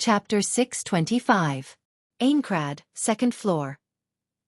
Chapter 625. Aincrad, second floor.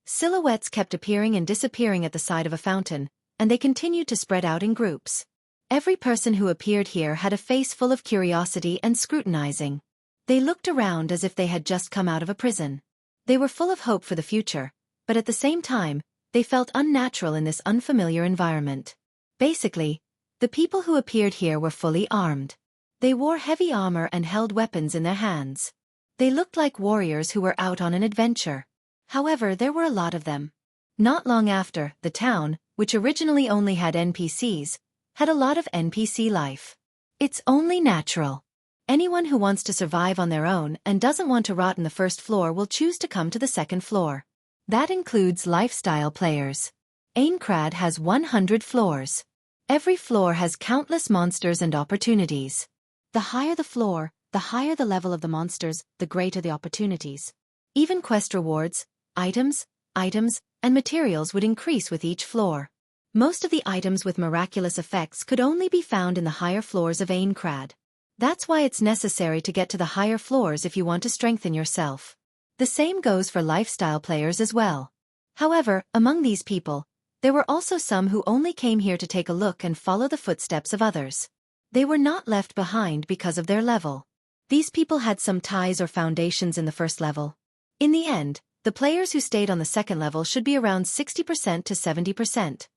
Silhouettes kept appearing and disappearing at the side of a fountain, and they continued to spread out in groups. Every person who appeared here had a face full of curiosity and scrutinizing. They looked around as if they had just come out of a prison. They were full of hope for the future, but at the same time, they felt unnatural in this unfamiliar environment. Basically, the people who appeared here were fully armed. They wore heavy armor and held weapons in their hands. They looked like warriors who were out on an adventure. However, there were a lot of them. Not long after, the town, which originally only had NPCs, had a lot of NPC life. It's only natural. Anyone who wants to survive on their own and doesn't want to rot in the first floor will choose to come to the second floor. That includes lifestyle players. Aincrad has 100 floors. Every floor has countless monsters and opportunities. The higher the floor, the higher the level of the monsters, the greater the opportunities. Even quest rewards, items, and materials would increase with each floor. Most of the items with miraculous effects could only be found in the higher floors of Aincrad. That's why it's necessary to get to the higher floors if you want to strengthen yourself. The same goes for lifestyle players as well. However, among these people, there were also some who only came here to take a look and follow the footsteps of others. They were not left behind because of their level. These people had some ties or foundations in the first level. In the end, the players who stayed on the second level should be around 60% to 70%.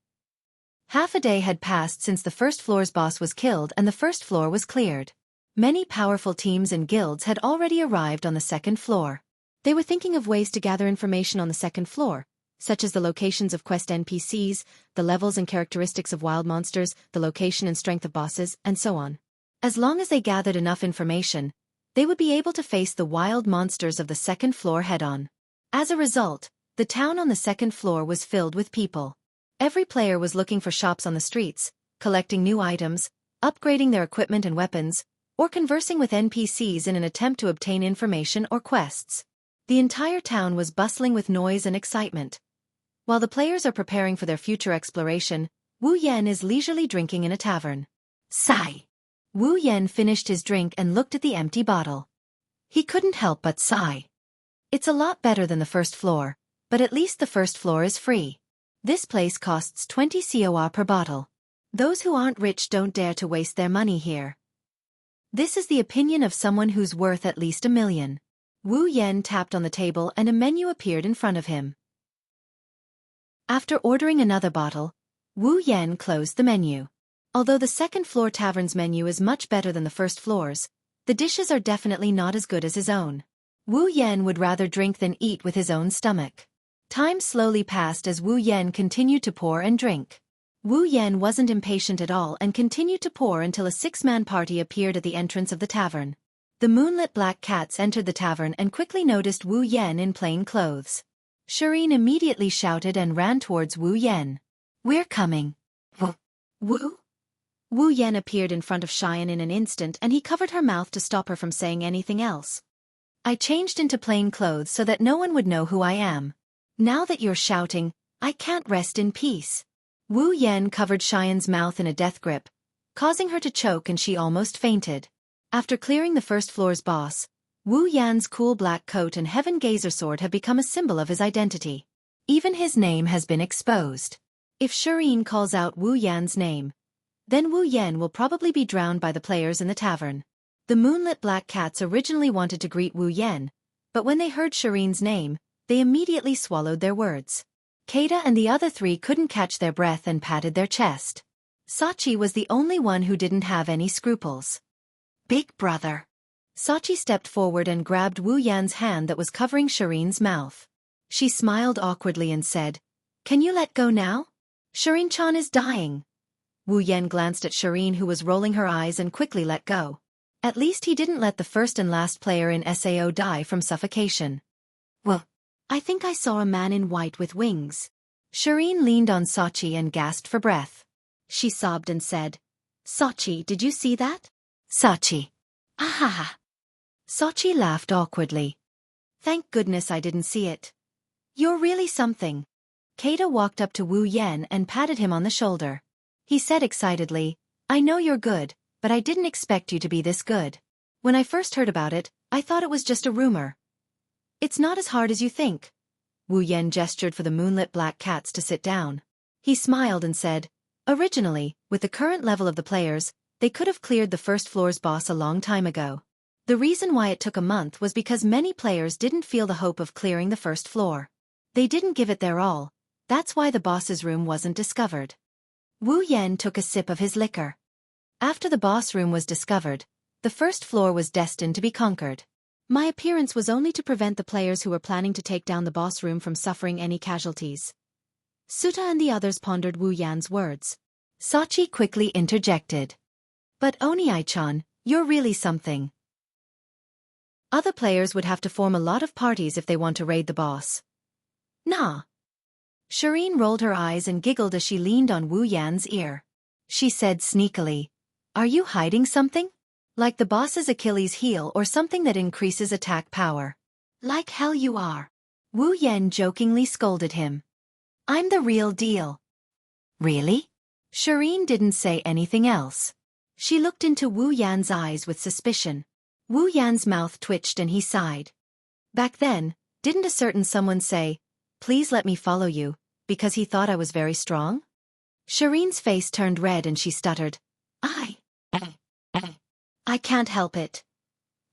Half a day had passed since the first floor's boss was killed and the first floor was cleared. Many powerful teams and guilds had already arrived on the second floor. They were thinking of ways to gather information on the second floor, such as the locations of quest NPCs, the levels and characteristics of wild monsters, the location and strength of bosses, and so on. As long as they gathered enough information, they would be able to face the wild monsters of the second floor head-on. As a result, the town on the second floor was filled with people. Every player was looking for shops on the streets, collecting new items, upgrading their equipment and weapons, or conversing with NPCs in an attempt to obtain information or quests. The entire town was bustling with noise and excitement. While the players are preparing for their future exploration, Wu Yan is leisurely drinking in a tavern. Sigh. Wu Yan finished his drink and looked at the empty bottle. He couldn't help but sigh. It's a lot better than the first floor, but at least the first floor is free. This place costs 20 COR per bottle. Those who aren't rich don't dare to waste their money here. This is the opinion of someone who's worth at least $1 million. Wu Yan tapped on the table and a menu appeared in front of him. After ordering another bottle, Wu Yan closed the menu. Although the second floor tavern's menu is much better than the first floor's, the dishes are definitely not as good as his own. Wu Yan would rather drink than eat with his own stomach. Time slowly passed as Wu Yan continued to pour and drink. Wu Yan wasn't impatient at all and continued to pour until a 6-man party appeared at the entrance of the tavern. The moonlit black cats entered the tavern and quickly noticed Wu Yan in plain clothes. Shireen immediately shouted and ran towards Wu Yan. We're coming. Wu? Wu Yan appeared in front of Xian in an instant and he covered her mouth to stop her from saying anything else. I changed into plain clothes so that no one would know who I am. Now that you're shouting, I can't rest in peace. Wu Yan covered Xian's mouth in a death grip, causing her to choke and she almost fainted. After clearing the first floor's boss, Wu Yan's cool black coat and Heaven Gazer sword have become a symbol of his identity. Even his name has been exposed. If Shireen calls out Wu Yan's name, then Wu Yan will probably be drowned by the players in the tavern. The moonlit black cats originally wanted to greet Wu Yan, but when they heard Shireen's name, they immediately swallowed their words. Keita and the other 3 couldn't catch their breath and patted their chest. Sachi was the only one who didn't have any scruples. Big brother. Sachi stepped forward and grabbed Wu Yan's hand that was covering Shireen's mouth. She smiled awkwardly and said, Can you let go now? Shireen-chan is dying. Wu Yan glanced at Shireen who was rolling her eyes and quickly let go. At least he didn't let the first and last player in SAO die from suffocation. Well, I think I saw a man in white with wings. Shireen leaned on Sachi and gasped for breath. She sobbed and said, Sachi, did you see that? Sachi. Ah! Sachi laughed awkwardly. Thank goodness I didn't see it. You're really something. Keita walked up to Wu Yan and patted him on the shoulder. He said excitedly, I know you're good, but I didn't expect you to be this good. When I first heard about it, I thought it was just a rumor. It's not as hard as you think. Wu Yan gestured for the moonlit black cats to sit down. He smiled and said, originally, with the current level of the players, they could have cleared the first floor's boss a long time ago. The reason why it took a month was because many players didn't feel the hope of clearing the first floor. They didn't give it their all. That's why the boss's room wasn't discovered. Wu Yan took a sip of his liquor. After the boss room was discovered, the first floor was destined to be conquered. My appearance was only to prevent the players who were planning to take down the boss room from suffering any casualties. Suta and the others pondered Wu Yan's words. Sachi quickly interjected. But Oni-chan, you're really something. Other players would have to form a lot of parties if they want to raid the boss. Nah. Shireen rolled her eyes and giggled as she leaned on Wu Yan's ear. She said sneakily, are you hiding something? Like the boss's Achilles heel or something that increases attack power? Like hell you are. Wu Yan jokingly scolded him. I'm the real deal. Really? Shireen didn't say anything else. She looked into Wu Yan's eyes with suspicion. Wu Yan's mouth twitched and he sighed. Back then, didn't a certain someone say, please let me follow you, because he thought I was very strong? Shireen's face turned red and she stuttered. I can't help it.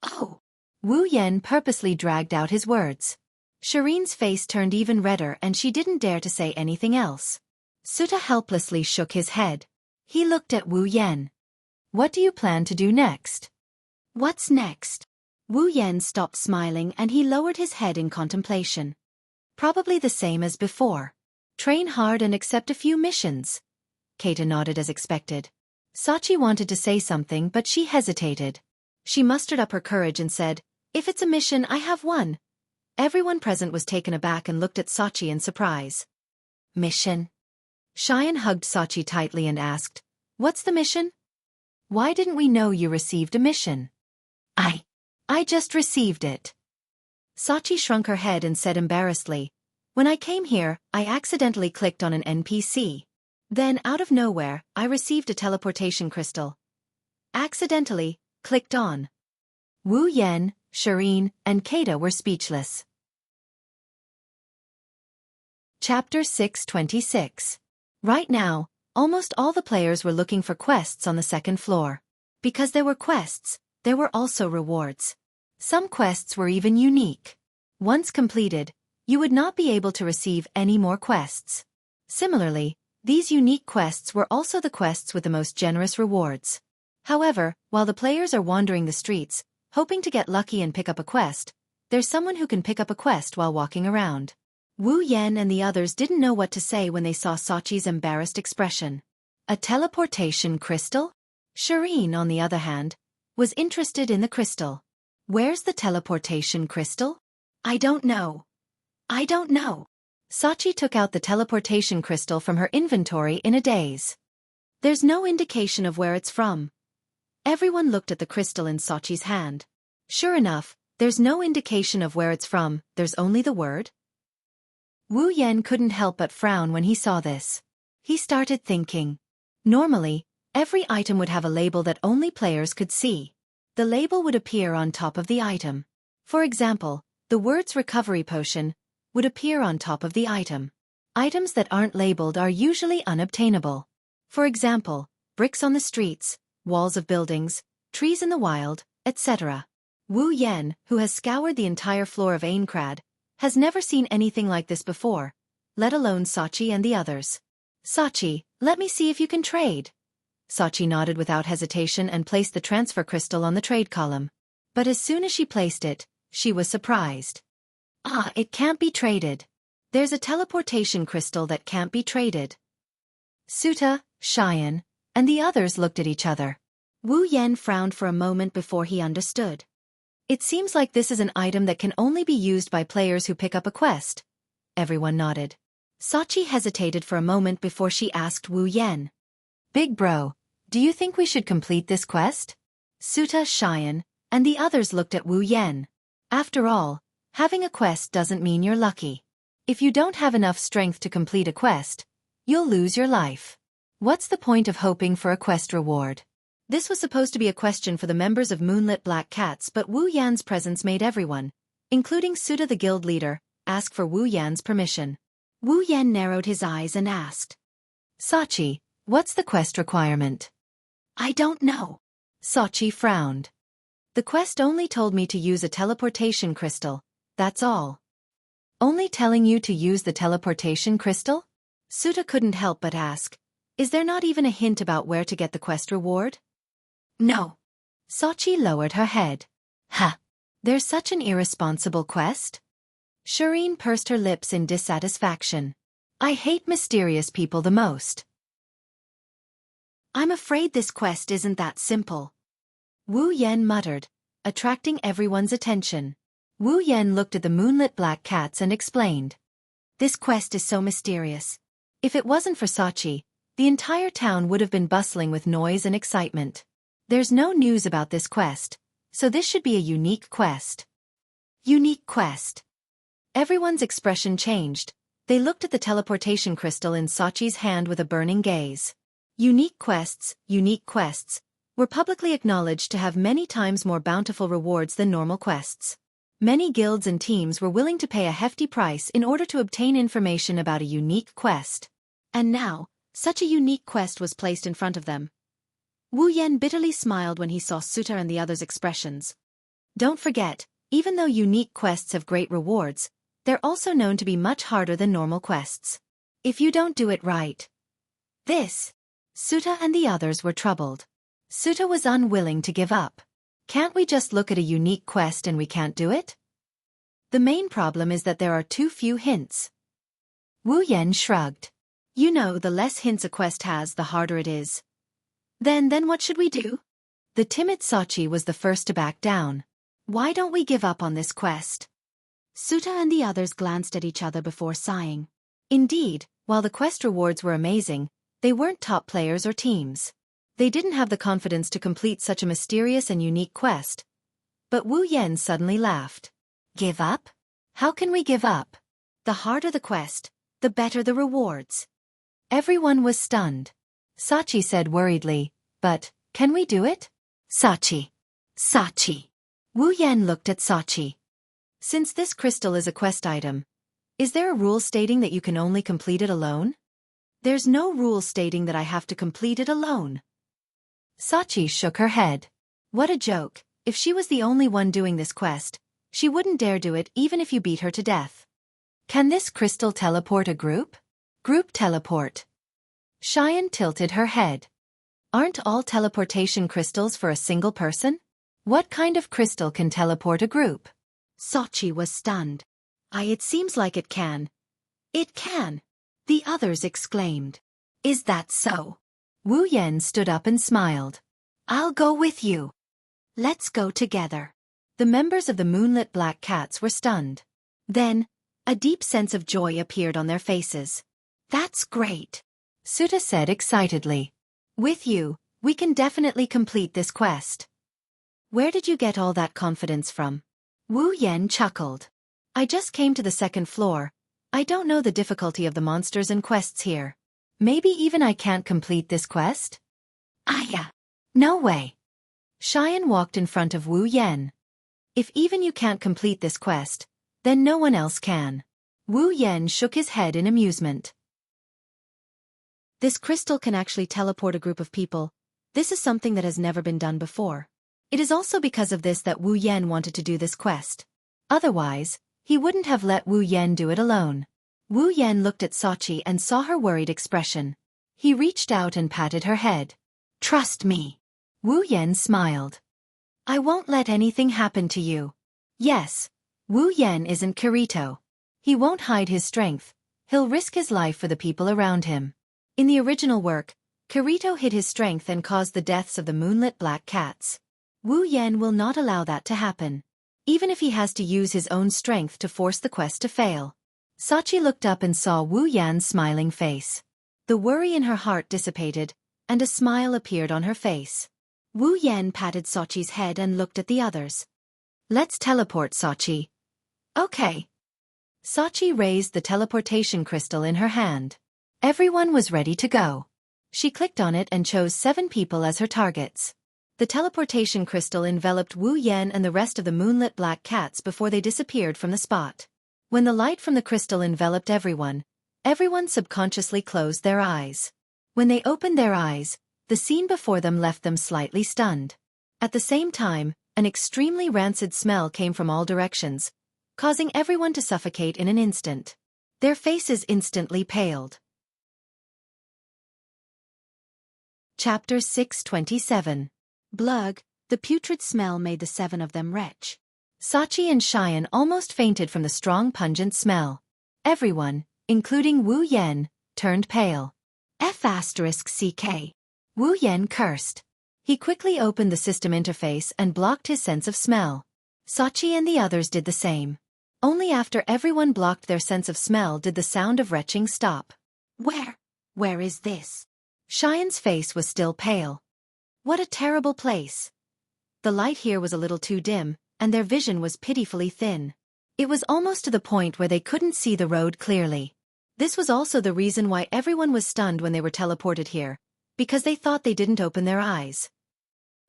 Oh. Wu Yan purposely dragged out his words. Shireen's face turned even redder and she didn't dare to say anything else. Suta helplessly shook his head. He looked at Wu Yan. What do you plan to do next? What's next? Wu Yan stopped smiling and he lowered his head in contemplation. Probably the same as before. Train hard and accept a few missions. Keita nodded as expected. Sachi wanted to say something but she hesitated. She mustered up her courage and said, if it's a mission, I have one. Everyone present was taken aback and looked at Sachi in surprise. Mission? Xian hugged Sachi tightly and asked, what's the mission? Why didn't we know you received a mission? I just received it. Sachi shrunk her head and said embarrassedly, when I came here, I accidentally clicked on an NPC. Then, out of nowhere, I received a teleportation crystal. Accidentally, clicked on. Wu Yan, Shireen, and Keita were speechless. Chapter 626. Right now, almost all the players were looking for quests on the second floor. Because there were quests, there were also rewards. Some quests were even unique. Once completed, you would not be able to receive any more quests. Similarly, these unique quests were also the quests with the most generous rewards. However, while the players are wandering the streets, hoping to get lucky and pick up a quest, there's someone who can pick up a quest while walking around. Wu Yan and the others didn't know what to say when they saw Sachi's embarrassed expression. A teleportation crystal? Shireen, on the other hand, was interested in the crystal. Where's the teleportation crystal? I don't know. Sachi took out the teleportation crystal from her inventory in a daze. There's no indication of where it's from. Everyone looked at the crystal in Sachi's hand. Sure enough, there's no indication of where it's from, there's only the word. Wu Yan couldn't help but frown when he saw this. He started thinking. Normally, every item would have a label that only players could see. The label would appear on top of the item. For example, the words recovery potion would appear on top of the item. Items that aren't labeled are usually unobtainable. For example, bricks on the streets, walls of buildings, trees in the wild, etc. Wu Yan, who has scoured the entire floor of Aincrad, has never seen anything like this before, let alone Sachi and the others. Sachi, let me see if you can trade. Sachi nodded without hesitation and placed the transfer crystal on the trade column. But as soon as she placed it, she was surprised. It can't be traded. There's a teleportation crystal that can't be traded. Suta, Xian, and the others looked at each other. Wu Yan frowned for a moment before he understood. It seems like this is an item that can only be used by players who pick up a quest. Everyone nodded. Sachi hesitated for a moment before she asked Wu Yan. Big bro, do you think we should complete this quest? Suta, Xian, and the others looked at Wu Yan. After all, having a quest doesn't mean you're lucky. If you don't have enough strength to complete a quest, you'll lose your life. What's the point of hoping for a quest reward? This was supposed to be a question for the members of Moonlit Black Cats, but Wu Yan's presence made everyone, including Suda the guild leader, ask for Wu Yan's permission. Wu Yan narrowed his eyes and asked, Sachi, what's the quest requirement? I don't know. Sachi frowned. The quest only told me to use a teleportation crystal, that's all. Only telling you to use the teleportation crystal? Suda couldn't help but ask, is there not even a hint about where to get the quest reward? No. Sachi lowered her head. Ha! There's such an irresponsible quest? Shireen pursed her lips in dissatisfaction. I hate mysterious people the most. I'm afraid this quest isn't that simple. Wu Yan muttered, attracting everyone's attention. Wu Yan looked at the Moonlit Black Cats and explained. This quest is so mysterious. If it wasn't for Sachi, the entire town would have been bustling with noise and excitement. There's no news about this quest, so this should be a unique quest. Unique quest. Everyone's expression changed. They looked at the teleportation crystal in Sachi's hand with a burning gaze. Unique quests, were publicly acknowledged to have many times more bountiful rewards than normal quests. Many guilds and teams were willing to pay a hefty price in order to obtain information about a unique quest. And now, such a unique quest was placed in front of them. Wu Yan bitterly smiled when he saw Suta and the others' expressions. Don't forget, even though unique quests have great rewards, they're also known to be much harder than normal quests. If you don't do it right. Suta and the others were troubled. Suta was unwilling to give up. Can't we just look at a unique quest and we can't do it? The main problem is that there are too few hints. Wu Yan shrugged. You know, the less hints a quest has, the harder it is. Then what should we do? The timid Sachi was the first to back down. Why don't we give up on this quest? Suta and the others glanced at each other before sighing. Indeed, while the quest rewards were amazing, they weren't top players or teams. They didn't have the confidence to complete such a mysterious and unique quest. But Wu Yan suddenly laughed. Give up? How can we give up? The harder the quest, the better the rewards. Everyone was stunned. Sachi said worriedly, but, can we do it? Sachi. Wu Yan looked at Sachi. Since this crystal is a quest item, is there a rule stating that you can only complete it alone? There's no rule stating that I have to complete it alone. Sachi shook her head. What a joke. If she was the only one doing this quest, she wouldn't dare do it even if you beat her to death. Can this crystal teleport a group? Group teleport. Xian tilted her head. Aren't all teleportation crystals for a single person? What kind of crystal can teleport a group? Sachi was stunned. It seems like it can. It can. The others exclaimed. Is that so? Wu Yan stood up and smiled. I'll go with you. Let's go together. The members of the Moonlit Black Cats were stunned. Then, a deep sense of joy appeared on their faces. That's great, Suta said excitedly. With you, we can definitely complete this quest. Where did you get all that confidence from? Wu Yan chuckled. I just came to the second floor. I don't know the difficulty of the monsters and quests here. Maybe even I can't complete this quest? No way. Xian walked in front of Wu Yan. If even you can't complete this quest, then no one else can. Wu Yan shook his head in amusement. This crystal can actually teleport a group of people. This is something that has never been done before. It is also because of this that Wu Yan wanted to do this quest. Otherwise, he wouldn't have let Wu Yan do it alone. Wu Yan looked at Sachi and saw her worried expression. He reached out and patted her head. Trust me. Wu Yan smiled. I won't let anything happen to you. Yes, Wu Yan isn't Kirito. He won't hide his strength. He'll risk his life for the people around him. In the original work, Kirito hid his strength and caused the deaths of the Moonlit Black Cats. Wu Yan will not allow that to happen, even if he has to use his own strength to force the quest to fail. Sachi looked up and saw Wu Yan's smiling face. The worry in her heart dissipated, and a smile appeared on her face. Wu Yan patted Sachi's head and looked at the others. Let's teleport, Sachi. Okay. Sachi raised the teleportation crystal in her hand. Everyone was ready to go. She clicked on it and chose 7 people as her targets. The teleportation crystal enveloped Wu Yan and the rest of the moonlit black cats before they disappeared from the spot. When the light from the crystal enveloped everyone subconsciously closed their eyes. When they opened their eyes, the scene before them left them slightly stunned. At the same time, an extremely rancid smell came from all directions, causing everyone to suffocate in an instant. Their faces instantly paled. Chapter 627. Blug, the putrid smell made the seven of them retch. Sachi and Xian almost fainted from the strong pungent smell. Everyone, including Wu Yan, turned pale. F***CK. Wu Yan cursed. He quickly opened the system interface and blocked his sense of smell. Sachi and the others did the same. Only after everyone blocked their sense of smell did the sound of retching stop. Where is this? Xian's face was still pale. What a terrible place. The light here was a little too dim, and their vision was pitifully thin. It was almost to the point where they couldn't see the road clearly. This was also the reason why everyone was stunned when they were teleported here, because they thought they didn't open their eyes.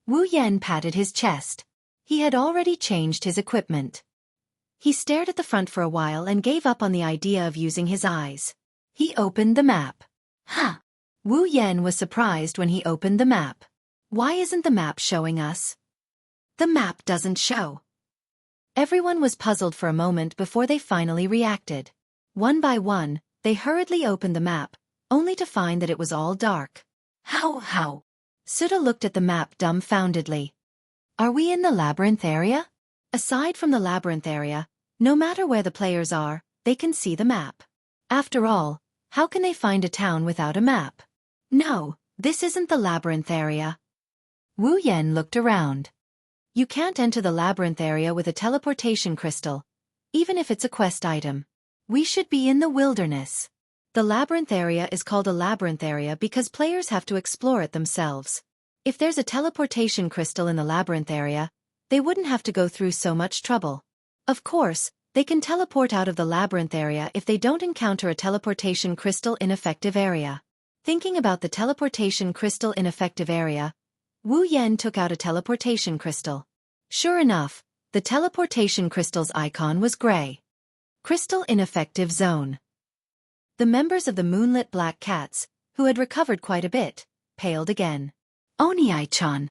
Wu Yan patted his chest. He had already changed his equipment. He stared at the front for a while and gave up on the idea of using his eyes. He opened the map. Huh! Wu Yan was surprised when he opened the map. Why isn't the map showing us? The map doesn't show. Everyone was puzzled for a moment before they finally reacted. One by one, they hurriedly opened the map, only to find that it was all dark. How? Suda looked at the map dumbfoundedly. Are we in the labyrinth area? Aside from the labyrinth area, no matter where the players are, they can see the map. After all, how can they find a town without a map? No, this isn't the labyrinth area. Wu Yan looked around. You can't enter the labyrinth area with a teleportation crystal, even if it's a quest item. We should be in the wilderness. The labyrinth area is called a labyrinth area because players have to explore it themselves. If there's a teleportation crystal in the labyrinth area, they wouldn't have to go through so much trouble. Of course, they can teleport out of the labyrinth area if they don't encounter a teleportation crystal ineffective area. Thinking about the teleportation crystal ineffective area, Wu Yan took out a teleportation crystal. Sure enough, the teleportation crystal's icon was gray. Crystal ineffective zone. The members of the moonlit black cats, who had recovered quite a bit, paled again. Oni-chan.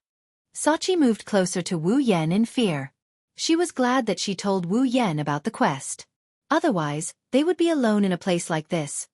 Sachi moved closer to Wu Yan in fear. She was glad that she told Wu Yan about the quest. Otherwise, they would be alone in a place like this.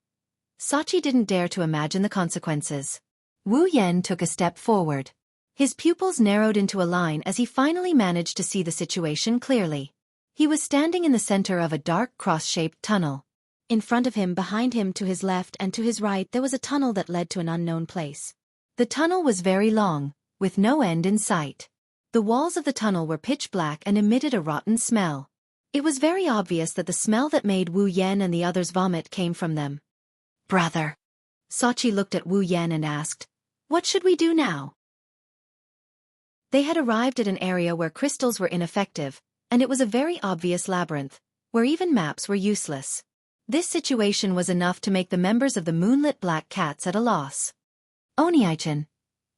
Sachi didn't dare to imagine the consequences. Wu Yan took a step forward. His pupils narrowed into a line as he finally managed to see the situation clearly. He was standing in the center of a dark cross-shaped tunnel. In front of him, behind him, to his left and to his right, there was a tunnel that led to an unknown place. The tunnel was very long, with no end in sight. The walls of the tunnel were pitch black and emitted a rotten smell. It was very obvious that the smell that made Wu Yan and the others vomit came from them. Brother. Sachi looked at Wu Yan and asked, "What should we do now?" They had arrived at an area where crystals were ineffective, and it was a very obvious labyrinth, where even maps were useless. This situation was enough to make the members of the moonlit black cats at a loss. Oni-chan,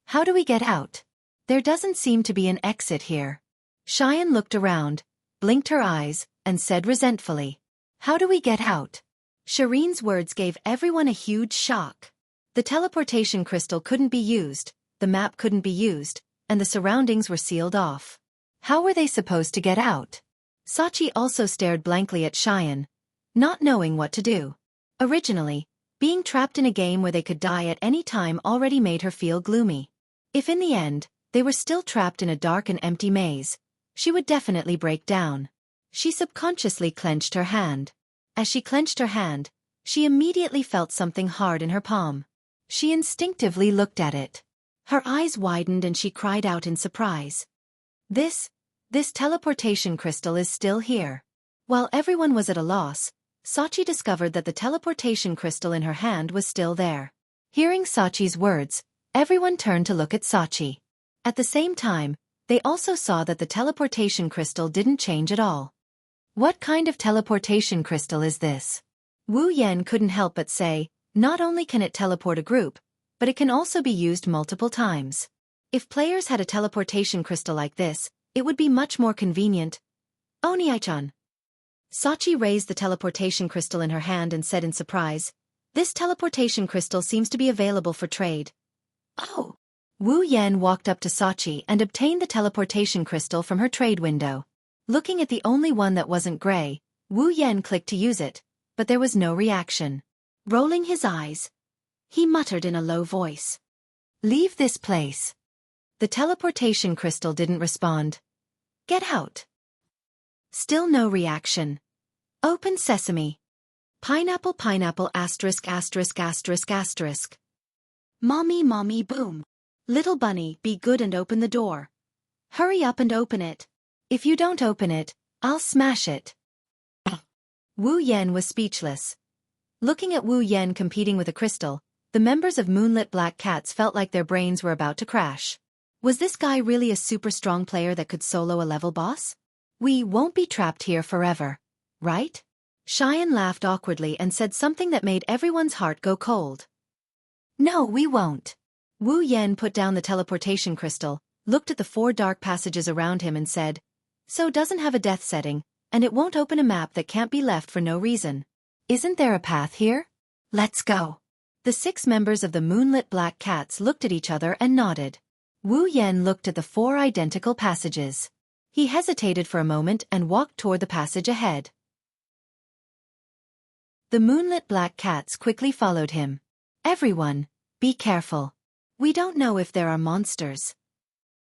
how do we get out? There doesn't seem to be an exit here. Xian looked around, blinked her eyes, and said resentfully, "How do we get out?" Shireen's words gave everyone a huge shock. The teleportation crystal couldn't be used, the map couldn't be used, and the surroundings were sealed off. How were they supposed to get out? Sachi also stared blankly at Xian, not knowing what to do. Originally, being trapped in a game where they could die at any time already made her feel gloomy. If in the end, they were still trapped in a dark and empty maze, she would definitely break down. She subconsciously clenched her hand. As she clenched her hand, she immediately felt something hard in her palm. She instinctively looked at it. Her eyes widened and she cried out in surprise. This teleportation crystal is still here. While everyone was at a loss, Sachi discovered that the teleportation crystal in her hand was still there. Hearing Sachi's words, everyone turned to look at Sachi. At the same time, they also saw that the teleportation crystal didn't change at all. What kind of teleportation crystal is this? Wu Yan couldn't help but say, not only can it teleport a group, but it can also be used multiple times. If players had a teleportation crystal like this, it would be much more convenient. Oni-chan. Sachi raised the teleportation crystal in her hand and said in surprise, "This teleportation crystal seems to be available for trade." Oh! Wu Yan walked up to Sachi and obtained the teleportation crystal from her trade window. Looking at the only one that wasn't gray, Wu Yan clicked to use it, but there was no reaction. Rolling his eyes, he muttered in a low voice, "Leave this place." The teleportation crystal didn't respond. "Get out." Still no reaction. "Open sesame." Pineapple pineapple asterisk asterisk asterisk asterisk. Mommy mommy boom. Little bunny, be good and open the door. Hurry up and open it. If you don't open it, I'll smash it. Wu Yan was speechless. Looking at Wu Yan competing with a crystal, the members of Moonlit Black Cats felt like their brains were about to crash. Was this guy really a super strong player that could solo a level boss? We won't be trapped here forever, right? Xian laughed awkwardly and said something that made everyone's heart go cold. No, we won't. Wu Yan put down the teleportation crystal, looked at the 4 dark passages around him and said, "So doesn't have a death setting, and it won't open a map that can't be left for no reason. Isn't there a path here? Let's go." The 6 members of the Moonlit Black Cats looked at each other and nodded. Wu Yan looked at the 4 identical passages. He hesitated for a moment and walked toward the passage ahead. The Moonlit Black Cats quickly followed him. "Everyone, be careful. We don't know if there are monsters."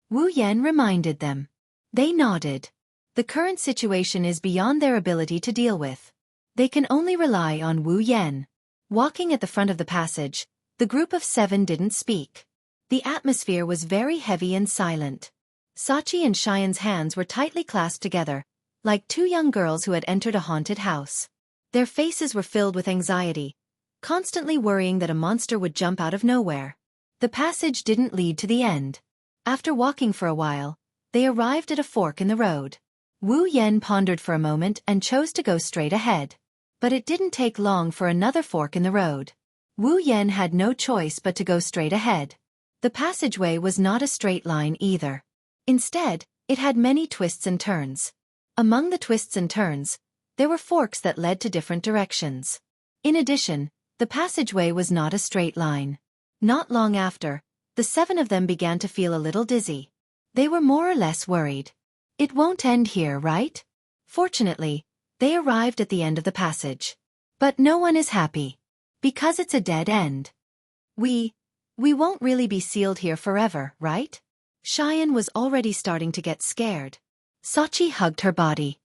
Wu Yan reminded them. They nodded. The current situation is beyond their ability to deal with. They can only rely on Wu Yan. Walking at the front of the passage, the group of 7 didn't speak. The atmosphere was very heavy and silent. Sachi and Xian's hands were tightly clasped together, like 2 young girls who had entered a haunted house. Their faces were filled with anxiety, constantly worrying that a monster would jump out of nowhere. The passage didn't lead to the end. After walking for a while, they arrived at a fork in the road. Wu Yan pondered for a moment and chose to go straight ahead. But it didn't take long for another fork in the road. Wu Yan had no choice but to go straight ahead. The passageway was not a straight line either. Instead, it had many twists and turns. Among the twists and turns, there were forks that led to different directions. In addition, the passageway was not a straight line. Not long after, the 7 of them began to feel a little dizzy. They were more or less worried. It won't end here, right? Fortunately, they arrived at the end of the passage. But no one is happy. Because it's a dead end. We won't really be sealed here forever, right? Xian was already starting to get scared. Sachi hugged her body.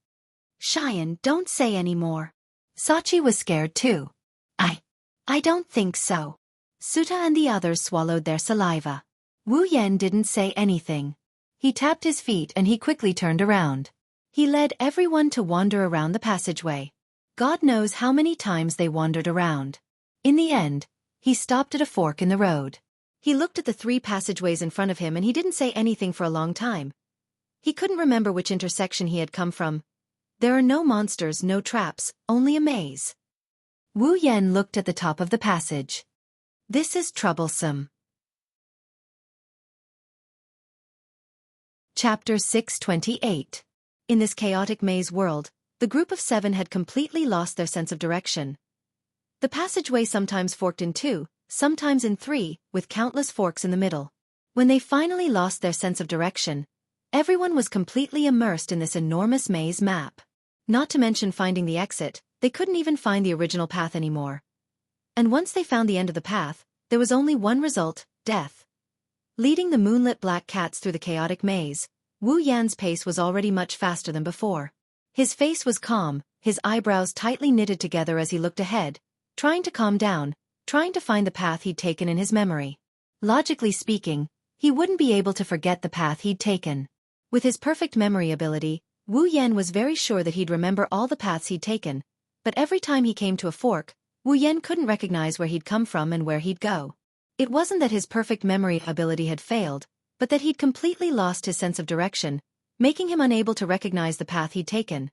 Xian, don't say any more. Sachi was scared too. I don't think so. Suta and the others swallowed their saliva. Wu Yan didn't say anything. He tapped his feet and he quickly turned around. He led everyone to wander around the passageway. God knows how many times they wandered around. In the end, he stopped at a fork in the road. He looked at the 3 passageways in front of him and he didn't say anything for a long time. He couldn't remember which intersection he had come from. There are no monsters, no traps, only a maze. Wu Yan looked at the top of the passage. This is troublesome. Chapter 628. In this chaotic maze world, the group of 7 had completely lost their sense of direction. The passageway sometimes forked in 2, sometimes in 3, with countless forks in the middle. When they finally lost their sense of direction, everyone was completely immersed in this enormous maze map. Not to mention finding the exit, they couldn't even find the original path anymore. And once they found the end of the path, there was only one result, death. Leading the Moonlit Black Cats through the chaotic maze, Wu Yan's pace was already much faster than before. His face was calm, his eyebrows tightly knitted together as he looked ahead, trying to calm down, trying to find the path he'd taken in his memory. Logically speaking, he wouldn't be able to forget the path he'd taken. With his perfect memory ability, Wu Yan was very sure that he'd remember all the paths he'd taken, but every time he came to a fork, Wu Yan couldn't recognize where he'd come from and where he'd go. It wasn't that his perfect memory ability had failed, but that he'd completely lost his sense of direction, making him unable to recognize the path he'd taken.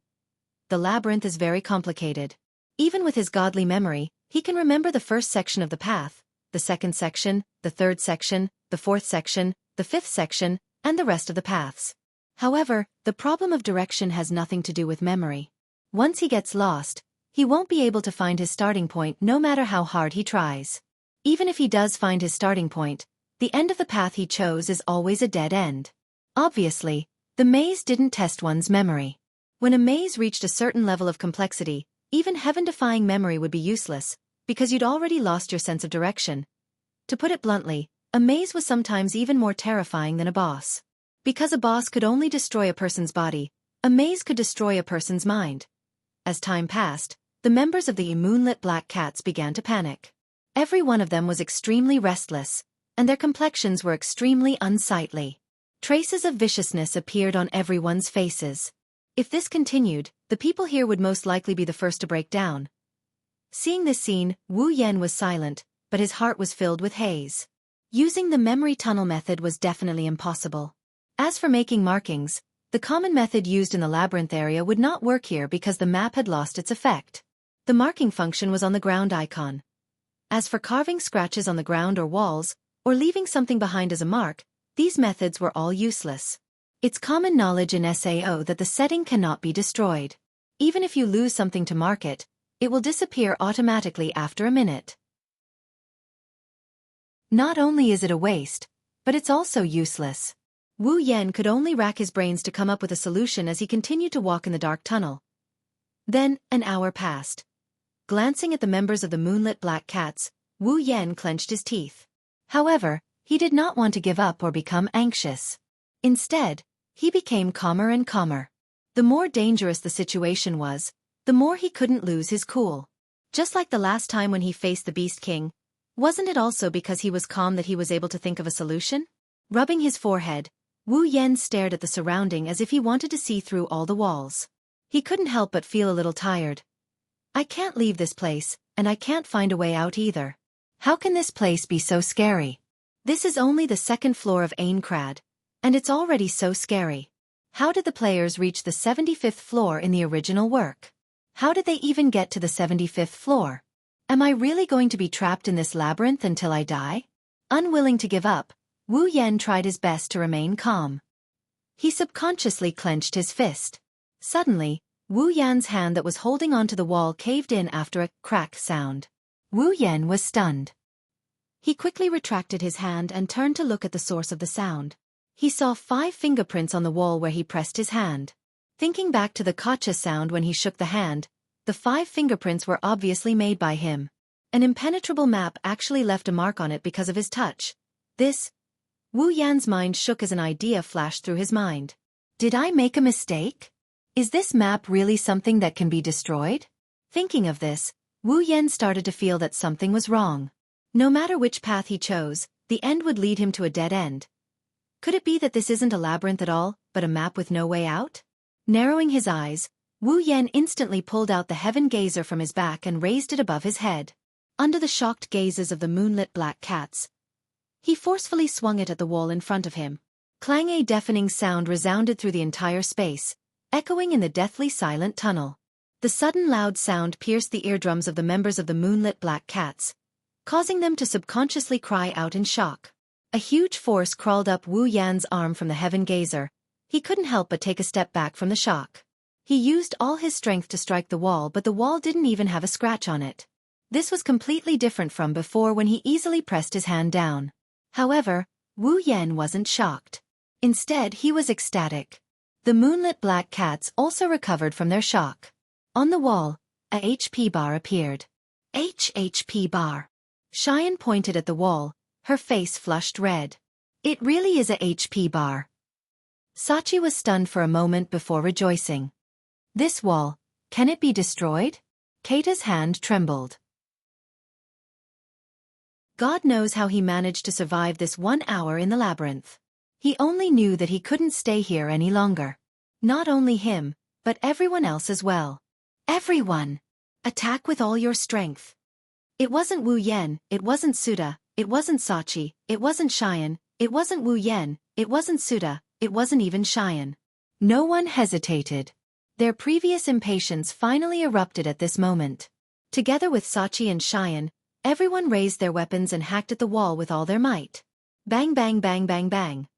The labyrinth is very complicated. Even with his godly memory, he can remember the first section of the path, the second section, the third section, the fourth section, the fifth section, and the rest of the paths. However, the problem of direction has nothing to do with memory. Once he gets lost, he won't be able to find his starting point no matter how hard he tries. Even if he does find his starting point, the end of the path he chose is always a dead end. Obviously, the maze didn't test one's memory. When a maze reached a certain level of complexity, even heaven-defying memory would be useless, because you'd already lost your sense of direction. To put it bluntly, a maze was sometimes even more terrifying than a boss. Because a boss could only destroy a person's body, a maze could destroy a person's mind. As time passed, the members of the moonlit black cats began to panic. Every one of them was extremely restless, and their complexions were extremely unsightly. Traces of viciousness appeared on everyone's faces. If this continued, the people here would most likely be the first to break down. Seeing this scene, Wu Yan was silent, but his heart was filled with haze. Using the memory tunnel method was definitely impossible. As for making markings, the common method used in the labyrinth area would not work here because the map had lost its effect. The marking function was on the ground icon. As for carving scratches on the ground or walls, or leaving something behind as a mark, these methods were all useless. It's common knowledge in SAO that the setting cannot be destroyed. Even if you lose something to mark it, it will disappear automatically after a minute. Not only is it a waste, but it's also useless. Wu Yan could only rack his brains to come up with a solution as he continued to walk in the dark tunnel. Then, an hour passed. Glancing at the members of the moonlit black cats, Wu Yan clenched his teeth. However, he did not want to give up or become anxious. Instead, he became calmer and calmer. The more dangerous the situation was, the more he couldn't lose his cool. Just like the last time when he faced the Beast King, wasn't it also because he was calm that he was able to think of a solution? Rubbing his forehead, Wu Yan stared at the surrounding as if he wanted to see through all the walls. He couldn't help but feel a little tired. I can't leave this place, and I can't find a way out either. How can this place be so scary? This is only the second floor of Aincrad, and it's already so scary. How did the players reach the 75th floor in the original work? How did they even get to the 75th floor? Am I really going to be trapped in this labyrinth until I die? Unwilling to give up, Wu Yan tried his best to remain calm. He subconsciously clenched his fist. Suddenly, Wu Yan's hand that was holding onto the wall caved in after a crack sound. Wu Yan was stunned. He quickly retracted his hand and turned to look at the source of the sound. He saw 5 fingerprints on the wall where he pressed his hand. Thinking back to the gotcha sound when he shook the hand, the 5 fingerprints were obviously made by him. An impenetrable map actually left a mark on it because of his touch. Wu Yan's mind shook as an idea flashed through his mind. Did I make a mistake? Is this map really something that can be destroyed? Thinking of this, Wu Yan started to feel that something was wrong. No matter which path he chose, the end would lead him to a dead end. Could it be that this isn't a labyrinth at all, but a map with no way out? Narrowing his eyes, Wu Yan instantly pulled out the heaven gazer from his back and raised it above his head. Under the shocked gazes of the moonlit black cats, he forcefully swung it at the wall in front of him. Clang! A deafening sound resounded through the entire space, echoing in the deathly silent tunnel. The sudden loud sound pierced the eardrums of the members of the moonlit black cats, causing them to subconsciously cry out in shock. A huge force crawled up Wu Yan's arm from the heaven gazer. He couldn't help but take a step back from the shock. He used all his strength to strike the wall, but the wall didn't even have a scratch on it. This was completely different from before when he easily pressed his hand down. However, Wu Yan wasn't shocked. Instead, he was ecstatic. The moonlit black cats also recovered from their shock. On the wall, a HP bar appeared. HP bar. Xian pointed at the wall, her face flushed red. It really is a HP bar. Sachi was stunned for a moment before rejoicing. This wall, can it be destroyed? Keita's hand trembled. God knows how he managed to survive this 1 hour in the labyrinth. He only knew that he couldn't stay here any longer. Not only him, but everyone else as well. Everyone! Attack with all your strength. It wasn't Wu Yan, it wasn't Suda, it wasn't Sachi, it wasn't Xian, it wasn't Wu Yan, it wasn't Suda, it wasn't even Xian. No one hesitated. Their previous impatience finally erupted at this moment. Together with Sachi and Xian, Everyone raised their weapons and hacked at the wall with all their might. Bang bang bang bang bang.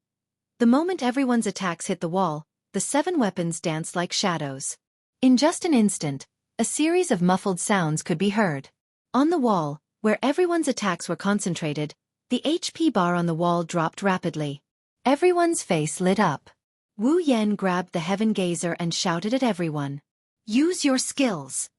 The moment everyone's attacks hit the wall, the 7 weapons danced like shadows. In just an instant, a series of muffled sounds could be heard. On the wall, where everyone's attacks were concentrated, the HP bar on the wall dropped rapidly. Everyone's face lit up. Wu Yan grabbed the Heaven Gazer and shouted at everyone. Use your skills!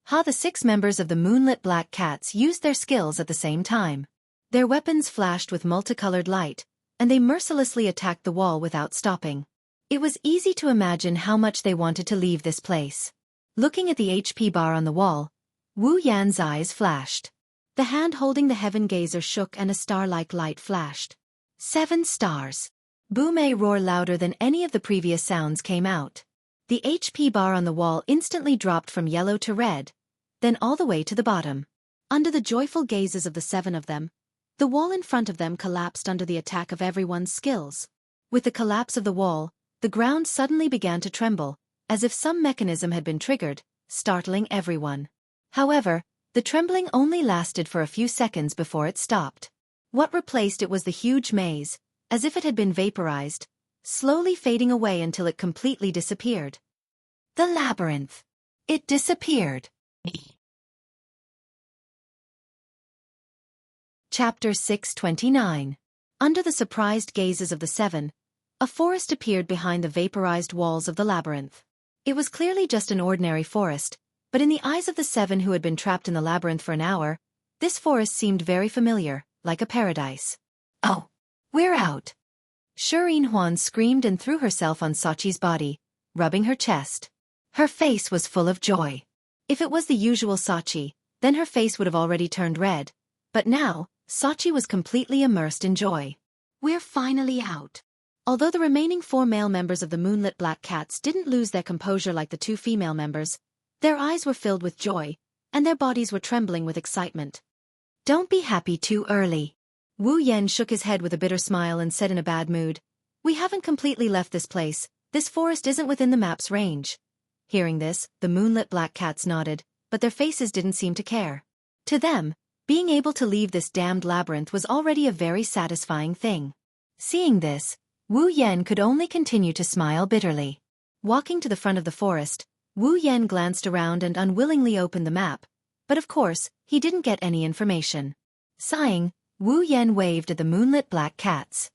The 6 members of the moonlit black cats used their skills at the same time. Their weapons flashed with multicolored light, and they mercilessly attacked the wall without stopping. It was easy to imagine how much they wanted to leave this place. Looking at the HP bar on the wall, Wu Yan's eyes flashed. The hand holding the Heaven Gazer shook and a star-like light flashed. 7 stars. Boom! A roar louder than any of the previous sounds came out. The HP bar on the wall instantly dropped from yellow to red, then all the way to the bottom. Under the joyful gazes of the 7 of them, the wall in front of them collapsed under the attack of everyone's skills. With the collapse of the wall, the ground suddenly began to tremble, as if some mechanism had been triggered, startling everyone. However, the trembling only lasted for a few seconds before it stopped. What replaced it was the huge maze, as if it had been vaporized, slowly fading away until it completely disappeared. The labyrinth. It disappeared. Chapter 629. Under the surprised gazes of the 7, a forest appeared behind the vaporized walls of the labyrinth. It was clearly just an ordinary forest, but in the eyes of the 7 who had been trapped in the labyrinth for an hour, this forest seemed very familiar, like a paradise. Oh, we're out! Shirin Huan screamed and threw herself on Sachi's body, rubbing her chest. Her face was full of joy. If it was the usual Sachi, then her face would have already turned red, but now, Sachi was completely immersed in joy. We're finally out. Although the remaining 4 male members of the moonlit black cats didn't lose their composure like the 2 female members, their eyes were filled with joy, and their bodies were trembling with excitement. Don't be happy too early. Wu Yan shook his head with a bitter smile and said in a bad mood, We haven't completely left this place, this forest isn't within the map's range. Hearing this, the moonlit black cats nodded, but their faces didn't seem to care. To them, being able to leave this damned labyrinth was already a very satisfying thing. Seeing this, Wu Yan could only continue to smile bitterly. Walking to the front of the forest, Wu Yan glanced around and unwillingly opened the map, but of course, he didn't get any information. Sighing, Wu Yan waved at the moonlit black cats.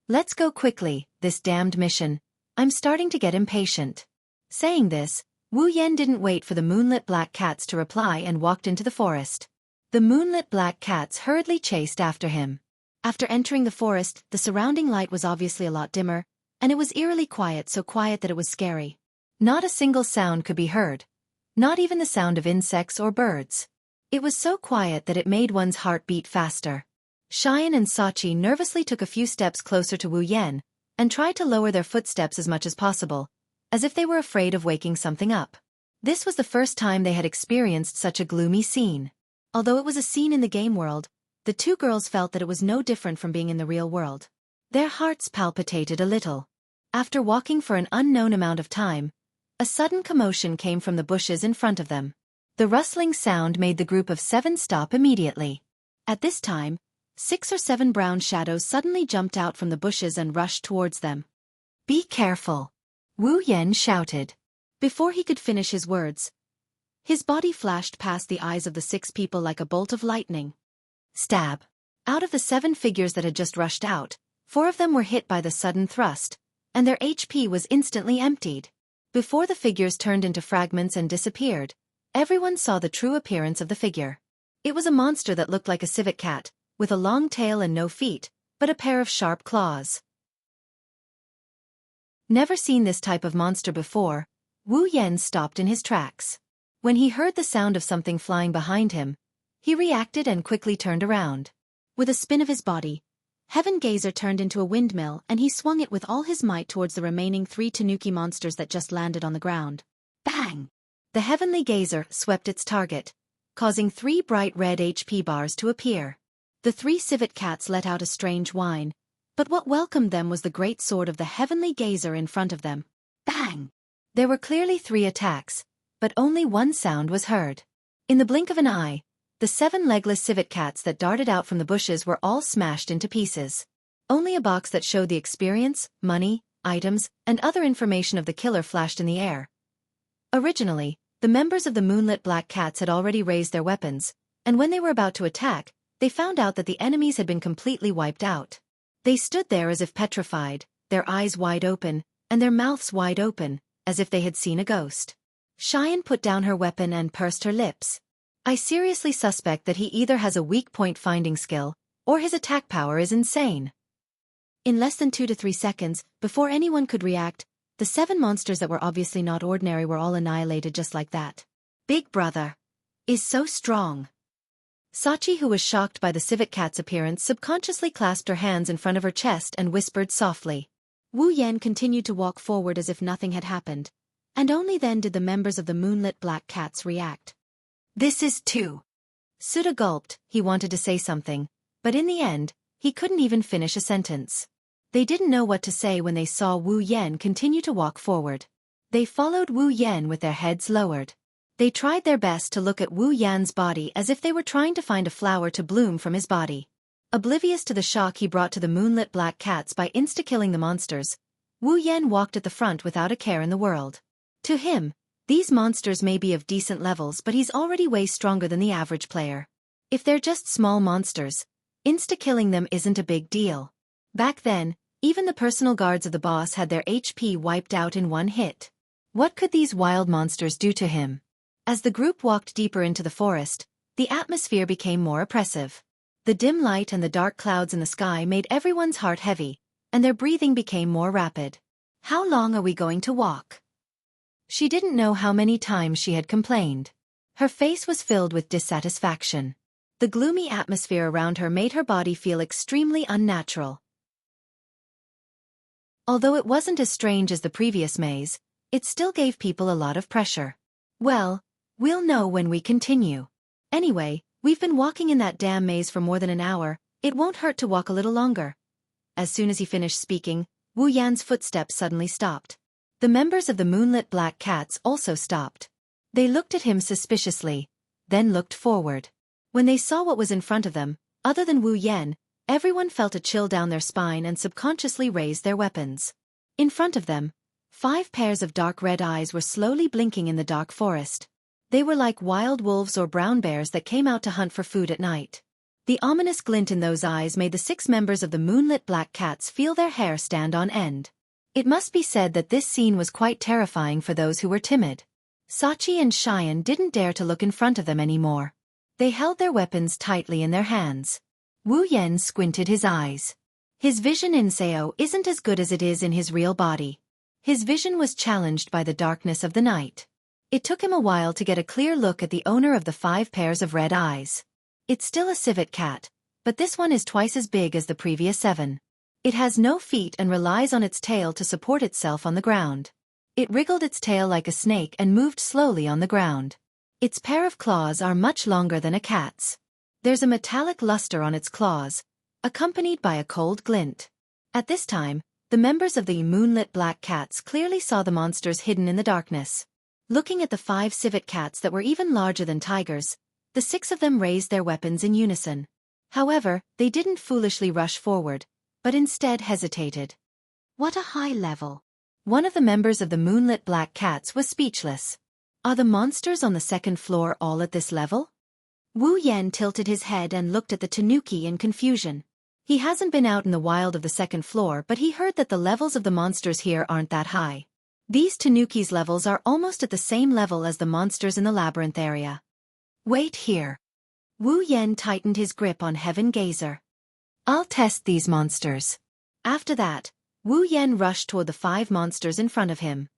Let's go quickly, this damned mission. I'm starting to get impatient. Saying this, Wu Yan didn't wait for the moonlit black cats to reply and walked into the forest. The moonlit black cats hurriedly chased after him. After entering the forest, the surrounding light was obviously a lot dimmer, and it was eerily quiet, so quiet that it was scary. Not a single sound could be heard, not even the sound of insects or birds. It was so quiet that it made one's heart beat faster. Xian and Sachi nervously took a few steps closer to Wu Yan, and tried to lower their footsteps as much as possible, as if they were afraid of waking something up. This was the first time they had experienced such a gloomy scene. Although it was a scene in the game world, the 2 girls felt that it was no different from being in the real world. Their hearts palpitated a little. After walking for an unknown amount of time, a sudden commotion came from the bushes in front of them. The rustling sound made the group of 7 stop immediately. At this time, 6 or 7 brown shadows suddenly jumped out from the bushes and rushed towards them. Be careful! Wu Yan shouted. Before he could finish his words, his body flashed past the eyes of the 6 people like a bolt of lightning. Stab! Out of the 7 figures that had just rushed out, 4 of them were hit by the sudden thrust, and their HP was instantly emptied. Before the figures turned into fragments and disappeared, everyone saw the true appearance of the figure. It was a monster that looked like a civet cat, with a long tail and no feet, but a pair of sharp claws. Never seen this type of monster before, Wu Yan stopped in his tracks. When he heard the sound of something flying behind him, he reacted and quickly turned around. With a spin of his body, Heaven Gazer turned into a windmill and he swung it with all his might towards the remaining 3 tanuki monsters that just landed on the ground. Bang! The Heavenly Gazer swept its target, causing 3 bright red HP bars to appear. The 3 civet cats let out a strange whine, but what welcomed them was the great sword of the Heavenly Gazer in front of them. Bang! There were clearly 3 attacks, but only one sound was heard. In the blink of an eye, the 7 legless civet cats that darted out from the bushes were all smashed into pieces. Only a box that showed the experience, money, items, and other information of the killer flashed in the air. Originally, the members of the moonlit black cats had already raised their weapons, and when they were about to attack, they found out that the enemies had been completely wiped out. They stood there as if petrified, their eyes wide open, and their mouths wide open, as if they had seen a ghost. Xian put down her weapon and pursed her lips. I seriously suspect that he either has a weak point finding skill, or his attack power is insane. In less than 2 to 3 seconds, before anyone could react, the 7 monsters that were obviously not ordinary were all annihilated just like that. Big Brother is so strong. Sachi, who was shocked by the civet cat's appearance, subconsciously clasped her hands in front of her chest and whispered softly. Wu Yan continued to walk forward as if nothing had happened, and only then did the members of the moonlit black cats react. This is too. Suda gulped. He wanted to say something, but in the end, he couldn't even finish a sentence. They didn't know what to say when they saw Wu Yan continue to walk forward. They followed Wu Yan with their heads lowered. They tried their best to look at Wu Yan's body as if they were trying to find a flower to bloom from his body. Oblivious to the shock he brought to the moonlit black cats by insta-killing the monsters, Wu Yan walked at the front without a care in the world. To him, these monsters may be of decent levels, but he's already way stronger than the average player. If they're just small monsters, insta-killing them isn't a big deal. Back then, even the personal guards of the boss had their HP wiped out in one hit. What could these wild monsters do to him? As the group walked deeper into the forest, the atmosphere became more oppressive. The dim light and the dark clouds in the sky made everyone's heart heavy, and their breathing became more rapid. How long are we going to walk? She didn't know how many times she had complained. Her face was filled with dissatisfaction. The gloomy atmosphere around her made her body feel extremely unnatural. Although it wasn't as strange as the previous maze, it still gave people a lot of pressure. Well, we'll know when we continue. Anyway, we've been walking in that damn maze for more than an hour, it won't hurt to walk a little longer. As soon as he finished speaking, Wu Yan's footsteps suddenly stopped. The members of the moonlit black cats also stopped. They looked at him suspiciously, then looked forward. When they saw what was in front of them, other than Wu Yan, everyone felt a chill down their spine and subconsciously raised their weapons. In front of them, 5 pairs of dark red eyes were slowly blinking in the dark forest. They were like wild wolves or brown bears that came out to hunt for food at night. The ominous glint in those eyes made the 6 members of the moonlit black cats feel their hair stand on end. It must be said that this scene was quite terrifying for those who were timid. Sachi and Xian didn't dare to look in front of them anymore. They held their weapons tightly in their hands. Wu Yan squinted his eyes. His vision in Sao isn't as good as it is in his real body. His vision was challenged by the darkness of the night. It took him a while to get a clear look at the owner of the 5 pairs of red eyes. It's still a civet cat, but this one is twice as big as the previous 7. It has no feet and relies on its tail to support itself on the ground. It wriggled its tail like a snake and moved slowly on the ground. Its pair of claws are much longer than a cat's. There's a metallic luster on its claws, accompanied by a cold glint. At this time, the members of the moonlit black cats clearly saw the monsters hidden in the darkness. Looking at the 5 civet cats that were even larger than tigers, the 6 of them raised their weapons in unison. However, they didn't foolishly rush forward, but instead hesitated. What a high level! One of the members of the moonlit black cats was speechless. Are the monsters on the 2nd floor all at this level? Wu Yan tilted his head and looked at the tanuki in confusion. He hasn't been out in the wild of the 2nd floor, but he heard that the levels of the monsters here aren't that high. These tanuki's levels are almost at the same level as the monsters in the labyrinth area. Wait here. Wu Yan tightened his grip on Heaven Gazer. I'll test these monsters. After that, Wu Yan rushed toward the 5 monsters in front of him.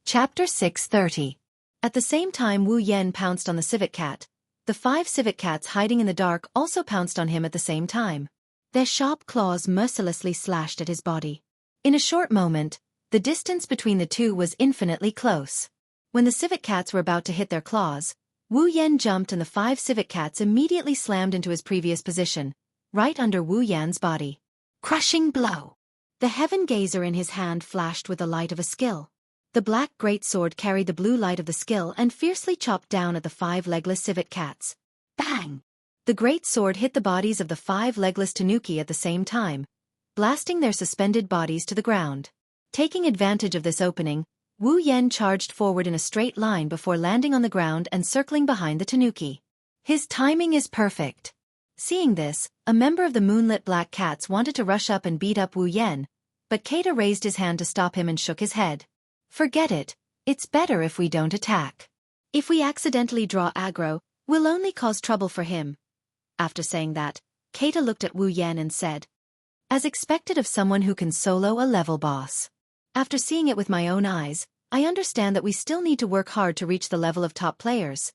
Chapter 630. At the same time Wu Yan pounced on the civet cat, the 5 civet cats hiding in the dark also pounced on him at the same time. Their sharp claws mercilessly slashed at his body. In a short moment, the distance between the 2 was infinitely close. When the civet cats were about to hit their claws, Wu Yan jumped and the 5 civet cats immediately slammed into his previous position, right under Wu Yan's body. Crushing blow! The Heaven Gazer in his hand flashed with the light of a skill. The black greatsword carried the blue light of the skill and fiercely chopped down at the 5 legless civet cats. Bang! The great sword hit the bodies of the 5 legless tanuki at the same time, blasting their suspended bodies to the ground. Taking advantage of this opening, Wu Yan charged forward in a straight line before landing on the ground and circling behind the tanuki. His timing is perfect. Seeing this, a member of the moonlit black cats wanted to rush up and beat up Wu Yan, but Keita raised his hand to stop him and shook his head. Forget it, it's better if we don't attack. If we accidentally draw aggro, we'll only cause trouble for him. After saying that, Keita looked at Wu Yan and said, as expected of someone who can solo a level boss. After seeing it with my own eyes, I understand that we still need to work hard to reach the level of top players.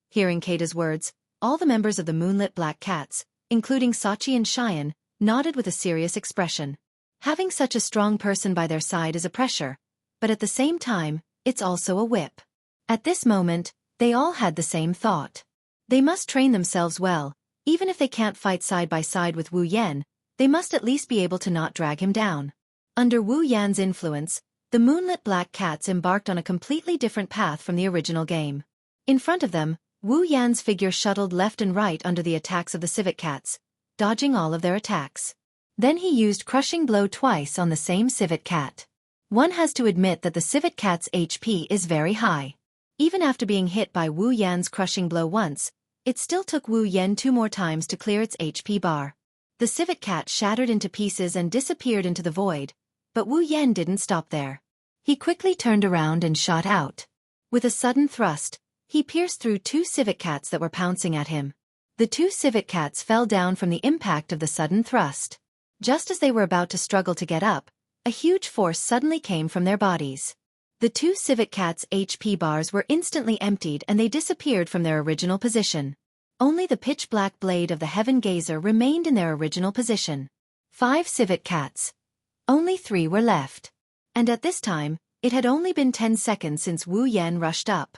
Hearing Keita's words, all the members of the moonlit black cats, including Sachi and Xian, nodded with a serious expression. Having such a strong person by their side is a pressure, but at the same time, it's also a whip. At this moment, they all had the same thought. They must train themselves well, even if they can't fight side by side with Wu Yan, they must at least be able to not drag him down. Under Wu Yan's influence, the moonlit black cats embarked on a completely different path from the original game. In front of them, Wu Yan's figure shuttled left and right under the attacks of the civet cats, dodging all of their attacks. Then he used crushing blow twice on the same civet cat. One has to admit that the civet cat's HP is very high. Even after being hit by Wu Yan's crushing blow once, it still took Wu Yan 2 more times to clear its HP bar. The civet cat shattered into pieces and disappeared into the void, but Wu Yan didn't stop there. He quickly turned around and shot out. With a sudden thrust, he pierced through 2 civet cats that were pouncing at him. The 2 civet cats fell down from the impact of the sudden thrust. Just as they were about to struggle to get up, a huge force suddenly came from their bodies. The 2 civet cats' HP bars were instantly emptied and they disappeared from their original position. Only the pitch-black blade of the Heaven Gazer remained in their original position. 5 civet cats. Only 3 were left. And at this time, it had only been 10 seconds since Wu Yan rushed up.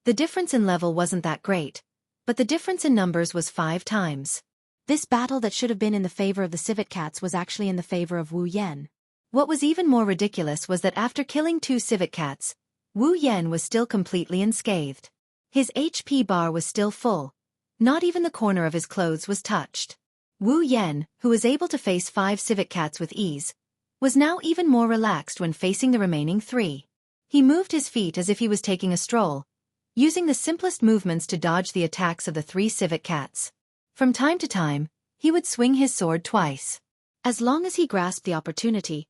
The difference in level wasn't that great, but the difference in numbers was 5 times. This battle that should have been in the favor of the civet cats was actually in the favor of Wu Yan. What was even more ridiculous was that after killing 2 civet cats, Wu Yan was still completely unscathed. His HP bar was still full. Not even the corner of his clothes was touched. Wu Yan, who was able to face 5 civet cats with ease, was now even more relaxed when facing the remaining 3. He moved his feet as if he was taking a stroll, using the simplest movements to dodge the attacks of the 3 civet cats. From time to time, he would swing his sword twice. As long as he grasped the opportunity,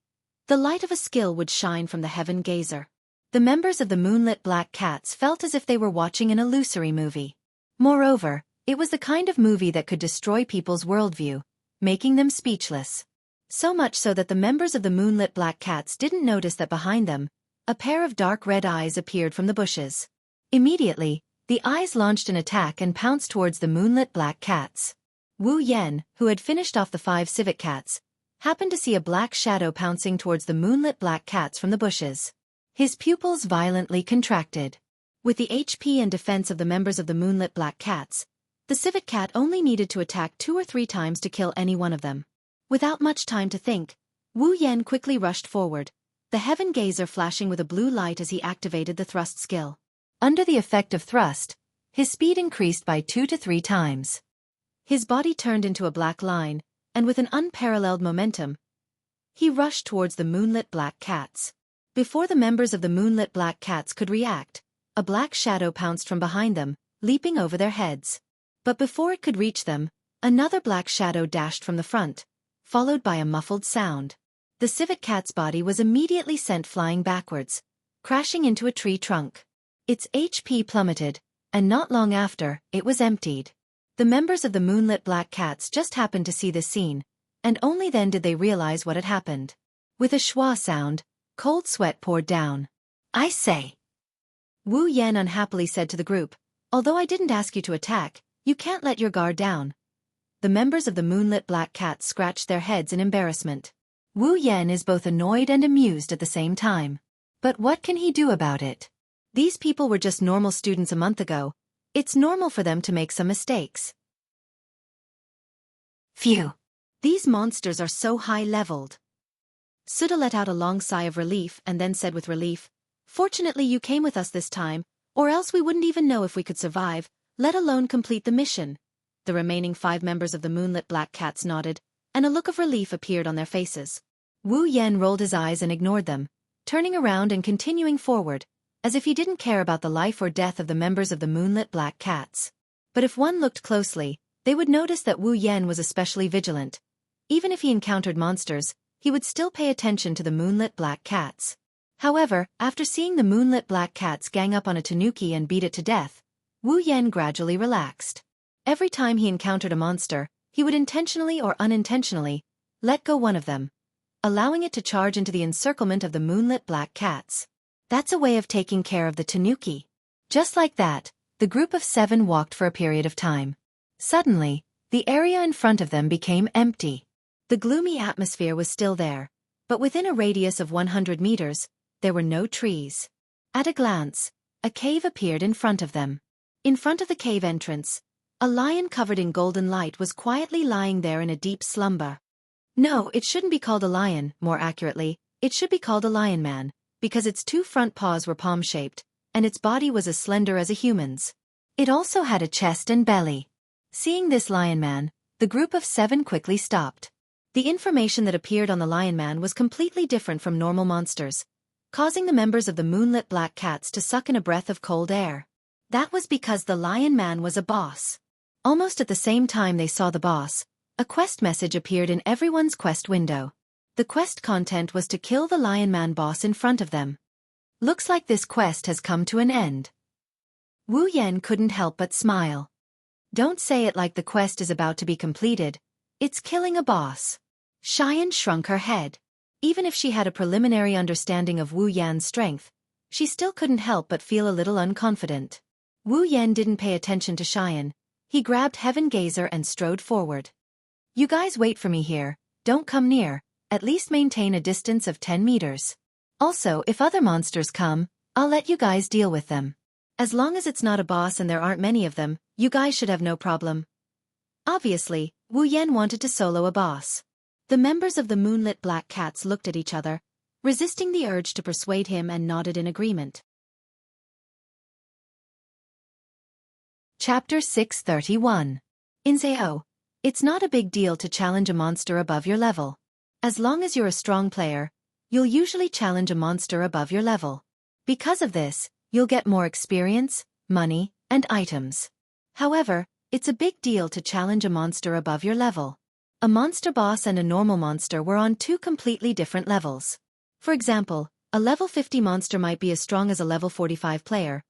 the light of a skill would shine from the Heaven Gazer. The members of the moonlit black cats felt as if they were watching an illusory movie. Moreover, it was the kind of movie that could destroy people's worldview, making them speechless. So much so that the members of the moonlit black cats didn't notice that behind them, a pair of dark red eyes appeared from the bushes. Immediately, the eyes launched an attack and pounced towards the moonlit black cats. Wu Yan, who had finished off the 5 civet cats, happened to see a black shadow pouncing towards the moonlit black cats from the bushes. His pupils violently contracted. With the HP and defense of the members of the moonlit black cats, the civet cat only needed to attack 2 or 3 times to kill any one of them. Without much time to think, Wu Yan quickly rushed forward, the Heaven Gazer flashing with a blue light as he activated the thrust skill. Under the effect of thrust, his speed increased by 2 to 3 times. His body turned into a black line, and with an unparalleled momentum, he rushed towards the moonlit black cats. Before the members of the moonlit black cats could react, a black shadow pounced from behind them, leaping over their heads. But before it could reach them, another black shadow dashed from the front, followed by a muffled sound. The civet cat's body was immediately sent flying backwards, crashing into a tree trunk. Its HP plummeted, and not long after, it was emptied. The members of the moonlit black cats just happened to see this scene, and only then did they realize what had happened. With a schwa sound, cold sweat poured down. "I say," Wu Yan unhappily said to the group, "although I didn't ask you to attack, you can't let your guard down." The members of the moonlit black cats scratched their heads in embarrassment. Wu Yan is both annoyed and amused at the same time. But what can he do about it? These people were just normal students a month ago. It's normal for them to make some mistakes. Phew. These monsters are so high-leveled. Suda let out a long sigh of relief and then said with relief, "Fortunately you came with us this time, or else we wouldn't even know if we could survive, let alone complete the mission." The remaining 5 members of the Moonlit Black Cats nodded, and a look of relief appeared on their faces. Wu Yan rolled his eyes and ignored them, turning around and continuing forward, as if he didn't care about the life or death of the members of the Moonlit Black Cats. But if one looked closely, they would notice that Wu Yan was especially vigilant. Even if he encountered monsters, he would still pay attention to the Moonlit Black Cats. However, after seeing the Moonlit Black Cats gang up on a tanuki and beat it to death, Wu Yan gradually relaxed. Every time he encountered a monster, he would intentionally or unintentionally let go one of them, allowing it to charge into the encirclement of the Moonlit Black Cats. That's a way of taking care of the tanuki. Just like that, the group of 7 walked for a period of time. Suddenly, the area in front of them became empty. The gloomy atmosphere was still there, but within a radius of 100 meters, there were no trees. At a glance, a cave appeared in front of them. In front of the cave entrance, a lion covered in golden light was quietly lying there in a deep slumber. No, it shouldn't be called a lion, more accurately, it should be called a lion man, because its 2 front paws were palm-shaped, and its body was as slender as a human's. It also had a chest and belly. Seeing this lion man, the group of 7 quickly stopped. The information that appeared on the lion man was completely different from normal monsters, causing the members of the Moonlit Black Cats to suck in a breath of cold air. That was because the lion man was a boss. Almost at the same time they saw the boss, a quest message appeared in everyone's quest window. The quest content was to kill the lion man boss in front of them. Looks like this quest has come to an end. Wu Yan couldn't help but smile. Don't say it like the quest is about to be completed. It's killing a boss. Xian shrunk her head. Even if she had a preliminary understanding of Wu Yan's strength, she still couldn't help but feel a little unconfident. Wu Yan didn't pay attention to Xian. He grabbed Heaven Gazer and strode forward. "You guys wait for me here, don't come near, at least maintain a distance of 10 meters. Also, if other monsters come, I'll let you guys deal with them. As long as it's not a boss and there aren't many of them, you guys should have no problem." Obviously, Wu Yan wanted to solo a boss. The members of the Moonlit Black Cats looked at each other, resisting the urge to persuade him, and nodded in agreement. Chapter 631. Inzao. It's not a big deal to challenge a monster above your level. As long as you're a strong player, you'll usually challenge a monster above your level. Because of this, you'll get more experience, money, and items. However, it's a big deal to challenge a monster above your level. A monster boss and a normal monster were on 2 completely different levels. For example, a level 50 monster might be as strong as a level 45 player,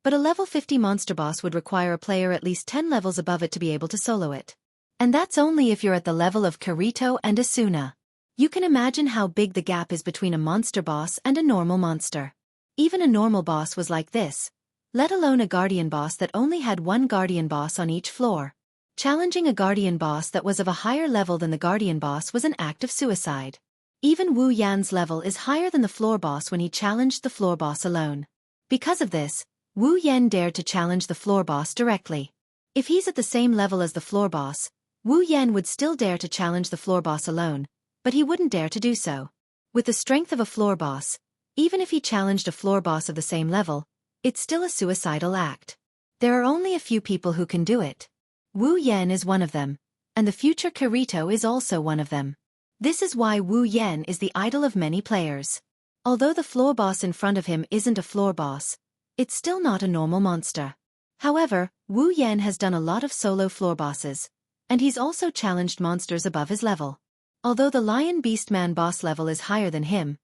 but a level 50 monster boss would require a player at least 10 levels above it to be able to solo it. And that's only if you're at the level of Kirito and Asuna. You can imagine how big the gap is between a monster boss and a normal monster. Even a normal boss was like this, let alone a guardian boss that only had 1 guardian boss on each floor. Challenging a guardian boss that was of a higher level than the guardian boss was an act of suicide. Even Wu Yan's level is higher than the floor boss when he challenged the floor boss alone. Because of this, Wu Yan dared to challenge the floor boss directly. If he's at the same level as the floor boss, Wu Yan would still dare to challenge the floor boss alone, but he wouldn't dare to do so. With the strength of a floor boss, even if he challenged a floor boss of the same level, it's still a suicidal act. There are only a few people who can do it. Wu Yan is one of them, and the future Kirito is also one of them. This is why Wu Yan is the idol of many players. Although the floor boss in front of him isn't a floor boss, it's still not a normal monster. However, Wu Yan has done a lot of solo floor bosses, and he's also challenged monsters above his level. Although the Lion Beastman boss level is higher than him,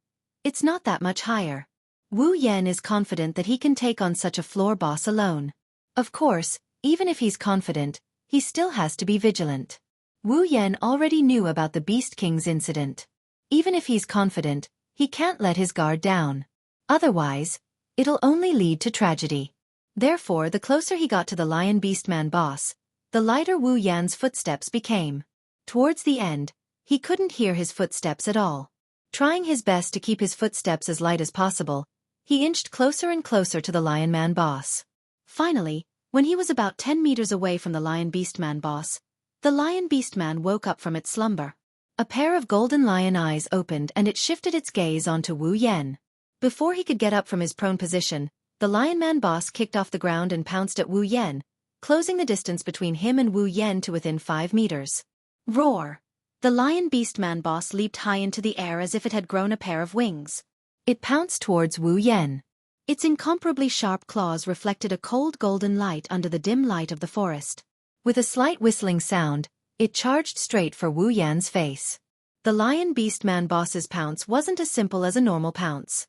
it's not that much higher. Wu Yan is confident that he can take on such a floor boss alone. Of course, even if he's confident, he still has to be vigilant. Wu Yan already knew about the Beast King's incident. Even if he's confident, he can't let his guard down. Otherwise, it'll only lead to tragedy. Therefore, the closer he got to the Lion Beastman boss, the lighter Wu Yan's footsteps became. Towards the end, he couldn't hear his footsteps at all. Trying his best to keep his footsteps as light as possible, he inched closer and closer to the Lion Man boss. Finally, when he was about 10 meters away from the Lion Beastman boss, the Lion Beastman woke up from its slumber. A pair of golden lion eyes opened and it shifted its gaze onto Wu Yan. Before he could get up from his prone position, the Lion Man boss kicked off the ground and pounced at Wu Yan, closing the distance between him and Wu Yan to within 5 meters. Roar! The Lion Beast Man boss leaped high into the air as if it had grown a pair of wings. It pounced towards Wu Yan. Its incomparably sharp claws reflected a cold golden light under the dim light of the forest. With a slight whistling sound, it charged straight for Wu Yan's face. The Lion Beast Man boss's pounce wasn't as simple as a normal pounce.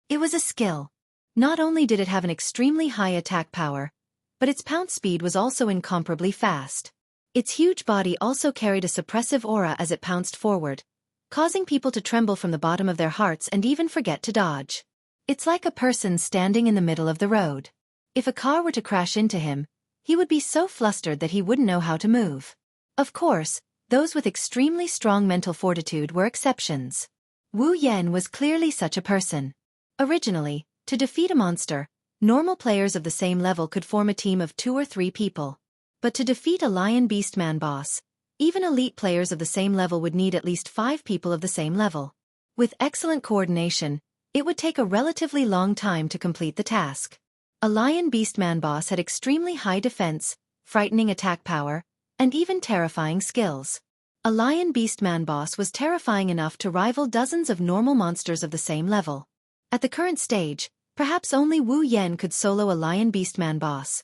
It was a skill. Not only did it have an extremely high attack power, but its pounce speed was also incomparably fast. Its huge body also carried a suppressive aura as it pounced forward, causing people to tremble from the bottom of their hearts and even forget to dodge. It's like a person standing in the middle of the road. If a car were to crash into him, he would be so flustered that he wouldn't know how to move. Of course, those with extremely strong mental fortitude were exceptions. Wu Yan was clearly such a person. Originally, to defeat a monster, normal players of the same level could form a team of 2 or 3 people. But to defeat a Lion Beast Man boss, even elite players of the same level would need at least 5 people of the same level. With excellent coordination, it would take a relatively long time to complete the task. A Lion Beast Man boss had extremely high defense, frightening attack power, and even terrifying skills. A Lion Beast Man boss was terrifying enough to rival dozens of normal monsters of the same level. At the current stage, perhaps only Wu Yan could solo a Lion Beast Man boss.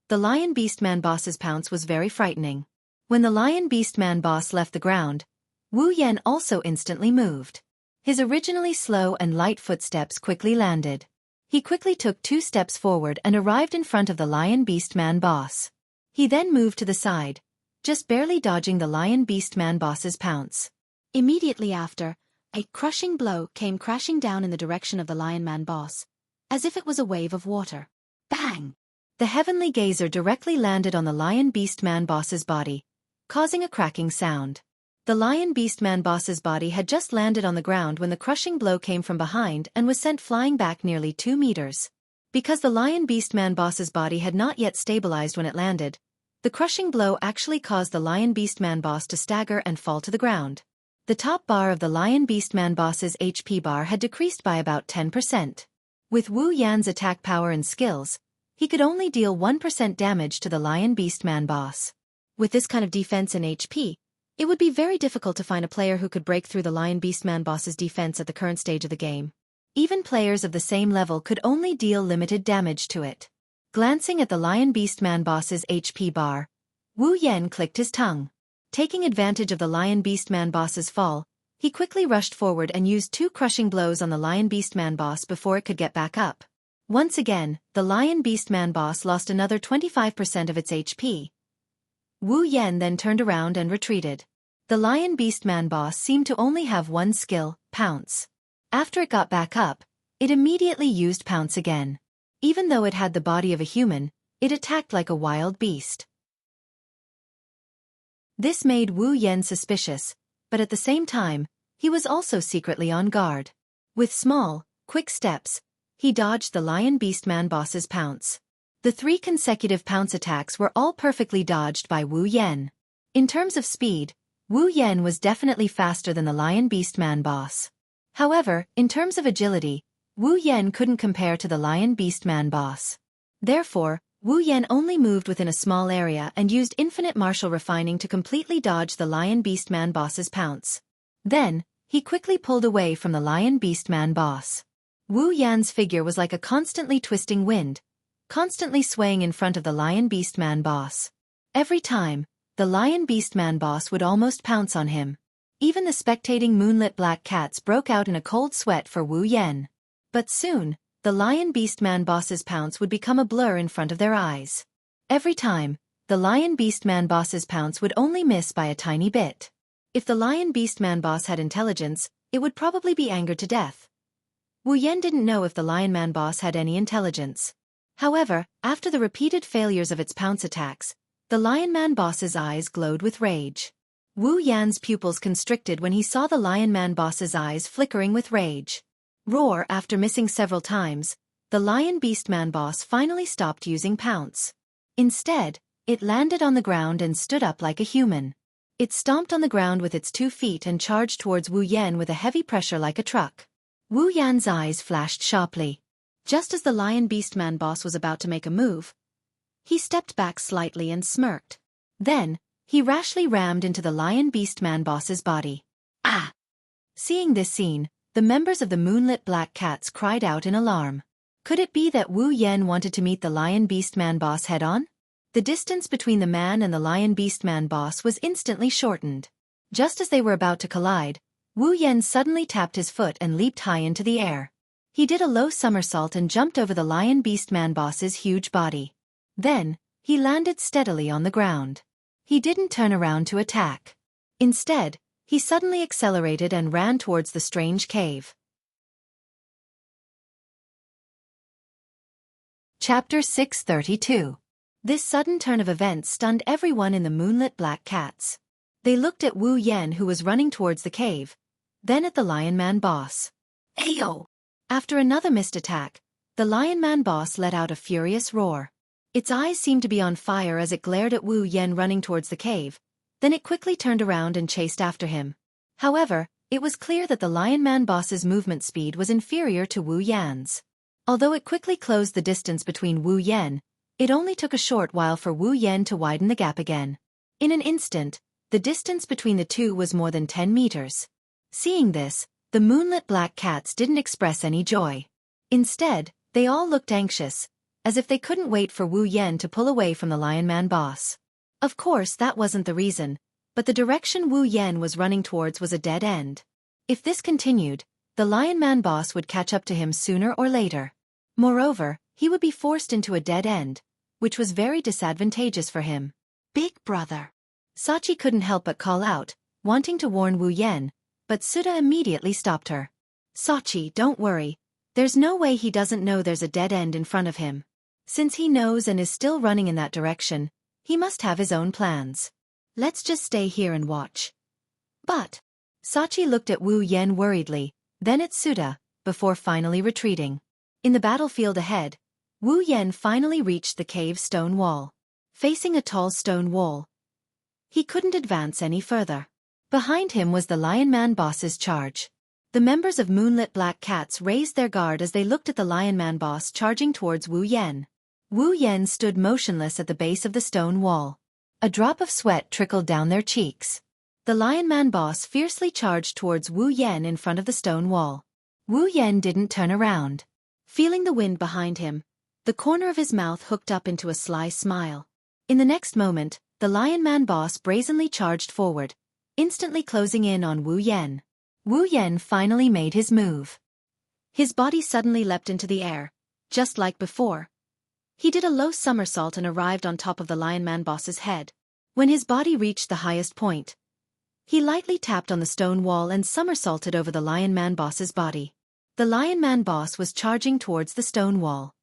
The Lion Beast Man boss's pounce was very frightening. When the Lion Beast Man boss left the ground, Wu Yan also instantly moved. His originally slow and light footsteps quickly landed. He quickly took 2 steps forward and arrived in front of the Lion Beast Man boss. He then moved to the side, just barely dodging the Lion Beast Man boss's pounce. Immediately after, a crushing blow came crashing down in the direction of the Lion Man boss, as if it was a wave of water. Bang! The heavenly gazer directly landed on the Lion Beast Man boss's body, causing a cracking sound. The Lion Beast Man boss's body had just landed on the ground when the crushing blow came from behind and was sent flying back nearly 2 meters. Because the Lion Beast Man boss's body had not yet stabilized when it landed, the crushing blow actually caused the Lion Beast Man boss to stagger and fall to the ground. The top bar of the Lion Beast Man boss's HP bar had decreased by about 10%. With Wu Yan's attack power and skills, he could only deal 1% damage to the Lion Beast Man boss. With this kind of defense and HP, it would be very difficult to find a player who could break through the Lion Beast Man boss's defense at the current stage of the game. Even players of the same level could only deal limited damage to it. Glancing at the Lion Beast Man boss's HP bar, Wu Yan clicked his tongue. Taking advantage of the Lion Beast Man boss's fall, he quickly rushed forward and used 2 crushing blows on the Lion Beast Man boss before it could get back up. Once again, the Lion Beast Man boss lost another 25% of its HP. Wu Yan then turned around and retreated. The Lion Beast Man boss seemed to only have one skill, Pounce. After it got back up, it immediately used Pounce again. Even though it had the body of a human, it attacked like a wild beast. This made Wu Yan suspicious, but at the same time, he was also secretly on guard. With small, quick steps, he dodged the Lion Beast Man boss's pounce. The 3 consecutive pounce attacks were all perfectly dodged by Wu Yan. In terms of speed, Wu Yan was definitely faster than the Lion Beast Man boss. However, in terms of agility, Wu Yan couldn't compare to the Lion Beast Man boss. Therefore, Wu Yan only moved within a small area and used infinite martial refining to completely dodge the Lion Beast Man boss's pounce. Then, he quickly pulled away from the Lion Beast Man boss. Wu Yan's figure was like a constantly twisting wind, constantly swaying in front of the Lion Beast Man boss. Every time, the Lion Beast Man boss would almost pounce on him. Even the spectating moonlit black cats broke out in a cold sweat for Wu Yan. But soon, the Lion Beast Man boss's pounce would become a blur in front of their eyes. Every time, the Lion Beast Man boss's pounce would only miss by a tiny bit. If the Lion Beast Man boss had intelligence, it would probably be angered to death. Wu Yan didn't know if the Lion Man boss had any intelligence. However, after the repeated failures of its pounce attacks, the Lion Man boss's eyes glowed with rage. Wu Yan's pupils constricted when he saw the Lion Man boss's eyes flickering with rage. Roar! After missing several times, the Lion Beast Man boss finally stopped using pounce. Instead, it landed on the ground and stood up like a human. It stomped on the ground with its 2 feet and charged towards Wu Yan with a heavy pressure like a truck. Wu Yan's eyes flashed sharply. Just as the Lion Beastman boss was about to make a move, he stepped back slightly and smirked. Then, he rashly rammed into the Lion Beastman boss's body. Ah! Seeing this scene, the members of the Moonlit Black Cats cried out in alarm. Could it be that Wu Yan wanted to meet the Lion Beastman boss head-on? The distance between the man and the Lion Beastman boss was instantly shortened. Just as they were about to collide, Wu Yan suddenly tapped his foot and leaped high into the air. He did a low somersault and jumped over the Lion Beastman boss's huge body. Then, he landed steadily on the ground. He didn't turn around to attack. Instead, he suddenly accelerated and ran towards the strange cave. Chapter 632. This sudden turn of events stunned everyone in the Moonlit Black Cats. They looked at Wu Yan, who was running towards the cave, then at the Lion Man boss. Ayo! After another missed attack, the Lion Man boss let out a furious roar. Its eyes seemed to be on fire as it glared at Wu Yan running towards the cave, then it quickly turned around and chased after him. However, it was clear that the Lion Man boss's movement speed was inferior to Wu Yan's. Although it quickly closed the distance between Wu Yan, it only took a short while for Wu Yan to widen the gap again. In an instant, the distance between the two was more than 10 meters. Seeing this, the Moonlit Black Cats didn't express any joy. Instead, they all looked anxious, as if they couldn't wait for Wu Yan to pull away from the Lion Man boss. Of course, that wasn't the reason, but the direction Wu Yan was running towards was a dead end. If this continued, the Lion Man boss would catch up to him sooner or later. Moreover, he would be forced into a dead end, which was very disadvantageous for him. Big brother! Sachi couldn't help but call out, wanting to warn Wu Yan, but Suda immediately stopped her. Sachi, don't worry. There's no way he doesn't know there's a dead end in front of him. Since he knows and is still running in that direction, he must have his own plans. Let's just stay here and watch. But, Sachi looked at Wu Yan worriedly, then at Suda, before finally retreating. In the battlefield ahead, Wu Yan finally reached the cave's stone wall. Facing a tall stone wall, he couldn't advance any further. Behind him was the Lion Man boss's charge. The members of Moonlit Black Cats raised their guard as they looked at the Lion Man boss charging towards Wu Yan. Wu Yan stood motionless at the base of the stone wall. A drop of sweat trickled down their cheeks. The Lion Man boss fiercely charged towards Wu Yan in front of the stone wall. Wu Yan didn't turn around. Feeling the wind behind him, the corner of his mouth hooked up into a sly smile. In the next moment, the Lion Man boss brazenly charged forward, instantly closing in on Wu Yan. Wu Yan finally made his move. His body suddenly leapt into the air, just like before. He did a low somersault and arrived on top of the Lion Man boss's head. When his body reached the highest point, he lightly tapped on the stone wall and somersaulted over the Lion Man boss's body. The Lion Man boss was charging towards the stone wall.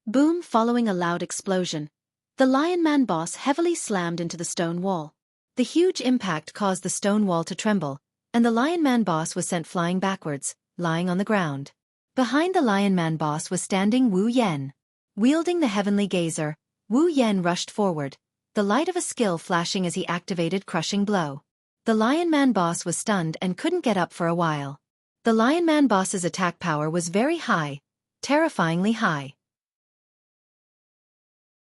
Boom! Following a loud explosion, the Lion Man boss heavily slammed into the stone wall. The huge impact caused the stone wall to tremble, and the Lion Man boss was sent flying backwards, lying on the ground. Behind the Lion Man boss was standing Wu Yan. Wielding the Heavenly Gazer, Wu Yan rushed forward, the light of a skill flashing as he activated Crushing Blow. The Lion Man boss was stunned and couldn't get up for a while. The Lion Man boss's attack power was very high, terrifyingly high.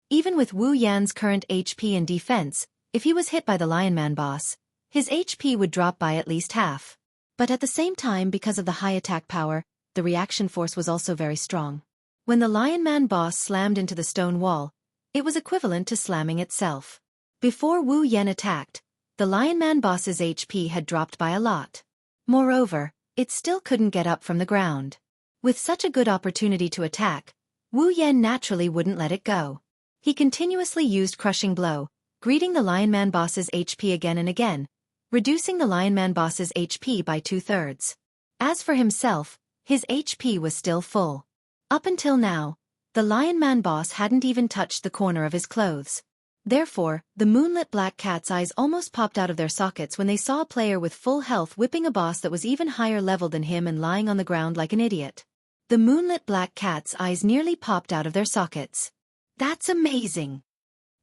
Even with Wu Yan's current HP and defense, if he was hit by the Lion Man boss, his HP would drop by at least half. But at the same time, because of the high attack power, the reaction force was also very strong. When the Lion Man boss slammed into the stone wall, it was equivalent to slamming itself. Before Wu Yan attacked, the Lion Man boss's HP had dropped by a lot. Moreover, it still couldn't get up from the ground. With such a good opportunity to attack, Wu Yan naturally wouldn't let it go. He continuously used Crushing Blow, greeting the Lion Man boss's HP again and again, reducing the Lion Man boss's HP by 2/3. As for himself, his HP was still full. Up until now, the Lion Man boss hadn't even touched the corner of his clothes. Therefore, the Moonlit Black Cat's eyes almost popped out of their sockets when they saw a player with full health whipping a boss that was even higher level than him and lying on the ground like an idiot. The Moonlit Black Cat's eyes nearly popped out of their sockets. That's amazing!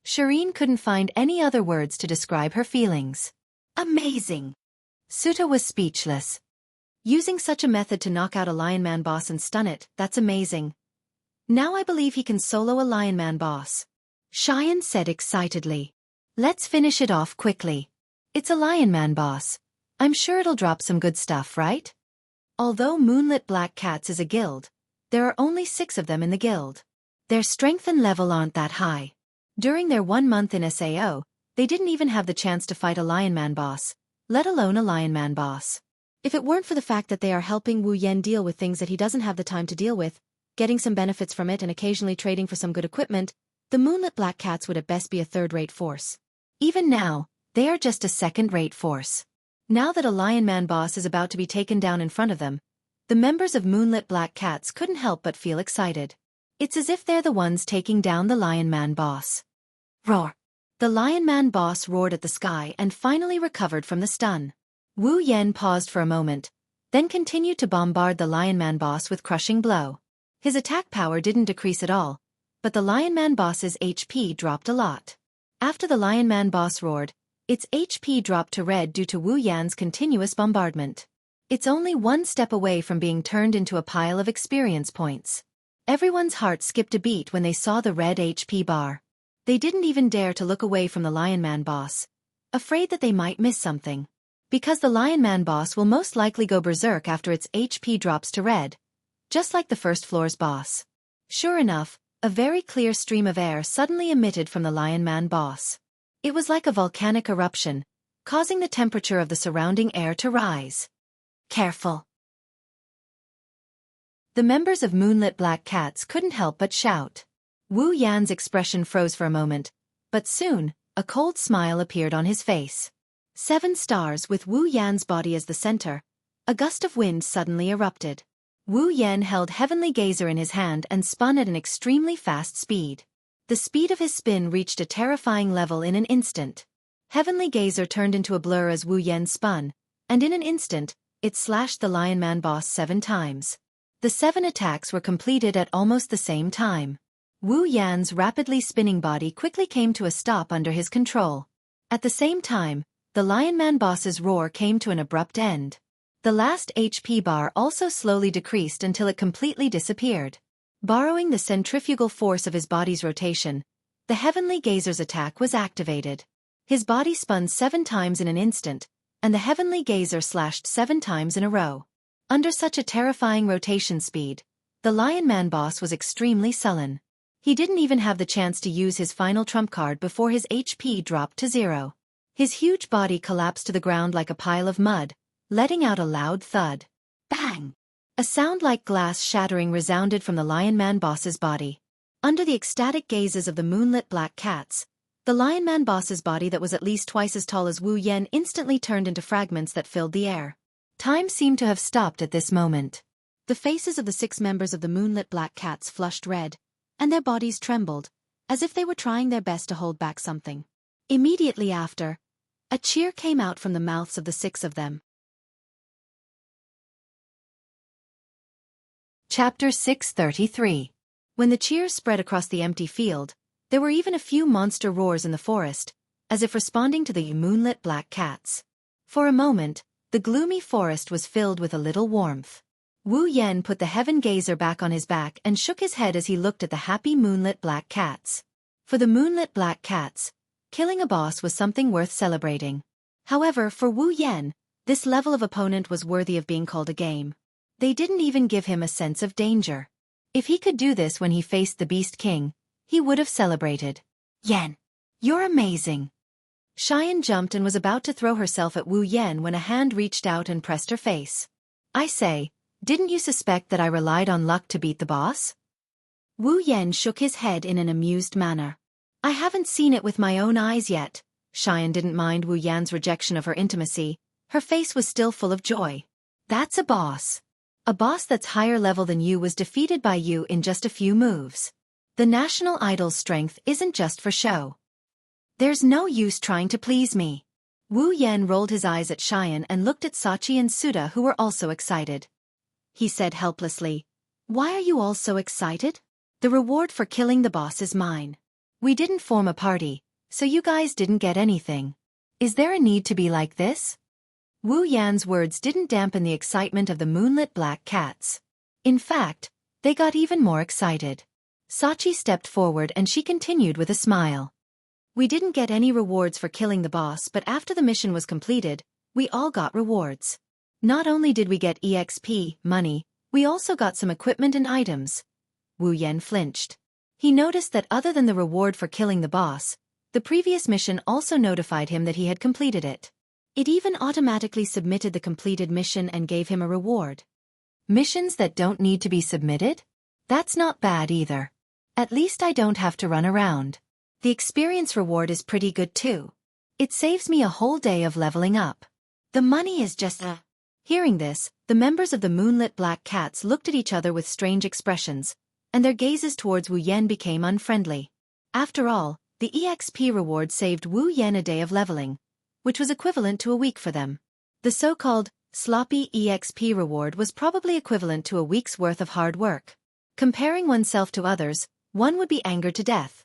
Shireen couldn't find any other words to describe her feelings. Amazing! Suta was speechless. Using such a method to knock out a Lion Man boss and stun it, that's amazing. Now I believe he can solo a Lion Man boss. Xian said excitedly. Let's finish it off quickly. It's a Lion Man boss. I'm sure it'll drop some good stuff, right? Although Moonlit Black Cats is a guild, there are only 6 of them in the guild. Their strength and level aren't that high. During their 1 month in SAO, they didn't even have the chance to fight a Lion Man boss, let alone a Lion Man boss. If it weren't for the fact that they are helping Wu Yan deal with things that he doesn't have the time to deal with, getting some benefits from it and occasionally trading for some good equipment, the Moonlit Black Cats would at best be a third-rate force. Even now, they are just a second-rate force. Now that a Lion Man boss is about to be taken down in front of them, the members of Moonlit Black Cats couldn't help but feel excited. It's as if they're the ones taking down the Lion Man boss. Roar! The Lion Man boss roared at the sky and finally recovered from the stun. Wu Yan paused for a moment, then continued to bombard the Lion Man boss with crushing blow. His attack power didn't decrease at all, but the Lion Man boss's HP dropped a lot. After the Lion Man boss roared, its HP dropped to red due to Wu Yan's continuous bombardment. It's only 1 step away from being turned into a pile of experience points. Everyone's heart skipped a beat when they saw the red HP bar. They didn't even dare to look away from the Lion Man boss, afraid that they might miss something. Because the Lion Man boss will most likely go berserk after its HP drops to red, just like the first floor's boss. Sure enough, a very clear stream of air suddenly emitted from the Lion Man boss. It was like a volcanic eruption, causing the temperature of the surrounding air to rise. Careful! The members of Moonlit Black Cats couldn't help but shout. Wu Yan's expression froze for a moment, but soon, a cold smile appeared on his face. 7 stars with Wu Yan's body as the center, a gust of wind suddenly erupted. Wu Yan held Heavenly Gazer in his hand and spun at an extremely fast speed. The speed of his spin reached a terrifying level in an instant. Heavenly Gazer turned into a blur as Wu Yan spun, and in an instant, it slashed the Lion Man boss 7 times. The 7 attacks were completed at almost the same time. Wu Yan's rapidly spinning body quickly came to a stop under his control. At the same time, the Lion Man boss's roar came to an abrupt end. The last HP bar also slowly decreased until it completely disappeared. Borrowing the centrifugal force of his body's rotation, the Heavenly Gazer's attack was activated. His body spun 7 times in an instant, and the Heavenly Gazer slashed 7 times in a row. Under such a terrifying rotation speed, the Lion Man boss was extremely sullen. He didn't even have the chance to use his final trump card before his HP dropped to 0. His huge body collapsed to the ground like a pile of mud, letting out a loud thud. Bang! A sound like glass shattering resounded from the Lion Man boss's body. Under the ecstatic gazes of the Moonlit Black Cats, the Lion Man boss's body that was at least twice as tall as Wu Yan instantly turned into fragments that filled the air. Time seemed to have stopped at this moment. The faces of the 6 members of the Moonlit Black Cats flushed red, and their bodies trembled, as if they were trying their best to hold back something. Immediately after, a cheer came out from the mouths of the 6 of them. Chapter 633. When the cheers spread across the empty field, there were even a few monster roars in the forest, as if responding to the Moonlit Black Cats. For a moment, the gloomy forest was filled with a little warmth. Wu Yan put the Heaven Gazer back on his back and shook his head as he looked at the happy Moonlit Black Cats. For the Moonlit Black Cats, killing a boss was something worth celebrating. However, for Wu Yan, this level of opponent was worthy of being called a game. They didn't even give him a sense of danger. If he could do this when he faced the Beast King, he would have celebrated. Yan, you're amazing. Xian jumped and was about to throw herself at Wu Yan when a hand reached out and pressed her face. I say, didn't you suspect that I relied on luck to beat the boss? Wu Yan shook his head in an amused manner. I haven't seen it with my own eyes yet. Xian didn't mind Wu Yan's rejection of her intimacy. Her face was still full of joy. That's a boss. A boss that's higher level than you was defeated by you in just a few moves. The national idol's strength isn't just for show. There's no use trying to please me. Wu Yan rolled his eyes at Xian and looked at Sachi and Suda, who were also excited. He said helplessly, Why are you all so excited? The reward for killing the boss is mine. We didn't form a party, so you guys didn't get anything. Is there a need to be like this? Wu Yan's words didn't dampen the excitement of the moonlit black cats. In fact, they got even more excited. Sachi stepped forward and she continued with a smile. We didn't get any rewards for killing the boss, but after the mission was completed, we all got rewards. Not only did we get EXP, money, we also got some equipment and items. Wu Yan flinched. He noticed that other than the reward for killing the boss, the previous mission also notified him that he had completed it. It even automatically submitted the completed mission and gave him a reward. Missions that don't need to be submitted? That's not bad either. At least I don't have to run around. The experience reward is pretty good too. It saves me a whole day of leveling up. The money is just Hearing this, the members of the moonlit black cats looked at each other with strange expressions, and their gazes towards Wu Yan became unfriendly. After all, the EXP reward saved Wu Yan a day of leveling, which was equivalent to a week for them. The so-called sloppy EXP reward was probably equivalent to a week's worth of hard work. Comparing oneself to others, one would be angered to death.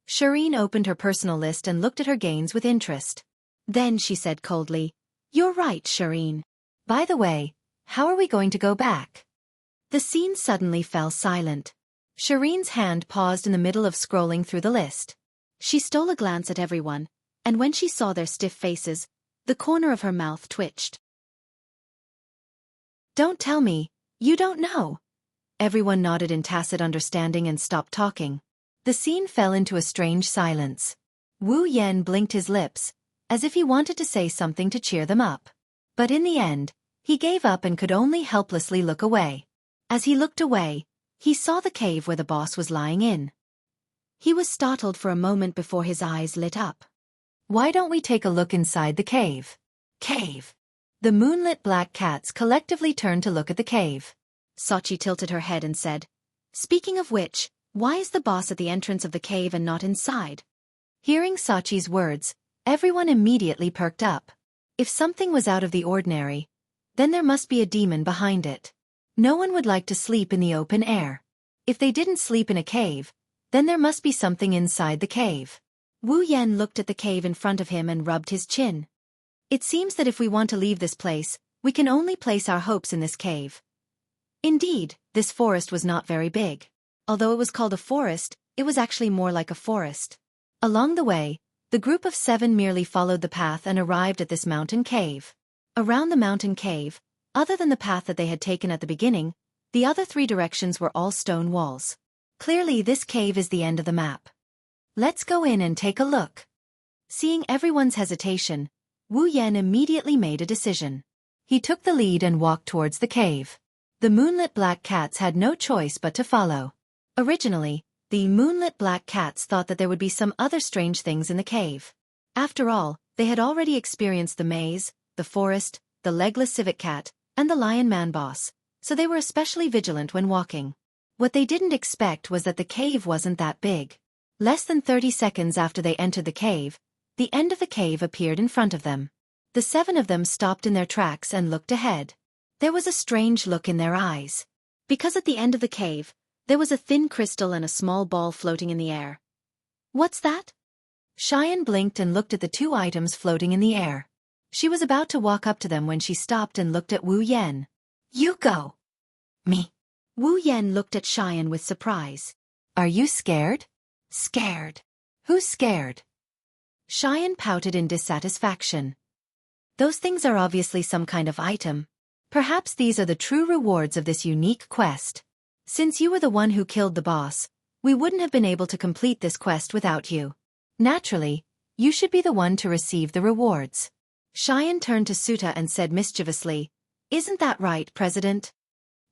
Shireen opened her personal list and looked at her gains with interest. Then she said coldly, "You're right, Shireen. By the way, how are we going to go back?" The scene suddenly fell silent. Shireen's hand paused in the middle of scrolling through the list. She stole a glance at everyone, and when she saw their stiff faces, the corner of her mouth twitched. "Don't tell me, you don't know." Everyone nodded in tacit understanding and stopped talking. The scene fell into a strange silence. Wu Yan blinked his lips, as if he wanted to say something to cheer them up. But in the end, he gave up and could only helplessly look away. As he looked away, he saw the cave where the boss was lying in. He was startled for a moment before his eyes lit up. "Why don't we take a look inside the cave?" Cave. The moonlit black cats collectively turned to look at the cave. Sachi tilted her head and said, "Speaking of which, why is the boss at the entrance of the cave and not inside?" Hearing Sachi's words, everyone immediately perked up. If something was out of the ordinary, then there must be a demon behind it. No one would like to sleep in the open air. If they didn't sleep in a cave, then there must be something inside the cave. Wu Yan looked at the cave in front of him and rubbed his chin. "It seems that if we want to leave this place, we can only place our hopes in this cave." Indeed, this forest was not very big. Although it was called a forest, it was actually more like a forest. Along the way, the group of 7 merely followed the path and arrived at this mountain cave. Around the mountain cave, other than the path that they had taken at the beginning, the other 3 directions were all stone walls. Clearly this cave is the end of the map. "Let's go in and take a look." Seeing everyone's hesitation, Wu Yan immediately made a decision. He took the lead and walked towards the cave. The moonlit black cats had no choice but to follow. Originally, the moonlit black cats thought that there would be some other strange things in the cave. After all, they had already experienced the maze, the forest, the legless civet cat, and the lion man boss, so they were especially vigilant when walking. What they didn't expect was that the cave wasn't that big. Less than 30 seconds after they entered the cave, the end of the cave appeared in front of them. The 7 of them stopped in their tracks and looked ahead. There was a strange look in their eyes. Because at the end of the cave, there was a thin crystal and a small ball floating in the air. "What's that?" Xian blinked and looked at the 2 items floating in the air. She was about to walk up to them when she stopped and looked at Wu Yan. "You go." "Me?" Wu Yan looked at Xian with surprise. "Are you scared?" "Scared? Who's scared?" Xian pouted in dissatisfaction. "Those things are obviously some kind of item. Perhaps these are the true rewards of this unique quest. Since you were the one who killed the boss, we wouldn't have been able to complete this quest without you. Naturally, you should be the one to receive the rewards." Xian turned to Suta and said mischievously, "Isn't that right, President?"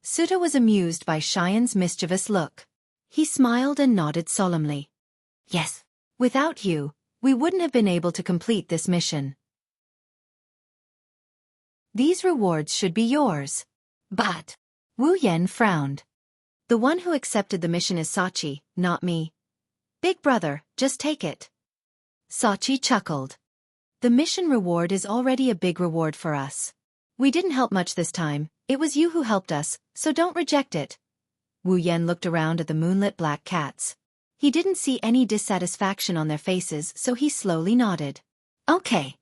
Suta was amused by Xian's mischievous look. He smiled and nodded solemnly. "Yes. Without you, we wouldn't have been able to complete this mission. These rewards should be yours." "But..." Wu Yan frowned. "The one who accepted the mission is Sachi, not me. Big brother, just take it." Sachi chuckled. "The mission reward is already a big reward for us. We didn't help much this time, it was you who helped us, so don't reject it." Wu Yan looked around at the moonlit black cats. He didn't see any dissatisfaction on their faces, so he slowly nodded. "Okay,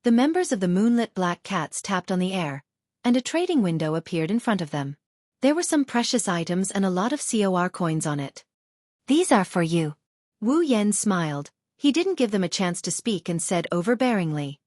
The members of the moonlit black cats tapped on the air, and a trading window appeared in front of them. There were some precious items and a lot of COR coins on it. "These are for you." Wu Yan smiled. He didn't give them a chance to speak and said overbearingly,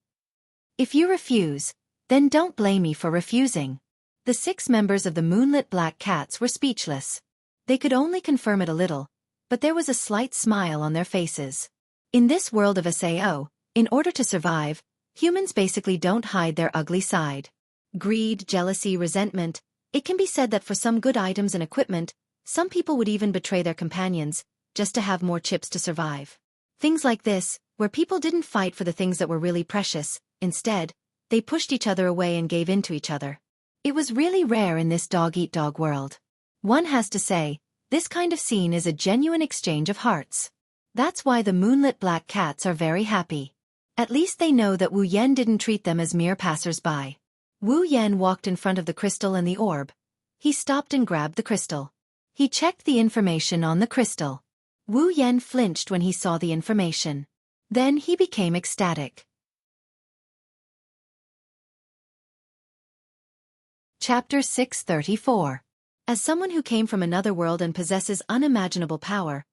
"If you refuse, then don't blame me for refusing." The 6 members of the moonlit black cats were speechless. They could only confirm it a little, but there was a slight smile on their faces. In this world of SAO, in order to survive, humans basically don't hide their ugly side. Greed, jealousy, resentment. It can be said that for some good items and equipment, some people would even betray their companions, just to have more chips to survive. Things like this, where people didn't fight for the things that were really precious, instead, they pushed each other away and gave in to each other. It was really rare in this dog-eat-dog world. One has to say, this kind of scene is a genuine exchange of hearts. That's why the moonlit black cats are very happy. At least they know that Wu Yan didn't treat them as mere passers-by. Wu Yan walked in front of the crystal and the orb. He stopped and grabbed the crystal. He checked the information on the crystal. Wu Yan flinched when he saw the information. Then he became ecstatic. Chapter 634. As someone who came from another world and possesses unimaginable power,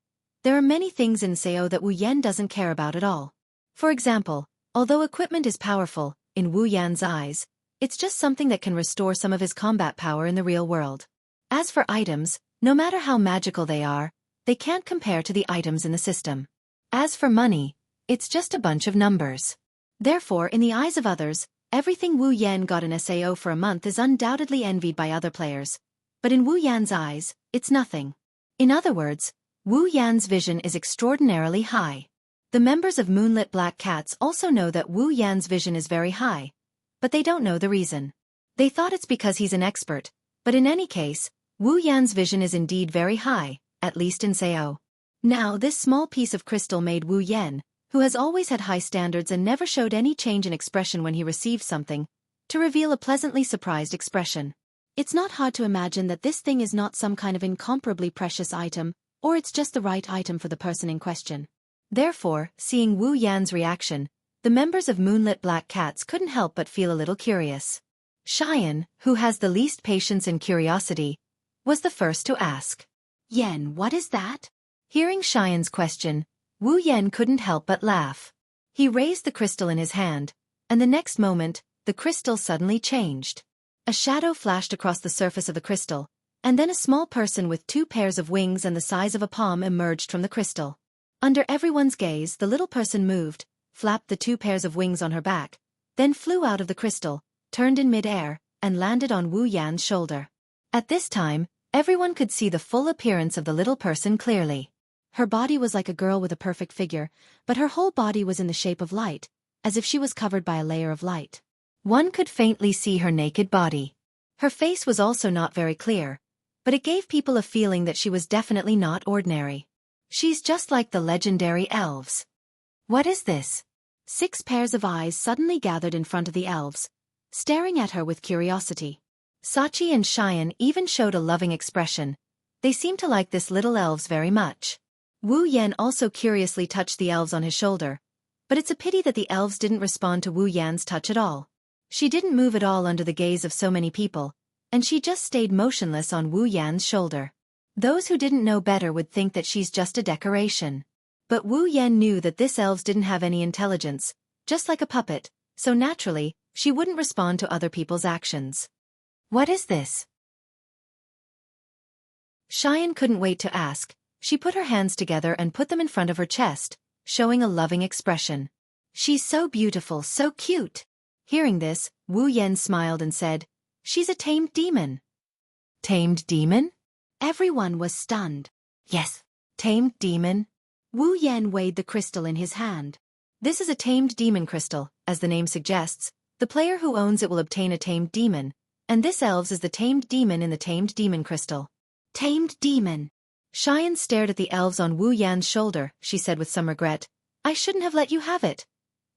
there are many things in SAO that Wu Yan doesn't care about at all. For example, although equipment is powerful, in Wu Yan's eyes, it's just something that can restore some of his combat power in the real world. As for items, no matter how magical they are, they can't compare to the items in the system. As for money, it's just a bunch of numbers. Therefore, in the eyes of others, everything Wu Yan got in SAO for a month is undoubtedly envied by other players. But in Wu Yan's eyes, it's nothing. In other words, Wu Yan's vision is extraordinarily high. The members of Moonlit Black Cats also know that Wu Yan's vision is very high, but they don't know the reason. They thought it's because he's an expert, but in any case, Wu Yan's vision is indeed very high, at least in SAO. Now this small piece of crystal made Wu Yan, who has always had high standards and never showed any change in expression when he received something, to reveal a pleasantly surprised expression. It's not hard to imagine that this thing is not some kind of incomparably precious item, or it's just the right item for the person in question. Therefore, seeing Wu Yan's reaction, the members of Moonlit Black Cats couldn't help but feel a little curious. Xian, who has the least patience and curiosity, was the first to ask. "Yan, what is that?" Hearing Xian's question, Wu Yan couldn't help but laugh. He raised the crystal in his hand, and the next moment, the crystal suddenly changed. A shadow flashed across the surface of the crystal, and then a small person with 2 pairs of wings and the size of a palm emerged from the crystal. Under everyone's gaze, the little person moved, flapped the 2 pairs of wings on her back, then flew out of the crystal, turned in mid-air, and landed on Wu Yan's shoulder. At this time, everyone could see the full appearance of the little person clearly. Her body was like a girl with a perfect figure, but her whole body was in the shape of light, as if she was covered by a layer of light. One could faintly see her naked body. Her face was also not very clear, but it gave people a feeling that she was definitely not ordinary. She's just like the legendary elves. What is this? 6 pairs of eyes suddenly gathered in front of the elves, staring at her with curiosity. Sachi and Xian even showed a loving expression. They seemed to like this little elves very much. Wu Yan also curiously touched the elves on his shoulder, but it's a pity that the elves didn't respond to Wu Yan's touch at all. She didn't move at all under the gaze of so many people, and she just stayed motionless on Wu Yan's shoulder. Those who didn't know better would think that she's just a decoration. But Wu Yan knew that this elves didn't have any intelligence, just like a puppet, so naturally, she wouldn't respond to other people's actions. What is this? Xian couldn't wait to ask. She put her hands together and put them in front of her chest, showing a loving expression. She's so beautiful, so cute. Hearing this, Wu Yan smiled and said, "She's a tamed demon." Tamed demon? Everyone was stunned. Yes, tamed demon. Wu Yan weighed the crystal in his hand. This is a tamed demon crystal, as the name suggests. The player who owns it will obtain a tamed demon, and this elves is the tamed demon in the tamed demon crystal. Tamed demon. Xian stared at the elves on Wu Yan's shoulder. She said with some regret, "I shouldn't have let you have it."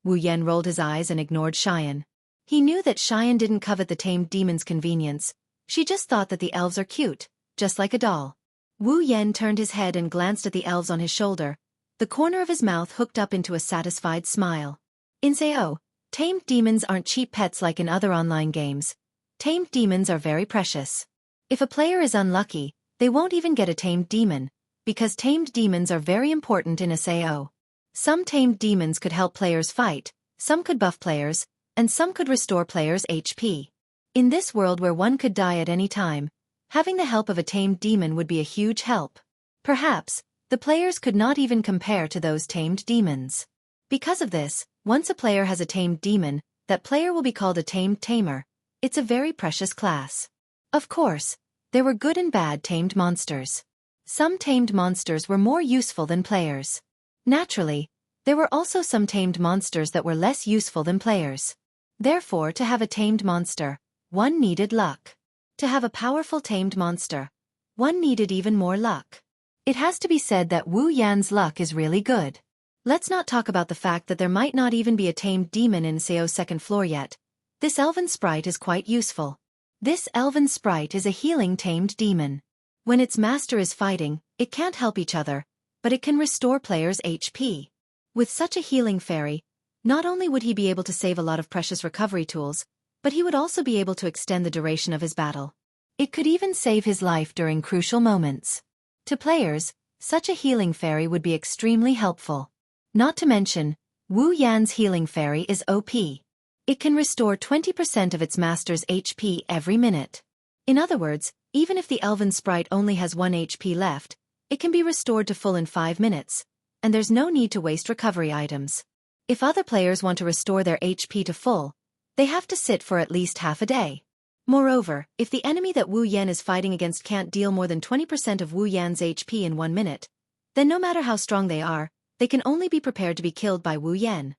Wu Yan rolled his eyes and ignored Xian. He knew that Xian didn't covet the tamed demon's convenience. She just thought that the elves are cute, just like a doll. Wu Yan turned his head and glanced at the elves on his shoulder. The corner of his mouth hooked up into a satisfied smile. In SAO, Tamed demons aren't cheap pets like in other online games. Tamed demons are very precious. If a player is unlucky, they won't even get a tamed demon, because tamed demons are very important in SAO. Some tamed demons could help players fight, some could buff players, and some could restore players' HP. In this world where one could die at any time, having the help of a tamed demon would be a huge help. Perhaps, the players could not even compare to those tamed demons. Because of this, once a player has a tamed demon, that player will be called a tamed tamer. It's a very precious class. Of course, there were good and bad tamed monsters. Some tamed monsters were more useful than players. Naturally, there were also some tamed monsters that were less useful than players. Therefore, to have a tamed monster, one needed luck. To have a powerful tamed monster, one needed even more luck. It has to be said that Wu Yan's luck is really good. Let's not talk about the fact that there might not even be a tamed demon in SAO's second floor yet. This elven sprite is quite useful. This elven sprite is a healing tamed demon. When its master is fighting, it can't help each other, but it can restore players' HP. With such a healing fairy, not only would he be able to save a lot of precious recovery tools, but he would also be able to extend the duration of his battle. It could even save his life during crucial moments. To players, such a healing fairy would be extremely helpful. Not to mention, Wu Yan's healing fairy is OP. It can restore 20% of its master's HP every minute. In other words, even if the elven sprite only has 1 HP left, it can be restored to full in 5 minutes, and there's no need to waste recovery items. If other players want to restore their HP to full, they have to sit for at least half a day. Moreover, if the enemy that Wu Yan is fighting against can't deal more than 20% of Wu Yan's HP in 1 minute, then no matter how strong they are, they can only be prepared to be killed by Wu Yan.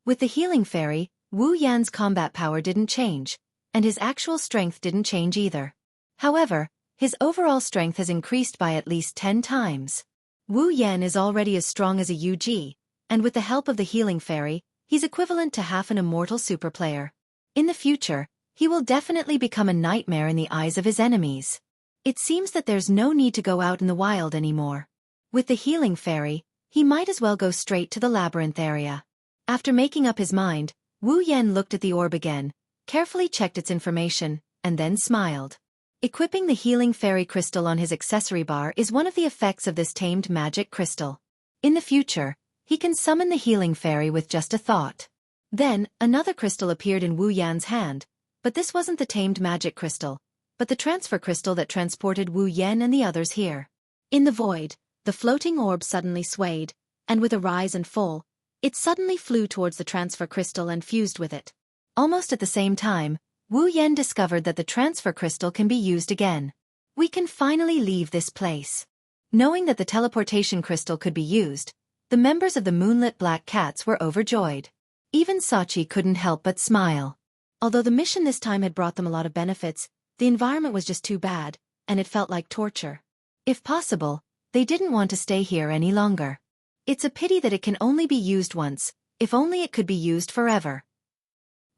With the healing fairy, Wu Yan's combat power didn't change, and his actual strength didn't change either. However, his overall strength has increased by at least 10 times. Wu Yan is already as strong as a UG, and with the help of the healing fairy, he's equivalent to half an immortal super player. In the future, he will definitely become a nightmare in the eyes of his enemies. It seems that there's no need to go out in the wild anymore. With the healing fairy, he might as well go straight to the labyrinth area. After making up his mind, Wu Yan looked at the orb again, carefully checked its information, and then smiled. Equipping the healing fairy crystal on his accessory bar is one of the effects of this tamed magic crystal. In the future, he can summon the healing fairy with just a thought. Then, another crystal appeared in Wu Yan's hand, but this wasn't the tamed magic crystal, but the transfer crystal that transported Wu Yan and the others here. In the void, the floating orb suddenly swayed, and with a rise and fall, it suddenly flew towards the transfer crystal and fused with it. Almost at the same time, Wu Yan discovered that the transfer crystal can be used again. We can finally leave this place. Knowing that the teleportation crystal could be used, the members of the Moonlit Black Cats were overjoyed. Even Sachi couldn't help but smile. Although the mission this time had brought them a lot of benefits, the environment was just too bad, and it felt like torture. If possible, they didn't want to stay here any longer. It's a pity that it can only be used once, if only it could be used forever.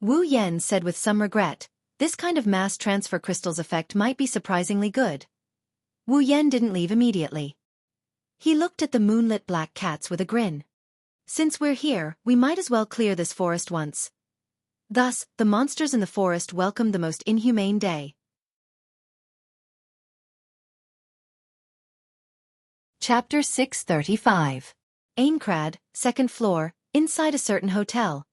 Wu Yan said with some regret, this kind of mass transfer crystal's effect might be surprisingly good. Wu Yan didn't leave immediately. He looked at the Moonlit Black Cats with a grin. Since we're here, we might as well clear this forest once. Thus, the monsters in the forest welcomed the most inhumane day. Chapter 635. Aincrad, second floor, inside a certain hotel.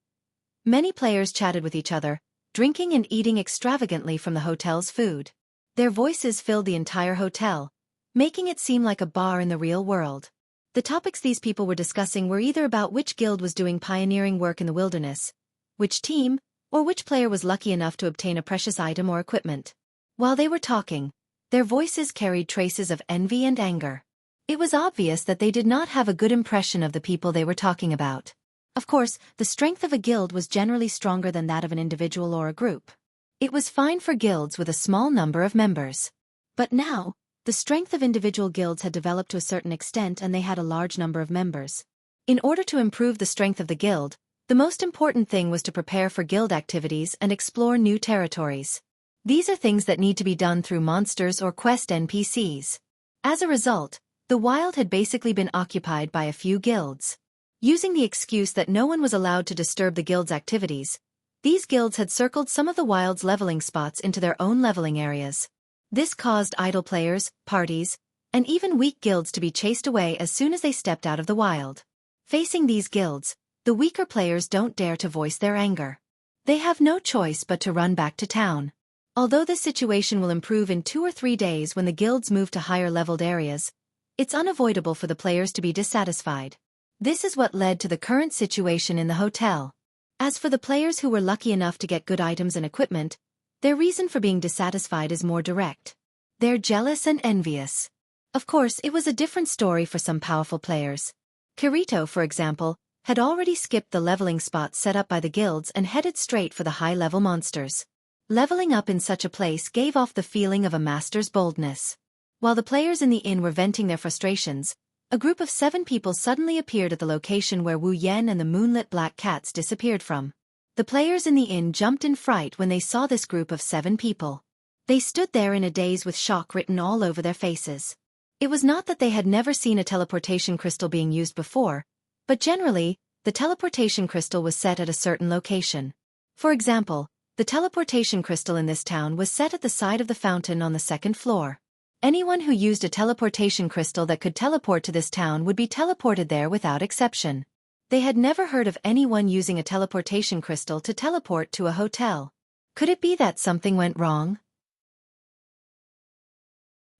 Many players chatted with each other, drinking and eating extravagantly from the hotel's food. Their voices filled the entire hotel, making it seem like a bar in the real world. The topics these people were discussing were either about which guild was doing pioneering work in the wilderness, which team, or which player was lucky enough to obtain a precious item or equipment. While they were talking, their voices carried traces of envy and anger. It was obvious that they did not have a good impression of the people they were talking about. Of course, the strength of a guild was generally stronger than that of an individual or a group. It was fine for guilds with a small number of members. But now, the strength of individual guilds had developed to a certain extent and they had a large number of members. In order to improve the strength of the guild, the most important thing was to prepare for guild activities and explore new territories. These are things that need to be done through monsters or quest NPCs. As a result, the wild had basically been occupied by a few guilds. Using the excuse that no one was allowed to disturb the guild's activities, these guilds had circled some of the wild's leveling spots into their own leveling areas. This caused idle players, parties, and even weak guilds to be chased away as soon as they stepped out of the wild. Facing these guilds, the weaker players don't dare to voice their anger. They have no choice but to run back to town. Although this situation will improve in 2 or 3 days when the guilds move to higher-leveled areas, it's unavoidable for the players to be dissatisfied. This is what led to the current situation in the hotel. As for the players who were lucky enough to get good items and equipment, their reason for being dissatisfied is more direct. They're jealous and envious. Of course, it was a different story for some powerful players. Kirito, for example, had already skipped the leveling spots set up by the guilds and headed straight for the high-level monsters. Leveling up in such a place gave off the feeling of a master's boldness. While the players in the inn were venting their frustrations, a group of 7 people suddenly appeared at the location where Wu Yan and the moonlit black cats disappeared from. The players in the inn jumped in fright when they saw this group of 7 people. They stood there in a daze with shock written all over their faces. It was not that they had never seen a teleportation crystal being used before, but generally, the teleportation crystal was set at a certain location. For example, the teleportation crystal in this town was set at the side of the fountain on the 2nd floor. Anyone who used a teleportation crystal that could teleport to this town would be teleported there without exception. They had never heard of anyone using a teleportation crystal to teleport to a hotel. Could it be that something went wrong?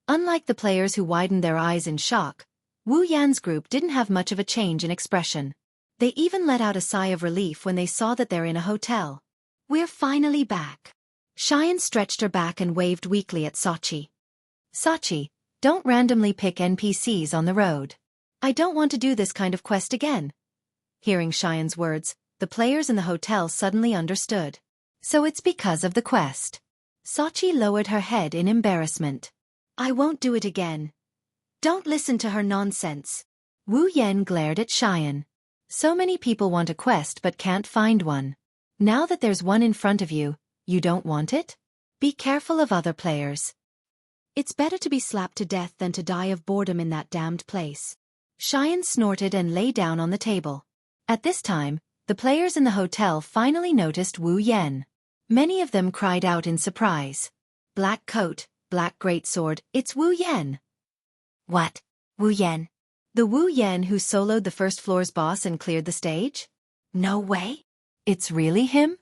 Unlike the players who widened their eyes in shock, Wu Yan's group didn't have much of a change in expression. They even let out a sigh of relief when they saw that they're in a hotel. We're finally back. Xian stretched her back and waved weakly at Sachi. Sachi, don't randomly pick NPCs on the road. I don't want to do this kind of quest again. Hearing Xian's words, the players in the hotel suddenly understood. So it's because of the quest. Sachi lowered her head in embarrassment. I won't do it again. Don't listen to her nonsense. Wu Yan glared at Xian. So many people want a quest but can't find one. Now that there's one in front of you, you don't want it? Be careful of other players. It's better to be slapped to death than to die of boredom in that damned place. Xian snorted and lay down on the table. At this time, the players in the hotel finally noticed Wu Yan. Many of them cried out in surprise. Black coat, black greatsword, it's Wu Yan. What? Wu Yan? The Wu Yan who soloed the first floor's boss and cleared the stage? No way. It's really him?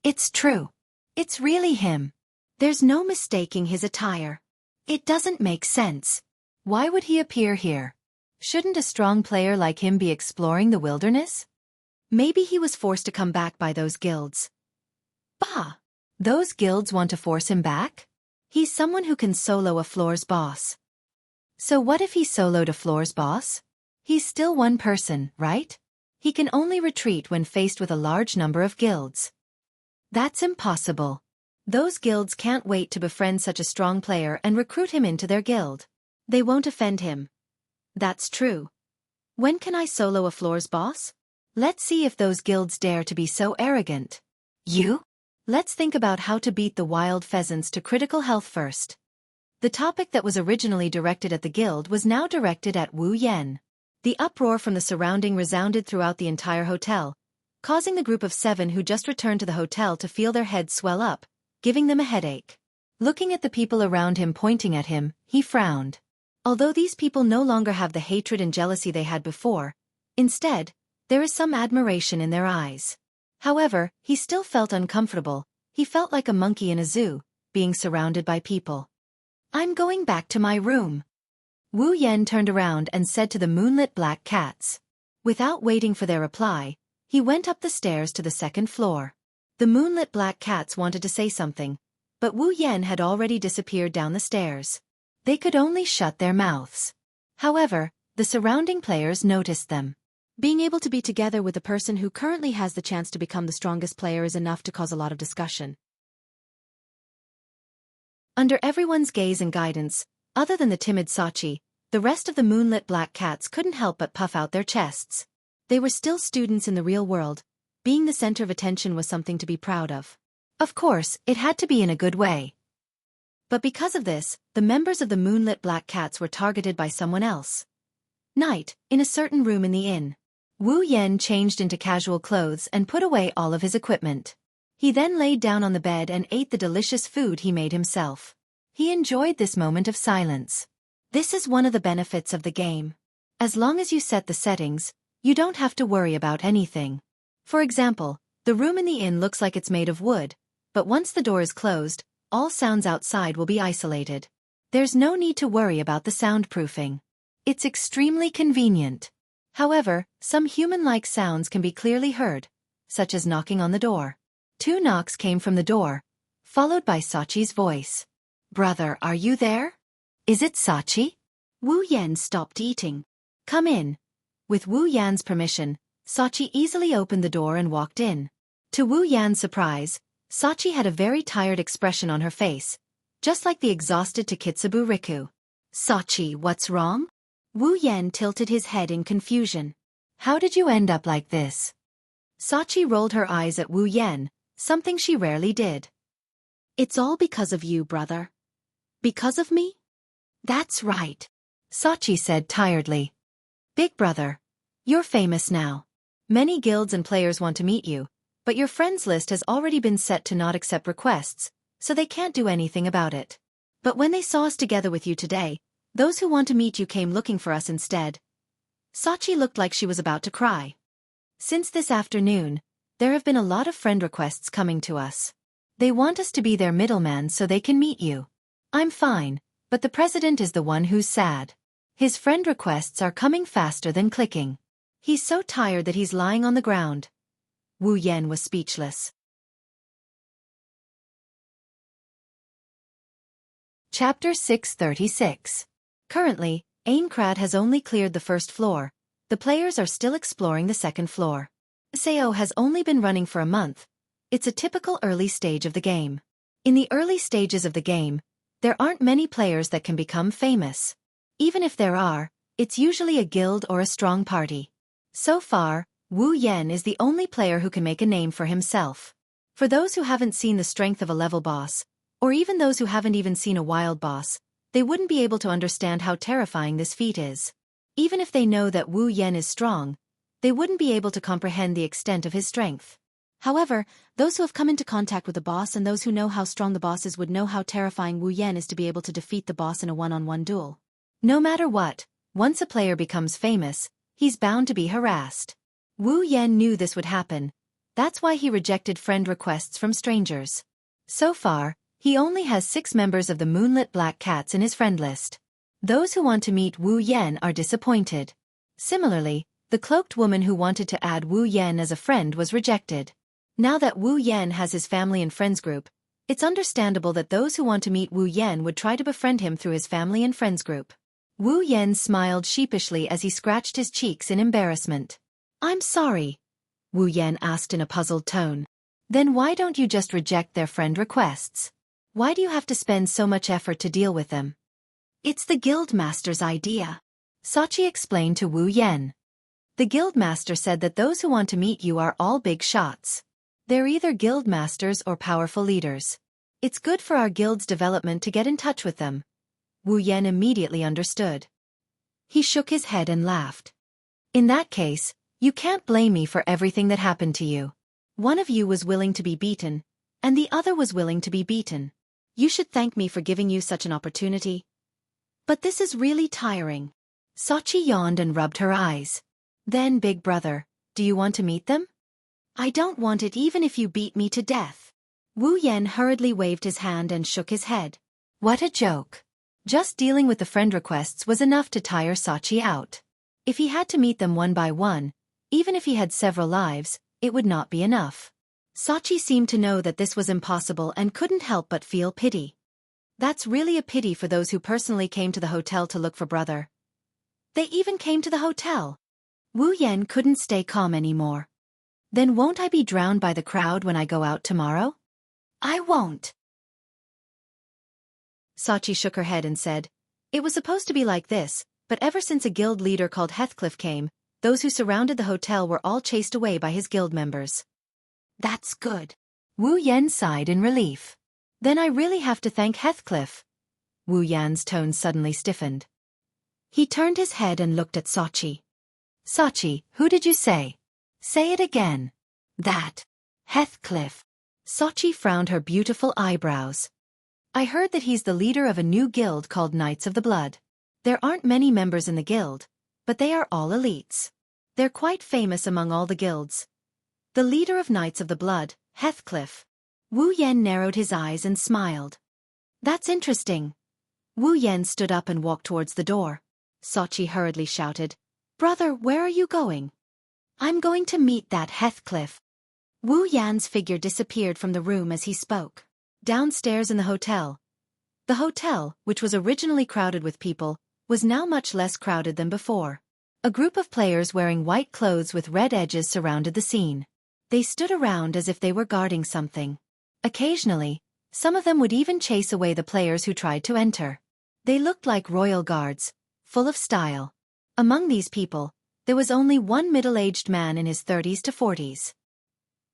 It's true. It's really him. There's no mistaking his attire. It doesn't make sense. Why would he appear here? Shouldn't a strong player like him be exploring the wilderness? Maybe he was forced to come back by those guilds. Bah! Those guilds want to force him back? He's someone who can solo a floor's boss. So what if he soloed a floor's boss? He's still one person, right? He can only retreat when faced with a large number of guilds. That's impossible. Those guilds can't wait to befriend such a strong player and recruit him into their guild. They won't offend him. That's true. When can I solo a floor's boss? Let's see if those guilds dare to be so arrogant. You? Let's think about how to beat the wild pheasants to critical health first. The topic that was originally directed at the guild was now directed at Wu Yan. The uproar from the surrounding resounded throughout the entire hotel, causing the group of 7 who just returned to the hotel to feel their heads swell up, giving them a headache. Looking at the people around him pointing at him, he frowned. Although these people no longer have the hatred and jealousy they had before, instead, there is some admiration in their eyes. However, he still felt uncomfortable. He felt like a monkey in a zoo, being surrounded by people. I'm going back to my room. Wu Yan turned around and said to the moonlit black cats. Without waiting for their reply, he went up the stairs to the 2nd floor. The moonlit black cats wanted to say something, but Wu Yan had already disappeared down the stairs. They could only shut their mouths. However, the surrounding players noticed them. Being able to be together with the person who currently has the chance to become the strongest player is enough to cause a lot of discussion. Under everyone's gaze and guidance, other than the timid Sachi, the rest of the moonlit black cats couldn't help but puff out their chests. They were still students in the real world. Being the center of attention was something to be proud of. Of course, it had to be in a good way. But because of this, the members of the moonlit black cats were targeted by someone else. Night, in a certain room in the inn. Wu Yan changed into casual clothes and put away all of his equipment. He then laid down on the bed and ate the delicious food he made himself. He enjoyed this moment of silence. This is one of the benefits of the game. As long as you set the settings, you don't have to worry about anything. For example, the room in the inn looks like it's made of wood, but once the door is closed, all sounds outside will be isolated. There's no need to worry about the soundproofing. It's extremely convenient. However, some human-like sounds can be clearly heard, such as knocking on the door. 2 knocks came from the door, followed by Sachi's voice. "Brother, are you there? Is it Sachi?" Wu Yan stopped eating. "Come in." With Wu Yan's permission, Sachi easily opened the door and walked in. To Wu Yan's surprise, Sachi had a very tired expression on her face, just like the exhausted Takitsubu Riku. "Sachi, what's wrong?" Wu Yan tilted his head in confusion. "How did you end up like this?" Sachi rolled her eyes at Wu Yan, something she rarely did. "It's all because of you, brother." "Because of me?" "That's right," Sachi said tiredly. "Big brother, you're famous now. Many guilds and players want to meet you, but your friends list has already been set to not accept requests, so they can't do anything about it. But when they saw us together with you today, those who want to meet you came looking for us instead." Sachi looked like she was about to cry. "Since this afternoon, there have been a lot of friend requests coming to us. They want us to be their middleman so they can meet you. I'm fine, but the president is the one who's sad. His friend requests are coming faster than clicking. He's so tired that he's lying on the ground." Wu Yan was speechless. Chapter 636. Currently, Aincrad has only cleared the first floor. The players are still exploring the second floor. SAO has only been running for a month. It's a typical early stage of the game. In the early stages of the game, there aren't many players that can become famous. Even if there are, it's usually a guild or a strong party. So far, Wu Yan is the only player who can make a name for himself. For those who haven't seen the strength of a level boss, or even those who haven't even seen a wild boss, they wouldn't be able to understand how terrifying this feat is. Even if they know that Wu Yan is strong, they wouldn't be able to comprehend the extent of his strength. However, those who have come into contact with the boss and those who know how strong the boss is would know how terrifying Wu Yan is to be able to defeat the boss in a one-on-one duel. No matter what, once a player becomes famous, he's bound to be harassed. Wu Yan knew this would happen. That's why he rejected friend requests from strangers. So far, he only has 6 members of the Moonlit Black Cats in his friend list. Those who want to meet Wu Yan are disappointed. Similarly, the cloaked woman who wanted to add Wu Yan as a friend was rejected. Now that Wu Yan has his family and friends group, it's understandable that those who want to meet Wu Yan would try to befriend him through his family and friends group. Wu Yan smiled sheepishly as he scratched his cheeks in embarrassment. "I'm sorry," Wu Yan asked in a puzzled tone. "Then why don't you just reject their friend requests? Why do you have to spend so much effort to deal with them?" "It's the guildmaster's idea," Sachi explained to Wu Yan. The guildmaster said that those who want to meet you are all big shots. They're either guildmasters or powerful leaders. It's good for our guild's development to get in touch with them. Wu Yan immediately understood. He shook his head and laughed. "In that case, you can't blame me for everything that happened to you. One of you was willing to be beaten, and the other was willing to be beaten. You should thank me for giving you such an opportunity." "But this is really tiring." Sachi yawned and rubbed her eyes. "Then, big brother, do you want to meet them?" "I don't want it even if you beat me to death." Wu Yan hurriedly waved his hand and shook his head. What a joke. Just dealing with the friend requests was enough to tire Sachi out. If he had to meet them one by one, even if he had several lives, it would not be enough. Sachi seemed to know that this was impossible and couldn't help but feel pity. That's really a pity for those who personally came to the hotel to look for brother. They even came to the hotel. Wu Yan couldn't stay calm anymore. "Then won't I be drowned by the crowd when I go out tomorrow?" "I won't." Sachi shook her head and said, "It was supposed to be like this, but ever since a guild leader called Heathcliff came, those who surrounded the hotel were all chased away by his guild members." "That's good." Wu Yan sighed in relief. "Then I really have to thank Heathcliff." Wu Yan's tone suddenly stiffened. He turned his head and looked at Sachi. Sachi, who did you say? Say it again. That. Heathcliff. Sachi frowned her beautiful eyebrows. I heard that he's the leader of a new guild called Knights of the Blood. There aren't many members in the guild, but they are all elites. They're quite famous among all the guilds. The leader of Knights of the Blood, Heathcliff. Wu Yen narrowed his eyes and smiled. That's interesting. Wu Yen stood up and walked towards the door. Sachi hurriedly shouted, Brother, where are you going? I'm going to meet that Heathcliff. Wu Yan's figure disappeared from the room as he spoke. Downstairs in the hotel. The hotel, which was originally crowded with people, was now much less crowded than before. A group of players wearing white clothes with red edges surrounded the scene. They stood around as if they were guarding something. Occasionally, some of them would even chase away the players who tried to enter. They looked like royal guards, full of style. Among these people, there was only one middle-aged man in his 30s to 40s.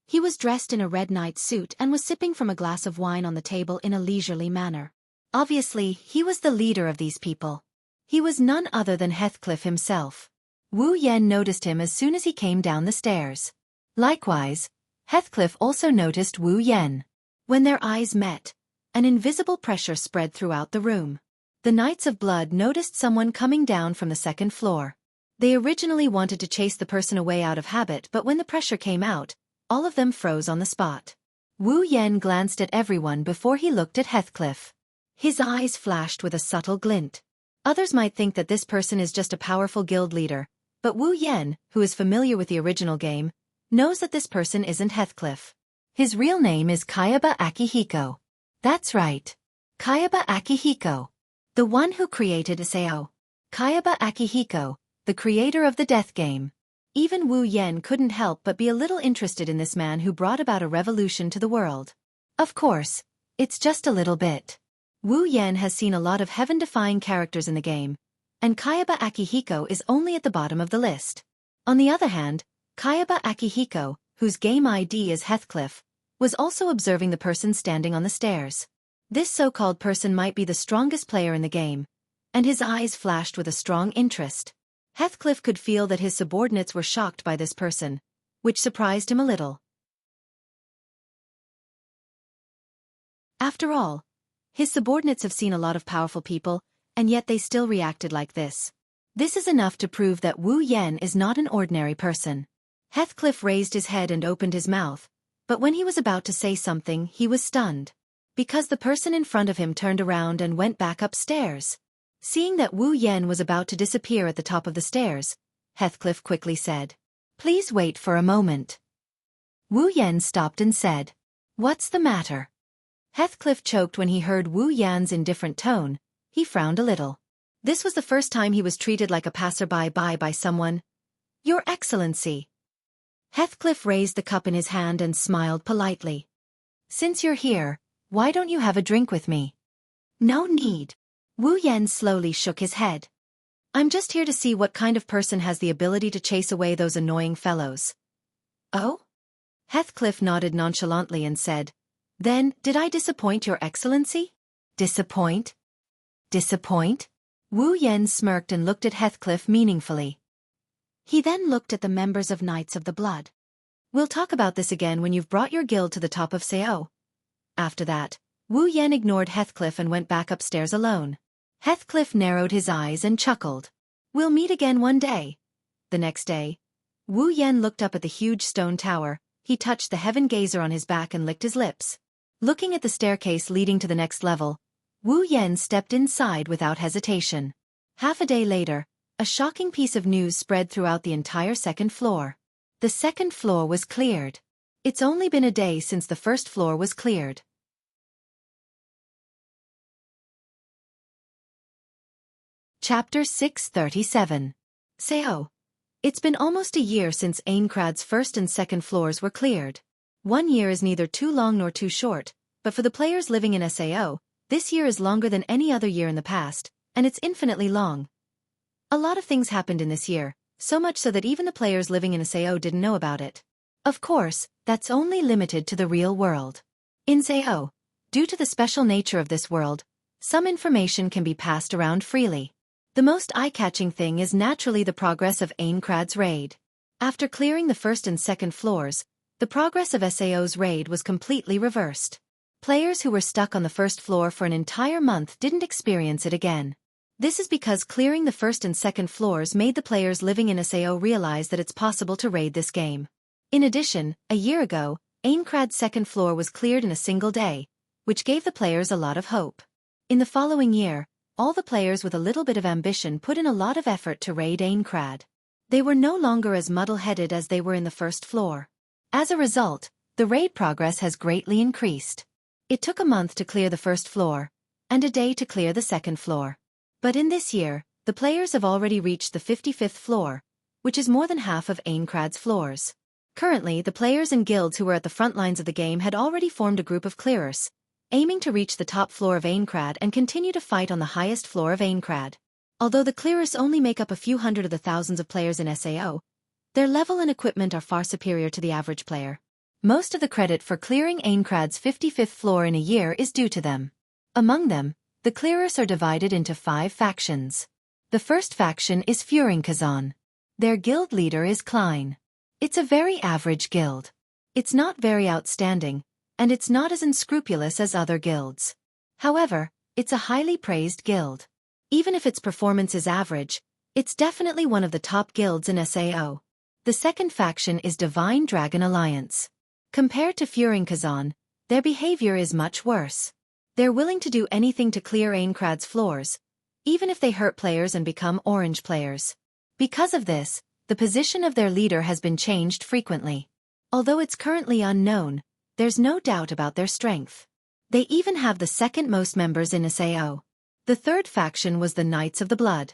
He was dressed in a red night suit and was sipping from a glass of wine on the table in a leisurely manner. Obviously, he was the leader of these people. He was none other than Heathcliff himself. Wu Yen noticed him as soon as he came down the stairs. Likewise, Heathcliff also noticed Wu Yen. When their eyes met, an invisible pressure spread throughout the room. The Knights of Blood noticed someone coming down from the second floor. They originally wanted to chase the person away out of habit, but when the pressure came out, all of them froze on the spot. Wu Yen glanced at everyone before he looked at Heathcliff. His eyes flashed with a subtle glint. Others might think that this person is just a powerful guild leader, but Wu Yen, who is familiar with the original game, knows that this person isn't Heathcliff. His real name is Kayaba Akihiko. That's right. Kayaba Akihiko. The one who created Sao. Kayaba Akihiko, the creator of the death game. Even Wu Yen couldn't help but be a little interested in this man who brought about a revolution to the world. Of course, it's just a little bit. Wu Yen has seen a lot of heaven-defying characters in the game, and Kayaba Akihiko is only at the bottom of the list. On the other hand, Kayaba Akihiko, whose game ID is Heathcliff, was also observing the person standing on the stairs. This so-called person might be the strongest player in the game, and his eyes flashed with a strong interest. Heathcliff could feel that his subordinates were shocked by this person, which surprised him a little. After all, his subordinates have seen a lot of powerful people, and yet they still reacted like this. This is enough to prove that Wu Yen is not an ordinary person. Heathcliff raised his head and opened his mouth, but when he was about to say something, he was stunned. Because the person in front of him turned around and went back upstairs. Seeing that Wu Yen was about to disappear at the top of the stairs, Heathcliff quickly said, Please wait for a moment. Wu Yen stopped and said, What's the matter? Heathcliff choked when he heard Wu Yan's indifferent tone. He frowned a little. This was the first time he was treated like a passerby by someone. Your Excellency. Heathcliff raised the cup in his hand and smiled politely. Since you're here, why don't you have a drink with me? No need. Wu Yen slowly shook his head. I'm just here to see what kind of person has the ability to chase away those annoying fellows. Oh? Heathcliff nodded nonchalantly and said, Then, did I disappoint your Excellency? Disappoint? Disappoint? Wu Yen smirked and looked at Heathcliff meaningfully. He then looked at the members of Knights of the Blood. We'll talk about this again when you've brought your guild to the top of Sao. After that, Wu Yen ignored Heathcliff and went back upstairs alone. Heathcliff narrowed his eyes and chuckled. We'll meet again one day. The next day, Wu Yen looked up at the huge stone tower. He touched the heaven gazer on his back and licked his lips. Looking at the staircase leading to the next level, Wu Yen stepped inside without hesitation. Half a day later, a shocking piece of news spread throughout the entire second floor. The second floor was cleared. It's only been a day since the first floor was cleared. Chapter 637. Sao. It's been almost a year since Aincrad's first and second floors were cleared. 1 year is neither too long nor too short, but for the players living in Sao, this year is longer than any other year in the past, and it's infinitely long. A lot of things happened in this year, so much so that even the players living in Sao didn't know about it. Of course, that's only limited to the real world. In Sao, due to the special nature of this world, some information can be passed around freely. The most eye-catching thing is naturally the progress of Aincrad's raid. After clearing the first and second floors, the progress of SAO's raid was completely reversed. Players who were stuck on the first floor for an entire month didn't experience it again. This is because clearing the first and second floors made the players living in SAO realize that it's possible to raid this game. In addition, a year ago, Aincrad's second floor was cleared in a single day, which gave the players a lot of hope. In the following year, all the players with a little bit of ambition put in a lot of effort to raid Aincrad. They were no longer as muddle-headed as they were in the first floor. As a result, the raid progress has greatly increased. It took a month to clear the first floor, and a day to clear the second floor. But in this year, the players have already reached the 55th floor, which is more than half of Aincrad's floors. Currently, the players and guilds who were at the front lines of the game had already formed a group of clearers, aiming to reach the top floor of Aincrad and continue to fight on the highest floor of Aincrad. Although the clearers only make up a few hundred of the thousands of players in SAO, their level and equipment are far superior to the average player. Most of the credit for clearing Aincrad's 55th floor in a year is due to them. Among them, the clearers are divided into 5 factions. The first faction is Xianxia. Their guild leader is Klein. It's a very average guild. It's not very outstanding, and it's not as unscrupulous as other guilds. However, it's a highly praised guild. Even if its performance is average, it's definitely one of the top guilds in SAO. The second faction is Divine Dragon Alliance. Compared to Xianxia, their behavior is much worse. They're willing to do anything to clear Aincrad's floors, even if they hurt players and become orange players. Because of this, the position of their leader has been changed frequently. Although it's currently unknown, there's no doubt about their strength. They even have the second most members in SAO. The third faction was the Knights of the Blood.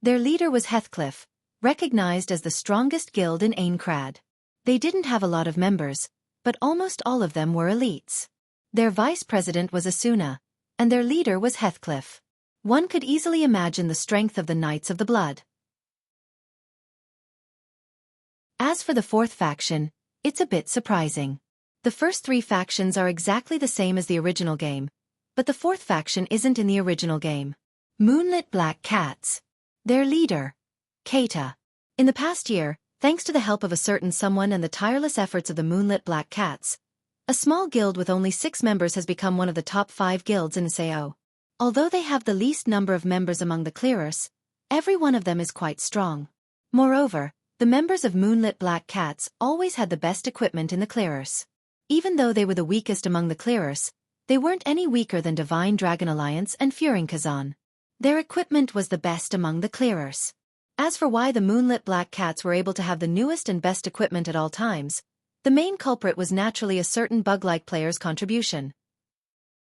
Their leader was Heathcliff, recognized as the strongest guild in Aincrad. They didn't have a lot of members, but almost all of them were elites. Their vice president was Asuna, and their leader was Heathcliff. One could easily imagine the strength of the Knights of the Blood. As for the fourth faction, it's a bit surprising. The first 3 factions are exactly the same as the original game, but the fourth faction isn't in the original game. Moonlit Black Cats. Their leader, Keita. In the past year, thanks to the help of a certain someone and the tireless efforts of the Moonlit Black Cats, a small guild with only 6 members has become one of the top 5 guilds in SAO. Although they have the least number of members among the clearers, every one of them is quite strong. Moreover, the members of Moonlit Black Cats always had the best equipment in the clearers. Even though they were the weakest among the clearers, they weren't any weaker than Divine Dragon Alliance and Xianxia. Their equipment was the best among the clearers. As for why the Moonlit Black Cats were able to have the newest and best equipment at all times, the main culprit was naturally a certain bug-like player's contribution.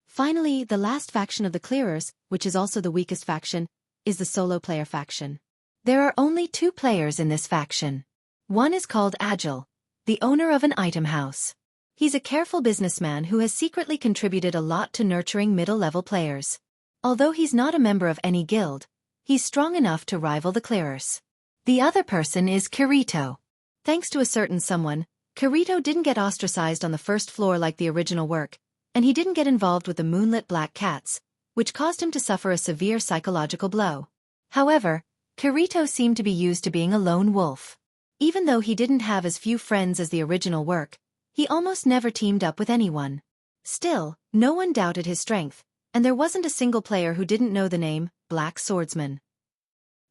Finally, the last faction of the clearers, which is also the weakest faction, is the solo player faction. There are only 2 players in this faction. One is called Agile, the owner of an item house. He's a careful businessman who has secretly contributed a lot to nurturing middle-level players. Although he's not a member of any guild, he's strong enough to rival the clearers. The other person is Kirito. Thanks to a certain someone, Kirito didn't get ostracized on the first floor like the original work, and he didn't get involved with the Moonlit Black Cats, which caused him to suffer a severe psychological blow. However, Kirito seemed to be used to being a lone wolf. Even though he didn't have as few friends as the original work, he almost never teamed up with anyone. Still, no one doubted his strength, and there wasn't a single player who didn't know the name, Black Swordsman.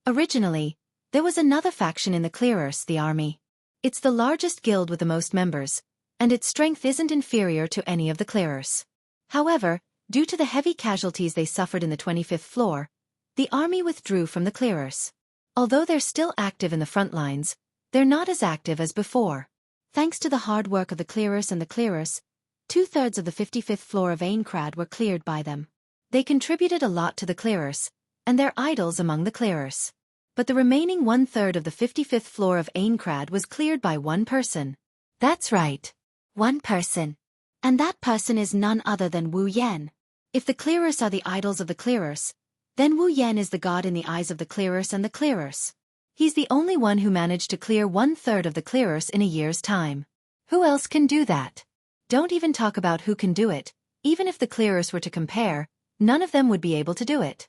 Originally, there was another faction in the clearers, the Army. It's the largest guild with the most members, and its strength isn't inferior to any of the clearers. However, due to the heavy casualties they suffered in the 25th floor, the army withdrew from the clearers. Although they're still active in the front lines, they're not as active as before. Thanks to the hard work of the clearers and the clearers, 2/3 of the 55th floor of Aincrad were cleared by them. They contributed a lot to the clearers, and they're idols among the clearers. But the remaining 1/3 of the 55th floor of Aincrad was cleared by one person. That's right. One person. And that person is none other than Wu Yan. If the clearers are the idols of the clearers, then Wu Yan is the god in the eyes of the clearers and the clearers. He's the only one who managed to clear 1/3 of the clearers in a year's time. Who else can do that? Don't even talk about who can do it. Even if the clearers were to compare, none of them would be able to do it.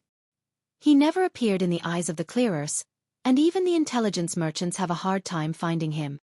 He never appeared in the eyes of the clearers, and even the intelligence merchants have a hard time finding him.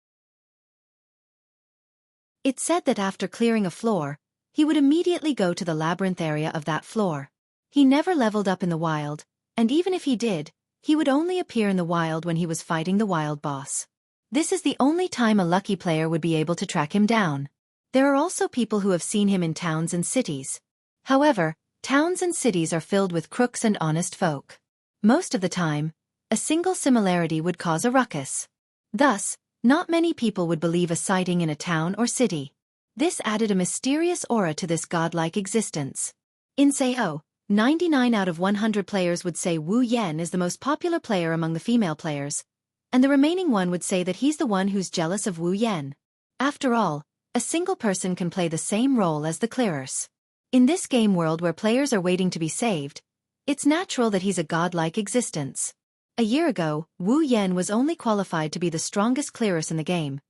It's said that after clearing a floor, he would immediately go to the labyrinth area of that floor. He never leveled up in the wild, and even if he did, he would only appear in the wild when he was fighting the wild boss. This is the only time a lucky player would be able to track him down. There are also people who have seen him in towns and cities. However, towns and cities are filled with crooks and honest folk. Most of the time, a single similarity would cause a ruckus. Thus, not many people would believe a sighting in a town or city. This added a mysterious aura to this godlike existence. In Sao, 99 out of 100 players would say Wu Yan is the most popular player among the female players, and the remaining one would say that he's the one who's jealous of Wu Yan. After all, a single person can play the same role as the clearers. In this game world where players are waiting to be saved, it's natural that he's a godlike existence. A year ago, Wu Yan was only qualified to be the strongest clearers in the game.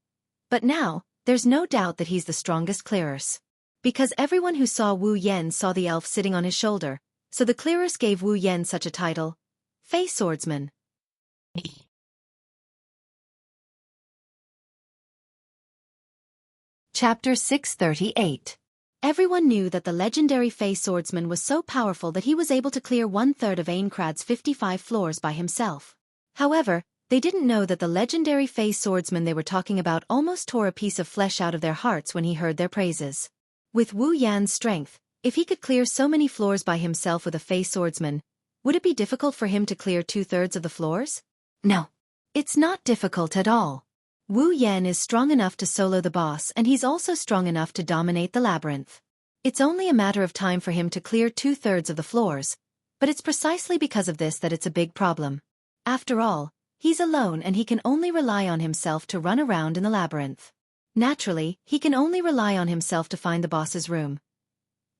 But now, there's no doubt that he's the strongest clearers. Because everyone who saw Wu Yan saw the elf sitting on his shoulder, so the clearers gave Wu Yan such a title, Fey Swordsman. Chapter 638. Everyone knew that the legendary Fey Swordsman was so powerful that he was able to clear 1/3 of Aincrad's 55 floors by himself. However, they didn't know that the legendary Fey Swordsman they were talking about almost tore a piece of flesh out of their hearts when he heard their praises. With Wu Yan's strength, if he could clear so many floors by himself with a Fey Swordsman, would it be difficult for him to clear 2/3 of the floors? No. It's not difficult at all. Wu Yan is strong enough to solo the boss, and he's also strong enough to dominate the labyrinth. It's only a matter of time for him to clear 2/3 of the floors, but it's precisely because of this that it's a big problem. After all, he's alone and he can only rely on himself to run around in the labyrinth. Naturally, he can only rely on himself to find the boss's room.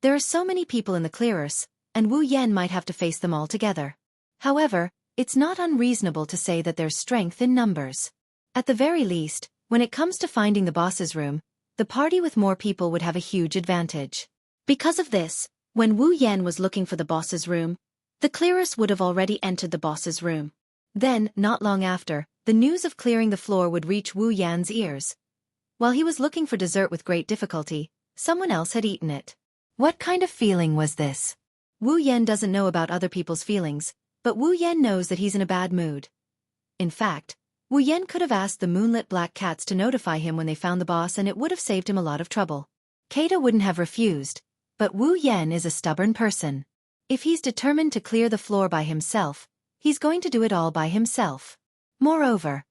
There are so many people in the clearers, and Wu Yan might have to face them all together. However, it's not unreasonable to say that there's strength in numbers. At the very least, when it comes to finding the boss's room, the party with more people would have a huge advantage. Because of this, when Wu Yan was looking for the boss's room, the clearers would have already entered the boss's room. Then, not long after, the news of clearing the floor would reach Wu Yan's ears. While he was looking for dessert with great difficulty, someone else had eaten it. What kind of feeling was this? Wu Yan doesn't know about other people's feelings, but Wu Yan knows that he's in a bad mood. In fact, Wu Yan could have asked the moonlit black cats to notify him when they found the boss, and it would have saved him a lot of trouble. Keita wouldn't have refused, but Wu Yan is a stubborn person. If he's determined to clear the floor by himself, he's going to do it all by himself. Moreover,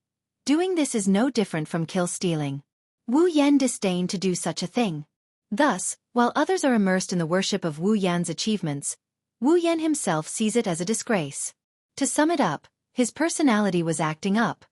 doing this is no different from kill-stealing. Wu Yan disdained to do such a thing. Thus, while others are immersed in the worship of Wu Yan's achievements, Wu Yan himself sees it as a disgrace. To sum it up, his personality was acting up.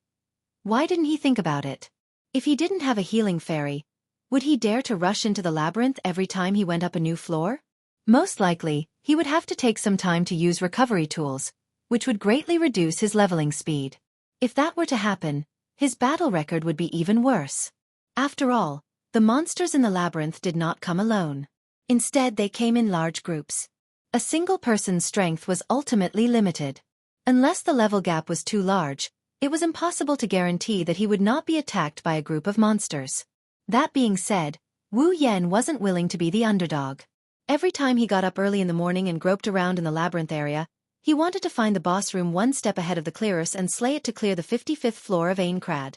Why didn't he think about it? If he didn't have a healing fairy, would he dare to rush into the labyrinth every time he went up a new floor? Most likely, he would have to take some time to use recovery tools, which would greatly reduce his leveling speed. If that were to happen, his battle record would be even worse. After all, the monsters in the labyrinth did not come alone. Instead, they came in large groups. A single person's strength was ultimately limited. Unless the level gap was too large, it was impossible to guarantee that he would not be attacked by a group of monsters. That being said, Wu Yan wasn't willing to be the underdog. Every time he got up early in the morning and groped around in the labyrinth area, he wanted to find the boss room one step ahead of the clearers and slay it to clear the 55th floor of Aincrad.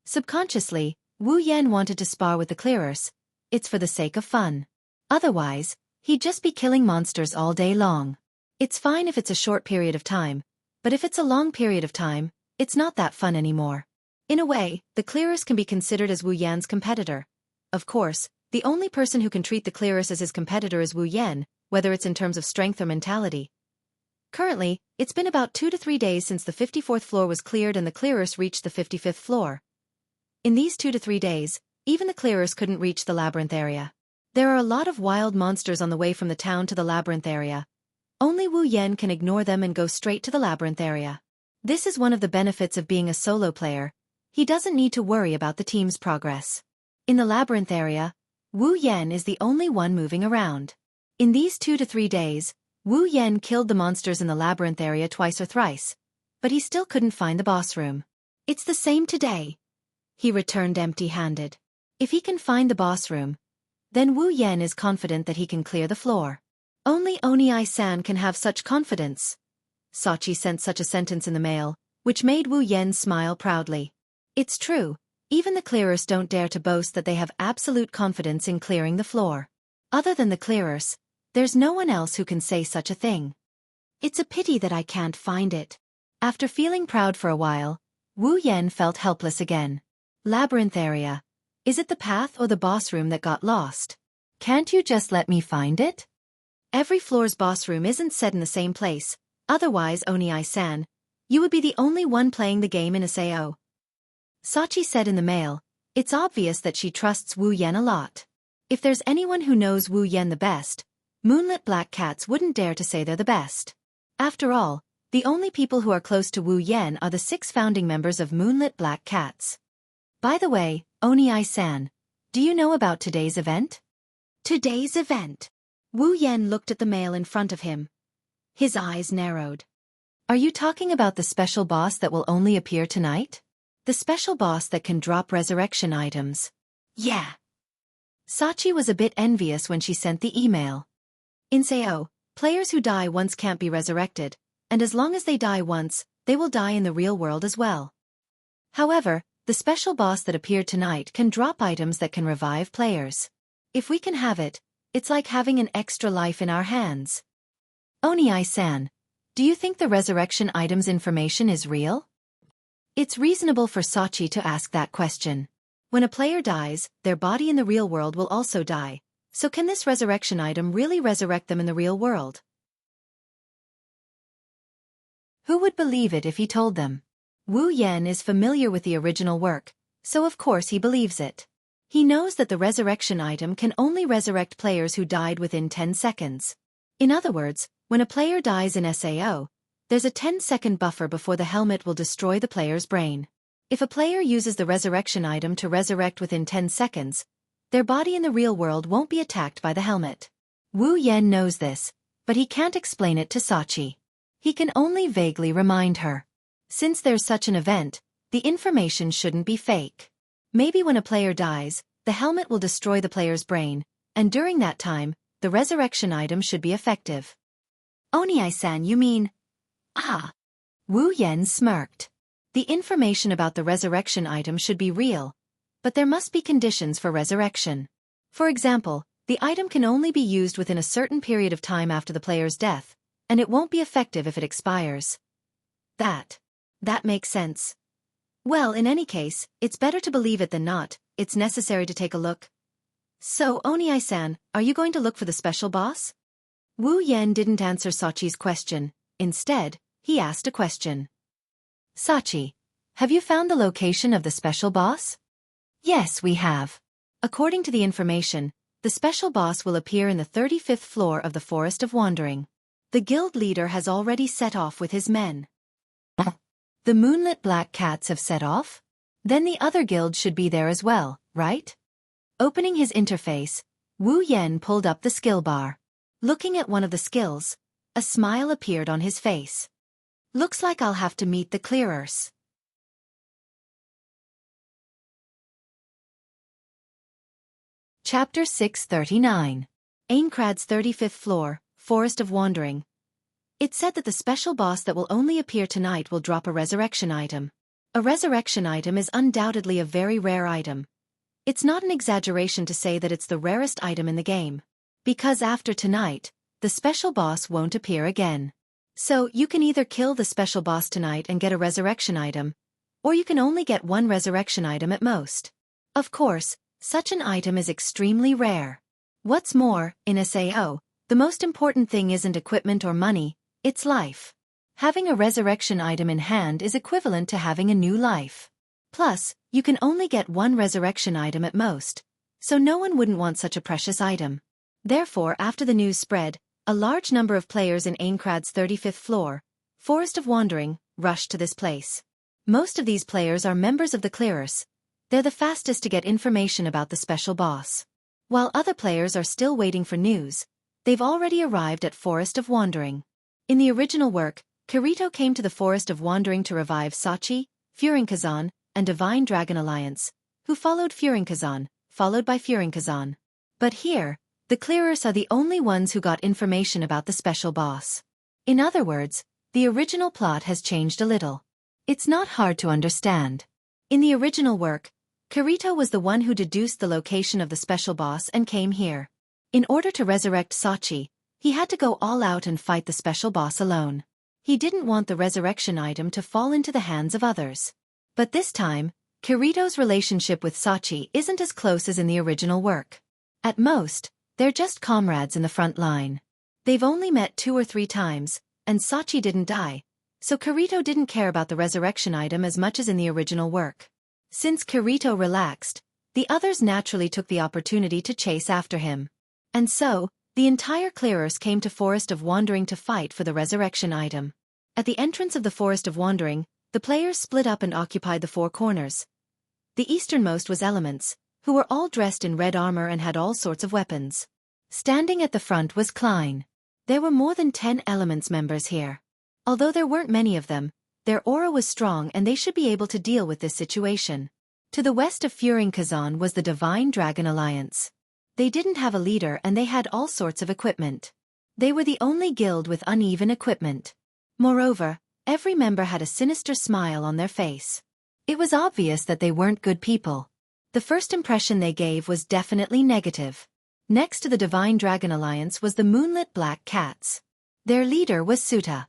Subconsciously, Wu Yan wanted to spar with the clearers. It's for the sake of fun. Otherwise, he'd just be killing monsters all day long. It's fine if it's a short period of time, but if it's a long period of time, it's not that fun anymore. In a way, the clearers can be considered as Wu Yan's competitor. Of course, the only person who can treat the clearers as his competitor is Wu Yan, whether it's in terms of strength or mentality. Currently, it's been about 2 to 3 days since the 54th floor was cleared and the clearers reached the 55th floor. In these 2 to 3 days, even the clearers couldn't reach the labyrinth area. There are a lot of wild monsters on the way from the town to the labyrinth area. Only Wu Yan can ignore them and go straight to the labyrinth area. This is one of the benefits of being a solo player. He doesn't need to worry about the team's progress. In the labyrinth area, Wu Yan is the only one moving around. In these 2 to 3 days, Wu Yen killed the monsters in the labyrinth area twice or thrice, but he still couldn't find the boss room. It's the same today. He returned empty-handed. If he can find the boss room, then Wu Yen is confident that he can clear the floor. Only Oni-san can have such confidence. Sachi sent such a sentence in the mail, which made Wu Yen smile proudly. It's true, even the clearers don't dare to boast that they have absolute confidence in clearing the floor. Other than the clearers, there's no one else who can say such a thing. It's a pity that I can't find it. After feeling proud for a while, Wu Yen felt helpless again. Labyrinth area. Is it the path or the boss room that got lost? Can't you just let me find it? Every floor's boss room isn't set in the same place, otherwise Oni-san, you would be the only one playing the game in Sao. Sachi said in the mail, it's obvious that she trusts Wu Yen a lot. If there's anyone who knows Wu Yen the best, Moonlit Black Cats wouldn't dare to say they're the best. After all, the only people who are close to Wu Yen are the 6 founding members of Moonlit Black Cats. By the way, Oni-san, do you know about today's event? Today's event? Wu Yen looked at the mail in front of him. His eyes narrowed. Are you talking about the special boss that will only appear tonight? The special boss that can drop resurrection items. Yeah. Sachi was a bit envious when she sent the email. In Sao, players who die once can't be resurrected, and as long as they die once, they will die in the real world as well. However, the special boss that appeared tonight can drop items that can revive players. If we can have it, it's like having an extra life in our hands. Oni-san, do you think the resurrection items information is real? It's reasonable for Sachi to ask that question. When a player dies, their body in the real world will also die. So can this resurrection item really resurrect them in the real world? Who would believe it if he told them? Wu Yen is familiar with the original work, so of course he believes it. He knows that the resurrection item can only resurrect players who died within 10 seconds. In other words, when a player dies in Sao, there's a 10-second buffer before the helmet will destroy the player's brain. If a player uses the resurrection item to resurrect within 10 seconds, their body in the real world won't be attacked by the helmet. Wu Yen knows this, but he can't explain it to Sachi. He can only vaguely remind her. Since there's such an event, the information shouldn't be fake. Maybe when a player dies, the helmet will destroy the player's brain, and during that time, the resurrection item should be effective. Oni-san, you mean? Ah! Wu Yen smirked. The information about the resurrection item should be real, but there must be conditions for resurrection. For example, the item can only be used within a certain period of time after the player's death, and it won't be effective if it expires. That makes sense. Well, in any case, it's better to believe it than not. It's necessary to take a look. So, Oni-san, are you going to look for the special boss? Wu Yen didn't answer Sachi's question. Instead, he asked a question. Sachi, have you found the location of the special boss? Yes, we have. According to the information, the special boss will appear in the 35th floor of the Forest of Wandering. The guild leader has already set off with his men. The Moonlit Black Cats have set off? Then the other guilds should be there as well, right? Opening his interface, Wu Yen pulled up the skill bar. Looking at one of the skills, a smile appeared on his face. Looks like I'll have to meet the clearers. Chapter 639. Aincrad's 35th floor, Forest of Wandering. It said that the special boss that will only appear tonight will drop a resurrection item. A resurrection item is undoubtedly a very rare item. It's not an exaggeration to say that it's the rarest item in the game. Because after tonight, the special boss won't appear again. So, you can either kill the special boss tonight and get a resurrection item, or you can only get one resurrection item at most. Of course, such an item is extremely rare. What's more, in Sao, the most important thing isn't equipment or money, it's life. Having a resurrection item in hand is equivalent to having a new life. Plus, you can only get one resurrection item at most, so no one wouldn't want such a precious item. Therefore, after the news spread, a large number of players in Aincrad's 35th floor, Forest of Wandering, rushed to this place. Most of these players are members of the clearers. They're the fastest to get information about the special boss. While other players are still waiting for news, They've already arrived at Forest of Wandering. In the original work, Kirito came to the Forest of Wandering to revive Sachi, Furinkazan, and Divine Dragon Alliance, who followed Furinkazan, followed by Furinkazan. But here, the clearers are the only ones who got information about the special boss. In other words, the original plot has changed a little. It's not hard to understand. In the original work, Kirito was the one who deduced the location of the special boss and came here. In order to resurrect Sachi, he had to go all out and fight the special boss alone. He didn't want the resurrection item to fall into the hands of others. But this time, Kirito's relationship with Sachi isn't as close as in the original work. At most, they're just comrades in the front line. They've only met 2 or 3 times, and Sachi didn't die, so Kirito didn't care about the resurrection item as much as in the original work. Since Kirito relaxed, the others naturally took the opportunity to chase after him. And so, the entire clearers came to Forest of Wandering to fight for the resurrection item. At the entrance of the Forest of Wandering, the players split up and occupied the 4 corners. The easternmost was Elements, who were all dressed in red armor and had all sorts of weapons. Standing at the front was Klein. There were more than 10 Elements members here. Although there weren't many of them, their aura was strong and they should be able to deal with this situation. To the west of Furinkazan was the Divine Dragon Alliance. They didn't have a leader and they had all sorts of equipment. They were the only guild with uneven equipment. Moreover, every member had a sinister smile on their face. It was obvious that they weren't good people. The first impression they gave was definitely negative. Next to the Divine Dragon Alliance was the Moonlit Black Cats. Their leader was Suta.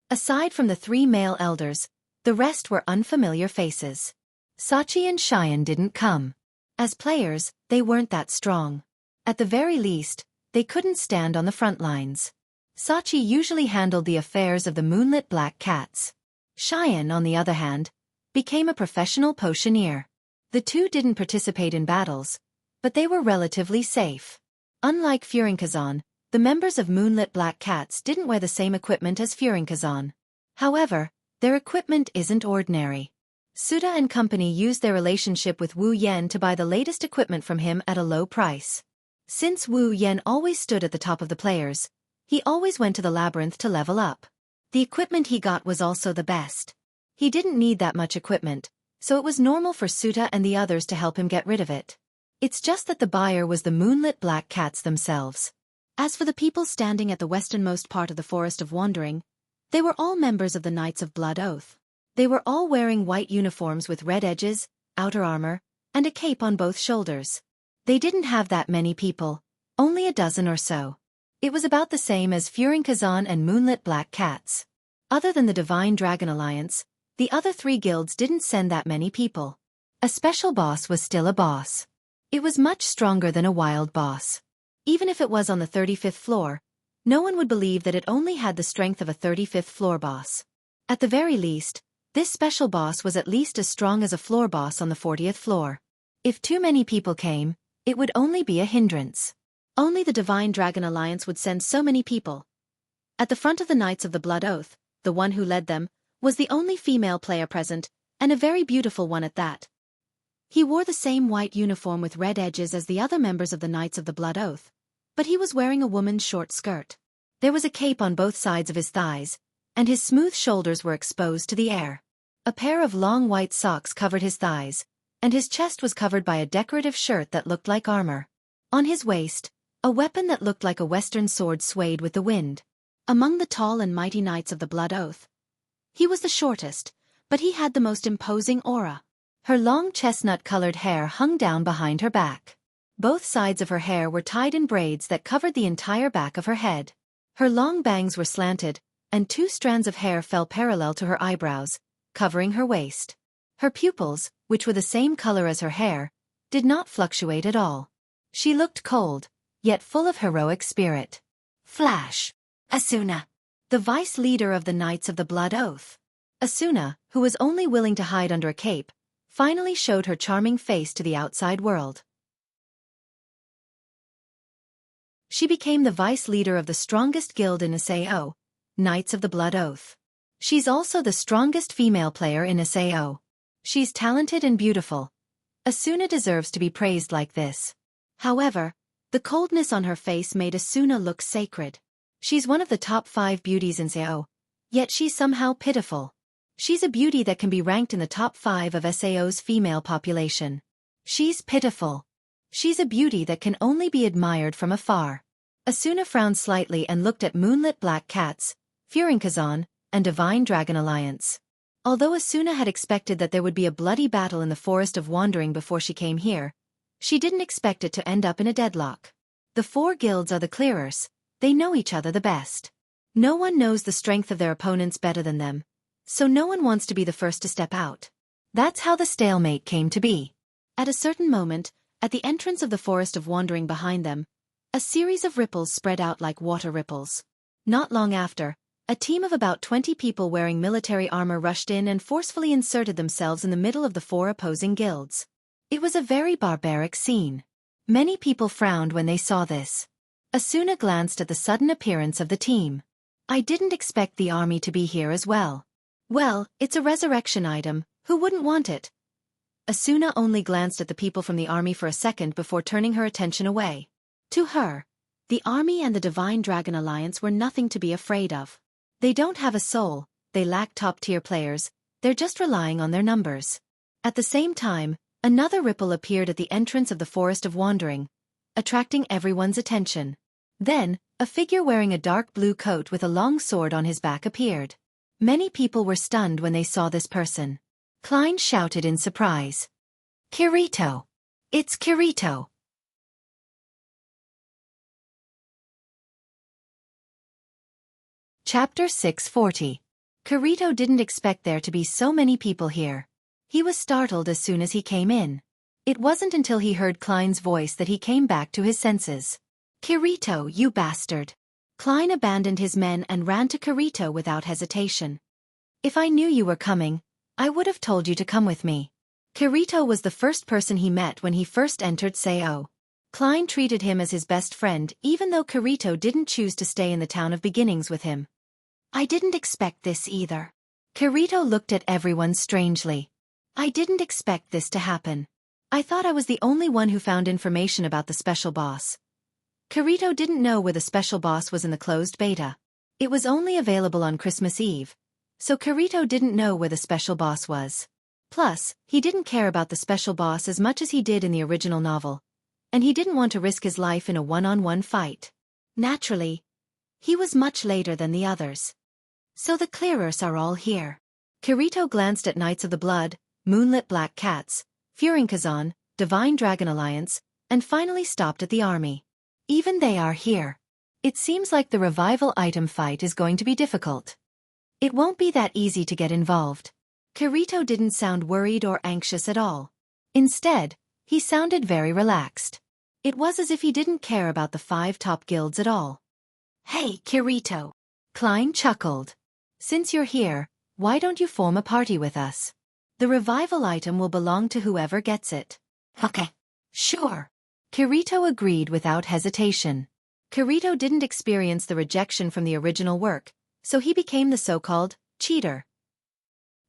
Aside from the 3 male elders, the rest were unfamiliar faces. Sachi and Xian didn't come. As players, they weren't that strong. At the very least, they couldn't stand on the front lines. Sachi usually handled the affairs of the Moonlit Black Cats. Xian, on the other hand, became a professional potioneer. The two didn't participate in battles, but they were relatively safe. Unlike Furinkazan, the members of Moonlit Black Cats didn't wear the same equipment as Furinkazan. However, their equipment isn't ordinary. Suda and company used their relationship with Wu Yan to buy the latest equipment from him at a low price. Since Wu Yan always stood at the top of the players, he always went to the labyrinth to level up. The equipment he got was also the best. He didn't need that much equipment, so it was normal for Suda and the others to help him get rid of it. It's just that the buyer was the Moonlit Black Cats themselves. As for the people standing at the westernmost part of the Forest of Wandering, they were all members of the Knights of Blood Oath. They were all wearing white uniforms with red edges, outer armor, and a cape on both shoulders. They didn't have that many people, only a dozen or so. It was about the same as Furinkazan and Moonlit Black Cats. Other than the Divine Dragon Alliance, the other 3 guilds didn't send that many people. A special boss was still a boss. It was much stronger than a wild boss. Even if it was on the 35th floor, no one would believe that it only had the strength of a 35th floor boss. At the very least, this special boss was at least as strong as a floor boss on the 40th floor. If too many people came, it would only be a hindrance. Only the Divine Dragon Alliance would send so many people. At the front of the Knights of the Blood Oath, the one who led them, was the only female player present, and a very beautiful one at that. He wore the same white uniform with red edges as the other members of the Knights of the Blood Oath, but he was wearing a woman's short skirt. There was a cape on both sides of his thighs, and his smooth shoulders were exposed to the air. A pair of long white socks covered his thighs, and his chest was covered by a decorative shirt that looked like armor. On his waist, a weapon that looked like a western sword swayed with the wind. Among the tall and mighty Knights of the Blood Oath, he was the shortest, but he had the most imposing aura. Her long chestnut-colored hair hung down behind her back. Both sides of her hair were tied in braids that covered the entire back of her head. Her long bangs were slanted, and 2 strands of hair fell parallel to her eyebrows, covering her waist. Her pupils, which were the same color as her hair, did not fluctuate at all. She looked cold, yet full of heroic spirit. Flash. Asuna. The vice leader of the Knights of the Blood Oath. Asuna, who was only willing to hide under a cape, finally showed her charming face to the outside world. She became the vice leader of the strongest guild in Sao, Knights of the Blood Oath. She's also the strongest female player in Sao. She's talented and beautiful. Asuna deserves to be praised like this. However, the coldness on her face made Asuna look sacred. She's one of the top 5 beauties in Sao, yet she's somehow pitiful. She's a beauty that can be ranked in the top 5 of Sao's female population. She's pitiful. She's a beauty that can only be admired from afar. Asuna frowned slightly and looked at moonlit black cats, Xianxia, and Divine Dragon Alliance. Although Asuna had expected that there would be a bloody battle in the Forest of Wandering before she came here, she didn't expect it to end up in a deadlock. The 4 guilds are the clearers. They know each other the best. No one knows the strength of their opponents better than them, so no one wants to be the first to step out. That's how the stalemate came to be. At a certain moment, at the entrance of the Forest of Wandering behind them, a series of ripples spread out like water ripples. Not long after, a team of about 20 people wearing military armor rushed in and forcefully inserted themselves in the middle of the 4 opposing guilds. It was a very barbaric scene. Many people frowned when they saw this. Asuna glanced at the sudden appearance of the team. I didn't expect the army to be here as well. Well, it's a resurrection item, who wouldn't want it? Asuna only glanced at the people from the army for a second before turning her attention away. To her, the army and the Divine Dragon Alliance were nothing to be afraid of. They don't have a soul, they lack top-tier players, they're just relying on their numbers. At the same time, another ripple appeared at the entrance of the Forest of Wandering, attracting everyone's attention. Then, a figure wearing a dark blue coat with a long sword on his back appeared. Many people were stunned when they saw this person. Klein shouted in surprise. Kirito! It's Kirito! Chapter 640. Kirito didn't expect there to be so many people here. He was startled as soon as he came in. It wasn't until he heard Klein's voice that he came back to his senses. Kirito, you bastard! Klein abandoned his men and ran to Kirito without hesitation. If I knew you were coming, I would have told you to come with me. Kirito was the first person he met when he first entered Sao. Klein treated him as his best friend even though Kirito didn't choose to stay in the town of beginnings with him. I didn't expect this either. Kirito looked at everyone strangely. I didn't expect this to happen. I thought I was the only one who found information about the special boss. Kirito didn't know where the special boss was in the closed beta. It was only available on Christmas Eve, so Kirito didn't know where the special boss was. Plus, he didn't care about the special boss as much as he did in the original novel, and he didn't want to risk his life in a one-on-one fight. Naturally, he was much later than the others. So the clearers are all here. Kirito glanced at Knights of the Blood, Moonlit Black Cats, Xianxia, Divine Dragon Alliance, and finally stopped at the army. Even they are here. It seems like the revival item fight is going to be difficult. It won't be that easy to get involved. Kirito didn't sound worried or anxious at all. Instead, he sounded very relaxed. It was as if he didn't care about the 5 top guilds at all. Hey, Kirito! Klein chuckled. Since you're here, why don't you form a party with us? The revival item will belong to whoever gets it. Okay. Sure. Kirito agreed without hesitation. Kirito didn't experience the rejection from the original work, so he became the so-called cheater.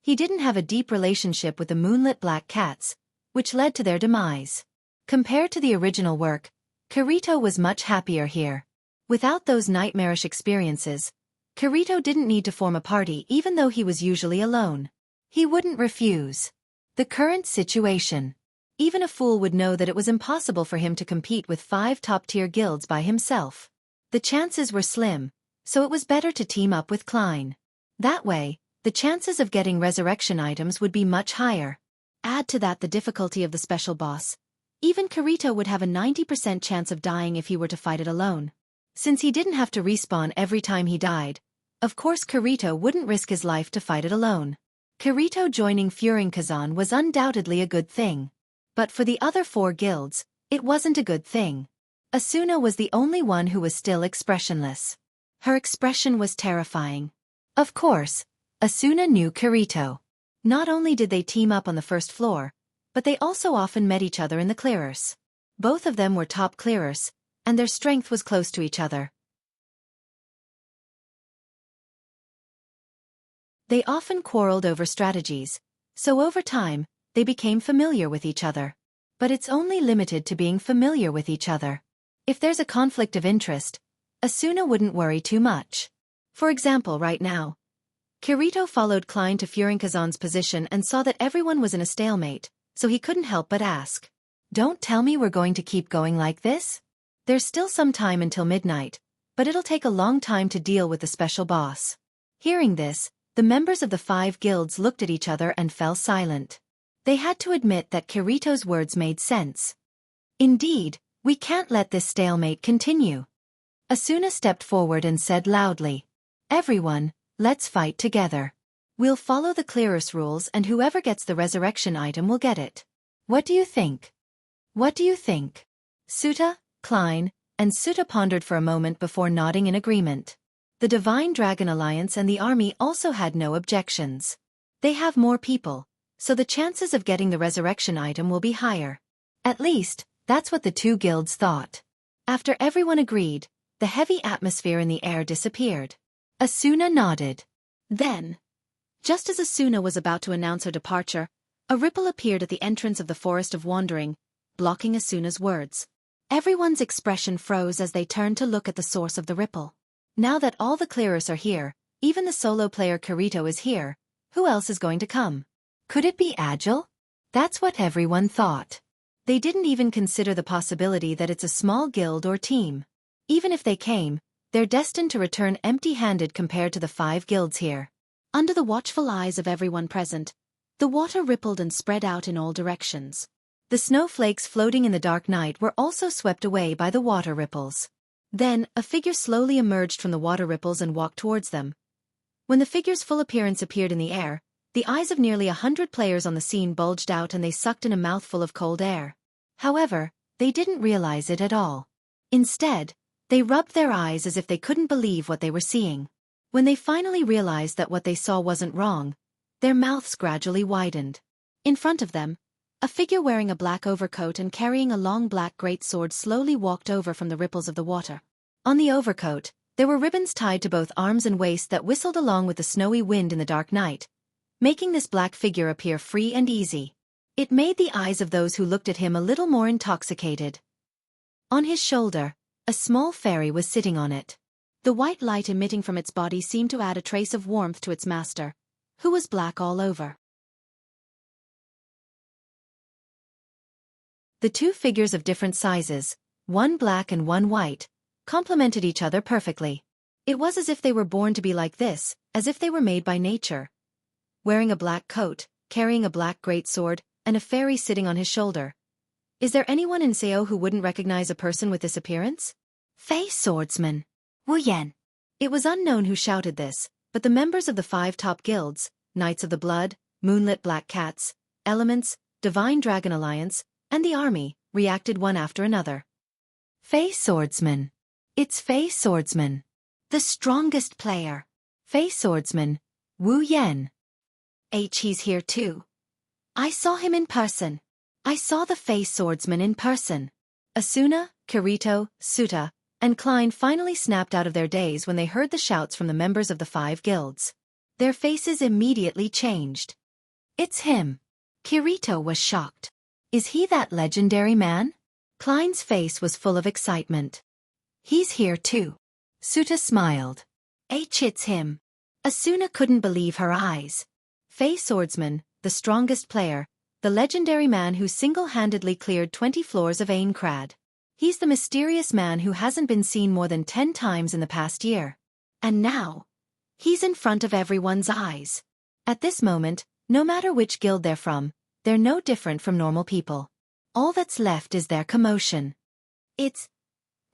He didn't have a deep relationship with the Moonlit Black Cats, which led to their demise. Compared to the original work, Kirito was much happier here. Without those nightmarish experiences, Kirito didn't need to form a party even though he was usually alone. He wouldn't refuse. The current situation. Even a fool would know that it was impossible for him to compete with 5 top-tier guilds by himself. The chances were slim, so it was better to team up with Klein. That way, the chances of getting resurrection items would be much higher. Add to that the difficulty of the special boss. Even Kirito would have a 90% chance of dying if he were to fight it alone. Since he didn't have to respawn every time he died, of course Kirito wouldn't risk his life to fight it alone. Kirito joining Xianxia was undoubtedly a good thing. But for the other 4 guilds, it wasn't a good thing. Asuna was the only one who was still expressionless. Her expression was terrifying. Of course, Asuna knew Kirito. Not only did they team up on the first floor, but they also often met each other in the clearers. Both of them were top clearers, and their strength was close to each other. They often quarreled over strategies, so over time, they became familiar with each other. But it's only limited to being familiar with each other. If there's a conflict of interest, Asuna wouldn't worry too much. For example, right now, Kirito followed Klein to Furinkazan's position and saw that everyone was in a stalemate, so he couldn't help but ask. Don't tell me we're going to keep going like this? There's still some time until midnight, but it'll take a long time to deal with the special boss. Hearing this, the members of the 5 guilds looked at each other and fell silent. They had to admit that Kirito's words made sense. Indeed, we can't let this stalemate continue. Asuna stepped forward and said loudly, Everyone, let's fight together. We'll follow the clearest rules and whoever gets the resurrection item will get it. What do you think? What do you think? Suta, Klein, and Suta pondered for a moment before nodding in agreement. The Divine Dragon Alliance and the army also had no objections. They have more people, so the chances of getting the resurrection item will be higher. At least, that's what the 2 guilds thought. After everyone agreed, the heavy atmosphere in the air disappeared. Asuna nodded. Then, just as Asuna was about to announce her departure, a ripple appeared at the entrance of the Forest of Wandering, blocking Asuna's words. Everyone's expression froze as they turned to look at the source of the ripple. Now that all the clearers are here, even the solo player Kirito is here, who else is going to come? Could it be Agile? That's what everyone thought. They didn't even consider the possibility that it's a small guild or team. Even if they came, they're destined to return empty-handed compared to the 5 guilds here. Under the watchful eyes of everyone present, the water rippled and spread out in all directions. The snowflakes floating in the dark night were also swept away by the water ripples. Then, a figure slowly emerged from the water ripples and walked towards them. When the figure's full appearance appeared in the air, the eyes of nearly 100 players on the scene bulged out and they sucked in a mouthful of cold air. However, they didn't realize it at all. Instead, they rubbed their eyes as if they couldn't believe what they were seeing. When they finally realized that what they saw wasn't wrong, their mouths gradually widened. In front of them, a figure wearing a black overcoat and carrying a long black greatsword slowly walked over from the ripples of the water. On the overcoat, there were ribbons tied to both arms and waist that whistled along with the snowy wind in the dark night, making this black figure appear free and easy. It made the eyes of those who looked at him a little more intoxicated. On his shoulder, a small fairy was sitting on it. The white light emitting from its body seemed to add a trace of warmth to its master, who was black all over. The 2 figures of different sizes, one black and one white, complemented each other perfectly. It was as if they were born to be like this, as if they were made by nature. Wearing a black coat, carrying a black greatsword, and a fairy sitting on his shoulder. Is there anyone in Seo who wouldn't recognize a person with this appearance? Fey swordsman. Wu Yan. It was unknown who shouted this, but the members of the 5 top guilds, Knights of the Blood, Moonlit Black Cats, Elements, Divine Dragon Alliance, and the army, reacted one after another. Fey swordsman. It's Fey swordsman. The strongest player. Fey swordsman, Wu Yan. He's here too. I saw him in person. I saw the Fey swordsman in person. Asuna, Kirito, Suta, and Klein finally snapped out of their daze when they heard the shouts from the members of the 5 guilds. Their faces immediately changed. It's him. Kirito was shocked. Is he that legendary man? Klein's face was full of excitement. He's here too. Suta smiled. It's him. Asuna couldn't believe her eyes. Fey swordsman, the strongest player, the legendary man who single-handedly cleared 20 floors of Aincrad. He's the mysterious man who hasn't been seen more than 10 times in the past year. And now, he's in front of everyone's eyes. At this moment, no matter which guild they're from, they're no different from normal people. All that's left is their commotion. It's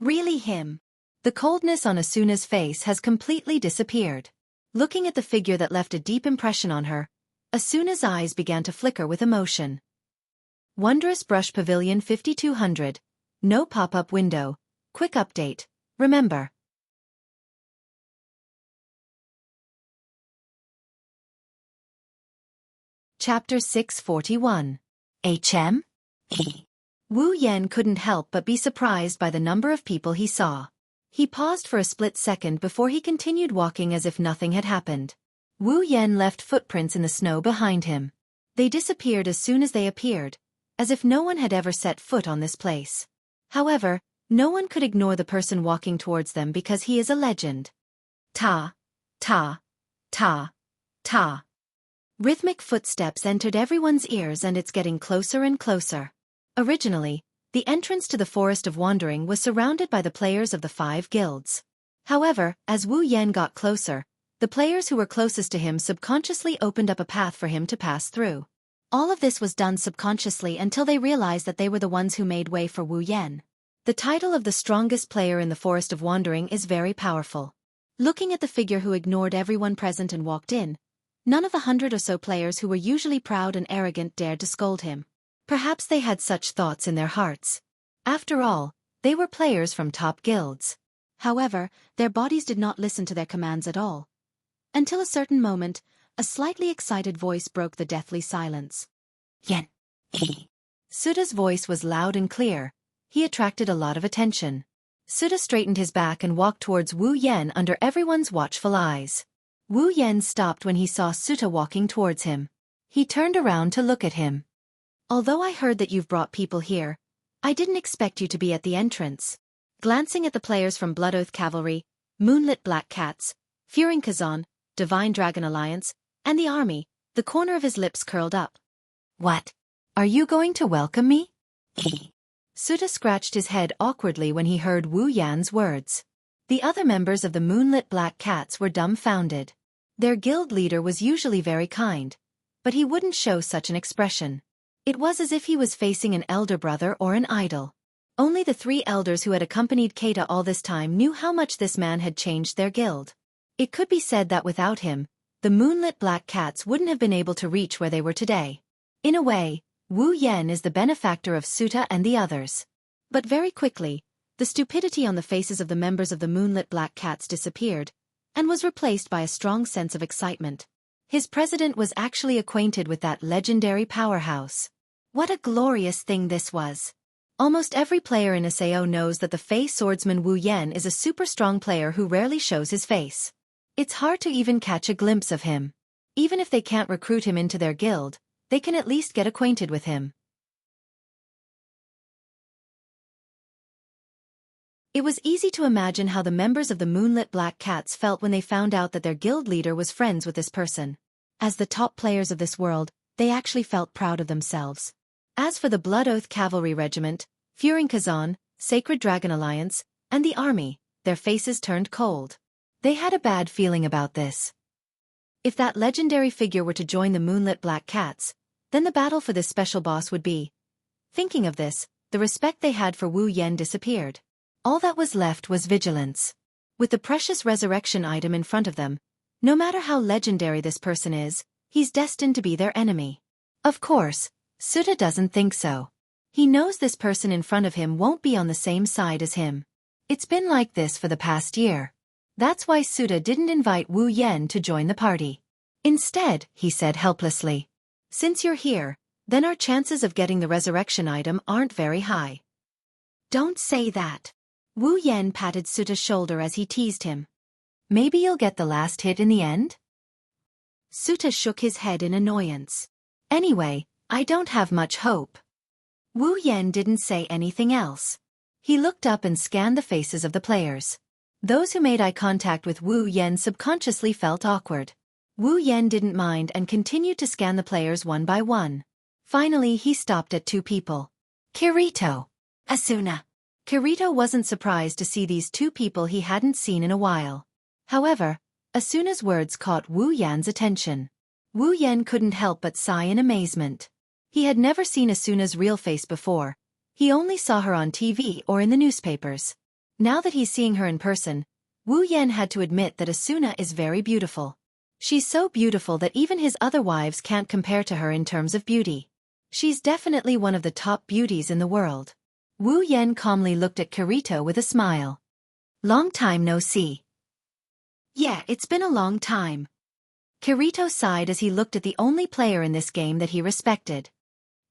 really him. The coldness on Asuna's face has completely disappeared. Looking at the figure that left a deep impression on her, Asuna's eyes began to flicker with emotion. Wondrous Brush Pavilion 5200. No pop-up window. Quick update. Remember. Chapter 641. HM? Wu Yan couldn't help but be surprised by the number of people he saw. He paused for a split second before he continued walking as if nothing had happened. Wu Yan left footprints in the snow behind him. They disappeared as soon as they appeared, as if no one had ever set foot on this place. However, no one could ignore the person walking towards them because he is a legend. Ta, ta, ta, ta. Rhythmic footsteps entered everyone's ears, and it's getting closer and closer. Originally, the entrance to the Forest of Wandering was surrounded by the players of the 5 guilds. However, as Wu Yan got closer, the players who were closest to him subconsciously opened up a path for him to pass through. All of this was done subconsciously until they realized that they were the ones who made way for Wu Yan. The title of the strongest player in the Forest of Wandering is very powerful. Looking at the figure who ignored everyone present and walked in, none of the 100 or so players who were usually proud and arrogant dared to scold him. Perhaps they had such thoughts in their hearts. After all, they were players from top guilds. However, their bodies did not listen to their commands at all. Until a certain moment, a slightly excited voice broke the deathly silence. Yen. Suta's voice was loud and clear. He attracted a lot of attention. Suta straightened his back and walked towards Wu Yan under everyone's watchful eyes. Wu Yan stopped when he saw Suta walking towards him. He turned around to look at him. Although I heard that you've brought people here, I didn't expect you to be at the entrance. Glancing at the players from Blood Oath Cavalry, Moonlit Black Cats, Fearing Kazan, Divine Dragon Alliance, and the army, the corner of his lips curled up. What? Are you going to welcome me? Suta scratched his head awkwardly when he heard Wu Yan's words. The other members of the Moonlit Black Cats were dumbfounded. Their guild leader was usually very kind, but he wouldn't show such an expression. It was as if he was facing an elder brother or an idol. Only the 3 elders who had accompanied Keita all this time knew how much this man had changed their guild. It could be said that without him, the Moonlit Black Cats wouldn't have been able to reach where they were today. In a way, Wu Yan is the benefactor of Suta and the others. But very quickly, the stupidity on the faces of the members of the Moonlit Black Cats disappeared, and was replaced by a strong sense of excitement. His president was actually acquainted with that legendary powerhouse. What a glorious thing this was. Almost every player in SAO knows that the Fey swordsman Wu Yan is a super strong player who rarely shows his face. It's hard to even catch a glimpse of him. Even if they can't recruit him into their guild, they can at least get acquainted with him. It was easy to imagine how the members of the Moonlit Black Cats felt when they found out that their guild leader was friends with this person. As the top players of this world, they actually felt proud of themselves. As for the Blood Oath Cavalry Regiment, Fearing Kazan, Sacred Dragon Alliance, and the army, their faces turned cold. They had a bad feeling about this. If that legendary figure were to join the Moonlit Black Cats, then the battle for this special boss would be. Thinking of this, the respect they had for Wu Yan disappeared. All that was left was vigilance. With the precious resurrection item in front of them, no matter how legendary this person is, he's destined to be their enemy. Of course, Suta doesn't think so. He knows this person in front of him won't be on the same side as him. It's been like this for the past year. That's why Suta didn't invite Wu Yan to join the party. Instead, he said helplessly, "Since you're here, then our chances of getting the resurrection item aren't very high." Don't say that. Wu Yan patted Suta's shoulder as he teased him. Maybe you'll get the last hit in the end? Suta shook his head in annoyance. Anyway, I don't have much hope. Wu Yan didn't say anything else. He looked up and scanned the faces of the players. Those who made eye contact with Wu Yan subconsciously felt awkward. Wu Yan didn't mind and continued to scan the players one by one. Finally, he stopped at 2 people. Kirito. Asuna. Kirito wasn't surprised to see these 2 people he hadn't seen in a while. However, Asuna's words caught Wu Yan's attention. Wu Yan couldn't help but sigh in amazement. He had never seen Asuna's real face before. He only saw her on TV or in the newspapers. Now that he's seeing her in person, Wu Yan had to admit that Asuna is very beautiful. She's so beautiful that even his other wives can't compare to her in terms of beauty. She's definitely one of the top beauties in the world. Wu Yan calmly looked at Kirito with a smile. Long time no see. Yeah, it's been a long time. Kirito sighed as he looked at the only player in this game that he respected.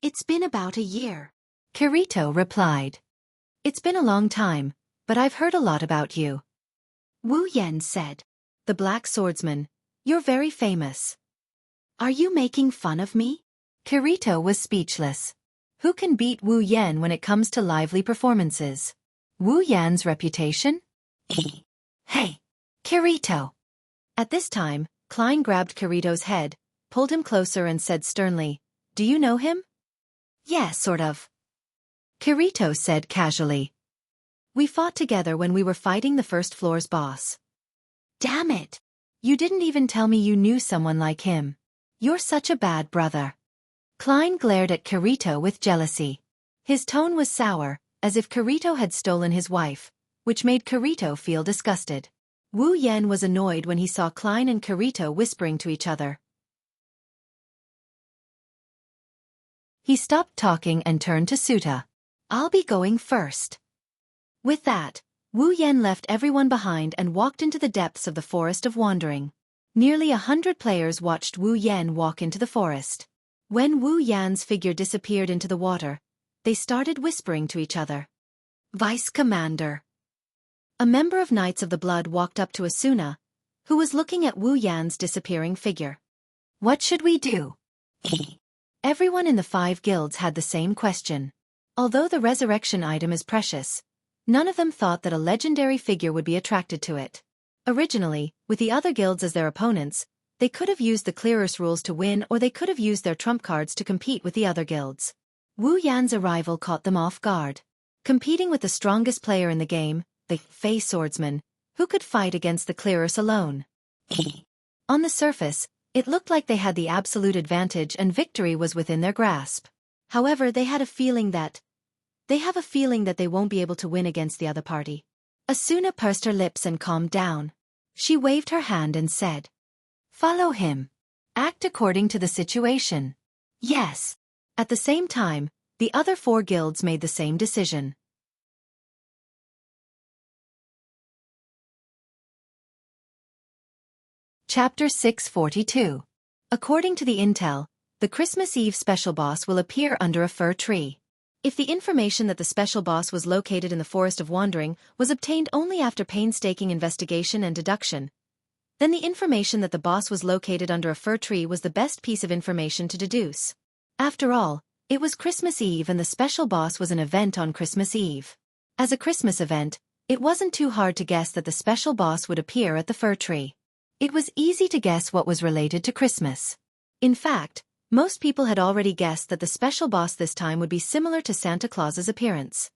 It's been about a year. Kirito replied. It's been a long time, but I've heard a lot about you. Wu Yan said. The Black Swordsman, you're very famous. Are you making fun of me? Kirito was speechless. Who can beat Wu Yan when it comes to lively performances? Wu Yan's reputation? Hey, Kirito. At this time, Klein grabbed Kirito's head, pulled him closer and said sternly, "Do you know him?" "Yeah, sort of," Kirito said casually. "We fought together when we were fighting the first floor's boss." "Damn it! You didn't even tell me you knew someone like him. You're such a bad brother." Klein glared at Kirito with jealousy. His tone was sour, as if Kirito had stolen his wife, which made Kirito feel disgusted. Wu Yan was annoyed when he saw Klein and Kirito whispering to each other. He stopped talking and turned to Suta. "I'll be going first." With that, Wu Yan left everyone behind and walked into the depths of the Forest of Wandering. Nearly 100 players watched Wu Yan walk into the forest. When Wu Yan's figure disappeared into the water, they started whispering to each other. "Vice Commander." A member of Knights of the Blood walked up to Asuna, who was looking at Wu Yan's disappearing figure. "What should we do?" Everyone in the 5 guilds had the same question. Although the resurrection item is precious, none of them thought that a legendary figure would be attracted to it. Originally, with the other guilds as their opponents, they could have used the clearest rules to win, or they could have used their trump cards to compete with the other guilds. Wu Yan's arrival caught them off guard. Competing with the strongest player in the game, the Fey swordsman, who could fight against the clearers alone. On the surface, it looked like they had the absolute advantage and victory was within their grasp. However, they have a feeling that they won't be able to win against the other party. Asuna pursed her lips and calmed down. She waved her hand and said, "Follow him. Act according to the situation." Yes. At the same time, the other 4 guilds made the same decision. Chapter 642. According to the intel, the Christmas Eve special boss will appear under a fir tree. If the information that the special boss was located in the Forest of Wandering was obtained only after painstaking investigation and deduction, then the information that the boss was located under a fir tree was the best piece of information to deduce. After all, it was Christmas Eve and the special boss was an event on Christmas Eve. As a Christmas event, it wasn't too hard to guess that the special boss would appear at the fir tree. It was easy to guess what was related to Christmas. In fact, most people had already guessed that the special boss this time would be similar to Santa Claus's appearance.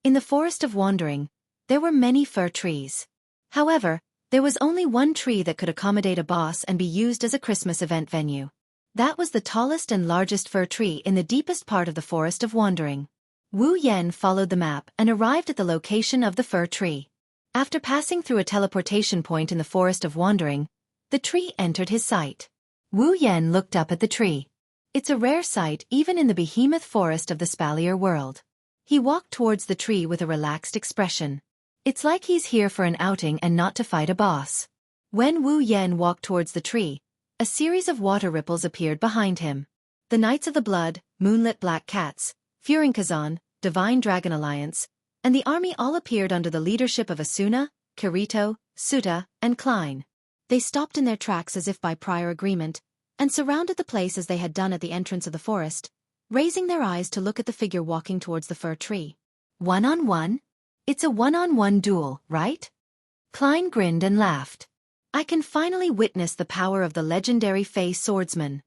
In the Forest of Wandering, there were many fir trees. However, there was only one tree that could accommodate a boss and be used as a Christmas event venue. That was the tallest and largest fir tree in the deepest part of the Forest of Wandering. Wu Yan followed the map and arrived at the location of the fir tree. After passing through a teleportation point in the Forest of Wandering, the tree entered his sight. Wu Yan looked up at the tree. It's a rare sight even in the behemoth forest of the Spalier world. He walked towards the tree with a relaxed expression. It's like he's here for an outing and not to fight a boss. When Wu Yan walked towards the tree, a series of water ripples appeared behind him. The Knights of the Blood, Moonlit Black Cats, Furinkazan, Divine Dragon Alliance, and the army all appeared under the leadership of Asuna, Kirito, Suta, and Klein. They stopped in their tracks as if by prior agreement, and surrounded the place as they had done at the entrance of the forest, raising their eyes to look at the figure walking towards the fir tree. "One-on-one? It's a one-on-one duel, right?" Klein grinned and laughed. "I can finally witness the power of the legendary Fey swordsman."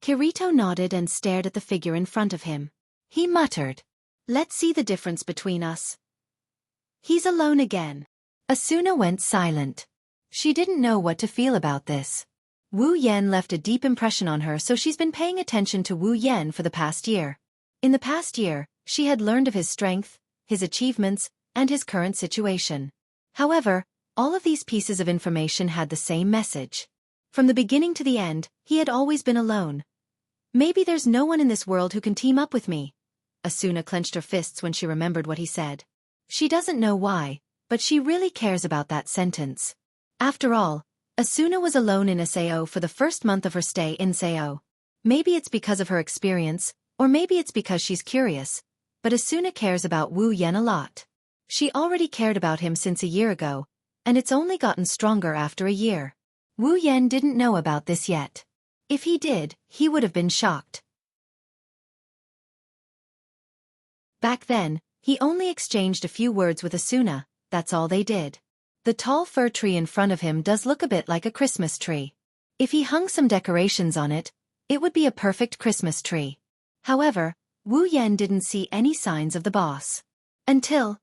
Kirito nodded and stared at the figure in front of him. He muttered, "Let's see the difference between us." "He's alone again." Asuna went silent. She didn't know what to feel about this. Wu Yan left a deep impression on her, so she's been paying attention to Wu Yan for the past year. In the past year, she had learned of his strength, his achievements, and his current situation. However, all of these pieces of information had the same message. From the beginning to the end, he had always been alone. "Maybe there's no one in this world who can team up with me." Asuna clenched her fists when she remembered what he said. She doesn't know why, but she really cares about that sentence. After all, Asuna was alone in Sao for the first month of her stay in Sao. Maybe it's because of her experience, or maybe it's because she's curious, but Asuna cares about Wu Yan a lot. She already cared about him since a year ago, and it's only gotten stronger after a year. Wu Yan didn't know about this yet. If he did, he would have been shocked. Back then, he only exchanged a few words with Asuna, that's all they did. The tall fir tree in front of him does look a bit like a Christmas tree. If he hung some decorations on it, it would be a perfect Christmas tree. However, Wu Yan didn't see any signs of the boss. Until,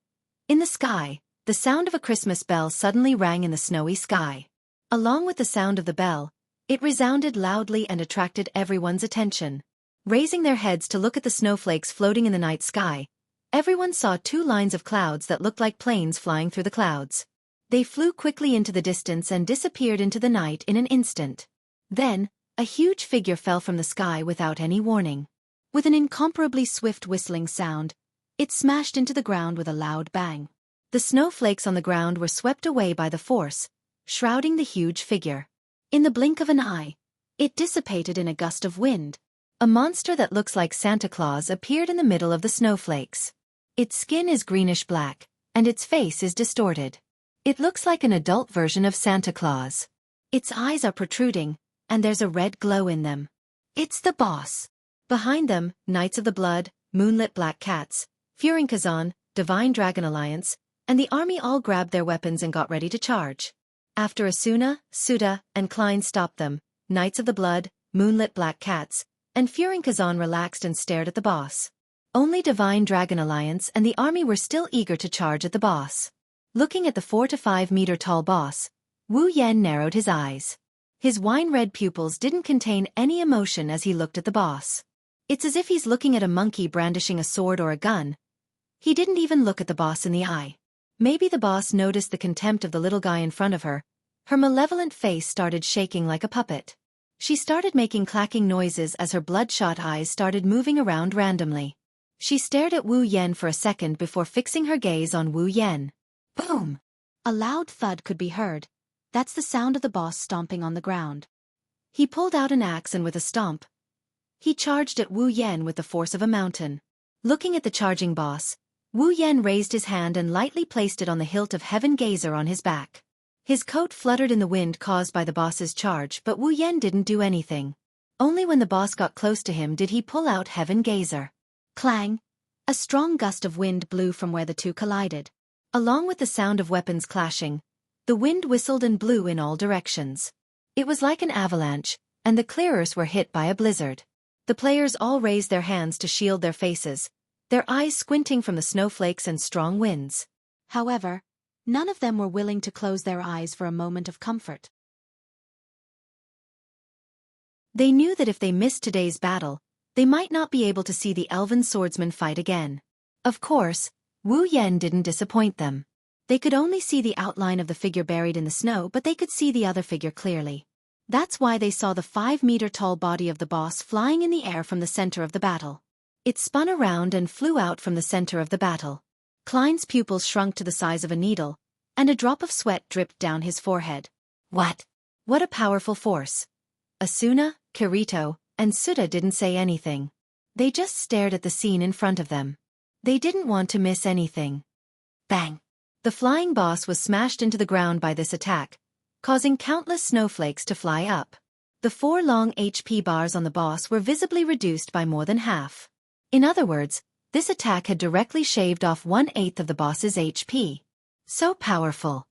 in the sky, the sound of a Christmas bell suddenly rang in the snowy sky. Along with the sound of the bell, it resounded loudly and attracted everyone's attention. Raising their heads to look at the snowflakes floating in the night sky, everyone saw two lines of clouds that looked like planes flying through the clouds. They flew quickly into the distance and disappeared into the night in an instant. Then, a huge figure fell from the sky without any warning. With an incomparably swift whistling sound, it smashed into the ground with a loud bang. The snowflakes on the ground were swept away by the force, shrouding the huge figure. In the blink of an eye, it dissipated in a gust of wind. A monster that looks like Santa Claus appeared in the middle of the snowflakes. Its skin is greenish-black, and its face is distorted. It looks like an adult version of Santa Claus. Its eyes are protruding, and there's a red glow in them. It's the boss. Behind them, Knights of the Blood, Moonlit Black Cats, Furinkazan, Divine Dragon Alliance, and the army all grabbed their weapons and got ready to charge. After Asuna, Suda, and Klein stopped them, Knights of the Blood, Moonlit Black Cats, and Furinkazan relaxed and stared at the boss. Only Divine Dragon Alliance and the army were still eager to charge at the boss. Looking at the 4 to 5 meter tall boss, Wu Yan narrowed his eyes. His wine-red pupils didn't contain any emotion as he looked at the boss. It's as if he's looking at a monkey brandishing a sword or a gun. He didn't even look at the boss in the eye. Maybe the boss noticed the contempt of the little guy in front of her. Her malevolent face started shaking like a puppet. She started making clacking noises as her bloodshot eyes started moving around randomly. She stared at Wu Yan for a second before fixing her gaze on Wu Yan. Boom! A loud thud could be heard. That's the sound of the boss stomping on the ground. He pulled out an axe and with a stomp, he charged at Wu Yan with the force of a mountain. Looking at the charging boss, Wu Yan raised his hand and lightly placed it on the hilt of Heaven Gazer on his back. His coat fluttered in the wind caused by the boss's charge, but Wu Yan didn't do anything. Only when the boss got close to him did he pull out Heaven Gazer. Clang! A strong gust of wind blew from where the two collided. Along with the sound of weapons clashing, the wind whistled and blew in all directions. It was like an avalanche, and the clearers were hit by a blizzard. The players all raised their hands to shield their faces, their eyes squinting from the snowflakes and strong winds. However, none of them were willing to close their eyes for a moment of comfort. They knew that if they missed today's battle, they might not be able to see the elven swordsmen fight again. Of course, Wu Yan didn't disappoint them. They could only see the outline of the figure buried in the snow, but they could see the other figure clearly. That's why they saw the 5-meter-tall body of the boss flying in the air from the center of the battle. It spun around and flew out from the center of the battle. Klein's pupils shrunk to the size of a needle, and a drop of sweat dripped down his forehead. What? What a powerful force. Asuna, Kirito, and Suda didn't say anything. They just stared at the scene in front of them. They didn't want to miss anything. Bang! The flying boss was smashed into the ground by this attack, causing countless snowflakes to fly up. The 4 long HP bars on the boss were visibly reduced by more than half. In other words, this attack had directly shaved off 1/8 of the boss's HP. So powerful.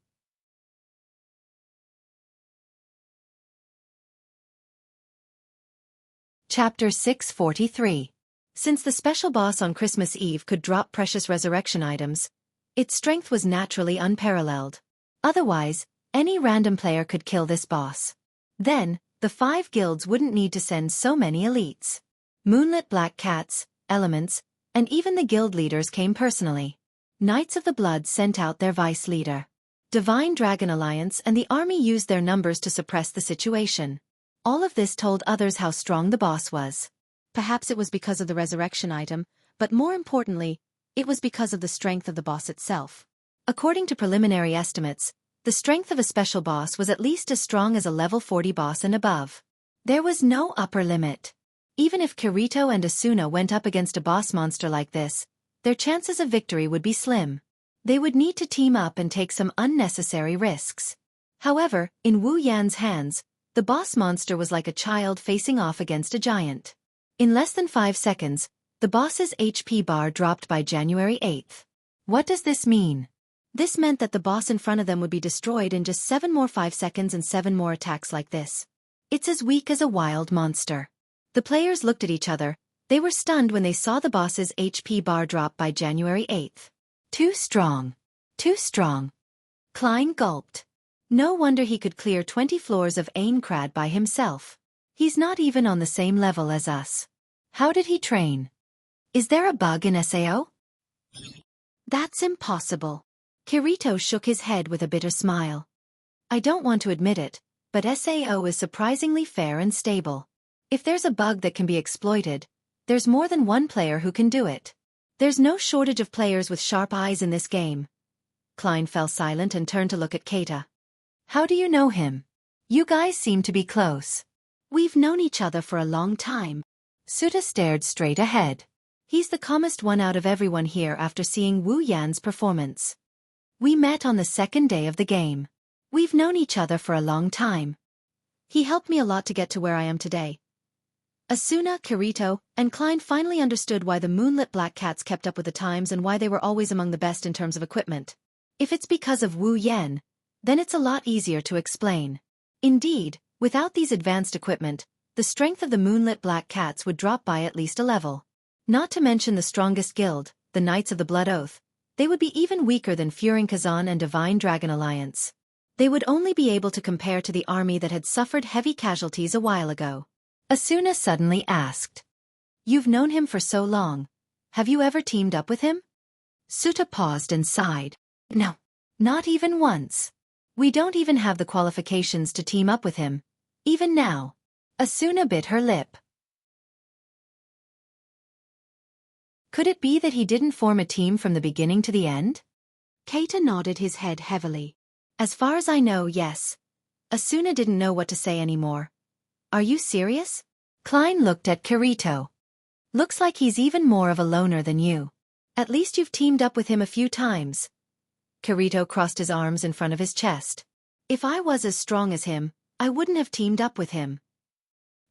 Chapter 643. Since the special boss on Christmas Eve could drop precious resurrection items, its strength was naturally unparalleled. Otherwise, any random player could kill this boss. Then, the 5 guilds wouldn't need to send so many elites. Moonlit Black Cats, Elements, and even the guild leaders came personally. Knights of the Blood sent out their vice leader. Divine Dragon Alliance and the army used their numbers to suppress the situation. All of this told others how strong the boss was. Perhaps it was because of the resurrection item, but more importantly, it was because of the strength of the boss itself. According to preliminary estimates, the strength of a special boss was at least as strong as a level 40 boss and above. There was no upper limit. Even if Kirito and Asuna went up against a boss monster like this, their chances of victory would be slim. They would need to team up and take some unnecessary risks. However, in Wu Yan's hands, the boss monster was like a child facing off against a giant. In less than 5 seconds, The boss's HP bar dropped by January 8th. What does this mean? This meant that the boss in front of them would be destroyed in just 7 more 5 seconds and 7 more attacks like this. It's as weak as a wild monster. The players looked at each other. They were stunned when they saw the boss's HP bar drop by January 8th. Too strong. Too strong. Klein gulped. No wonder he could clear 20 floors of Aincrad by himself. He's not even on the same level as us. How did he train? Is there a bug in SAO? That's impossible. Kirito shook his head with a bitter smile. I don't want to admit it, but SAO is surprisingly fair and stable. If there's a bug that can be exploited, there's more than one player who can do it. There's no shortage of players with sharp eyes in this game. Klein fell silent and turned to look at Keita. How do you know him? You guys seem to be close. We've known each other for a long time. Suta stared straight ahead. He's the calmest one out of everyone here after seeing Wu Yan's performance. We met on the second day of the game. We've known each other for a long time. He helped me a lot to get to where I am today. Asuna, Kirito, and Klein finally understood why the moonlit black cats kept up with the times and why they were always among the best in terms of equipment. If it's because of Wu Yan, then it's a lot easier to explain. Indeed, without these advanced equipment, the strength of the moonlit black cats would drop by at least a level. Not to mention the strongest guild, the Knights of the Blood Oath. They would be even weaker than Furin Kazan and Divine Dragon Alliance. They would only be able to compare to the army that had suffered heavy casualties a while ago. Asuna suddenly asked. You've known him for so long. Have you ever teamed up with him? Suta paused and sighed. No. Not even once. We don't even have the qualifications to team up with him. Even now. Asuna bit her lip. Could it be that he didn't form a team from the beginning to the end? Keita nodded his head heavily. As far as I know, yes. Asuna didn't know what to say anymore. Are you serious? Klein looked at Kirito. Looks like he's even more of a loner than you. At least you've teamed up with him a few times. Kirito crossed his arms in front of his chest. If I was as strong as him, I wouldn't have teamed up with him.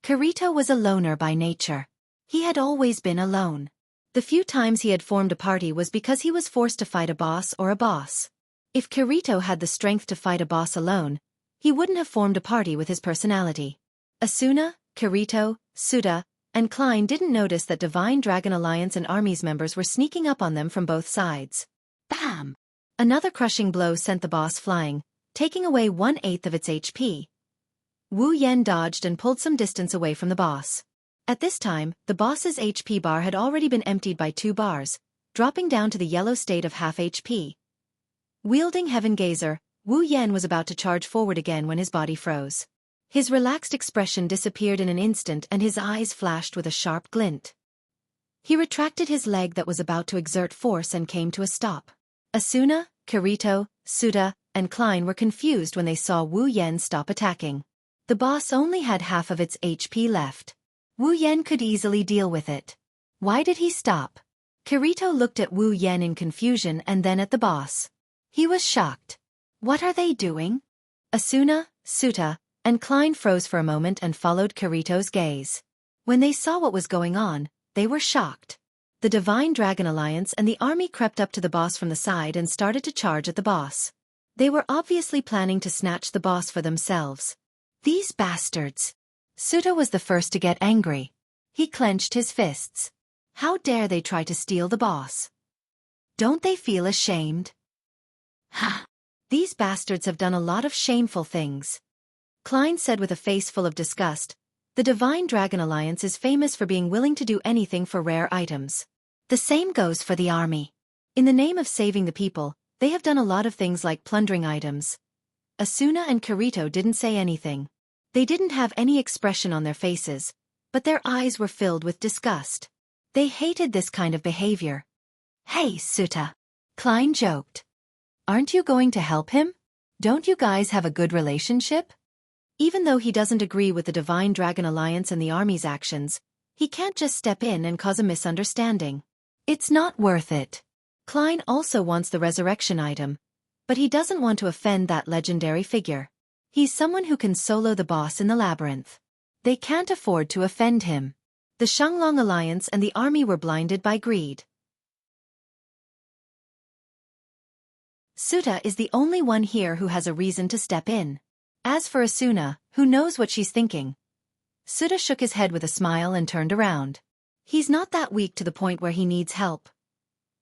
Kirito was a loner by nature. He had always been alone. The few times he had formed a party was because he was forced to fight a boss or a boss. If Kirito had the strength to fight a boss alone, he wouldn't have formed a party with his personality. Asuna, Kirito, Suda, and Klein didn't notice that Divine Dragon Alliance and armies members were sneaking up on them from both sides. Bam! Another crushing blow sent the boss flying, taking away 1/8 of its HP. Wu Yan dodged and pulled some distance away from the boss. At this time, the boss's HP bar had already been emptied by 2 bars, dropping down to the yellow state of half HP. Wielding Heaven Gazer, Wu Yan was about to charge forward again when his body froze. His relaxed expression disappeared in an instant and his eyes flashed with a sharp glint. He retracted his leg that was about to exert force and came to a stop. Asuna, Kirito, Suda, and Klein were confused when they saw Wu Yan stop attacking. The boss only had half of its HP left. Wu Yan could easily deal with it. Why did he stop? Kirito looked at Wu Yan in confusion and then at the boss. He was shocked. What are they doing? Asuna, Suta, and Klein froze for a moment and followed Kirito's gaze. When they saw what was going on, they were shocked. The Divine Dragon Alliance and the army crept up to the boss from the side and started to charge at the boss. They were obviously planning to snatch the boss for themselves. These bastards! Suta was the first to get angry. He clenched his fists. How dare they try to steal the boss? Don't they feel ashamed? Ha! These bastards have done a lot of shameful things. Klein said with a face full of disgust. The Divine Dragon Alliance is famous for being willing to do anything for rare items. The same goes for the army. In the name of saving the people, they have done a lot of things like plundering items. Asuna and Kirito didn't say anything. They didn't have any expression on their faces, but their eyes were filled with disgust. They hated this kind of behavior. Hey, Suta! Klein joked. Aren't you going to help him? Don't you guys have a good relationship? Even though he doesn't agree with the Divine Dragon Alliance and the army's actions, he can't just step in and cause a misunderstanding. It's not worth it. Klein also wants the resurrection item, but he doesn't want to offend that legendary figure. He's someone who can solo the boss in the labyrinth. They can't afford to offend him. The Shanglong Alliance and the army were blinded by greed. Suta is the only one here who has a reason to step in. As for Asuna, who knows what she's thinking? Suta shook his head with a smile and turned around. He's not that weak to the point where he needs help.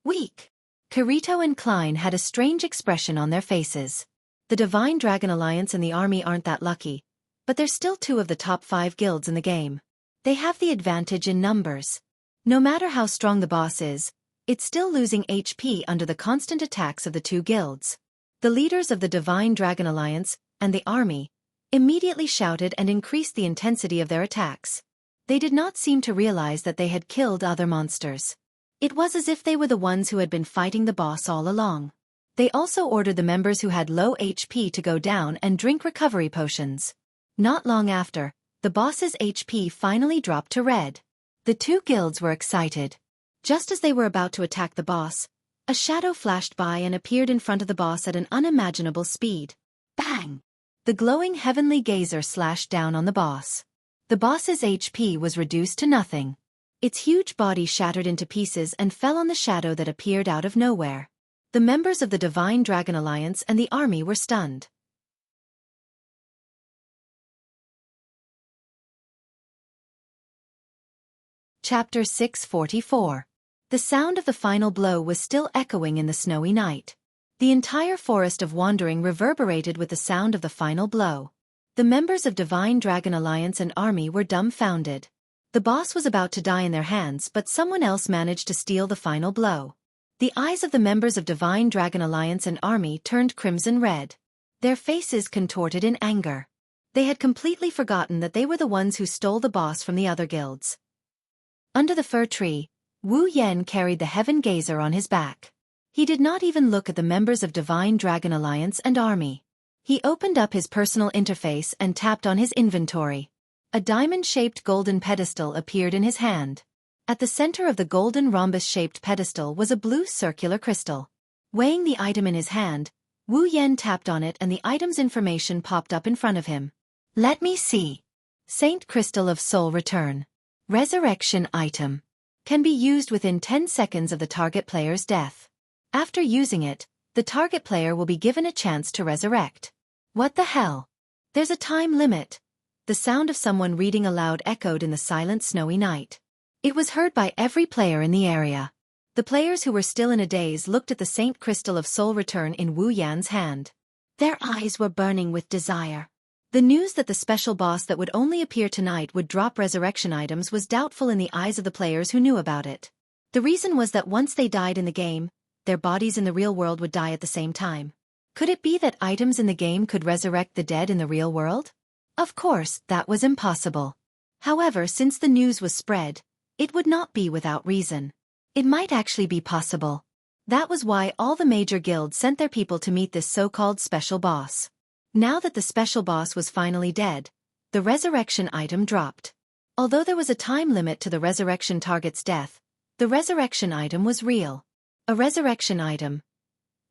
Weak? Kirito and Klein had a strange expression on their faces. The Divine Dragon Alliance and the army aren't that lucky, but they're still two of the top 5 guilds in the game. They have the advantage in numbers. No matter how strong the boss is, it's still losing HP under the constant attacks of the two guilds. The leaders of the Divine Dragon Alliance and the army immediately shouted and increased the intensity of their attacks. They did not seem to realize that they had killed other monsters. It was as if they were the ones who had been fighting the boss all along. They also ordered the members who had low HP to go down and drink recovery potions. Not long after, the boss's HP finally dropped to red. The two guilds were excited. Just as they were about to attack the boss, a shadow flashed by and appeared in front of the boss at an unimaginable speed. Bang! The glowing heavenly gazer slashed down on the boss. The boss's HP was reduced to nothing. Its huge body shattered into pieces and fell on the shadow that appeared out of nowhere. The members of the Divine Dragon Alliance and the army were stunned. Chapter 644. The sound of the final blow was still echoing in the snowy night. The entire forest of Wandering reverberated with the sound of the final blow. The members of Divine Dragon Alliance and army were dumbfounded. The boss was about to die in their hands, but someone else managed to steal the final blow. The eyes of the members of Divine Dragon Alliance and army turned crimson red. Their faces contorted in anger. They had completely forgotten that they were the ones who stole the boss from the other guilds. Under the fir tree, Wu Yen carried the Heaven Gazer on his back. He did not even look at the members of Divine Dragon Alliance and army. He opened up his personal interface and tapped on his inventory. A diamond-shaped golden pedestal appeared in his hand. At the center of the golden rhombus-shaped pedestal was a blue circular crystal. Weighing the item in his hand, Wu Yen tapped on it and the item's information popped up in front of him. Let me see. Saint Crystal of Soul Return. Resurrection item. Can be used within 10 seconds of the target player's death. After using it, the target player will be given a chance to resurrect. What the hell? There's a time limit. The sound of someone reading aloud echoed in the silent snowy night. It was heard by every player in the area. The players who were still in a daze looked at the Saint Crystal of Soul Return in Wu Yan's hand. Their eyes were burning with desire. The news that the special boss that would only appear tonight would drop resurrection items was doubtful in the eyes of the players who knew about it. The reason was that once they died in the game, their bodies in the real world would die at the same time. Could it be that items in the game could resurrect the dead in the real world? Of course, that was impossible. However, since the news was spread, it would not be without reason. It might actually be possible. That was why all the major guilds sent their people to meet this so-called special boss. Now that the special boss was finally dead, the resurrection item dropped. Although there was a time limit to the resurrection target's death, the resurrection item was real. A resurrection item.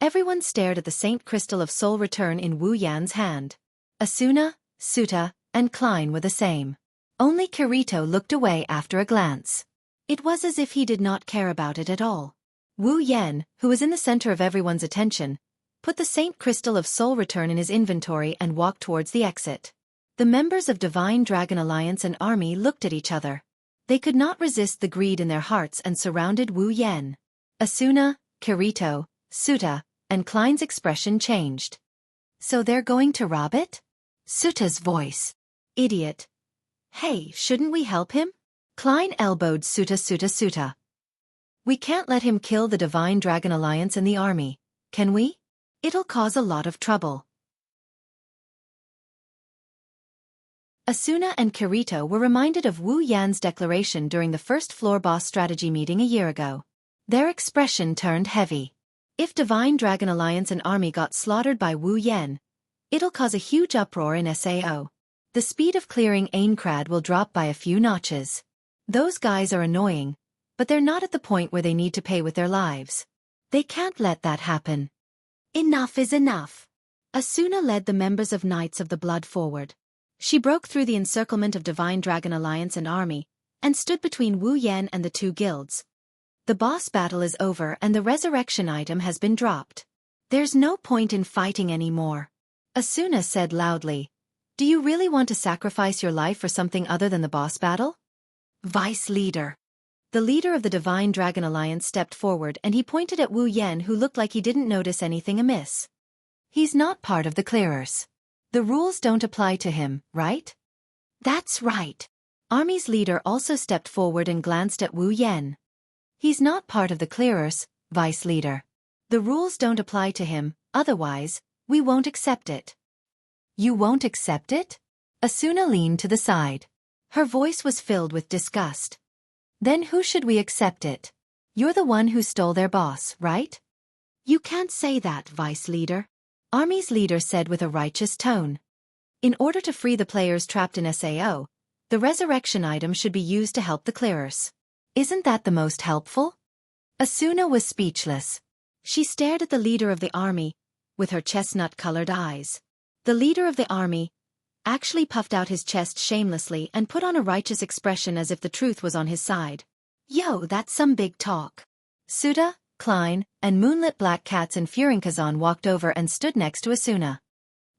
Everyone stared at the Saint Crystal of Soul Return in Wu Yan's hand. Asuna, Suta, and Klein were the same. Only Kirito looked away after a glance. It was as if he did not care about it at all. Wu Yan, who was in the center of everyone's attention, put the Saint Crystal of Soul Return in his inventory and walked towards the exit. The members of Divine Dragon Alliance and army looked at each other. They could not resist the greed in their hearts and surrounded Wu Yan. Asuna, Kirito, Suta, and Klein's expression changed. So they're going to rob it? Suta's voice. Idiot. Hey, shouldn't we help him? Klein elbowed Suta. We can't let him kill the Divine Dragon Alliance and the army, can we? It'll cause a lot of trouble. Asuna and Kirito were reminded of Wu Yan's declaration during the first floor boss strategy meeting a year ago. Their expression turned heavy. If Divine Dragon Alliance and army got slaughtered by Wu Yan, it'll cause a huge uproar in SAO. The speed of clearing Aincrad will drop by a few notches. Those guys are annoying, but they're not at the point where they need to pay with their lives. They can't let that happen. Enough is enough. Asuna led the members of Knights of the Blood forward. She broke through the encirclement of Divine Dragon Alliance and army, and stood between Wu Yan and the two guilds. The boss battle is over and the resurrection item has been dropped. There's no point in fighting anymore. Asuna said loudly. Do you really want to sacrifice your life for something other than the boss battle? Vice leader. The leader of the Divine Dragon Alliance stepped forward and he pointed at Wu Yan, who looked like he didn't notice anything amiss. He's not part of the clearers. The rules don't apply to him, right? That's right. Army's leader also stepped forward and glanced at Wu Yan. He's not part of the clearers, vice leader. The rules don't apply to him, otherwise, we won't accept it. You won't accept it? Asuna leaned to the side. Her voice was filled with disgust. Then who should we accept it? You're the one who stole their boss, right? You can't say that, vice leader. Army's leader said with a righteous tone. In order to free the players trapped in SAO, the resurrection item should be used to help the clearers. Isn't that the most helpful? Asuna was speechless. She stared at the leader of the army, with her chestnut-colored eyes. The leader of the army actually puffed out his chest shamelessly and put on a righteous expression as if the truth was on his side. Yo, that's some big talk. Suda, Klein, and Moonlit Black Cats and Furinkazan walked over and stood next to Asuna.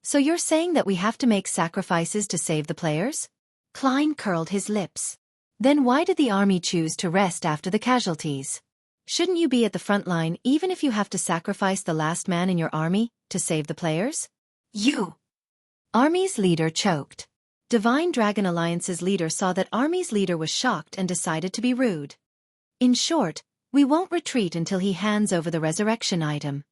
So you're saying that we have to make sacrifices to save the players? Klein curled his lips. Then why did the army choose to rest after the casualties? Shouldn't you be at the front line even if you have to sacrifice the last man in your army to save the players? You! Army's leader choked. Divine Dragon Alliance's leader saw that Army's leader was shocked and decided to be rude. In short, we won't retreat until he hands over the resurrection item.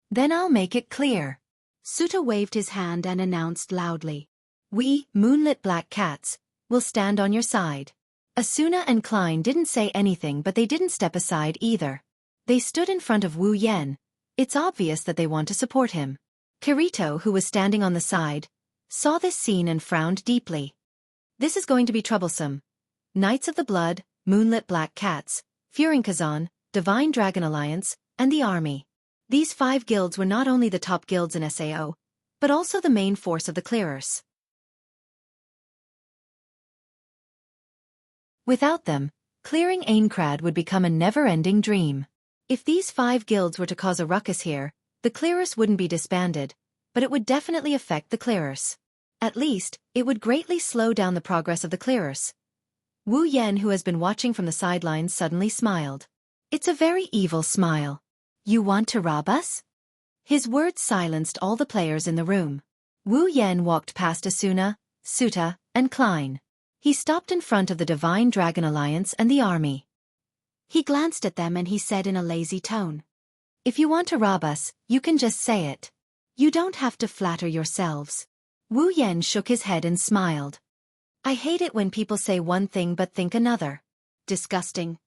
Then I'll make it clear. Suta waved his hand and announced loudly. We, Moonlit Black Cats, will stand on your side. Asuna and Klein didn't say anything, but they didn't step aside either. They stood in front of Wu Yan. It's obvious that they want to support him. Kirito, who was standing on the side, saw this scene and frowned deeply. This is going to be troublesome. Knights of the Blood, Moonlit Black Cats, Furinkazan, Divine Dragon Alliance, and the army. These 5 guilds were not only the top guilds in SAO, but also the main force of the clearers. Without them, clearing Aincrad would become a never-ending dream. If these 5 guilds were to cause a ruckus here, the clearers wouldn't be disbanded, but it would definitely affect the clearers. At least, it would greatly slow down the progress of the clearers. Wu Yan, who has been watching from the sidelines, suddenly smiled. It's a very evil smile. You want to rob us? His words silenced all the players in the room. Wu Yan walked past Asuna, Suta, and Klein. He stopped in front of the Divine Dragon Alliance and the army. He glanced at them and he said in a lazy tone. If you want to rob us, you can just say it. You don't have to flatter yourselves. Wu Yan shook his head and smiled. I hate it when people say one thing but think another. Disgusting.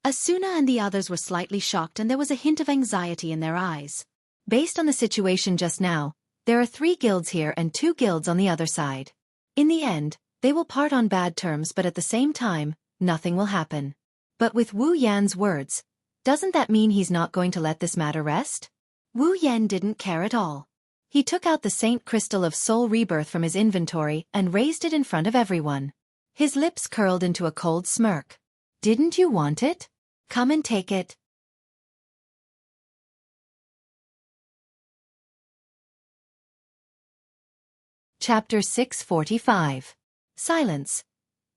Asuna and the others were slightly shocked and there was a hint of anxiety in their eyes. Based on the situation just now, there are 3 guilds here and 2 guilds on the other side. In the end, they will part on bad terms, but at the same time, nothing will happen. But with Wu Yan's words, doesn't that mean he's not going to let this matter rest? Wu Yan didn't care at all. He took out the Saint Crystal of Soul Rebirth from his inventory and raised it in front of everyone. His lips curled into a cold smirk. Didn't you want it? Come and take it. Chapter 645. Silence.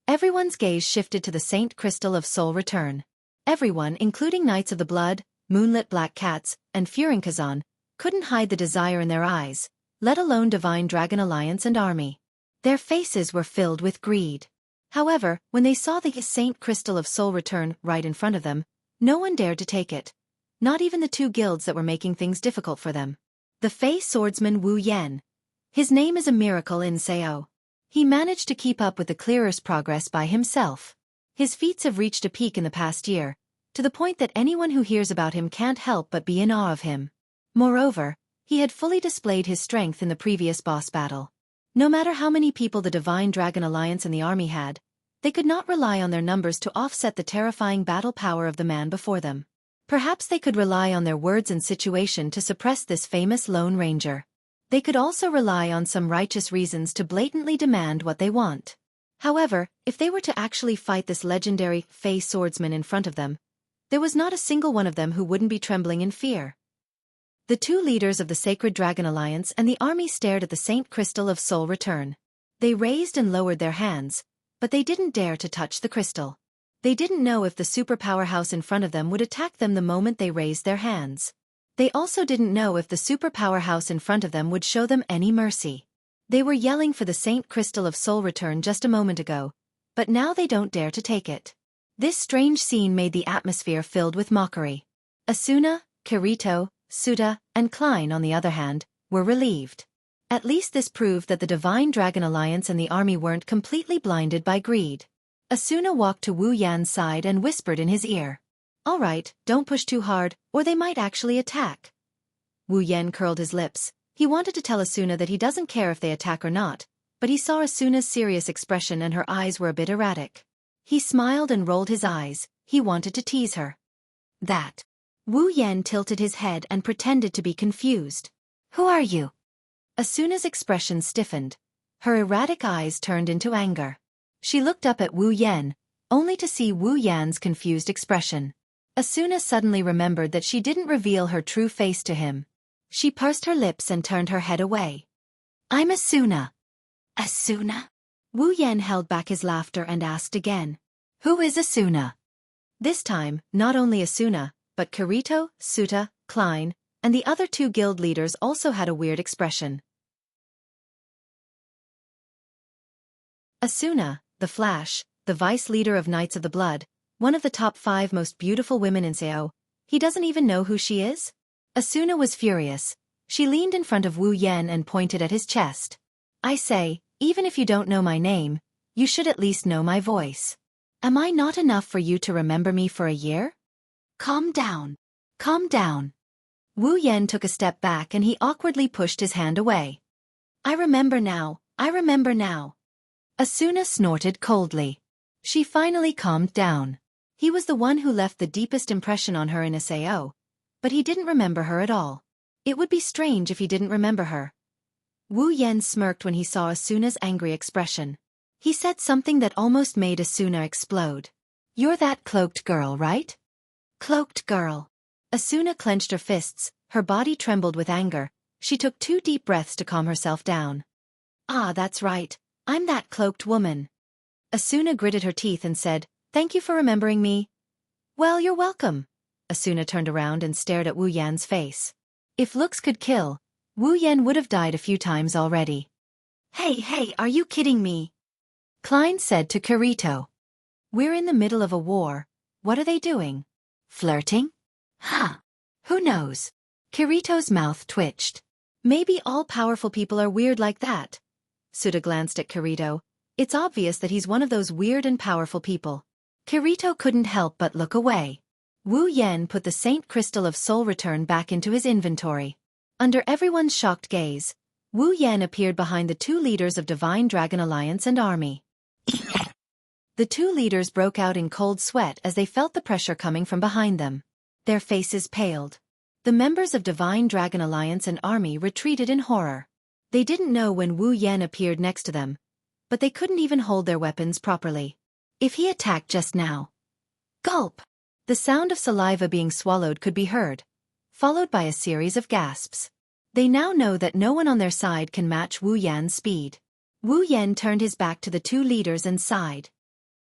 Everyone's gaze shifted to the Saint Crystal of Soul Return. Everyone, including Knights of the Blood, Moonlit Black Cats, and Furinkazan, couldn't hide the desire in their eyes, let alone Divine Dragon Alliance and army. Their faces were filled with greed. However, when they saw the Saint Crystal of Soul Return right in front of them, no one dared to take it. Not even the 2 guilds that were making things difficult for them. The Fey swordsman Wu Yan. His name is a miracle in Sao. He managed to keep up with the clearer's progress by himself. His feats have reached a peak in the past year, to the point that anyone who hears about him can't help but be in awe of him. Moreover, he had fully displayed his strength in the previous boss battle. No matter how many people the Divine Dragon Alliance and the army had, they could not rely on their numbers to offset the terrifying battle power of the man before them. Perhaps they could rely on their words and situation to suppress this famous Lone Ranger. They could also rely on some righteous reasons to blatantly demand what they want. However, if they were to actually fight this legendary Fey swordsman in front of them, there was not a single one of them who wouldn't be trembling in fear. The two leaders of the Sacred Dragon Alliance and the army stared at the Saint Crystal of Soul Return. They raised and lowered their hands, but they didn't dare to touch the crystal. They didn't know if the superpower house in front of them would attack them the moment they raised their hands. They also didn't know if the superpower house in front of them would show them any mercy. They were yelling for the Saint Crystal of Soul Return just a moment ago, but now they don't dare to take it. This strange scene made the atmosphere filled with mockery. Asuna, Kirito, Suda, and Klein, on the other hand, were relieved. At least this proved that the Divine Dragon Alliance and the army weren't completely blinded by greed. Asuna walked to Wu Yan's side and whispered in his ear. "All right, don't push too hard, or they might actually attack." Wu Yan curled his lips. He wanted to tell Asuna that he doesn't care if they attack or not, but he saw Asuna's serious expression and her eyes were a bit erratic. He smiled and rolled his eyes. He wanted to tease her. That. Wu Yan tilted his head and pretended to be confused. "Who are you?" Asuna's expression stiffened. Her erratic eyes turned into anger. She looked up at Wu Yan, only to see Wu Yan's confused expression. Asuna suddenly remembered that she didn't reveal her true face to him. She pursed her lips and turned her head away. "I'm Asuna." "Asuna?" Wu Yan held back his laughter and asked again. "Who is Asuna?" This time, not only Asuna, but Kirito, Suta, Klein, and the other two guild leaders also had a weird expression. Asuna, the Flash, the vice leader of Knights of the Blood, one of the top 5 most beautiful women in Seoul, he doesn't even know who she is? Asuna was furious. She leaned in front of Wu Yan and pointed at his chest. "I say, even if you don't know my name, you should at least know my voice. Am I not enough for you to remember me for a year?" "Calm down. Calm down." Wu Yan took a step back and he awkwardly pushed his hand away. "I remember now, I remember now." Asuna snorted coldly. She finally calmed down. He was the one who left the deepest impression on her in Sao, but he didn't remember her at all. It would be strange if he didn't remember her. Wu Yan smirked when he saw Asuna's angry expression. He said something that almost made Asuna explode. "You're that cloaked girl, right?" "Cloaked girl." Asuna clenched her fists, her body trembled with anger. She took 2 deep breaths to calm herself down. "Ah, that's right. I'm that cloaked woman." Asuna gritted her teeth and said, "Thank you for remembering me." "Well, you're welcome." Asuna turned around and stared at Wu Yan's face. If looks could kill, Wu Yan would have died a few times already. Hey, are you kidding me?" Klein said to Kirito. "We're in the middle of a war. What are they doing? Flirting? Huh. Who knows?" Kirito's mouth twitched. "Maybe all powerful people are weird like that." Suda glanced at Kirito. It's obvious that he's one of those weird and powerful people. Kirito couldn't help but look away. Wu Yan put the Saint Crystal of Soul Return back into his inventory. Under everyone's shocked gaze, Wu Yan appeared behind the 2 leaders of Divine Dragon Alliance and army. The 2 leaders broke out in cold sweat as they felt the pressure coming from behind them. Their faces paled. The members of Divine Dragon Alliance and army retreated in horror. They didn't know when Wu Yan appeared next to them, but they couldn't even hold their weapons properly. If he attacked just now. Gulp! The sound of saliva being swallowed could be heard, followed by a series of gasps. They now know that no one on their side can match Wu Yan's speed. Wu Yan turned his back to the 2 leaders and sighed.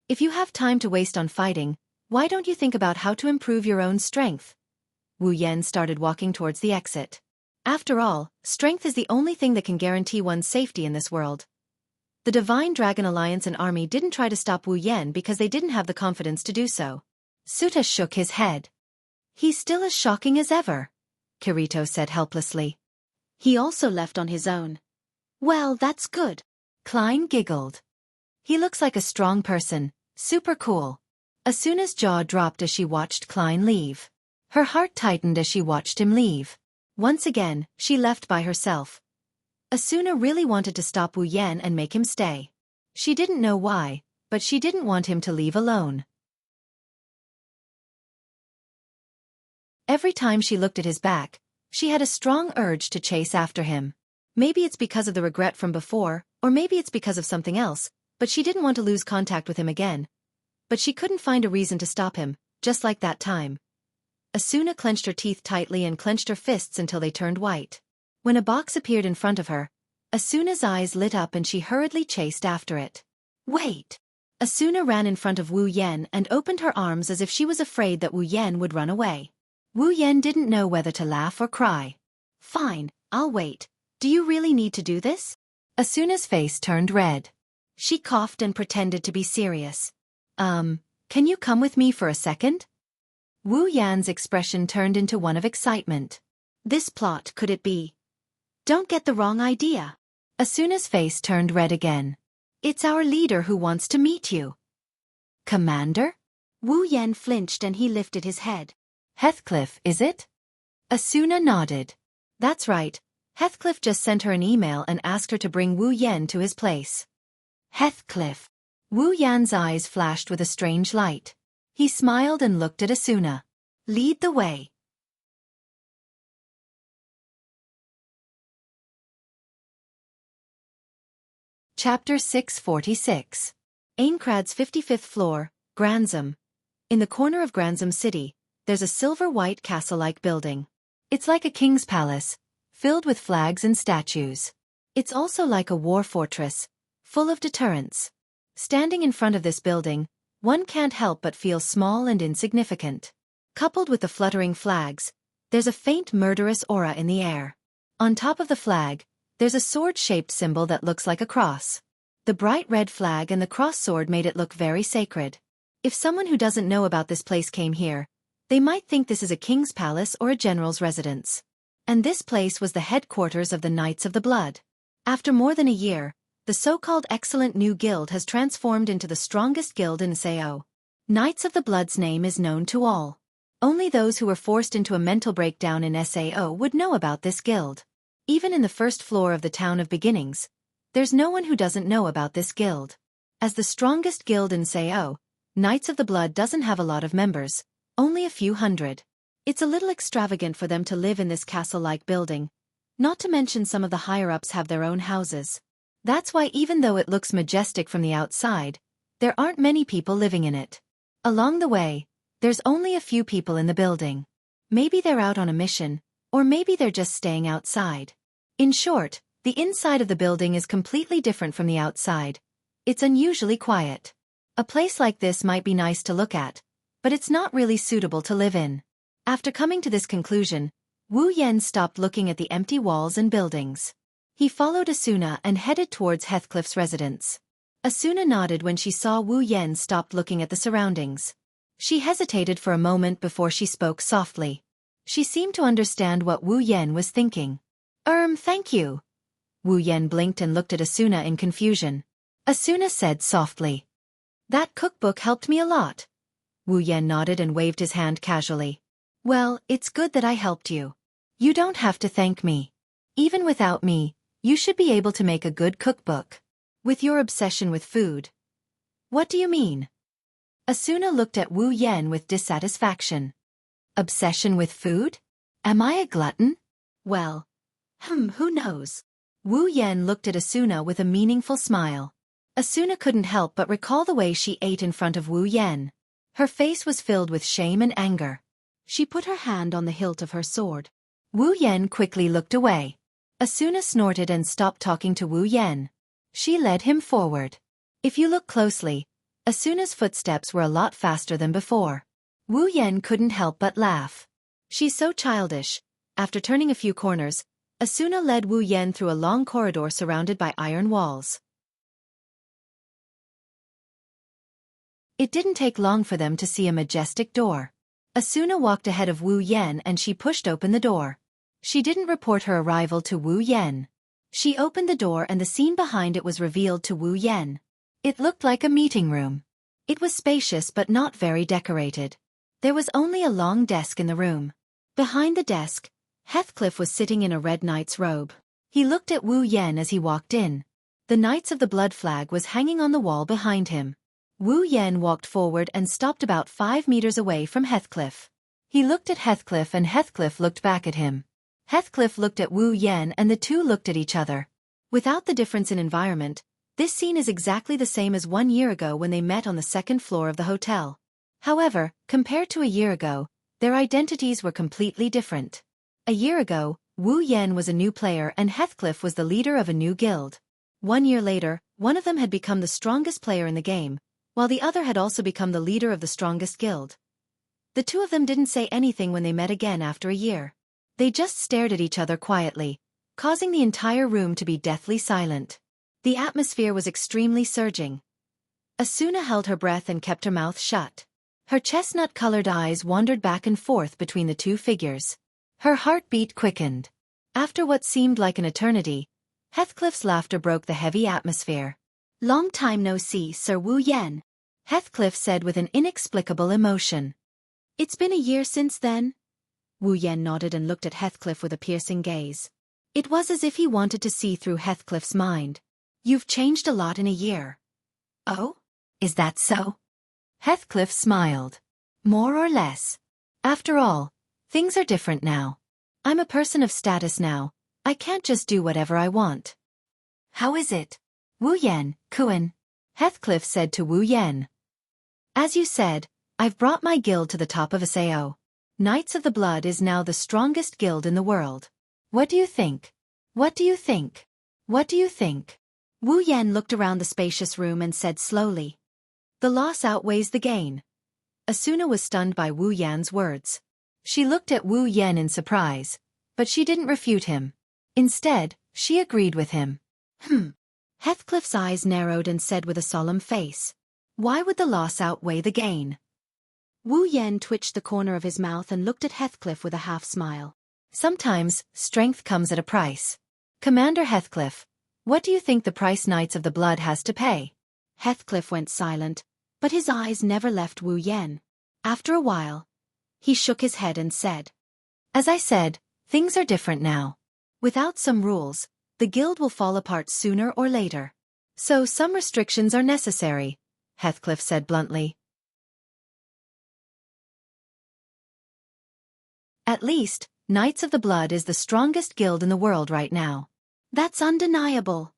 "If you have time to waste on fighting, why don't you think about how to improve your own strength?" Wu Yan started walking towards the exit. After all, strength is the only thing that can guarantee one's safety in this world. The Divine Dragon Alliance and army didn't try to stop Wu Yan because they didn't have the confidence to do so. Suta shook his head. "He's still as shocking as ever," Kirito said helplessly. "He also left on his own." "Well, that's good." Klein giggled. "He looks like a strong person, super cool." Asuna's jaw dropped as she watched Klein leave. Her heart tightened as she watched him leave. Once again, she left by herself. Asuna really wanted to stop Wu Yan and make him stay. She didn't know why, but she didn't want him to leave alone. Every time she looked at his back, she had a strong urge to chase after him. Maybe it's because of the regret from before, or maybe it's because of something else, but she didn't want to lose contact with him again. But she couldn't find a reason to stop him, just like that time. Asuna clenched her teeth tightly and clenched her fists until they turned white. When a box appeared in front of her, Asuna's eyes lit up and she hurriedly chased after it. Wait! Asuna ran in front of Wu Yan and opened her arms as if she was afraid that Wu Yan would run away. Wu Yan didn't know whether to laugh or cry. Fine, I'll wait. Do you really need to do this? Asuna's face turned red. She coughed and pretended to be serious. Can you come with me for a second? Wu Yan's expression turned into one of excitement. This plot, could it be? Don't get the wrong idea. Asuna's face turned red again. It's our leader who wants to meet you. Commander? Wu Yan flinched and he lifted his head. Heathcliff, is it? Asuna nodded. That's right. Heathcliff just sent her an email and asked her to bring Wu Yan to his place. Heathcliff. Wu Yan's eyes flashed with a strange light. He smiled and looked at Asuna. Lead the way. Chapter 646. Aincrad's 55th floor, Granzum. In the corner of Granzum City, there's a silver-white castle-like building. It's like a king's palace, filled with flags and statues. It's also like a war fortress, full of deterrents. Standing in front of this building, one can't help but feel small and insignificant. Coupled with the fluttering flags, there's a faint murderous aura in the air. On top of the flag, there's a sword-shaped symbol that looks like a cross. The bright red flag and the cross sword made it look very sacred. If someone who doesn't know about this place came here, they might think this is a king's palace or a general's residence. And this place was the headquarters of the Knights of the Blood. After more than a year, the so-called excellent new guild has transformed into the strongest guild in Sao. Knights of the Blood's name is known to all. Only those who were forced into a mental breakdown in Sao would know about this guild. Even in the first floor of the Town of Beginnings, there's no one who doesn't know about this guild. As the strongest guild in Sao, Knights of the Blood doesn't have a lot of members, only a few hundred. It's a little extravagant for them to live in this castle-like building, not to mention some of the higher-ups have their own houses. That's why even though it looks majestic from the outside, there aren't many people living in it. Along the way, there's only a few people in the building. Maybe they're out on a mission, or maybe they're just staying outside. In short, the inside of the building is completely different from the outside. It's unusually quiet. A place like this might be nice to look at, but it's not really suitable to live in. After coming to this conclusion, Wu Yan stopped looking at the empty walls and buildings. He followed Asuna and headed towards Heathcliff's residence. Asuna nodded when she saw Wu Yan stop looking at the surroundings. She hesitated for a moment before she spoke softly. She seemed to understand what Wu Yan was thinking. Thank you. Wu Yan blinked and looked at Asuna in confusion. Asuna said softly. That cookbook helped me a lot. Wu Yan nodded and waved his hand casually. Well, it's good that I helped you. You don't have to thank me. Even without me, you should be able to make a good cookbook. With your obsession with food. What do you mean? Asuna looked at Wu Yan with dissatisfaction. Obsession with food? Am I a glutton? Well, who knows? Wu Yan looked at Asuna with a meaningful smile. Asuna couldn't help but recall the way she ate in front of Wu Yan. Her face was filled with shame and anger. She put her hand on the hilt of her sword. Wu Yan quickly looked away. Asuna snorted and stopped talking to Wu Yan. She led him forward. If you look closely, Asuna's footsteps were a lot faster than before. Wu Yan couldn't help but laugh. She's so childish. After turning a few corners, Asuna led Wu Yan through a long corridor surrounded by iron walls. It didn't take long for them to see a majestic door. Asuna walked ahead of Wu Yan and she pushed open the door. She didn't report her arrival to Wu Yan. She opened the door and the scene behind it was revealed to Wu Yan. It looked like a meeting room. It was spacious but not very decorated. There was only a long desk in the room. Behind the desk, Heathcliff was sitting in a red knight's robe. He looked at Wu Yan as he walked in. The Knights of the Blood flag was hanging on the wall behind him. Wu Yan walked forward and stopped about 5 meters away from Heathcliff. He looked at Heathcliff and Heathcliff looked back at him. Heathcliff looked at Wu Yan and the two looked at each other. Without the difference in environment, This scene is exactly the same as 1 year ago when they met on the second floor of the hotel. However, compared to a year ago, their identities were completely different. A year ago, Wu Yan was a new player and Heathcliff was the leader of a new guild. 1 year later, one of them had become the strongest player in the game, while the other had also become the leader of the strongest guild. The two of them didn't say anything when they met again after a year. They just stared at each other quietly, causing the entire room to be deathly silent. The atmosphere was extremely surging. Asuna held her breath and kept her mouth shut. Her chestnut-colored eyes wandered back and forth between the two figures. Her heartbeat quickened. After what seemed like an eternity, Heathcliff's laughter broke the heavy atmosphere. "Long time no see, Sir Wu Yan," Heathcliff said with an inexplicable emotion. "It's been a year since then?" Wu Yan nodded and looked at Heathcliff with a piercing gaze. It was as if he wanted to see through Heathcliff's mind. "You've changed a lot in a year." "Oh? Is that so?" Heathcliff smiled. "More or less. After all, things are different now. I'm a person of status now. I can't just do whatever I want." "How is it?" "Wu Yan, Kuan," Heathcliff said to Wu Yan. "As you said, I've brought my guild to the top of Sao. Knights of the Blood is now the strongest guild in the world. What do you think? What do you think? What do you think?" Wu Yan looked around the spacious room and said slowly, "The loss outweighs the gain." Asuna was stunned by Wu Yan's words. She looked at Wu Yan in surprise, but she didn't refute him. Instead, she agreed with him. Heathcliff's eyes narrowed and said with a solemn face, "Why would the loss outweigh the gain?" Wu Yan twitched the corner of his mouth and looked at Heathcliff with a half-smile. "Sometimes, strength comes at a price. Commander Heathcliff, what do you think the price Knights of the Blood has to pay?" Heathcliff went silent, but his eyes never left Wu Yan. After a while, he shook his head and said, "As I said, things are different now. Without some rules, the guild will fall apart sooner or later. So some restrictions are necessary," Heathcliff said bluntly. "At least, Knights of the Blood is the strongest guild in the world right now." "That's undeniable."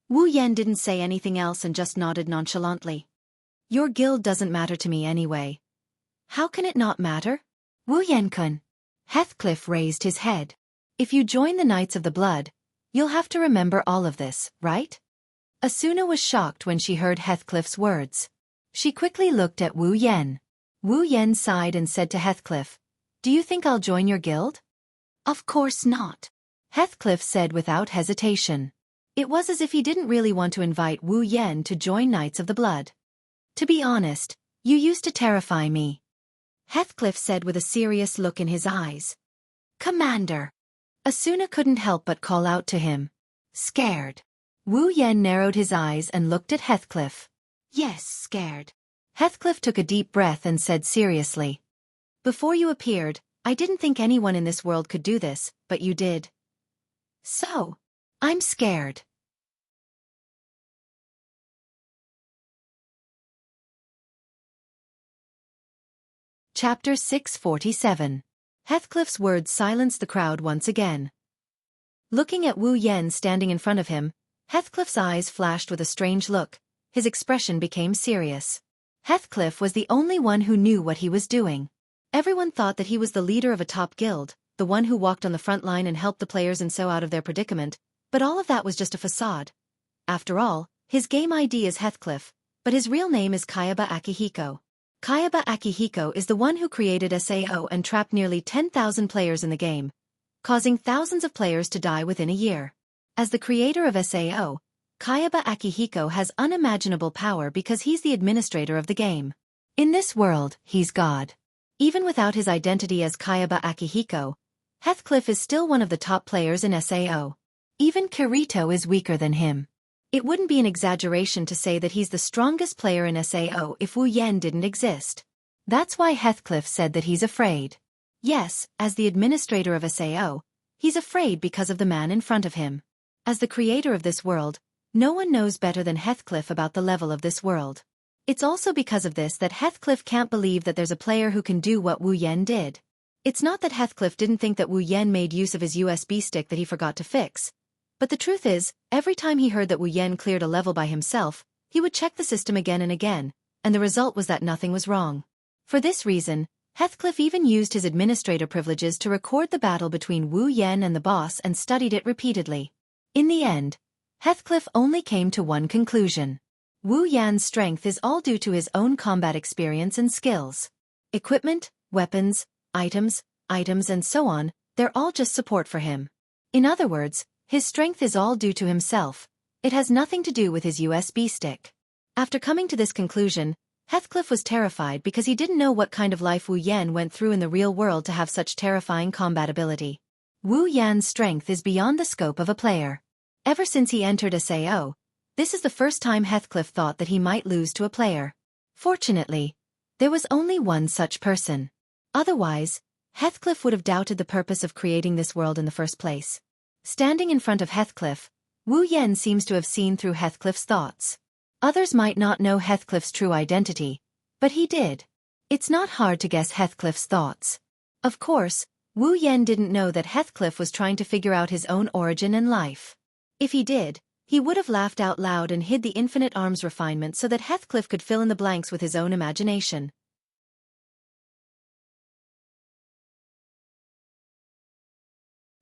Wu Yan didn't say anything else and just nodded nonchalantly. "Your guild doesn't matter to me anyway." "How can it not matter?" "Wu Yan-kun." Heathcliff raised his head. "If you join the Knights of the Blood, you'll have to remember all of this, right?" Asuna was shocked when she heard Heathcliff's words. She quickly looked at Wu Yan. Wu Yan sighed and said to Heathcliff, "Do you think I'll join your guild?" "Of course not," Heathcliff said without hesitation. It was as if he didn't really want to invite Wu Yan to join Knights of the Blood. "To be honest, you used to terrify me," Heathcliff said with a serious look in his eyes. "Commander." Asuna couldn't help but call out to him. "Scared?" Wu Yan narrowed his eyes and looked at Heathcliff. "Yes, scared." Heathcliff took a deep breath and said seriously, "Before you appeared, I didn't think anyone in this world could do this, but you did. So, I'm scared." Chapter 647. Heathcliff's words silenced the crowd once again. Looking at Wu Yan standing in front of him, Heathcliff's eyes flashed with a strange look. His expression became serious. Heathcliff was the only one who knew what he was doing. Everyone thought that he was the leader of a top guild, the one who walked on the front line and helped the players and so out of their predicament, but all of that was just a facade. After all, his game ID is Heathcliff, but his real name is Kayaba Akihiko. Kayaba Akihiko is the one who created Sao and trapped nearly 10,000 players in the game, causing thousands of players to die within a year. As the creator of Sao, Kayaba Akihiko has unimaginable power because he's the administrator of the game. In this world, he's God. Even without his identity as Kayaba Akihiko, Heathcliff is still one of the top players in Sao. Even Kirito is weaker than him. It wouldn't be an exaggeration to say that he's the strongest player in Sao if Wu Yan didn't exist. That's why Heathcliff said that he's afraid. Yes, as the administrator of Sao, he's afraid because of the man in front of him. As the creator of this world, no one knows better than Heathcliff about the level of this world. It's also because of this that Heathcliff can't believe that there's a player who can do what Wu Yan did. It's not that Heathcliff didn't think that Wu Yan made use of his USB stick that he forgot to fix, But the truth is, every time he heard that Wu Yan cleared a level by himself, he would check the system again and again, and the result was that nothing was wrong. For this reason, Heathcliff even used his administrator privileges to record the battle between Wu Yan and the boss and studied it repeatedly. In the end, Heathcliff only came to one conclusion. Wu Yan's strength is all due to his own combat experience and skills. Equipment, weapons, items, and so on, they're all just support for him. In other words, his strength is all due to himself. It has nothing to do with his USB stick. After coming to this conclusion, Heathcliff was terrified because he didn't know what kind of life Wu Yan went through in the real world to have such terrifying combat ability. Wu Yan's strength is beyond the scope of a player. Ever since he entered SAO, this is the first time Heathcliff thought that he might lose to a player. Fortunately, there was only one such person. Otherwise, Heathcliff would have doubted the purpose of creating this world in the first place. Standing in front of Heathcliff, Wu Yan seems to have seen through Heathcliff's thoughts. Others might not know Heathcliff's true identity, but he did. It's not hard to guess Heathcliff's thoughts. Of course, Wu Yan didn't know that Heathcliff was trying to figure out his own origin and life. If he did, he would have laughed out loud and hid the infinite arms refinement so that Heathcliff could fill in the blanks with his own imagination.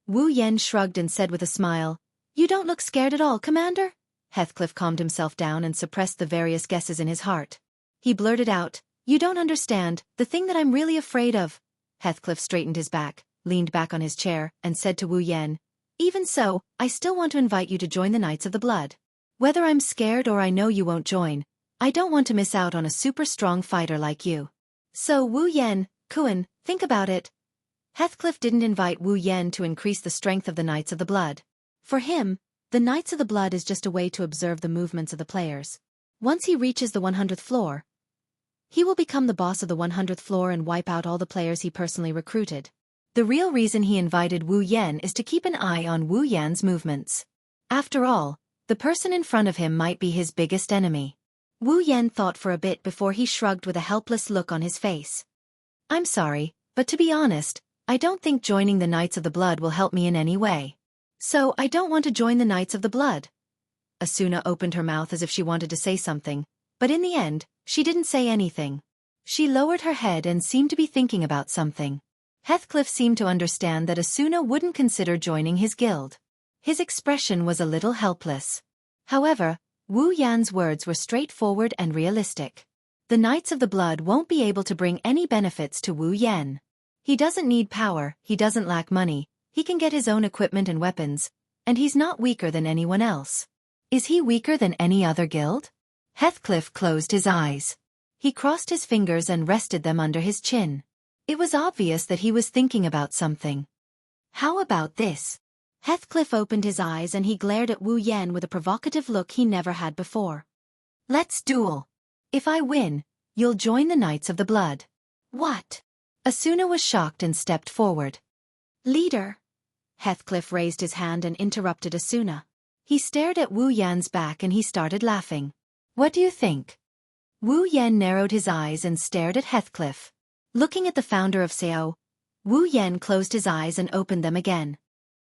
Wu Yan shrugged and said with a smile, "You don't look scared at all, Commander?" Heathcliff calmed himself down and suppressed the various guesses in his heart. He blurted out, "You don't understand, the thing that I'm really afraid of." Heathcliff straightened his back, leaned back on his chair, and said to Wu Yan, "Even so, I still want to invite you to join the Knights of the Blood. Whether I'm scared or I know you won't join, I don't want to miss out on a super strong fighter like you. So Wu Yan, Kuan, think about it." Heathcliff didn't invite Wu Yan to increase the strength of the Knights of the Blood. For him, the Knights of the Blood is just a way to observe the movements of the players. Once he reaches the 100th floor, he will become the boss of the 100th floor and wipe out all the players he personally recruited. The real reason he invited Wu Yan is to keep an eye on Wu Yan's movements. After all, the person in front of him might be his biggest enemy. Wu Yan thought for a bit before he shrugged with a helpless look on his face. "I'm sorry, but to be honest, I don't think joining the Knights of the Blood will help me in any way. So I don't want to join the Knights of the Blood." Asuna opened her mouth as if she wanted to say something, but in the end, she didn't say anything. She lowered her head and seemed to be thinking about something. Heathcliff seemed to understand that Asuna wouldn't consider joining his guild. His expression was a little helpless. However, Wu Yan's words were straightforward and realistic. The Knights of the Blood won't be able to bring any benefits to Wu Yan. He doesn't need power, he doesn't lack money, he can get his own equipment and weapons, and he's not weaker than anyone else. Is he weaker than any other guild? Heathcliff closed his eyes. He crossed his fingers and rested them under his chin. It was obvious that he was thinking about something. "How about this?" Heathcliff opened his eyes and he glared at Wu Yan with a provocative look he never had before. "Let's duel. If I win, you'll join the Knights of the Blood." "What?" Asuna was shocked and stepped forward. "Leader." Heathcliff raised his hand and interrupted Asuna. He stared at Wu Yan's back and he started laughing. "What do you think?" Wu Yan narrowed his eyes and stared at Heathcliff. Looking at the founder of Sao, Wu Yan closed his eyes and opened them again.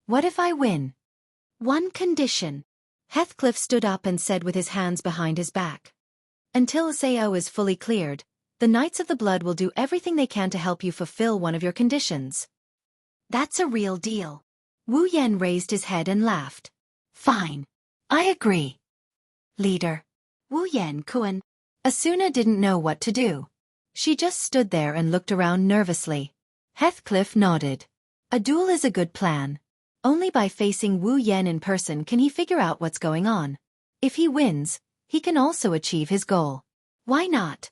"What if I win?" "One condition." Heathcliff stood up and said with his hands behind his back. "Until Sao is fully cleared, the Knights of the Blood will do everything they can to help you fulfill one of your conditions." "That's a real deal." Wu Yan raised his head and laughed. "Fine. I agree. Leader." Wu Yan Kuan. Asuna didn't know what to do. She just stood there and looked around nervously. Heathcliff nodded. A duel is a good plan. Only by facing Wu Yan in person can he figure out what's going on. If he wins, he can also achieve his goal. Why not?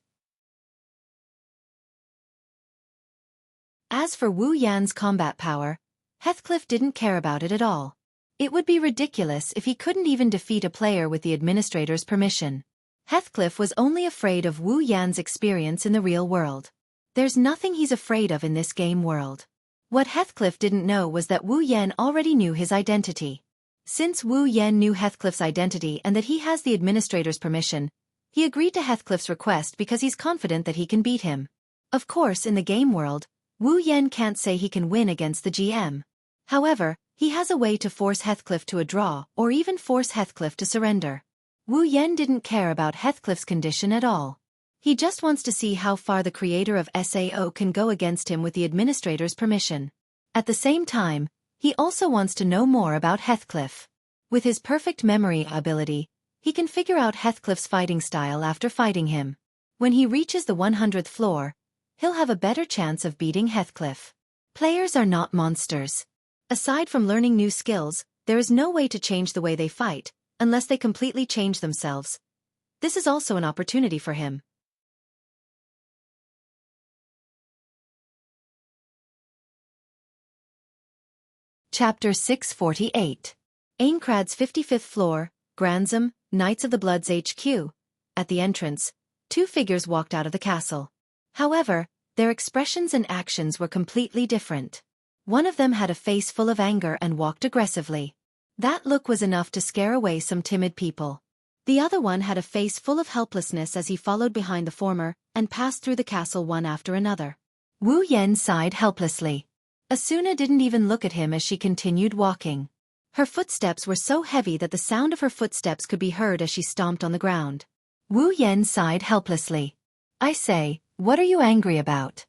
As for Wu Yan's combat power, Heathcliff didn't care about it at all. It would be ridiculous if he couldn't even defeat a player with the administrator's permission. Heathcliff was only afraid of Wu Yan's experience in the real world. There's nothing he's afraid of in this game world. What Heathcliff didn't know was that Wu Yan already knew his identity. Since Wu Yan knew Heathcliff's identity and that he has the administrator's permission, he agreed to Heathcliff's request because he's confident that he can beat him. Of course, in the game world, Wu Yan can't say he can win against the GM. However, He has a way to force Heathcliff to a draw or even force Heathcliff to surrender. Wu Yen didn't care about Heathcliff's condition at all. He just wants to see how far the creator of Sao can go against him with the administrator's permission. At the same time, he also wants to know more about Heathcliff. With his perfect memory ability, he can figure out Heathcliff's fighting style after fighting him. When he reaches the 100th floor, he'll have a better chance of beating Heathcliff. Players are not monsters. Aside from learning new skills, there is no way to change the way they fight, unless they completely change themselves. This is also an opportunity for him. Chapter 648. Aincrad's 55th floor, Grantham, Knights of the Blood's HQ. At the entrance, two figures walked out of the castle. However, their expressions and actions were completely different. One of them had a face full of anger and walked aggressively. That look was enough to scare away some timid people. The other one had a face full of helplessness as he followed behind the former and passed through the castle one after another. Wu Yen sighed helplessly. Asuna didn't even look at him as she continued walking. Her footsteps were so heavy that the sound of her footsteps could be heard as she stomped on the ground. Wu Yen sighed helplessly. I say, what are you angry about?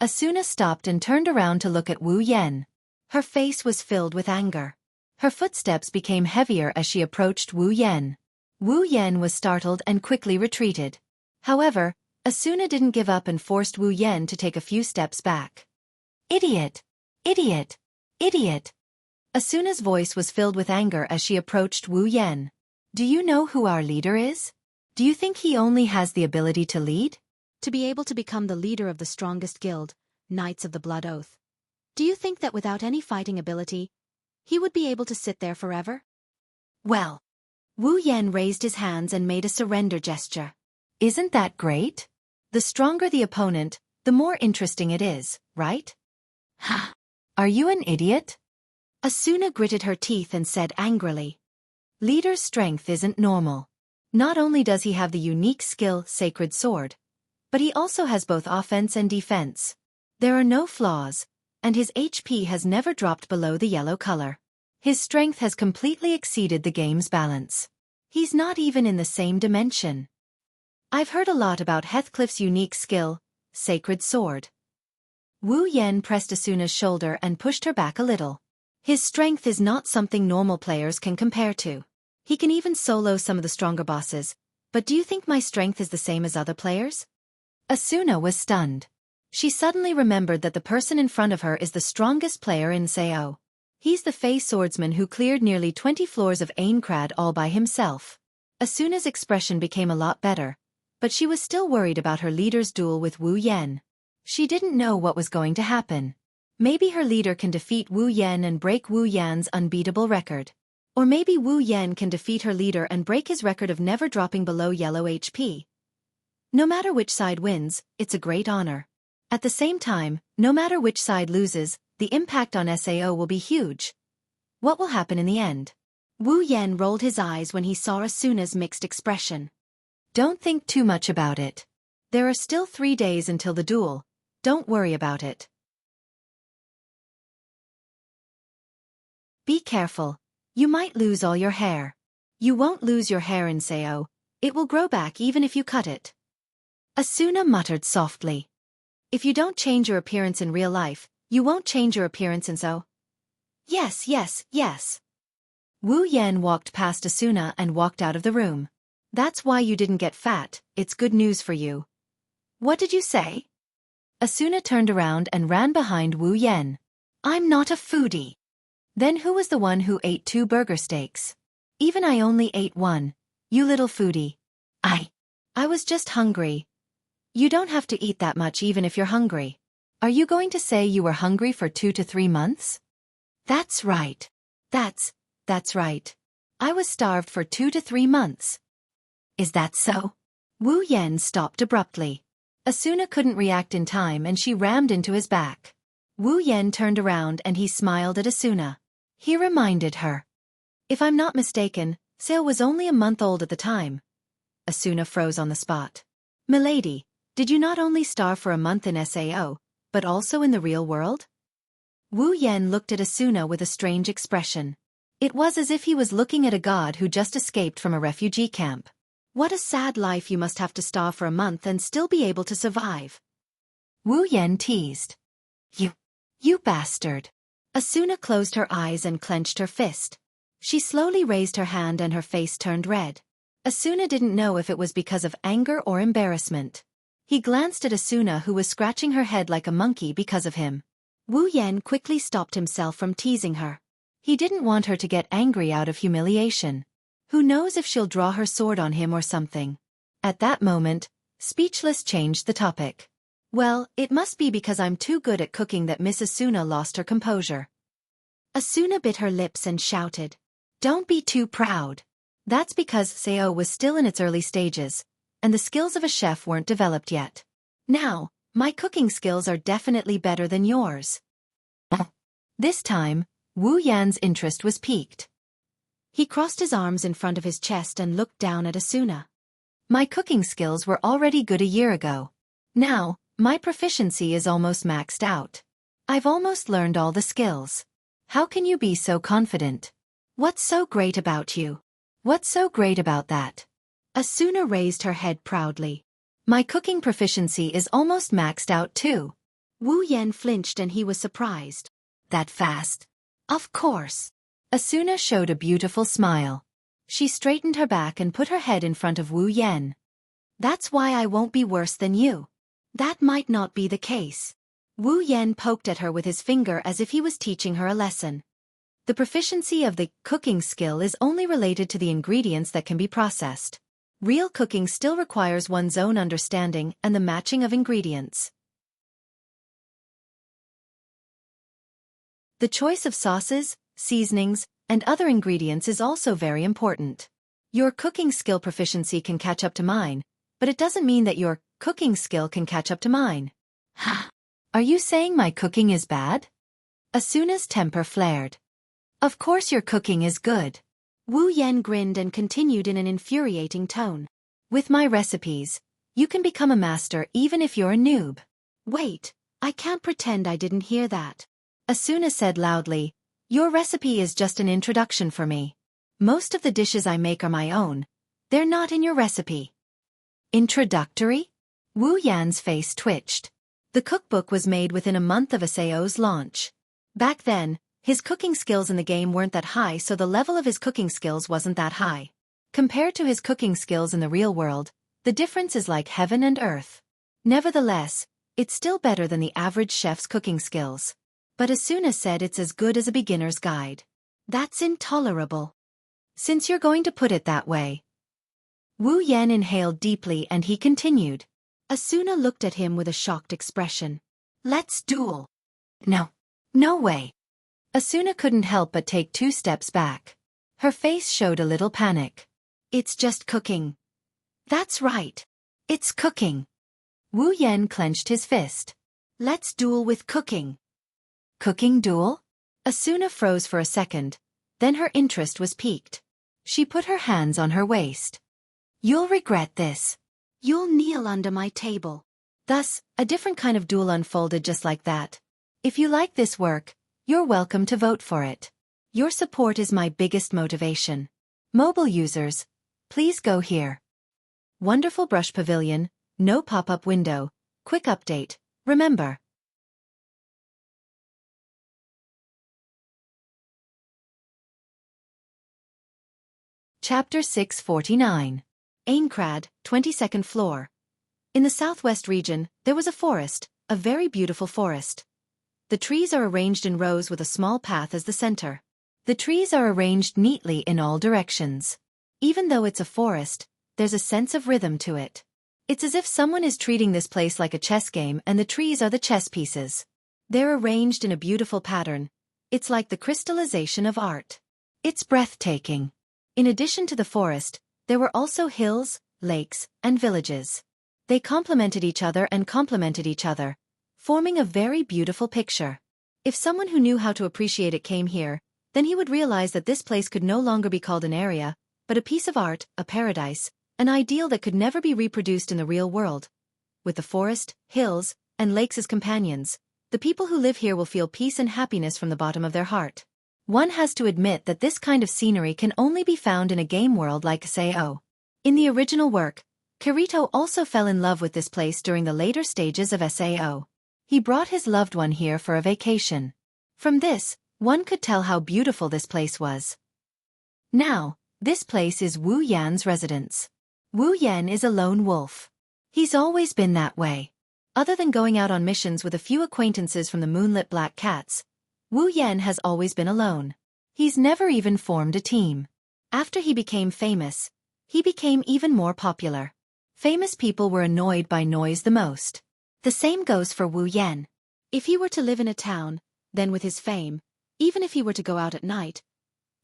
Asuna stopped and turned around to look at Wu Yen. Her face was filled with anger. Her footsteps became heavier as she approached Wu Yen. Wu Yen was startled and quickly retreated. However, Asuna didn't give up and forced Wu Yen to take a few steps back. Idiot! Idiot! Idiot! Asuna's voice was filled with anger as she approached Wu Yen. Do you know who our leader is? Do you think he only has the ability to lead? To be able to become the leader of the strongest guild, Knights of the Blood Oath. Do you think that without any fighting ability, he would be able to sit there forever? Well, Wu Yen raised his hands and made a surrender gesture. Isn't that great? The stronger the opponent, the more interesting it is, right? Ha! Are you an idiot? Asuna gritted her teeth and said angrily. Leader's strength isn't normal. Not only does he have the unique skill Sacred Sword, but he also has both offense and defense. There are no flaws, and his HP has never dropped below the yellow color. His strength has completely exceeded the game's balance. He's not even in the same dimension. I've heard a lot about Heathcliff's unique skill, Sacred Sword. Wu Yen pressed Asuna's shoulder and pushed her back a little. His strength is not something normal players can compare to. He can even solo some of the stronger bosses, but do you think my strength is the same as other players? Asuna was stunned. She suddenly remembered that the person in front of her is the strongest player in Sao. He's the Fey swordsman who cleared nearly 20 floors of Aincrad all by himself. Asuna's expression became a lot better, but she was still worried about her leader's duel with Wu Yen. She didn't know what was going to happen. Maybe her leader can defeat Wu Yen and break Wu Yan's unbeatable record. Or maybe Wu Yen can defeat her leader and break his record of never dropping below yellow HP. No matter which side wins, it's a great honor. At the same time, no matter which side loses, the impact on Sao will be huge. What will happen in the end? Wu Yen rolled his eyes when he saw Asuna's mixed expression. Don't think too much about it. There are still 3 days until the duel. Don't worry about it. Be careful. You might lose all your hair. You won't lose your hair in Sao. It will grow back even if you cut it. Asuna muttered softly. If you don't change your appearance in real life, you won't change your appearance in Sao. Yes, yes, yes. Wu Yen walked past Asuna and walked out of the room. That's why you didn't get fat, it's good news for you. What did you say? Asuna turned around and ran behind Wu Yen. I'm not a foodie. Then who was the one who ate 2 burger steaks? Even I only ate 1. You little foodie. I was just hungry. You don't have to eat that much even if you're hungry. Are you going to say you were hungry for 2 to 3 months? That's right. That's right. I was starved for 2 to 3 months. Is that so? Wu Yen stopped abruptly. Asuna couldn't react in time and she rammed into his back. Wu Yen turned around and he smiled at Asuna. He reminded her. If I'm not mistaken, Sao was only a month old at the time. Asuna froze on the spot. Milady, did you not only starve for a month in Sao, but also in the real world? Wu Yan looked at Asuna with a strange expression. It was as if he was looking at a god who just escaped from a refugee camp. What a sad life you must have to starve for a month and still be able to survive. Wu Yan teased. You bastard. Asuna closed her eyes and clenched her fist. She slowly raised her hand and her face turned red. Asuna didn't know if it was because of anger or embarrassment. He glanced at Asuna, who was scratching her head like a monkey because of him. Wu Yan quickly stopped himself from teasing her. He didn't want her to get angry out of humiliation. Who knows if she'll draw her sword on him or something. At that moment, Speechless changed the topic. Well, it must be because I'm too good at cooking that Miss Asuna lost her composure. Asuna bit her lips and shouted. Don't be too proud. That's because Sao was still in its early stages, and the skills of a chef weren't developed yet. Now, my cooking skills are definitely better than yours. This time, Wu Yan's interest was piqued. He crossed his arms in front of his chest and looked down at Asuna. My cooking skills were already good a year ago. Now, my proficiency is almost maxed out. I've almost learned all the skills. How can you be so confident? What's so great about you? What's so great about that? Asuna raised her head proudly. My cooking proficiency is almost maxed out too. Wu Yan flinched and he was surprised. That fast? Of course. Asuna showed a beautiful smile. She straightened her back and put her head in front of Wu Yan. That's why I won't be worse than you. That might not be the case. Wu Yan poked at her with his finger as if he was teaching her a lesson. The proficiency of the cooking skill is only related to the ingredients that can be processed. Real cooking still requires one's own understanding and the matching of ingredients. The choice of sauces, seasonings, and other ingredients is also very important. Your cooking skill proficiency can catch up to mine, but it doesn't mean that your cooking skill can catch up to mine. Are you saying my cooking is bad? Asuna's temper flared. Of course your cooking is good. Wu Yan grinned and continued in an infuriating tone. With my recipes, you can become a master even if you're a noob. Wait, I can't pretend I didn't hear that. Asuna said loudly, your recipe is just an introduction for me. Most of the dishes I make are my own. They're not in your recipe. Introductory? Wu Yan's face twitched. The cookbook was made within a month of Asao's launch. Back then, his cooking skills in the game weren't that high, so the level of his cooking skills wasn't that high. Compared to his cooking skills in the real world, the difference is like heaven and earth. Nevertheless, it's still better than the average chef's cooking skills. But Asuna said it's as good as a beginner's guide. That's intolerable. Since you're going to put it that way. Wu Yan inhaled deeply and he continued. Asuna looked at him with a shocked expression. Let's duel. No. No way. Asuna couldn't help but take 2 steps back. Her face showed a little panic. It's just cooking. That's right. It's cooking. Wu Yan clenched his fist. Let's duel with cooking. Cooking duel? Asuna froze for a second, then her interest was piqued. She put her hands on her waist. You'll regret this. You'll kneel under my table. Thus, a different kind of duel unfolded just like that. If you like this work, you're welcome to vote for it. Your support is my biggest motivation. Mobile users, please go here. Wonderful Brush Pavilion, no pop-up window, quick update, remember. Chapter 649. Aincrad, 22nd floor. In the southwest region, there was a forest, a very beautiful forest. The trees are arranged in rows with a small path as the center. The trees are arranged neatly in all directions. Even though it's a forest, there's a sense of rhythm to it. It's as if someone is treating this place like a chess game and the trees are the chess pieces. They're arranged in a beautiful pattern. It's like the crystallization of art. It's breathtaking. In addition to the forest, there were also hills, lakes, and villages. They complemented each other and complemented each other, forming a very beautiful picture. If someone who knew how to appreciate it came here, then he would realize that this place could no longer be called an area, but a piece of art, a paradise, an ideal that could never be reproduced in the real world. With the forest, hills, and lakes as companions, The people who live here will feel peace and happiness from the bottom of their heart. One has to admit that this kind of scenery can only be found in a game world like Sao. In the original work, Kirito also fell in love with this place during the later stages of Sao. He brought his loved one here for a vacation. From this, one could tell how beautiful this place was. Now, this place is Wu Yan's residence. Wu Yan is a lone wolf. He's always been that way. Other than going out on missions with a few acquaintances from the moonlit Black Cats, Wu Yan has always been alone. He's never even formed a team. After he became famous, he became even more popular. Famous people were annoyed by noise the most. The same goes for Wu Yan. If he were to live in a town, then with his fame, even if he were to go out at night,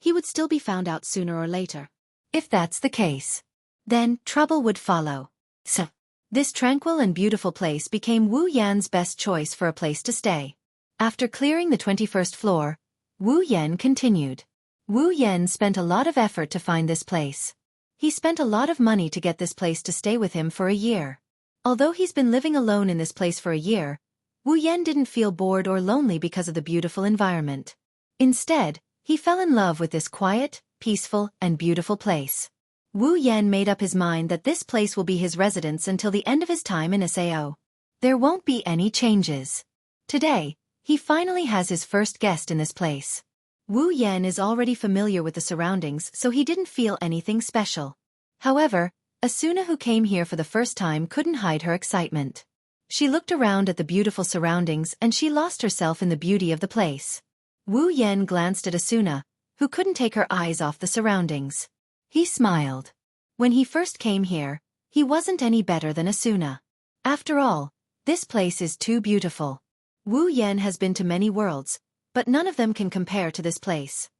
he would still be found out sooner or later. If that's the case, then trouble would follow. So, this tranquil and beautiful place became Wu Yan's best choice for a place to stay. After clearing the 21st floor, Wu Yan continued. Wu Yan spent a lot of effort to find this place. He spent a lot of money to get this place to stay with him for a year. Although he's been living alone in this place for a year, Wu Yan didn't feel bored or lonely because of the beautiful environment. Instead, he fell in love with this quiet, peaceful, and beautiful place. Wu Yan made up his mind that this place will be his residence until the end of his time in Sao. There won't be any changes. Today, he finally has his first guest in this place. Wu Yan is already familiar with the surroundings, so he didn't feel anything special. However, Asuna, who came here for the first time, couldn't hide her excitement. She looked around at the beautiful surroundings and she lost herself in the beauty of the place. Wu Yan glanced at Asuna, who couldn't take her eyes off the surroundings. He smiled. When he first came here, he wasn't any better than Asuna. After all, this place is too beautiful. Wu Yan has been to many worlds, but none of them can compare to this place.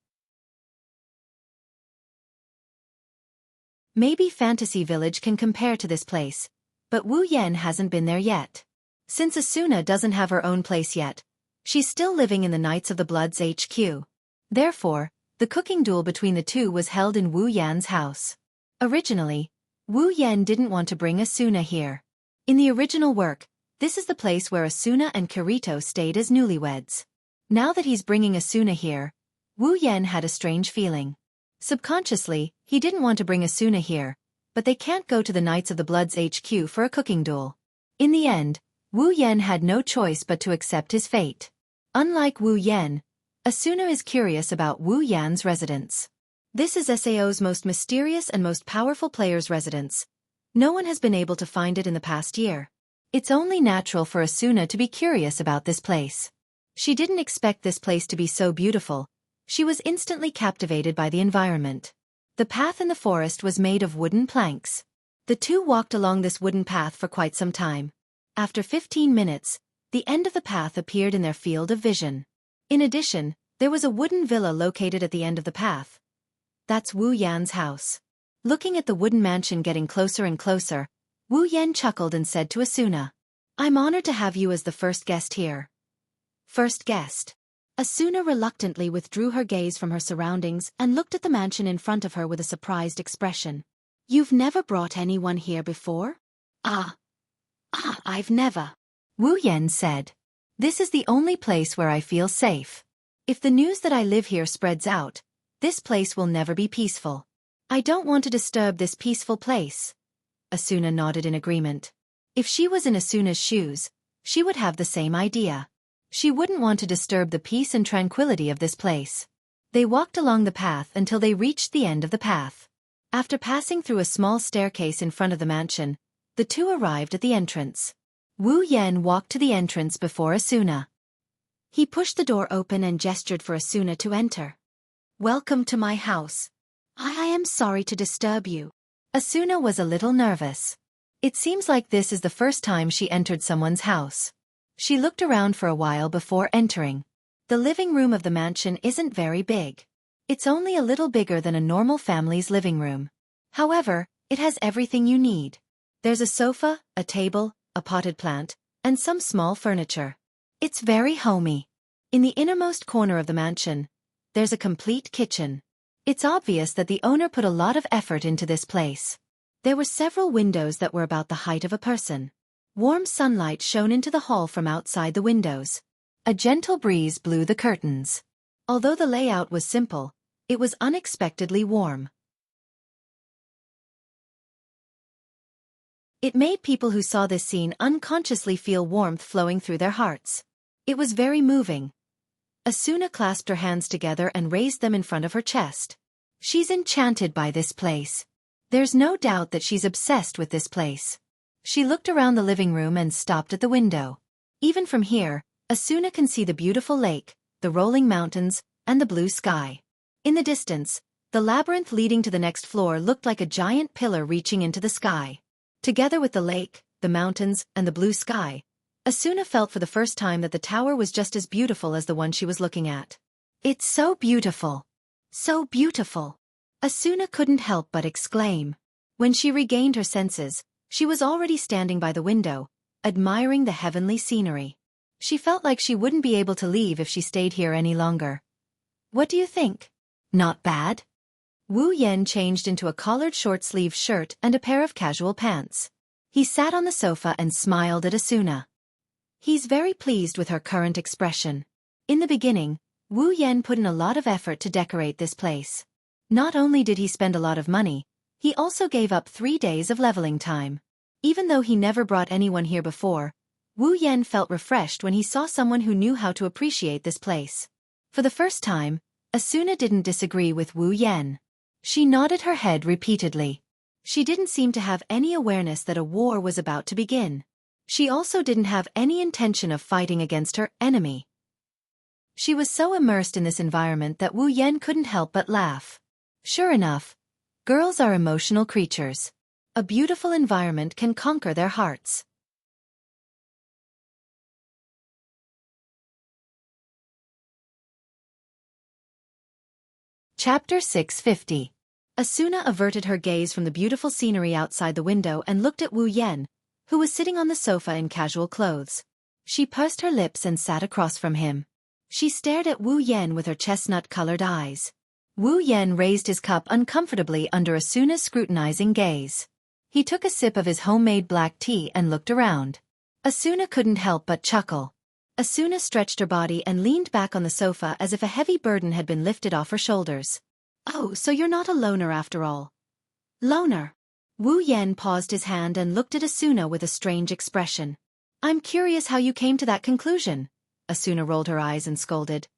Maybe Fantasy Village can compare to this place, but Wu Yan hasn't been there yet. Since Asuna doesn't have her own place yet, she's still living in the Knights of the Blood's HQ. Therefore, the cooking duel between the two was held in Wu Yan's house. Originally, Wu Yan didn't want to bring Asuna here. In the original work, this is the place where Asuna and Kirito stayed as newlyweds. Now that he's bringing Asuna here, Wu Yan had a strange feeling. Subconsciously, he didn't want to bring Asuna here, but they can't go to the Knights of the Blood's HQ for a cooking duel. In the end, Wu Yan had no choice but to accept his fate. Unlike Wu Yan, Asuna is curious about Wu Yan's residence. This is Sao's most mysterious and most powerful player's residence. No one has been able to find it in the past year. It's only natural for Asuna to be curious about this place. She didn't expect this place to be so beautiful. She was instantly captivated by the environment. The path in the forest was made of wooden planks. The two walked along this wooden path for quite some time. After 15 minutes, the end of the path appeared in their field of vision. In addition, there was a wooden villa located at the end of the path. That's Wu Yan's house. Looking at the wooden mansion getting closer and closer, Wu Yan chuckled and said to Asuna, "I'm honored to have you as the first guest here." First guest. Asuna reluctantly withdrew her gaze from her surroundings and looked at the mansion in front of her with a surprised expression. "You've never brought anyone here before?" I've never," Wu Yan said. "This is the only place where I feel safe. If the news that I live here spreads out, this place will never be peaceful. I don't want to disturb this peaceful place." Asuna nodded in agreement. If she was in Asuna's shoes, she would have the same idea. She wouldn't want to disturb the peace and tranquility of this place. They walked along the path until they reached the end of the path. After passing through a small staircase in front of the mansion, the two arrived at the entrance. Wu Yan walked to the entrance before Asuna. He pushed the door open and gestured for Asuna to enter. "Welcome to my house. I am sorry to disturb you." Asuna was a little nervous. It seems like this is the first time she entered someone's house. She looked around for a while before entering. The living room of the mansion isn't very big. It's only a little bigger than a normal family's living room. However, it has everything you need. There's a sofa, a table, a potted plant, and some small furniture. It's very homey. In the innermost corner of the mansion, there's a complete kitchen. It's obvious that the owner put a lot of effort into this place. There were several windows that were about the height of a person. Warm sunlight shone into the hall from outside the windows. A gentle breeze blew the curtains. Although the layout was simple, it was unexpectedly warm. It made people who saw this scene unconsciously feel warmth flowing through their hearts. It was very moving. Asuna clasped her hands together and raised them in front of her chest. She's enchanted by this place. There's no doubt that she's obsessed with this place. She looked around the living room and stopped at the window. Even from here, Asuna can see the beautiful lake, the rolling mountains, and the blue sky. In the distance, the labyrinth leading to the next floor looked like a giant pillar reaching into the sky. Together with the lake, the mountains, and the blue sky, Asuna felt for the first time that the tower was just as beautiful as the one she was looking at. It's so beautiful. So beautiful. Asuna couldn't help but exclaim. When she regained her senses, she was already standing by the window, admiring the heavenly scenery. She felt like she wouldn't be able to leave if she stayed here any longer. What do you think? Not bad? Wu Yan changed into a collared short-sleeved shirt and a pair of casual pants. He sat on the sofa and smiled at Asuna. He's very pleased with her current expression. In the beginning, Wu Yan put in a lot of effort to decorate this place. Not only did he spend a lot of money, he also gave up 3 days of leveling time. Even though he never brought anyone here before, Wu Yan felt refreshed when he saw someone who knew how to appreciate this place. For the first time, Asuna didn't disagree with Wu Yan. She nodded her head repeatedly. She didn't seem to have any awareness that a war was about to begin. She also didn't have any intention of fighting against her enemy. She was so immersed in this environment that Wu Yan couldn't help but laugh. Sure enough, girls are emotional creatures. A beautiful environment can conquer their hearts. Chapter 650. Asuna averted her gaze from the beautiful scenery outside the window and looked at Wu Yan, who was sitting on the sofa in casual clothes. She pursed her lips and sat across from him. She stared at Wu Yan with her chestnut-colored eyes. Wu Yan raised his cup uncomfortably under Asuna's scrutinizing gaze. He took a sip of his homemade black tea and looked around. Asuna couldn't help but chuckle. Asuna stretched her body and leaned back on the sofa as if a heavy burden had been lifted off her shoulders. Oh, so you're not a loner after all. Loner. Wu Yan paused his hand and looked at Asuna with a strange expression. I'm curious how you came to that conclusion. Asuna rolled her eyes and scolded.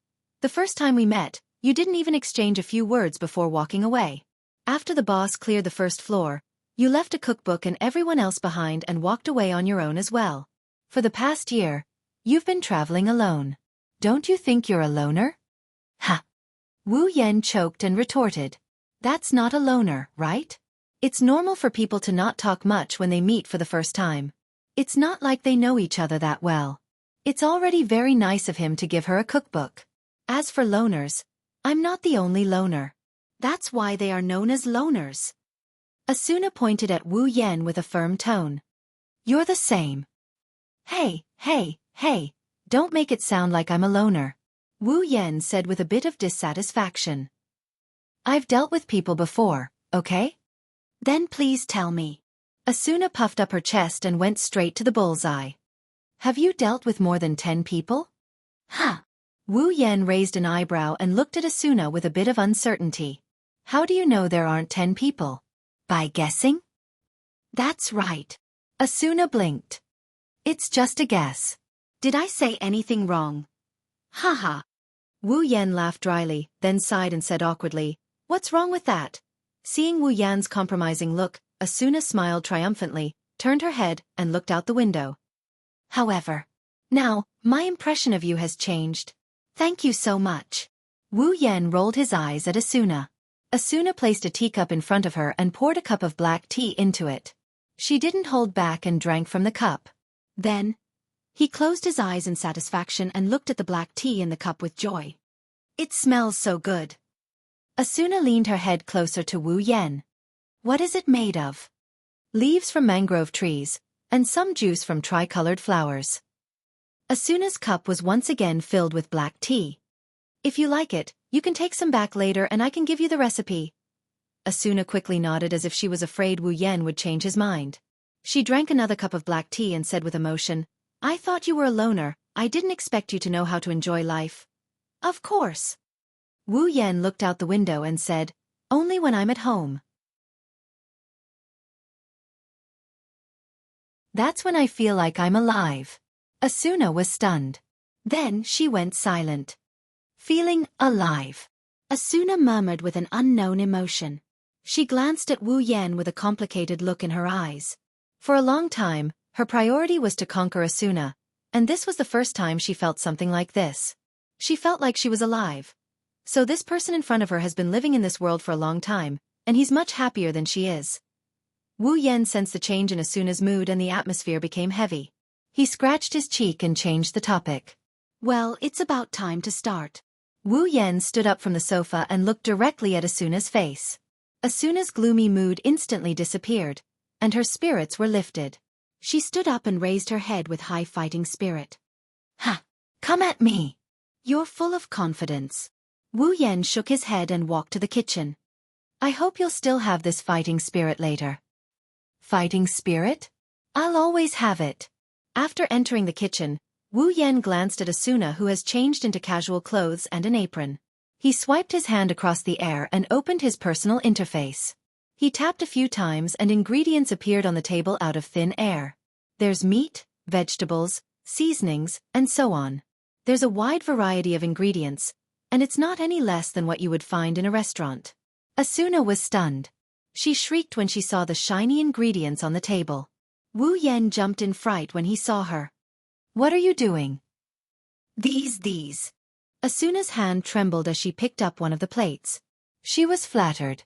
The first time we met, you didn't even exchange a few words before walking away. After the boss cleared the first floor, you left a cookbook and everyone else behind and walked away on your own as well. For the past year, you've been traveling alone. Don't you think you're a loner? Ha! Wu Yan choked and retorted. That's not a loner, right? It's normal for people to not talk much when they meet for the first time. It's not like they know each other that well. It's already very nice of him to give her a cookbook. As for loners, I'm not the only loner. That's why they are known as loners. Asuna pointed at Wu Yan with a firm tone. You're the same. Hey, don't make it sound like I'm a loner. Wu Yan said with a bit of dissatisfaction. I've dealt with people before, okay? Then please tell me. Asuna puffed up her chest and went straight to the bullseye. Have you dealt with more than 10 people? Huh. Wu Yan raised an eyebrow and looked at Asuna with a bit of uncertainty. How do you know there aren't 10 people? By guessing? That's right. Asuna blinked. It's just a guess. Did I say anything wrong? Haha. Wu Yan laughed dryly, then sighed and said awkwardly, What's wrong with that? Seeing Wu Yan's compromising look, Asuna smiled triumphantly, turned her head, and looked out the window. However, now, my impression of you has changed. Thank you so much. Wu Yan rolled his eyes at Asuna. Asuna placed a teacup in front of her and poured a cup of black tea into it. She didn't hold back and drank from the cup. Then, he closed his eyes in satisfaction and looked at the black tea in the cup with joy. It smells so good. Asuna leaned her head closer to Wu Yan. What is it made of? Leaves from mangrove trees, and some juice from tricolored flowers. Asuna's cup was once again filled with black tea. If you like it, you can take some back later and I can give you the recipe. Asuna quickly nodded as if she was afraid Wu Yan would change his mind. She drank another cup of black tea and said with emotion, I thought you were a loner, I didn't expect you to know how to enjoy life. Of course. Wu Yan looked out the window and said, only when I'm at home. That's when I feel like I'm alive. Asuna was stunned. Then she went silent. Feeling alive. Asuna murmured with an unknown emotion. She glanced at Wu Yan with a complicated look in her eyes. For a long time, her priority was to conquer Asuna, and this was the first time she felt something like this. She felt like she was alive. So this person in front of her has been living in this world for a long time, and he's much happier than she is. Wu Yan sensed the change in Asuna's mood and the atmosphere became heavy. He scratched his cheek and changed the topic. Well, it's about time to start. Wu Yan stood up from the sofa and looked directly at Asuna's face. Asuna's gloomy mood instantly disappeared, and her spirits were lifted. She stood up and raised her head with high fighting spirit. Ha! Come at me! You're full of confidence. Wu Yan shook his head and walked to the kitchen. I hope you'll still have this fighting spirit later. Fighting spirit? I'll always have it. After entering the kitchen, Wu Yan glanced at Asuna who has changed into casual clothes and an apron. He swiped his hand across the air and opened his personal interface. He tapped a few times and ingredients appeared on the table out of thin air. There's meat, vegetables, seasonings, and so on. There's a wide variety of ingredients, and it's not any less than what you would find in a restaurant. Asuna was stunned. She shrieked when she saw the shiny ingredients on the table. Wu Yan jumped in fright when he saw her. What are you doing? These. Asuna's hand trembled as she picked up one of the plates. She was flattered.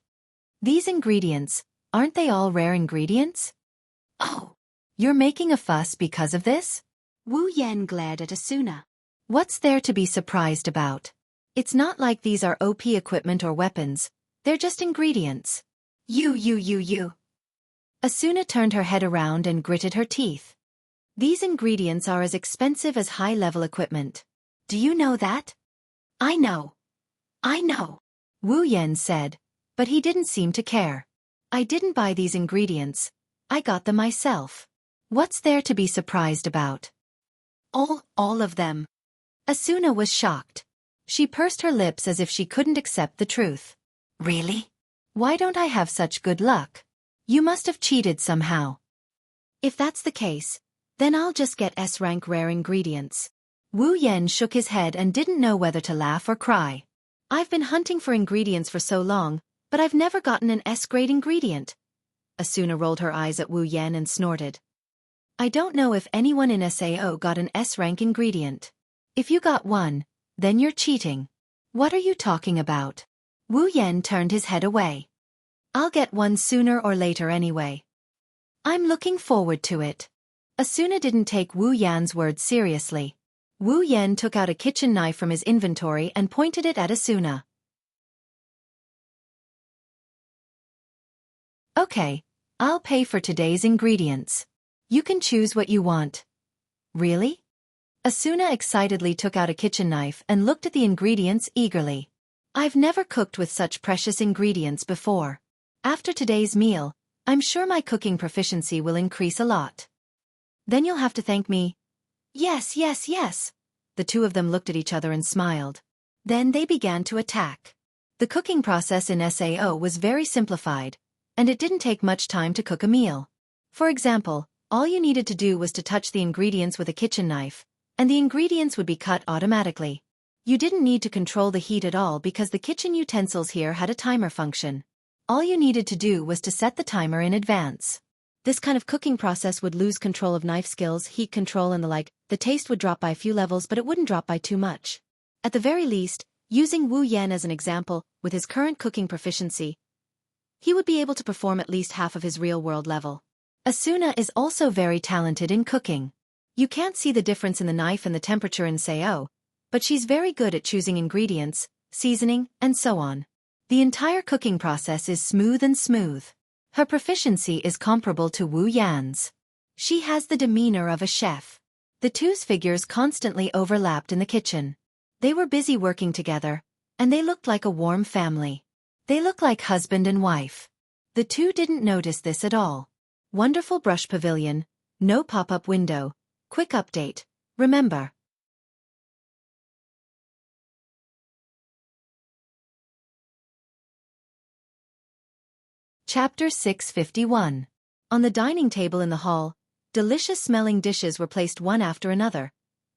These ingredients, aren't they all rare ingredients? Oh, you're making a fuss because of this? Wu Yan glared at Asuna. What's there to be surprised about? It's not like these are OP equipment or weapons, they're just ingredients. You. Asuna turned her head around and gritted her teeth. These ingredients are as expensive as high-level equipment. Do you know that? I know. Wu Yan said, but he didn't seem to care. I didn't buy these ingredients. I got them myself. What's there to be surprised about? All of them. Asuna was shocked. She pursed her lips as if she couldn't accept the truth. Really? Why don't I have such good luck? You must have cheated somehow. If that's the case, then I'll just get S-rank rare ingredients. Wu Yan shook his head and didn't know whether to laugh or cry. I've been hunting for ingredients for so long, but I've never gotten an S-grade ingredient. Asuna rolled her eyes at Wu Yan and snorted. I don't know if anyone in SAO got an S-rank ingredient. If you got one, then you're cheating. What are you talking about? Wu Yan turned his head away. I'll get one sooner or later anyway. I'm looking forward to it. Asuna didn't take Wu Yan's words seriously. Wu Yan took out a kitchen knife from his inventory and pointed it at Asuna. Okay, I'll pay for today's ingredients. You can choose what you want. Really? Asuna excitedly took out a kitchen knife and looked at the ingredients eagerly. I've never cooked with such precious ingredients before. After today's meal, I'm sure my cooking proficiency will increase a lot. Then you'll have to thank me. Yes. The two of them looked at each other and smiled. Then they began to attack. The cooking process in SAO was very simplified, and it didn't take much time to cook a meal. For example, all you needed to do was to touch the ingredients with a kitchen knife, and the ingredients would be cut automatically. You didn't need to control the heat at all because the kitchen utensils here had a timer function. All you needed to do was to set the timer in advance. This kind of cooking process would lose control of knife skills, heat control and the like. The taste would drop by a few levels, but it wouldn't drop by too much. At the very least, using Wu Yan as an example, with his current cooking proficiency, he would be able to perform at least half of his real-world level. Asuna is also very talented in cooking. You can't see the difference in the knife and the temperature in SAO, but she's very good at choosing ingredients, seasoning, and so on. The entire cooking process is smooth. Her proficiency is comparable to Wu Yan's. She has the demeanor of a chef. The two's figures constantly overlapped in the kitchen. They were busy working together, and they looked like a warm family. They looked like husband and wife. The two didn't notice this at all. Wonderful brush pavilion, no pop-up window, quick update. Remember, Chapter 651. On the dining table in the hall, delicious-smelling dishes were placed one after another,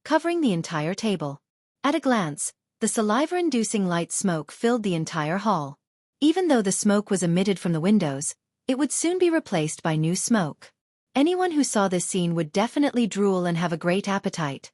covering the entire table. At a glance, the saliva-inducing light smoke filled the entire hall. Even though the smoke was emitted from the windows, it would soon be replaced by new smoke. Anyone who saw this scene would definitely drool and have a great appetite.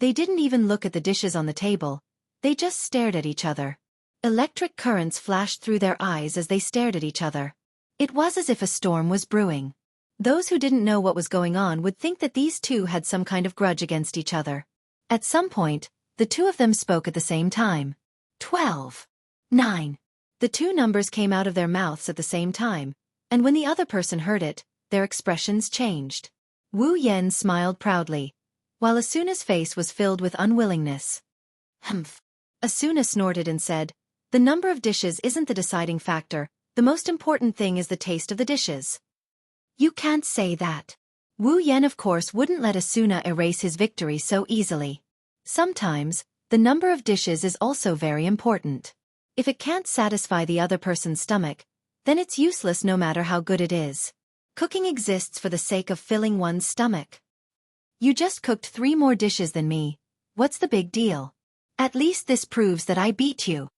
They didn't even look at the dishes on the table, they just stared at each other. Electric currents flashed through their eyes as they stared at each other. It was as if a storm was brewing. Those who didn't know what was going on would think that these two had some kind of grudge against each other. At some point, the two of them spoke at the same time. 12. 9. The two numbers came out of their mouths at the same time, and when the other person heard it, their expressions changed. Wu Yan smiled proudly, while Asuna's face was filled with unwillingness. Humph. Asuna snorted and said, "The number of dishes isn't the deciding factor, the most important thing is the taste of the dishes." You can't say that. Wu Yan of course wouldn't let Asuna erase his victory so easily. Sometimes, the number of dishes is also very important. If it can't satisfy the other person's stomach, then it's useless no matter how good it is. Cooking exists for the sake of filling one's stomach. You just cooked 3 more dishes than me. What's the big deal? At least this proves that I beat you.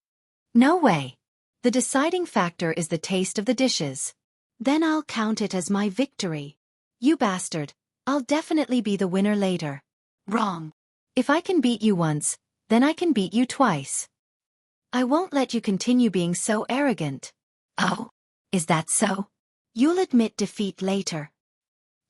No way. The deciding factor is the taste of the dishes. Then I'll count it as my victory. You bastard, I'll definitely be the winner later. Wrong. If I can beat you once, then I can beat you twice. I won't let you continue being so arrogant. Oh, is that so? You'll admit defeat later.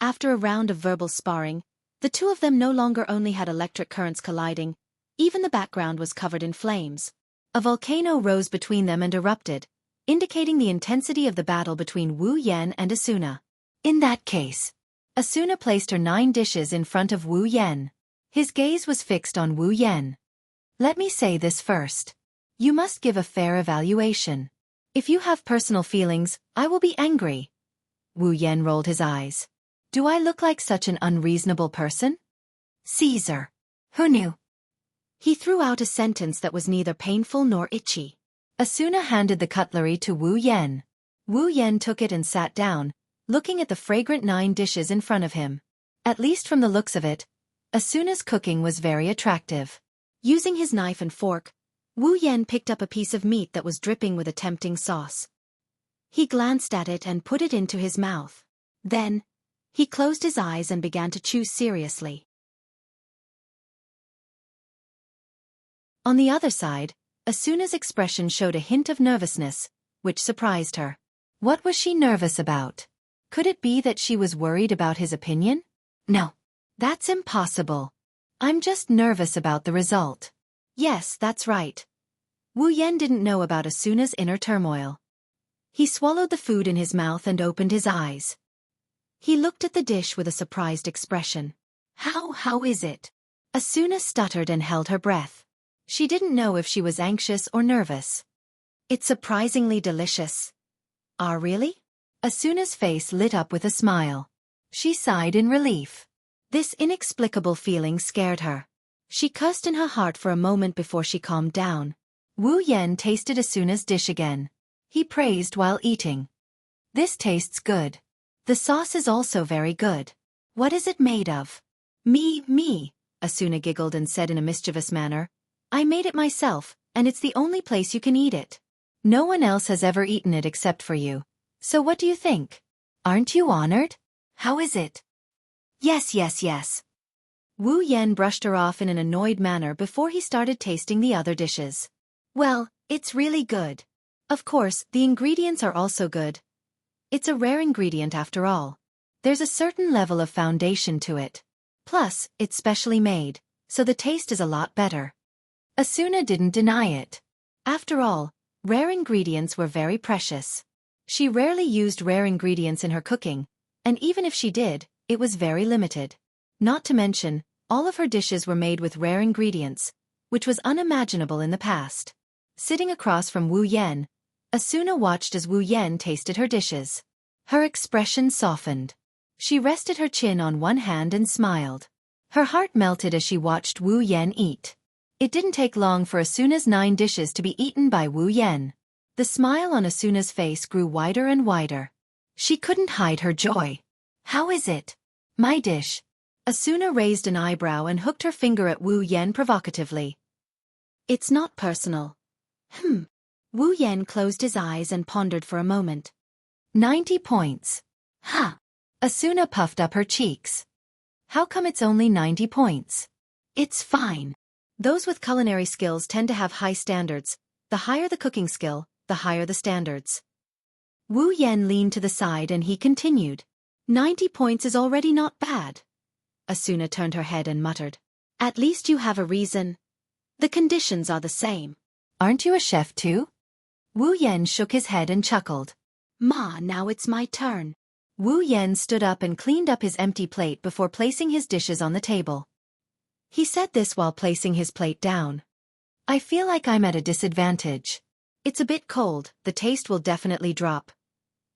After a round of verbal sparring, the two of them no longer only had electric currents colliding, even the background was covered in flames. A volcano rose between them and erupted, indicating the intensity of the battle between Wu Yan and Asuna. In that case, Asuna placed her 9 dishes in front of Wu Yan. His gaze was fixed on Wu Yan. Let me say this first. You must give a fair evaluation. If you have personal feelings, I will be angry. Wu Yan rolled his eyes. Do I look like such an unreasonable person? Caesar. Who knew? He threw out a sentence that was neither painful nor itchy. Asuna handed the cutlery to Wu Yan. Wu Yan took it and sat down, looking at the fragrant 9 dishes in front of him. At least from the looks of it, Asuna's cooking was very attractive. Using his knife and fork, Wu Yan picked up a piece of meat that was dripping with a tempting sauce. He glanced at it and put it into his mouth. Then, he closed his eyes and began to chew seriously. On the other side, Asuna's expression showed a hint of nervousness, which surprised her. What was she nervous about? Could it be that she was worried about his opinion? No. That's impossible. I'm just nervous about the result. Yes, that's right. Wu Yan didn't know about Asuna's inner turmoil. He swallowed the food in his mouth and opened his eyes. He looked at the dish with a surprised expression. How is it? Asuna stuttered and held her breath. She didn't know if she was anxious or nervous. It's surprisingly delicious. Ah, really? Asuna's face lit up with a smile. She sighed in relief. This inexplicable feeling scared her. She cursed in her heart for a moment before she calmed down. Wu Yan tasted Asuna's dish again. He praised while eating. This tastes good. The sauce is also very good. What is it made of? Me, Asuna giggled and said in a mischievous manner. I made it myself, and it's the only place you can eat it. No one else has ever eaten it except for you. So what do you think? Aren't you honored? How is it? Yes. Wu Yan brushed her off in an annoyed manner before he started tasting the other dishes. Well, it's really good. Of course, the ingredients are also good. It's a rare ingredient after all. There's a certain level of foundation to it. Plus, it's specially made, so the taste is a lot better. Asuna didn't deny it. After all, rare ingredients were very precious. She rarely used rare ingredients in her cooking, and even if she did, it was very limited. Not to mention, all of her dishes were made with rare ingredients, which was unimaginable in the past. Sitting across from Wu Yan, Asuna watched as Wu Yan tasted her dishes. Her expression softened. She rested her chin on one hand and smiled. Her heart melted as she watched Wu Yan eat. It didn't take long for Asuna's 9 dishes to be eaten by Wu Yan. The smile on Asuna's face grew wider and wider. She couldn't hide her joy. How is it? My dish. Asuna raised an eyebrow and hooked her finger at Wu Yan provocatively. It's not personal. Wu Yan closed his eyes and pondered for a moment. 90 points. Ha! Asuna puffed up her cheeks. How come it's only 90 points? It's fine. Those with culinary skills tend to have high standards. The higher the cooking skill, the higher the standards. Wu Yan leaned to the side and he continued. 90 points is already not bad. Asuna turned her head and muttered. At least you have a reason. The conditions are the same. Aren't you a chef too? Wu Yan shook his head and chuckled. Ma, now it's my turn. Wu Yan stood up and cleaned up his empty plate before placing his dishes on the table. He said this while placing his plate down. I feel like I'm at a disadvantage. It's a bit cold, the taste will definitely drop.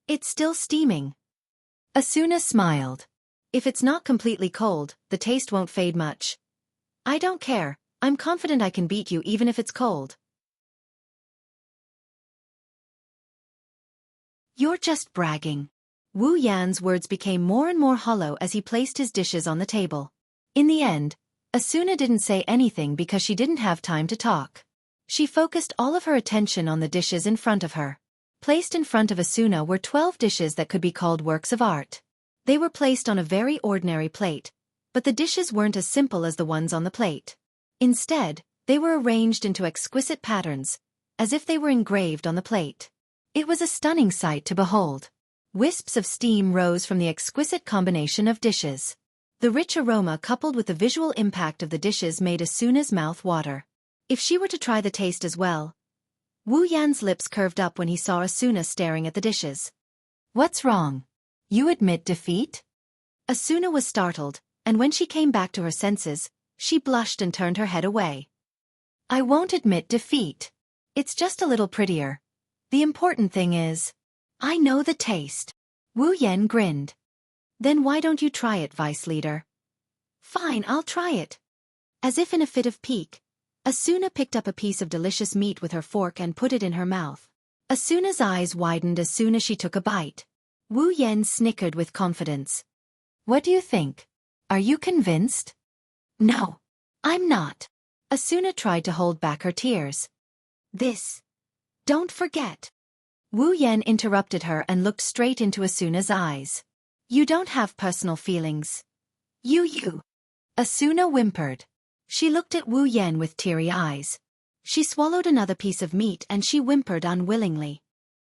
It's still steaming. Asuna smiled. If it's not completely cold, the taste won't fade much. I don't care, I'm confident I can beat you even if it's cold. You're just bragging. Wu Yan's words became more and more hollow as he placed his dishes on the table. In the end, Asuna didn't say anything because she didn't have time to talk. She focused all of her attention on the dishes in front of her. Placed in front of Asuna were 12 dishes that could be called works of art. They were placed on a very ordinary plate, but the dishes weren't as simple as the ones on the plate. Instead, they were arranged into exquisite patterns, as if they were engraved on the plate. It was a stunning sight to behold. Wisps of steam rose from the exquisite combination of dishes. The rich aroma coupled with the visual impact of the dishes made Asuna's mouth water. If she were to try the taste as well. Wu Yan's lips curved up when he saw Asuna staring at the dishes. What's wrong? You admit defeat? Asuna was startled, and when she came back to her senses, she blushed and turned her head away. I won't admit defeat. It's just a little prettier. The important thing is, I know the taste. Wu Yan grinned. Then why don't you try it, Vice Leader? Fine, I'll try it. As if in a fit of pique, Asuna picked up a piece of delicious meat with her fork and put it in her mouth. Asuna's eyes widened as soon as she took a bite. Wu Yan snickered with confidence. What do you think? Are you convinced? No, I'm not. Asuna tried to hold back her tears. Don't forget. Wu Yan interrupted her and looked straight into Asuna's eyes. You don't have personal feelings. You. Asuna whimpered. She looked at Wu Yan with teary eyes. She swallowed another piece of meat and she whimpered unwillingly.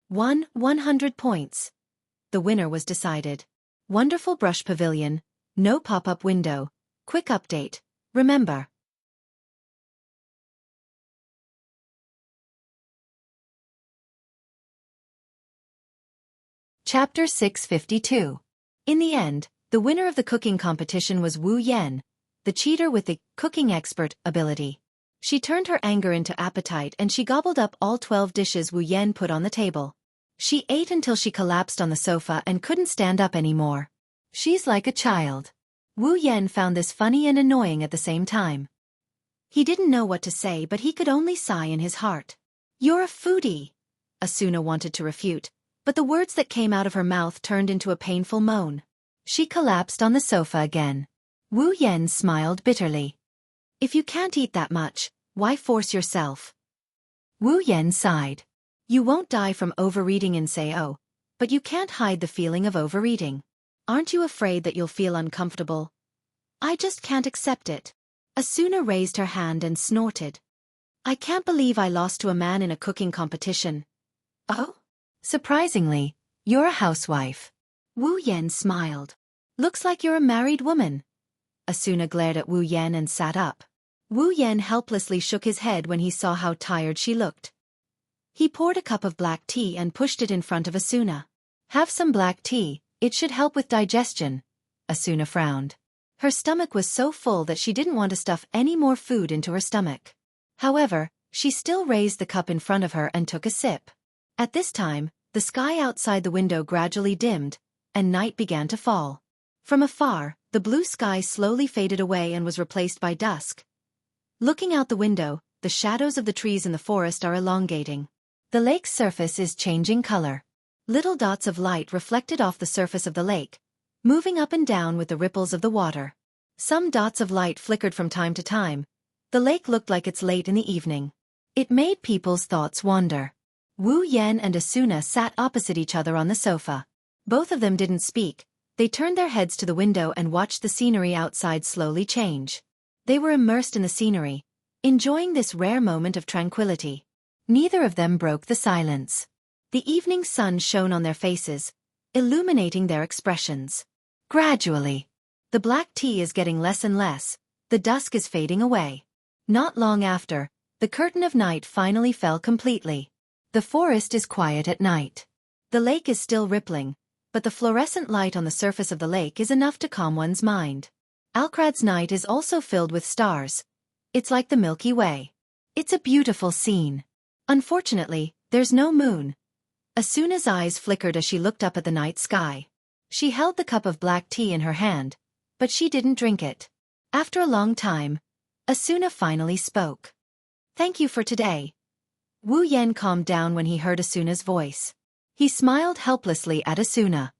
100 points. The winner was decided. Wonderful brush pavilion, no pop-up window, quick update, remember. Chapter 652. In the end, the winner of the cooking competition was Wu Yan, the cheater with the cooking expert ability. She turned her anger into appetite and she gobbled up all 12 dishes Wu Yan put on the table. She ate until she collapsed on the sofa and couldn't stand up anymore. She's like a child. Wu Yan found this funny and annoying at the same time. He didn't know what to say but he could only sigh in his heart. You're a foodie. Asuna wanted to refute, but the words that came out of her mouth turned into a painful moan. She collapsed on the sofa again. Wu Yan smiled bitterly. If you can't eat that much, why force yourself? Wu Yan sighed. You won't die from overeating in Sao, but you can't hide the feeling of overeating. Aren't you afraid that you'll feel uncomfortable? I just can't accept it. Asuna raised her hand and snorted. I can't believe I lost to a man in a cooking competition. Oh? Surprisingly, you're a housewife. Wu Yan smiled. Looks like you're a married woman. Asuna glared at Wu Yan and sat up. Wu Yan helplessly shook his head when he saw how tired she looked. He poured a cup of black tea and pushed it in front of Asuna. Have some black tea, it should help with digestion. Asuna frowned. Her stomach was so full that she didn't want to stuff any more food into her stomach. However, she still raised the cup in front of her and took a sip. At this time, the sky outside the window gradually dimmed, and night began to fall. From afar, the blue sky slowly faded away and was replaced by dusk. Looking out the window, the shadows of the trees in the forest are elongating. The lake's surface is changing color. Little dots of light reflected off the surface of the lake, moving up and down with the ripples of the water. Some dots of light flickered from time to time. The lake looked like it's late in the evening. It made people's thoughts wander. Wu Yan and Asuna sat opposite each other on the sofa. Both of them didn't speak. They turned their heads to the window and watched the scenery outside slowly change. They were immersed in the scenery, enjoying this rare moment of tranquility. Neither of them broke the silence. The evening sun shone on their faces, illuminating their expressions. Gradually, the black tea is getting less and less, the dusk is fading away. Not long after, the curtain of night finally fell completely. The forest is quiet at night. The lake is still rippling, but the fluorescent light on the surface of the lake is enough to calm one's mind. Alcrad's night is also filled with stars. It's like the Milky Way. It's a beautiful scene. Unfortunately, there's no moon. Asuna's eyes flickered as she looked up at the night sky. She held the cup of black tea in her hand, but she didn't drink it. After a long time, Asuna finally spoke. "Thank you for today." Wu Yan calmed down when he heard Asuna's voice. He smiled helplessly at Asuna.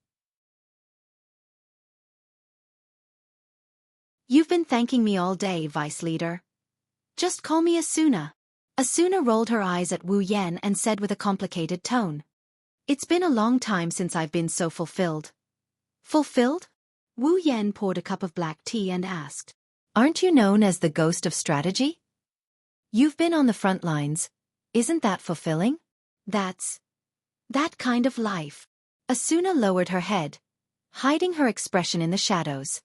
"You've been thanking me all day, Vice Leader. Just call me Asuna." Asuna rolled her eyes at Wu Yan and said with a complicated tone. "It's been a long time since I've been so fulfilled." "Fulfilled?" Wu Yan poured a cup of black tea and asked. "Aren't you known as the ghost of strategy? You've been on the front lines. Isn't that fulfilling?" "That's that kind of life." Asuna lowered her head, hiding her expression in the shadows.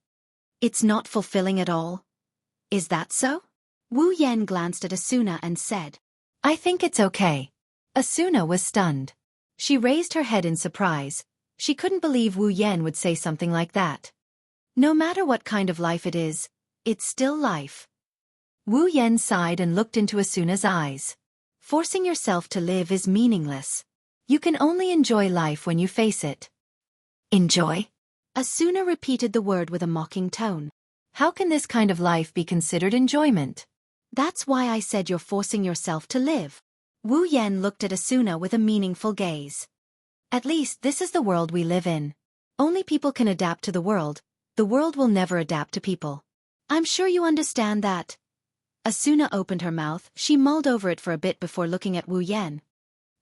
"It's not fulfilling at all. Is that so?" Wu Yan glanced at Asuna and said, "I think it's okay." Asuna was stunned. She raised her head in surprise. She couldn't believe Wu Yan would say something like that. No matter what kind of life it is, it's still life. Wu Yan sighed and looked into Asuna's eyes. Forcing yourself to live is meaningless. You can only enjoy life when you face it. "Enjoy?" Asuna repeated the word with a mocking tone. "How can this kind of life be considered enjoyment?" "That's why I said you're forcing yourself to live." Wu Yan looked at Asuna with a meaningful gaze. "At least this is the world we live in. Only people can adapt to the world will never adapt to people. I'm sure you understand that." Asuna opened her mouth. She mulled over it for a bit before looking at Wu Yan.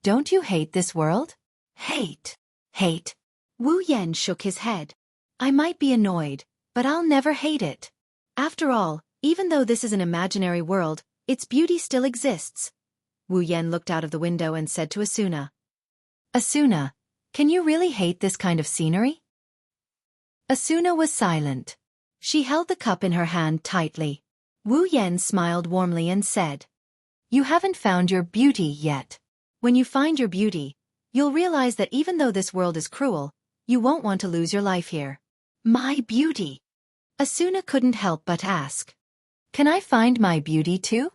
"Don't you hate this world?" "Hate? Hate?" Wu Yan shook his head. "I might be annoyed, but I'll never hate it. After all, even though this is an imaginary world, its beauty still exists." Wu Yan looked out of the window and said to Asuna. "Asuna, can you really hate this kind of scenery?" Asuna was silent. She held the cup in her hand tightly. Wu Yan smiled warmly and said, "You haven't found your beauty yet. When you find your beauty, you'll realize that even though this world is cruel, you won't want to lose your life here." "My beauty?" Asuna couldn't help but ask. "Can I find my beauty too?"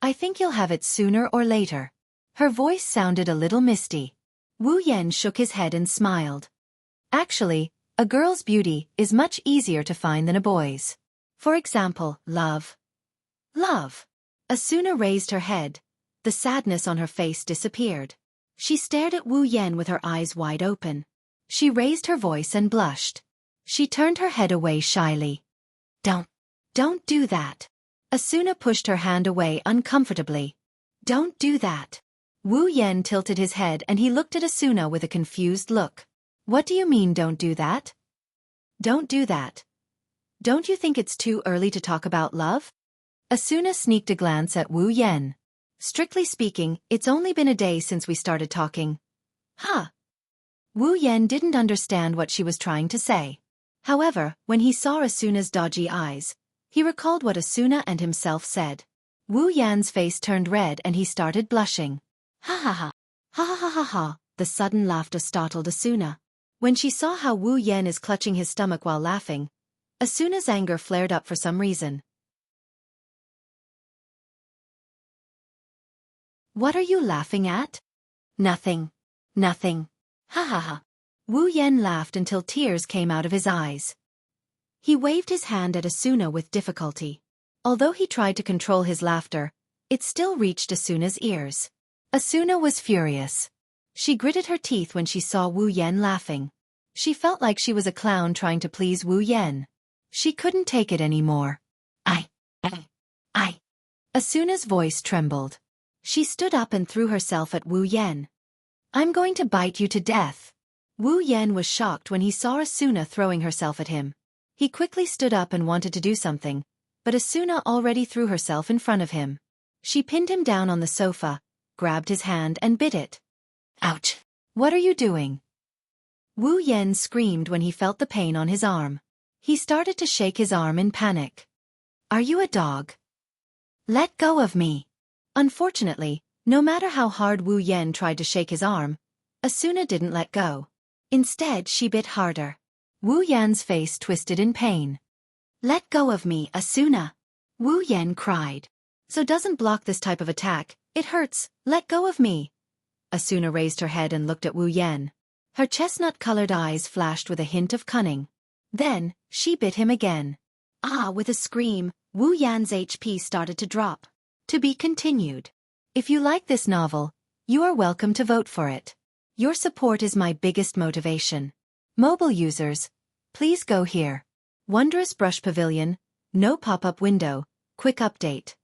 "I think you'll have it sooner or later." Her voice sounded a little misty. Wu Yan shook his head and smiled. "Actually, a girl's beauty is much easier to find than a boy's. For example, love." "Love?" Asuna raised her head. The sadness on her face disappeared. She stared at Wu Yan with her eyes wide open. She raised her voice and blushed. She turned her head away shyly. Don't do that." Asuna pushed her hand away uncomfortably. "Don't do that." Wu Yan tilted his head and he looked at Asuna with a confused look. "What do you mean don't do that?" "Don't do that. Don't you think it's too early to talk about love?" Asuna sneaked a glance at Wu Yan. "Strictly speaking, it's only been a day since we started talking." "Huh?" Wu Yan didn't understand what she was trying to say. However, when he saw Asuna's dodgy eyes, he recalled what Asuna and himself said. Wu Yan's face turned red and he started blushing. "Ha ha ha. Ha ha ha ha ha." The sudden laughter startled Asuna. When she saw how Wu Yan is clutching his stomach while laughing, Asuna's anger flared up for some reason. "What are you laughing at?" "Nothing. Nothing. Ha ha ha." Wu Yan laughed until tears came out of his eyes. He waved his hand at Asuna with difficulty. Although he tried to control his laughter, it still reached Asuna's ears. Asuna was furious. She gritted her teeth when she saw Wu Yen laughing. She felt like she was a clown trying to please Wu Yen. She couldn't take it anymore. I. Asuna's voice trembled. She stood up and threw herself at Wu Yen. I'm going to bite you to death. Wu Yen was shocked when he saw Asuna throwing herself at him. He quickly stood up and wanted to do something, but Asuna already threw herself in front of him. She pinned him down on the sofa, grabbed his hand and bit it. Ouch! What are you doing? Wu Yen screamed when he felt the pain on his arm. He started to shake his arm in panic. Are you a dog? Let go of me. Unfortunately, no matter how hard Wu Yen tried to shake his arm, Asuna didn't let go. Instead, she bit harder. Wu Yan's face twisted in pain. Let go of me, Asuna. Wu Yen cried. So doesn't block this type of attack, it hurts, let go of me. Asuna raised her head and looked at Wu Yen. Her chestnut-colored eyes flashed with a hint of cunning. Then, she bit him again. With a scream, Wu Yan's HP started to drop. To be continued. If you like this novel, you are welcome to vote for it. Your support is my biggest motivation. Mobile users, please go here. Wondrous Brush Pavilion, no pop-up window, quick update.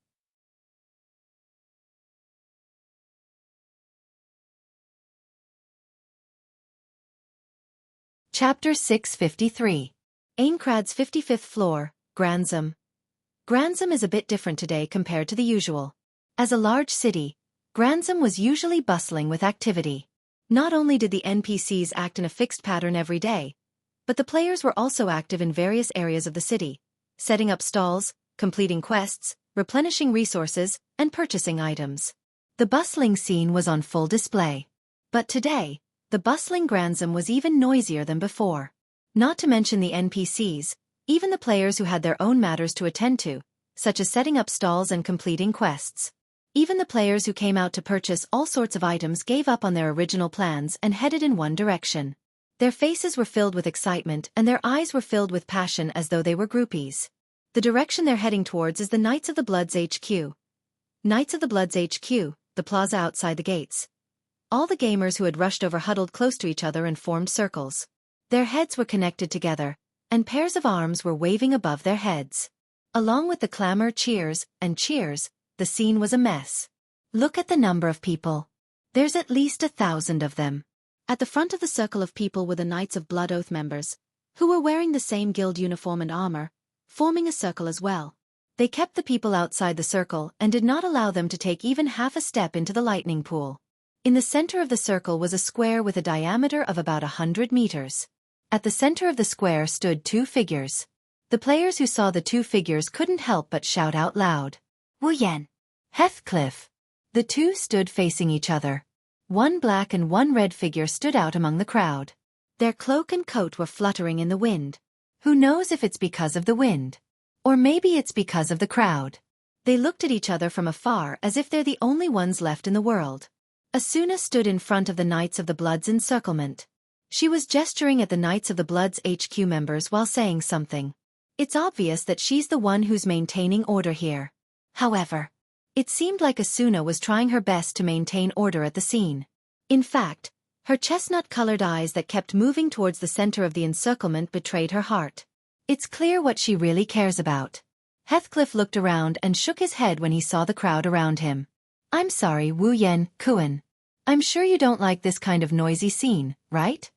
Chapter 653. Aincrad's 55th floor, Granzum. Granzum is a bit different today compared to the usual. As a large city, Granzum was usually bustling with activity. Not only did the NPCs act in a fixed pattern every day, but the players were also active in various areas of the city, setting up stalls, completing quests, replenishing resources, and purchasing items. The bustling scene was on full display. But today, the bustling Granzum was even noisier than before. Not to mention the NPCs, even the players who had their own matters to attend to, such as setting up stalls and completing quests. Even the players who came out to purchase all sorts of items gave up on their original plans and headed in one direction. Their faces were filled with excitement and their eyes were filled with passion as though they were groupies. The direction they're heading towards is the Knights of the Blood's HQ. Knights of the Blood's HQ, the plaza outside the gates. All the gamers who had rushed over huddled close to each other and formed circles. Their heads were connected together, and pairs of arms were waving above their heads. Along with the clamor, cheers, the scene was a mess. Look at the number of people. There's at least 1,000 of them. At the front of the circle of people were the Knights of Blood Oath members, who were wearing the same guild uniform and armor, forming a circle as well. They kept the people outside the circle and did not allow them to take even half a step into the lightning pool. In the center of the circle was a square with a diameter of about 100 meters. At the center of the square stood two figures. The players who saw the two figures couldn't help but shout out loud. Wu Yen. Heathcliff. The two stood facing each other. One black and one red figure stood out among the crowd. Their cloak and coat were fluttering in the wind. Who knows if it's because of the wind? Or maybe it's because of the crowd. They looked at each other from afar as if they're the only ones left in the world. Asuna stood in front of the Knights of the Blood's encirclement. She was gesturing at the Knights of the Blood's HQ members while saying something. It's obvious that she's the one who's maintaining order here. However, it seemed like Asuna was trying her best to maintain order at the scene. In fact, her chestnut-colored eyes that kept moving towards the center of the encirclement betrayed her heart. It's clear what she really cares about. Heathcliff looked around and shook his head when he saw the crowd around him. I'm sorry, Wu Yen, Kuan. I'm sure you don't like this kind of noisy scene, right?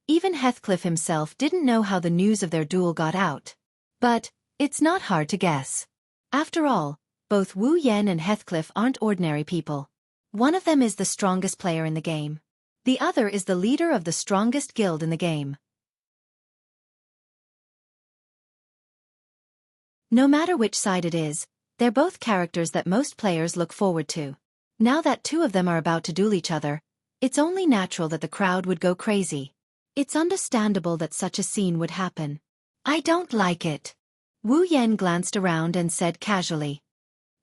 Even Heathcliff himself didn't know how the news of their duel got out. But, it's not hard to guess. After all, both Wu Yen and Heathcliff aren't ordinary people. One of them is the strongest player in the game. The other is the leader of the strongest guild in the game. No matter which side it is, they're both characters that most players look forward to. Now that two of them are about to duel each other, it's only natural that the crowd would go crazy. It's understandable that such a scene would happen. I don't like it. Wu Yen glanced around and said casually.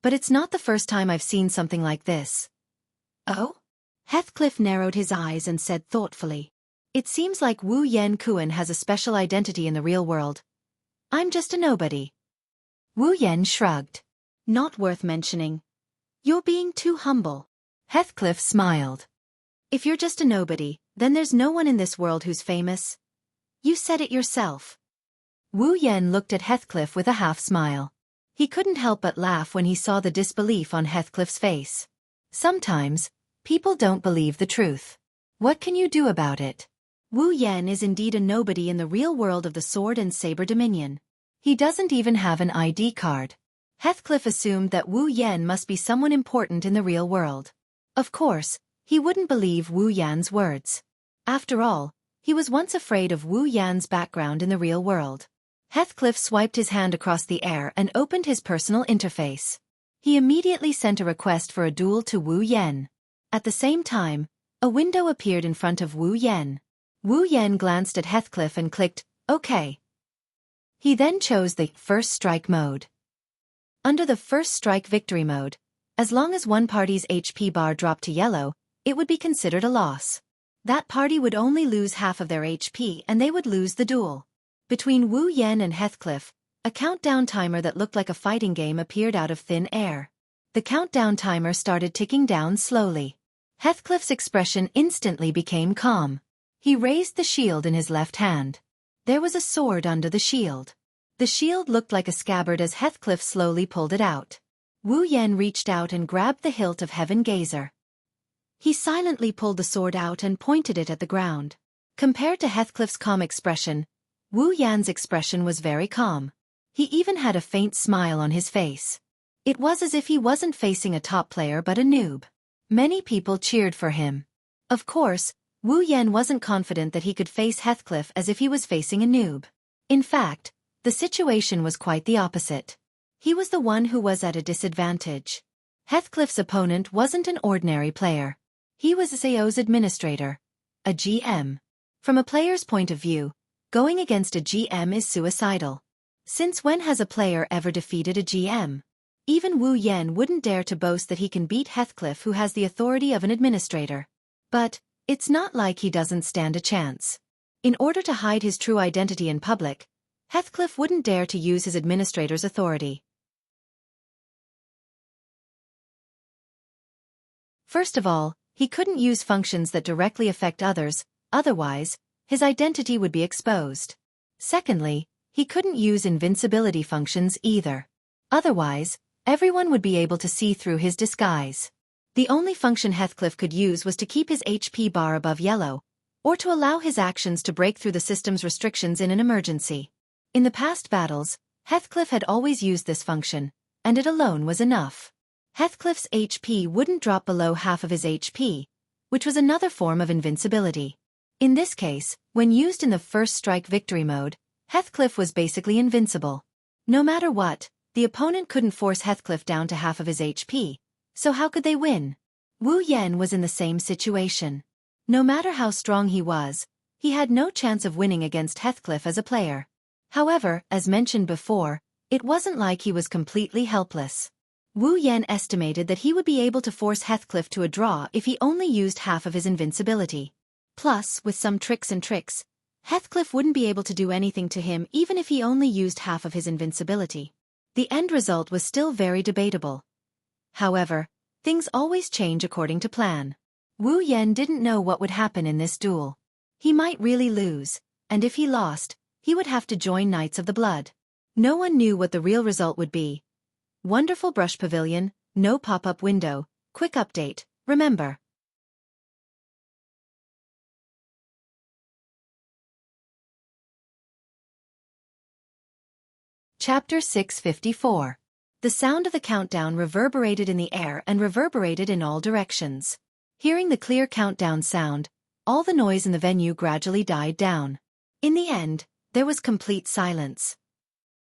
But it's not the first time I've seen something like this. Oh? Heathcliff narrowed his eyes and said thoughtfully. It seems like Wu Yen Kuan has a special identity in the real world. I'm just a nobody. Wu Yen shrugged. Not worth mentioning. You're being too humble. Heathcliff smiled. If you're just a nobody, then there's no one in this world who's famous. You said it yourself. Wu Yen looked at Heathcliff with a half-smile. He couldn't help but laugh when he saw the disbelief on Heathcliff's face. Sometimes, people don't believe the truth. What can you do about it? Wu Yen is indeed a nobody in the real world of the sword and saber dominion. He doesn't even have an ID card. Heathcliff assumed that Wu Yen must be someone important in the real world. Of course, he wouldn't believe Wu Yan's words. After all, he was once afraid of Wu Yan's background in the real world. Heathcliff swiped his hand across the air and opened his personal interface. He immediately sent a request for a duel to Wu Yen. At the same time, a window appeared in front of Wu Yen. Wu Yen glanced at Heathcliff and clicked, OK. He then chose the First Strike mode. Under the First Strike victory mode, as long as one party's HP bar dropped to yellow, it would be considered a loss. That party would only lose half of their HP and they would lose the duel. Between Wu Yen and Heathcliff, a countdown timer that looked like a fighting game appeared out of thin air. The countdown timer started ticking down slowly. Heathcliff's expression instantly became calm. He raised the shield in his left hand. There was a sword under the shield. The shield looked like a scabbard as Heathcliff slowly pulled it out. Wu Yen reached out and grabbed the hilt of Heaven Gazer. He silently pulled the sword out and pointed it at the ground. Compared to Heathcliff's calm expression, Wu Yan's expression was very calm. He even had a faint smile on his face. It was as if he wasn't facing a top player but a noob. Many people cheered for him. Of course, Wu Yen wasn't confident that he could face Heathcliff as if he was facing a noob. In fact, the situation was quite the opposite. He was the one who was at a disadvantage. Heathcliff's opponent wasn't an ordinary player. He was a SAO's administrator, a GM. From a player's point of view, going against a GM is suicidal. Since when has a player ever defeated a GM? Even Wu Yen wouldn't dare to boast that he can beat Heathcliff, who has the authority of an administrator. But it's not like he doesn't stand a chance. In order to hide his true identity in public, Heathcliff wouldn't dare to use his administrator's authority. First of all, he couldn't use functions that directly affect others, otherwise, his identity would be exposed. Secondly, he couldn't use invincibility functions either. Otherwise, everyone would be able to see through his disguise. The only function Heathcliff could use was to keep his HP bar above yellow, or to allow his actions to break through the system's restrictions in an emergency. In the past battles, Heathcliff had always used this function, and it alone was enough. Heathcliff's HP wouldn't drop below half of his HP, which was another form of invincibility. In this case, when used in the First Strike victory mode, Heathcliff was basically invincible. No matter what, the opponent couldn't force Heathcliff down to half of his HP, so how could they win? Wu Yen was in the same situation. No matter how strong he was, he had no chance of winning against Heathcliff as a player. However, as mentioned before, it wasn't like he was completely helpless. Wu Yen estimated that he would be able to force Heathcliff to a draw if he only used half of his invincibility. Plus, with some tricks, Heathcliff wouldn't be able to do anything to him even if he only used half of his invincibility. The end result was still very debatable. However, things always change according to plan. Wu Yen didn't know what would happen in this duel. He might really lose, and if he lost, he would have to join Knights of the Blood. No one knew what the real result would be. Wonderful Brush Pavilion, no pop-up window, quick update, remember. Chapter 654. The sound of the countdown reverberated in the air and reverberated in all directions. Hearing the clear countdown sound, all the noise in the venue gradually died down. In the end, there was complete silence.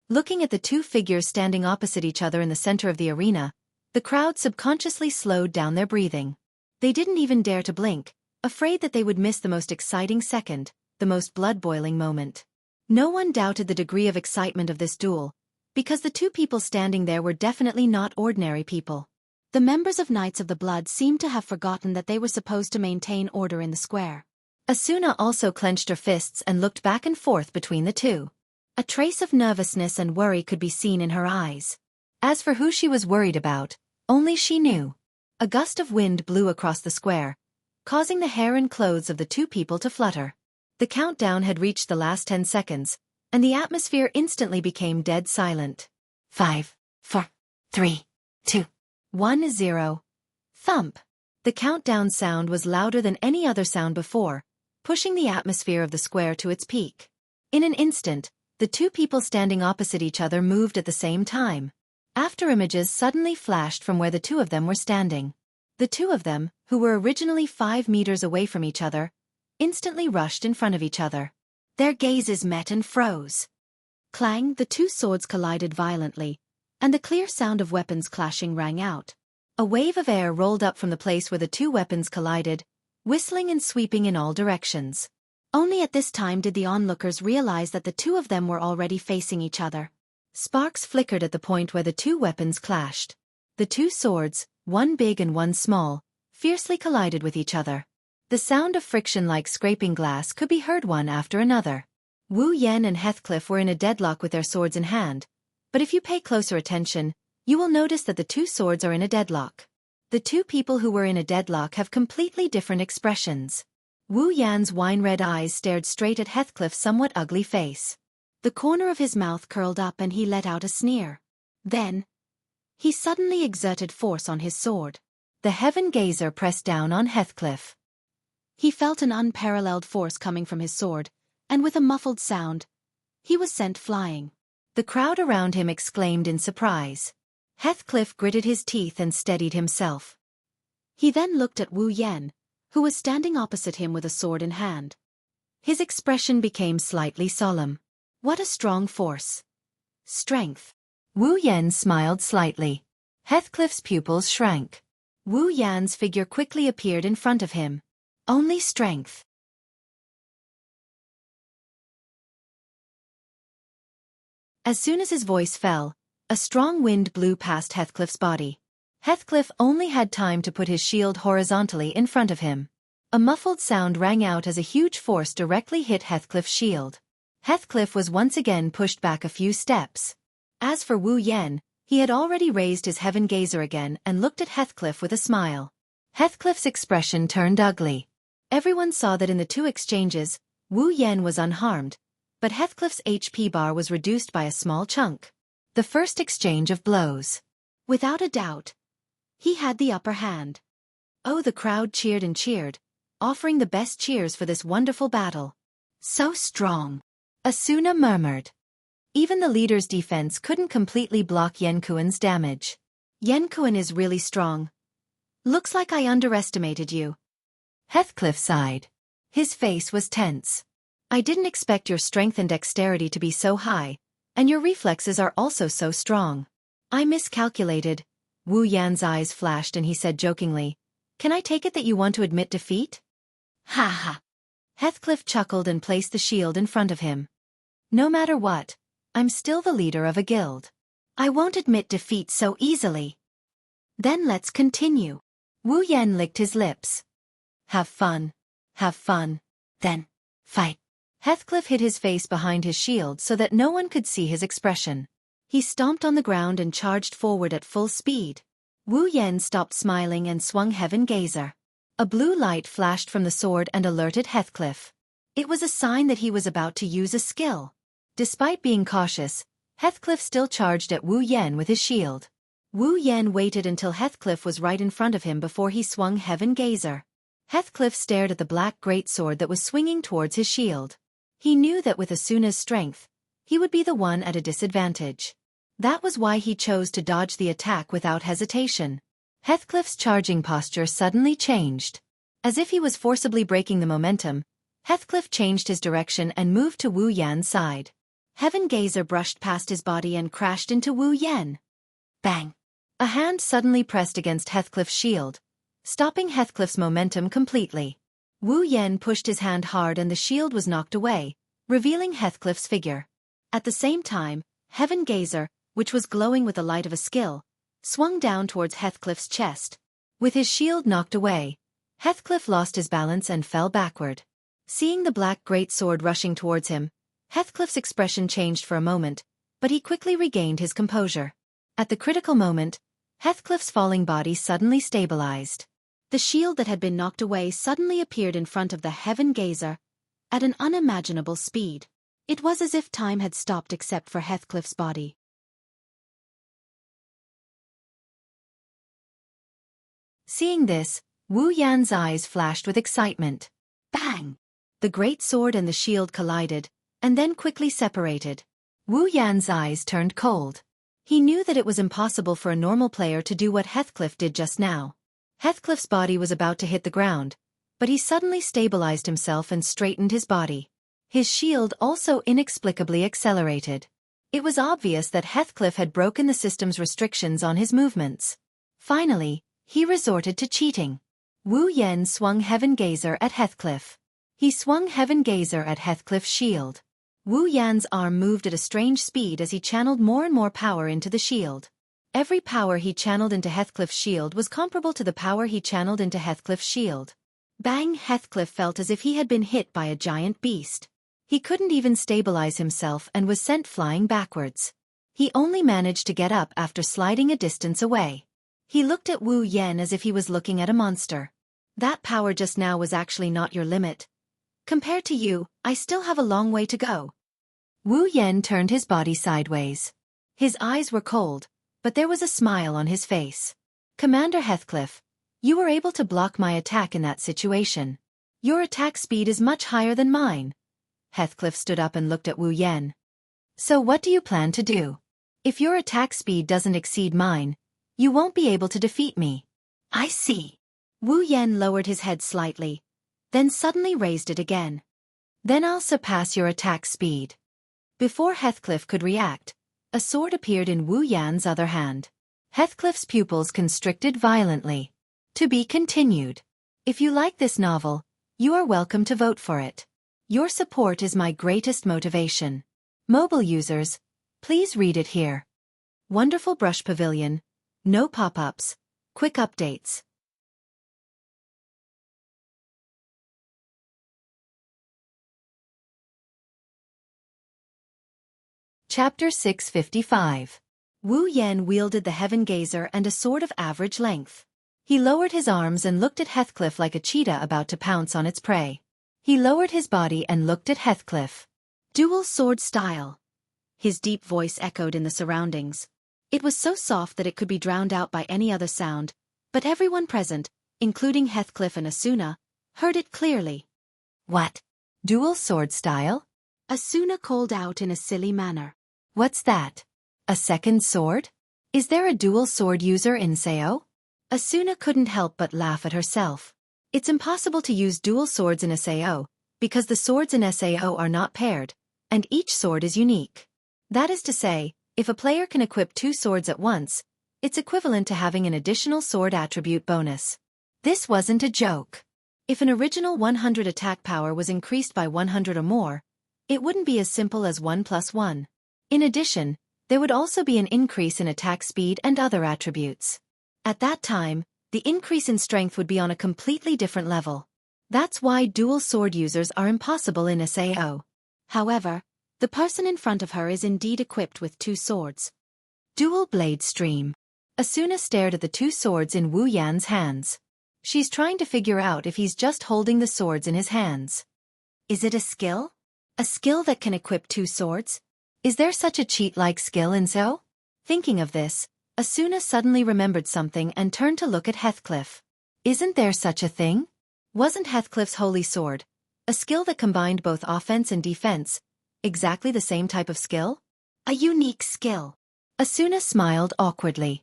Looking at the two figures standing opposite each other in the center of the arena, the crowd subconsciously slowed down their breathing. They didn't even dare to blink, afraid that they would miss the most exciting second, the most blood-boiling moment. No one doubted the degree of excitement of this duel, because the two people standing there were definitely not ordinary people. The members of Knights of the Blood seemed to have forgotten that they were supposed to maintain order in the square. Asuna also clenched her fists and looked back and forth between the two. A trace of nervousness and worry could be seen in her eyes. As for who she was worried about, only she knew. A gust of wind blew across the square, causing the hair and clothes of the two people to flutter. The countdown had reached the last 10 seconds, and the atmosphere instantly became dead silent. 5, 4, 3, 2, 1, 0. Thump. The countdown sound was louder than any other sound before, pushing the atmosphere of the square to its peak. In an instant, the two people standing opposite each other moved at the same time. After images suddenly flashed from where the two of them were standing. The two of them, who were originally 5 meters away from each other, instantly rushed in front of each other. Their gazes met and froze. Clang, the two swords collided violently, and the clear sound of weapons clashing rang out. A wave of air rolled up from the place where the two weapons collided, whistling and sweeping in all directions. Only at this time did the onlookers realize that the two of them were already facing each other. Sparks flickered at the point where the two weapons clashed. The two swords, one big and one small, fiercely collided with each other. The sound of friction like scraping glass could be heard one after another. Wu Yan and Heathcliff were in a deadlock with their swords in hand, but if you pay closer attention, you will notice that the two swords are in a deadlock. The two people who were in a deadlock have completely different expressions. Wu Yan's wine-red eyes stared straight at Heathcliff's somewhat ugly face. The corner of his mouth curled up and he let out a sneer. Then, he suddenly exerted force on his sword. The heaven gazer pressed down on Heathcliff. He felt an unparalleled force coming from his sword, and with a muffled sound, he was sent flying. The crowd around him exclaimed in surprise. Heathcliff gritted his teeth and steadied himself. He then looked at Wu Yan, who was standing opposite him with a sword in hand. His expression became slightly solemn. What a strong force. Strength. Wu Yan smiled slightly. Heathcliff's pupils shrank. Wu Yan's figure quickly appeared in front of him. Only strength. As soon as his voice fell, a strong wind blew past Heathcliff's body. Heathcliff only had time to put his shield horizontally in front of him. A muffled sound rang out as a huge force directly hit Heathcliff's shield. Heathcliff was once again pushed back a few steps. As for Wu Yan, he had already raised his heaven gazer again and looked at Heathcliff with a smile. Heathcliff's expression turned ugly. Everyone saw that in the two exchanges, Wu Yan was unharmed, but Heathcliff's HP bar was reduced by a small chunk. The first exchange of blows. Without a doubt, he had the upper hand. Oh, the crowd cheered and cheered, offering the best cheers for this wonderful battle. So strong. Asuna murmured. Even the leader's defense couldn't completely block Yankuan's damage. Yankuan is really strong. Looks like I underestimated you. Heathcliff sighed. His face was tense. I didn't expect your strength and dexterity to be so high, and your reflexes are also so strong. I miscalculated. Wu Yan's eyes flashed and he said jokingly, "Can I take it that you want to admit defeat?" Ha ha. Heathcliff chuckled and placed the shield in front of him. No matter what, I'm still the leader of a guild. I won't admit defeat so easily. Then let's continue. Wu Yan licked his lips. Have fun. Have fun. Then, fight. Heathcliff hid his face behind his shield so that no one could see his expression. He stomped on the ground and charged forward at full speed. Wu Yan stopped smiling and swung heaven gazer. A blue light flashed from the sword and alerted Heathcliff. It was a sign that he was about to use a skill. Despite being cautious, Heathcliff still charged at Wu Yan with his shield. Wu Yan waited until Heathcliff was right in front of him before he swung heaven gazer. Heathcliff stared at the black greatsword that was swinging towards his shield. He knew that with Asuna's strength, he would be the one at a disadvantage. That was why he chose to dodge the attack without hesitation. Heathcliff's charging posture suddenly changed. As if he was forcibly breaking the momentum, Heathcliff changed his direction and moved to Wu Yan's side. Heaven gazer brushed past his body and crashed into Wu Yan. Bang! A hand suddenly pressed against Heathcliff's shield, stopping Heathcliff's momentum completely. Wu Yan pushed his hand hard and the shield was knocked away, revealing Heathcliff's figure. At the same time, Heaven Gazer, which was glowing with the light of a skill, swung down towards Heathcliff's chest. With his shield knocked away, Heathcliff lost his balance and fell backward. Seeing the black greatsword rushing towards him, Heathcliff's expression changed for a moment, but he quickly regained his composure. At the critical moment, Heathcliff's falling body suddenly stabilized. The shield that had been knocked away suddenly appeared in front of the Heaven Gazer at an unimaginable speed. It was as if time had stopped except for Heathcliff's body. Seeing this, Wu Yan's eyes flashed with excitement. Bang! The great sword and the shield collided, and then quickly separated. Wu Yan's eyes turned cold. He knew that it was impossible for a normal player to do what Heathcliff did just now. Heathcliff's body was about to hit the ground, but he suddenly stabilized himself and straightened his body. His shield also inexplicably accelerated. It was obvious that Heathcliff had broken the system's restrictions on his movements. Finally, he resorted to cheating. Wu Yan swung Heaven Gazer at Heathcliff. He swung Heaven Gazer at Heathcliff's shield. Wu Yan's arm moved at a strange speed as he channeled more and more power into the shield. Every power he channeled into Heathcliff's shield was comparable to the power he channeled into Heathcliff's shield. Bang! Heathcliff felt as if he had been hit by a giant beast. He couldn't even stabilize himself and was sent flying backwards. He only managed to get up after sliding a distance away. He looked at Wu Yan as if he was looking at a monster. That power just now was actually not your limit. Compared to you, I still have a long way to go. Wu Yan turned his body sideways. His eyes were cold, but there was a smile on his face. Commander Heathcliff, you were able to block my attack in that situation. Your attack speed is much higher than mine. Heathcliff stood up and looked at Wu Yan. So what do you plan to do? If your attack speed doesn't exceed mine, you won't be able to defeat me. I see. Wu Yan lowered his head slightly, then suddenly raised it again. Then I'll surpass your attack speed. Before Heathcliff could react, a sword appeared in Wu Yan's other hand. Heathcliff's pupils constricted violently. To be continued. If you like this novel, you are welcome to vote for it. Your support is my greatest motivation. Mobile users, please read it here. Wonderful Brush Pavilion. No pop-ups. Quick updates. Chapter 655. Wu Yan wielded the Heaven Gazer and a sword of average length. He lowered his arms and looked at Heathcliff like a cheetah about to pounce on its prey. He lowered his body and looked at Heathcliff. Dual sword style. His deep voice echoed in the surroundings. It was so soft that it could be drowned out by any other sound, but everyone present, including Heathcliff and Asuna, heard it clearly. What? Dual sword style? Asuna called out in a silly manner. What's that? A second sword? Is there a dual sword user in SAO? Asuna couldn't help but laugh at herself. It's impossible to use dual swords in SAO, because the swords in SAO are not paired, and each sword is unique. That is to say, if a player can equip two swords at once, it's equivalent to having an additional sword attribute bonus. This wasn't a joke. If an original 100 attack power was increased by 100 or more, it wouldn't be as simple as 1 plus 1. In addition, there would also be an increase in attack speed and other attributes. At that time, the increase in strength would be on a completely different level. That's why dual sword users are impossible in SAO. However, the person in front of her is indeed equipped with two swords. Dual blade stream. Asuna stared at the two swords in Wu Yan's hands. She's trying to figure out if he's just holding the swords in his hands. Is it a skill? A skill that can equip two swords? Is there such a cheat-like skill in SAO? Thinking of this, Asuna suddenly remembered something and turned to look at Heathcliff. Isn't there such a thing? Wasn't Heathcliff's holy sword, a skill that combined both offense and defense, exactly the same type of skill? A unique skill. Asuna smiled awkwardly.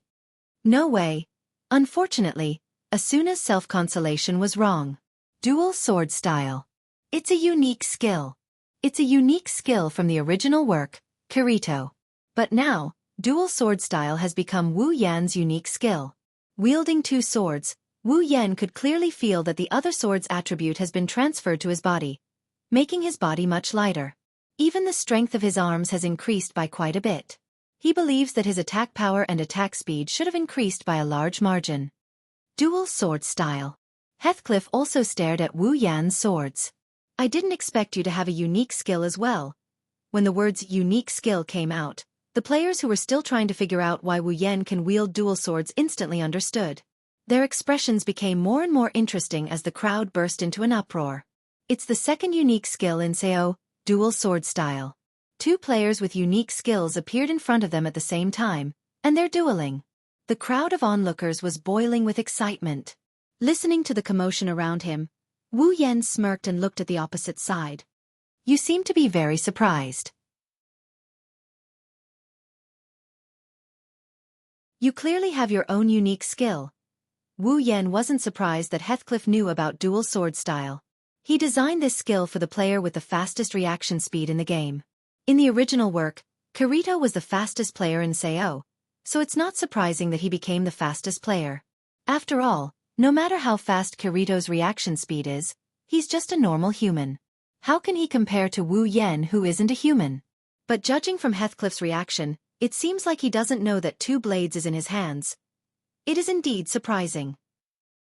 No way. Unfortunately, Asuna's self-consolation was wrong. Dual sword style. It's a unique skill. It's a unique skill from the original work, Kirito. But now, dual sword style has become Wu Yan's unique skill. Wielding two swords, Wu Yan could clearly feel that the other sword's attribute has been transferred to his body, making his body much lighter. Even the strength of his arms has increased by quite a bit. He believes that his attack power and attack speed should have increased by a large margin. Dual sword style. Heathcliff also stared at Wu Yan's swords. I didn't expect you to have a unique skill as well. When the words unique skill came out, The players who were still trying to figure out why Wu Yan can wield dual swords instantly understood. Their expressions became more and more interesting as the crowd burst into an uproar. It's the second unique skill in Sao, dual sword style. Two players with unique skills appeared in front of them at the same time, and they're dueling. The crowd of onlookers was boiling with excitement. Listening to the commotion around him, Wu Yan smirked and looked at the opposite side. You seem to be very surprised. You clearly have your own unique skill. Wu Yan wasn't surprised that Heathcliff knew about dual sword style. He designed this skill for the player with the fastest reaction speed in the game. In the original work, Kirito was the fastest player in Sao, so it's not surprising that he became the fastest player. After all, no matter how fast Kirito's reaction speed is, he's just a normal human. How can he compare to Wu Yan, who isn't a human? But judging from Heathcliff's reaction, it seems like he doesn't know that two blades is in his hands. It is indeed surprising.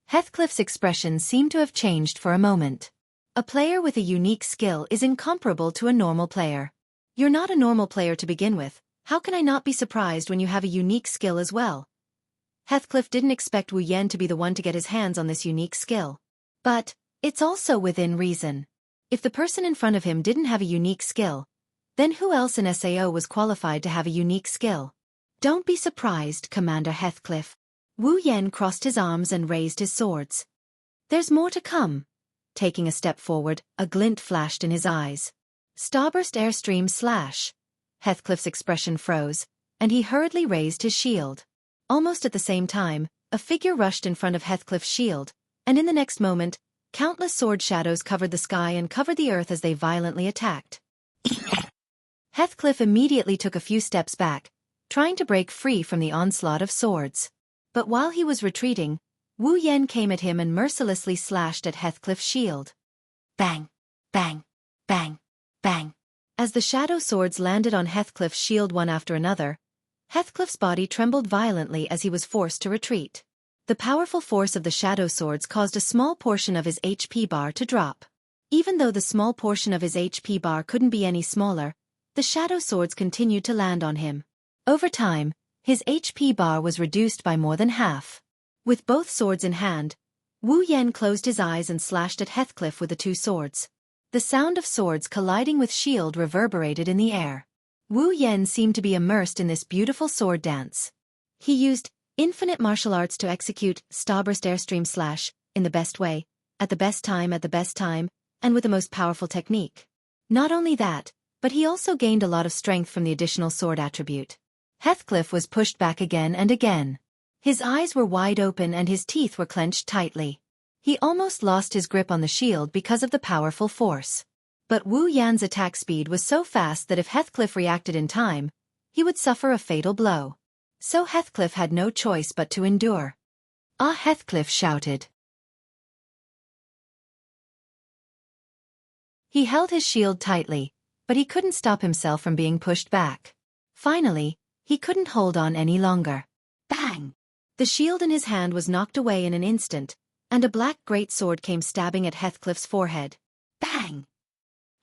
Heathcliff's expression seemed to have changed for a moment. A player with a unique skill is incomparable to a normal player. You're not a normal player to begin with, how can I not be surprised when you have a unique skill as well? Heathcliff didn't expect Wu Yan to be the one to get his hands on this unique skill. But it's also within reason. If the person in front of him didn't have a unique skill, then who else in Sao was qualified to have a unique skill? Don't be surprised, Commander Heathcliff. Wu Yan crossed his arms and raised his swords. There's more to come. Taking a step forward, a glint flashed in his eyes. Starburst airstream slash. Heathcliff's expression froze, and he hurriedly raised his shield. Almost at the same time, a figure rushed in front of Heathcliff's shield, and in the next moment, countless sword shadows covered the sky and covered the earth as they violently attacked. Heathcliff immediately took a few steps back, trying to break free from the onslaught of swords. But while he was retreating, Wu Yan came at him and mercilessly slashed at Heathcliff's shield. Bang! Bang! Bang! Bang! As the shadow swords landed on Heathcliff's shield one after another, Heathcliff's body trembled violently as he was forced to retreat. The powerful force of the shadow swords caused a small portion of his HP bar to drop. Even though the small portion of his HP bar couldn't be any smaller, the shadow swords continued to land on him. Over time, his HP bar was reduced by more than half. With both swords in hand, Wu Yan closed his eyes and slashed at Heathcliff with the two swords. The sound of swords colliding with shield reverberated in the air. Wu Yan seemed to be immersed in this beautiful sword dance. He used infinite martial arts to execute Starburst airstream slash in the best way, at the best time, and with the most powerful technique. Not only that, but he also gained a lot of strength from the additional sword attribute. Heathcliff was pushed back again and again. His eyes were wide open and his teeth were clenched tightly. He almost lost his grip on the shield because of the powerful force. But Wu Yan's attack speed was so fast that if Heathcliff reacted in time, he would suffer a fatal blow. So Heathcliff had no choice but to endure. Ah! Heathcliff shouted. He held his shield tightly, but he couldn't stop himself from being pushed back. Finally, he couldn't hold on any longer. Bang! The shield in his hand was knocked away in an instant, and a black greatsword came stabbing at Heathcliff's forehead. Bang!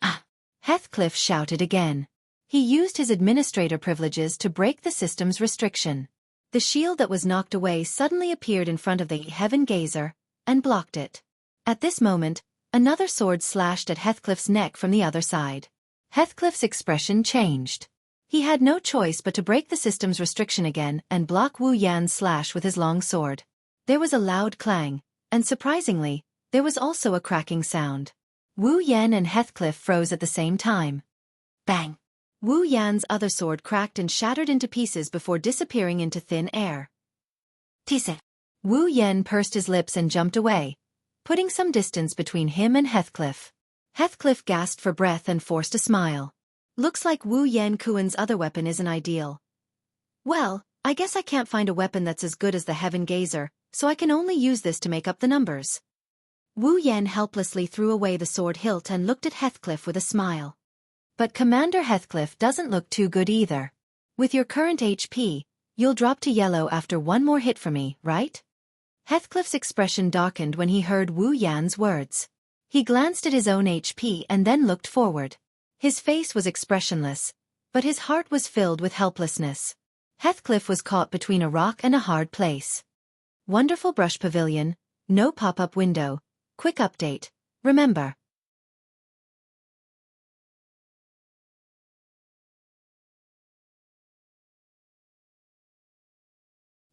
Ah! Heathcliff shouted again. He used his administrator privileges to break the system's restriction. The shield that was knocked away suddenly appeared in front of the Heaven Gazer, and blocked it. At this moment, another sword slashed at Heathcliff's neck from the other side. Heathcliff's expression changed. He had no choice but to break the system's restriction again and block Wu Yan's slash with his long sword. There was a loud clang, and surprisingly, there was also a cracking sound. Wu Yan and Heathcliff froze at the same time. Bang! Wu Yan's other sword cracked and shattered into pieces before disappearing into thin air. Tise! Wu Yan pursed his lips and jumped away, putting some distance between him and Heathcliff. Heathcliff gasped for breath and forced a smile. Looks like Wu Yan Kuan's other weapon isn't ideal. Well, I guess I can't find a weapon that's as good as the Heaven Gazer, so I can only use this to make up the numbers. Wu Yan helplessly threw away the sword hilt and looked at Heathcliff with a smile. But Commander Heathcliff doesn't look too good either. With your current HP, you'll drop to yellow after one more hit from me, right? Heathcliff's expression darkened when he heard Wu Yan's words. He glanced at his own HP and then looked forward. His face was expressionless, but his heart was filled with helplessness. Heathcliff was caught between a rock and a hard place. Wonderful brush pavilion, no pop-up window. Quick update. Remember.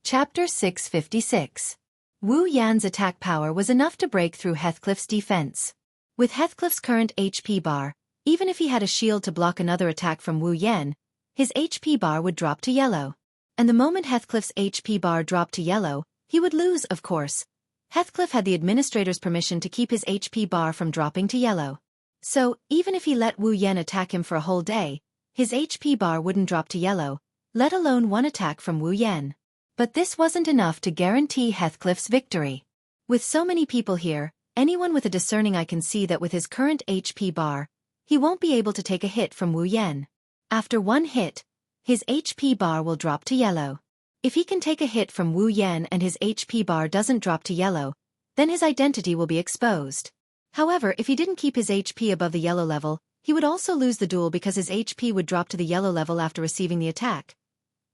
Chapter 656. Wu Yan's attack power was enough to break through Heathcliff's defense. With Heathcliff's current HP bar, even if he had a shield to block another attack from Wu Yan, his HP bar would drop to yellow. And the moment Heathcliff's HP bar dropped to yellow, he would lose, of course. Heathcliff had the administrator's permission to keep his HP bar from dropping to yellow. So, even if he let Wu Yan attack him for a whole day, his HP bar wouldn't drop to yellow, let alone one attack from Wu Yan. But this wasn't enough to guarantee Heathcliff's victory. With so many people here, anyone with a discerning eye can see that with his current HP bar, he won't be able to take a hit from Wu Yan. After one hit, his HP bar will drop to yellow. If he can take a hit from Wu Yan and his HP bar doesn't drop to yellow, then his identity will be exposed. However, if he didn't keep his HP above the yellow level, he would also lose the duel because his HP would drop to the yellow level after receiving the attack.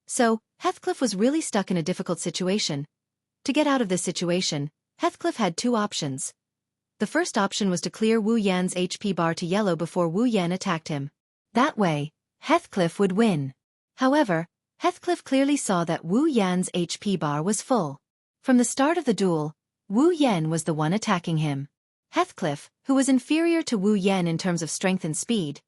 So, Heathcliff was really stuck in a difficult situation. To get out of this situation, Heathcliff had two options. The first option was to clear Wu Yan's HP bar to yellow before Wu Yan attacked him. That way, Heathcliff would win. However, Heathcliff clearly saw that Wu Yan's HP bar was full. From the start of the duel, Wu Yan was the one attacking him. Heathcliff, who was inferior to Wu Yan in terms of strength and speed,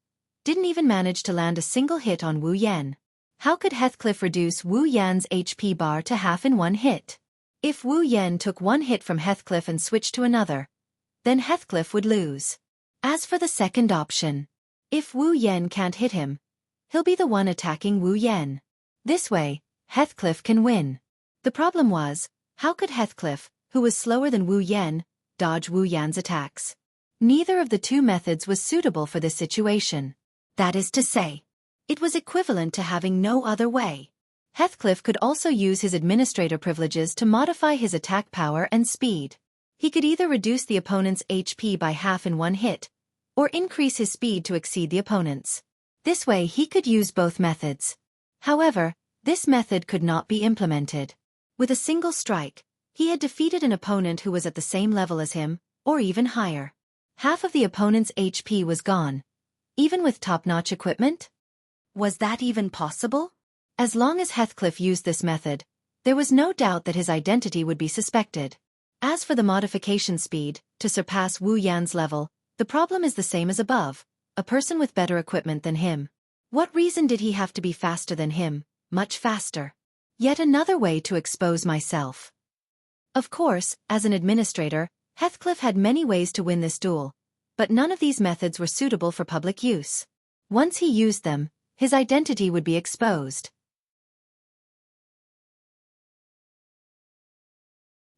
didn't even manage to land a single hit on Wu Yan. How could Heathcliff reduce Wu Yan's HP bar to half in one hit? If Wu Yan took one hit from Heathcliff and switched to another, then Heathcliff would lose. As for the second option, if Wu Yan can't hit him, he'll be the one attacking Wu Yan. This way, Heathcliff can win. The problem was, how could Heathcliff, who was slower than Wu Yan, dodge Wu Yan's attacks? Neither of the two methods was suitable for this situation. That is to say, it was equivalent to having no other way. Heathcliff could also use his administrator privileges to modify his attack power and speed. He could either reduce the opponent's HP by half in one hit, or increase his speed to exceed the opponent's. This way he could use both methods. However, this method could not be implemented. With a single strike, he had defeated an opponent who was at the same level as him, or even higher. Half of the opponent's HP was gone. Even with top-notch equipment? Was that even possible? As long as Heathcliff used this method, there was no doubt that his identity would be suspected. As for the modification speed, to surpass Wu Yan's level, the problem is the same as above, a person with better equipment than him. What reason did he have to be faster than him, much faster? Yet another way to expose myself. Of course, as an administrator, Heathcliff had many ways to win this duel, but none of these methods were suitable for public use. Once he used them, his identity would be exposed.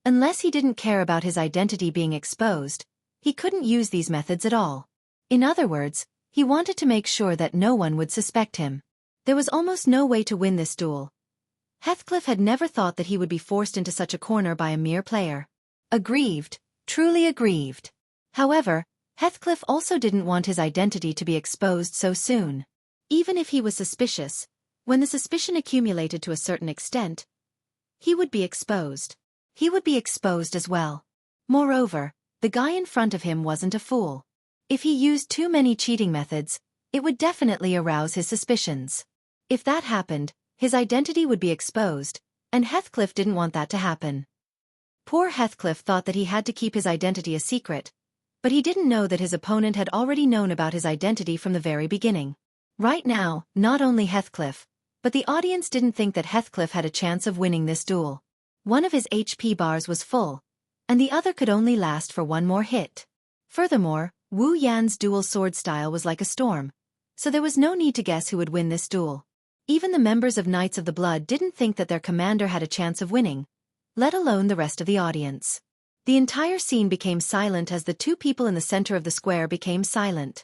Unless he didn't care about his identity being exposed, he couldn't use these methods at all. In other words, he wanted to make sure that no one would suspect him. There was almost no way to win this duel. Heathcliff had never thought that he would be forced into such a corner by a mere player. Aggrieved, truly aggrieved. However, Heathcliff also didn't want his identity to be exposed so soon. Even if he was suspicious, when the suspicion accumulated to a certain extent, he would be exposed. He would be exposed as well. Moreover, the guy in front of him wasn't a fool. If he used too many cheating methods, it would definitely arouse his suspicions. If that happened, his identity would be exposed, and Heathcliff didn't want that to happen. Poor Heathcliff thought that he had to keep his identity a secret, but he didn't know that his opponent had already known about his identity from the very beginning. Right now, not only Heathcliff, but the audience didn't think that Heathcliff had a chance of winning this duel. One of his HP bars was full, and the other could only last for one more hit. Furthermore, Wu Yan's dual sword style was like a storm, so there was no need to guess who would win this duel. Even the members of Knights of the Blood didn't think that their commander had a chance of winning, let alone the rest of the audience. The entire scene became silent as the two people in the center of the square became silent.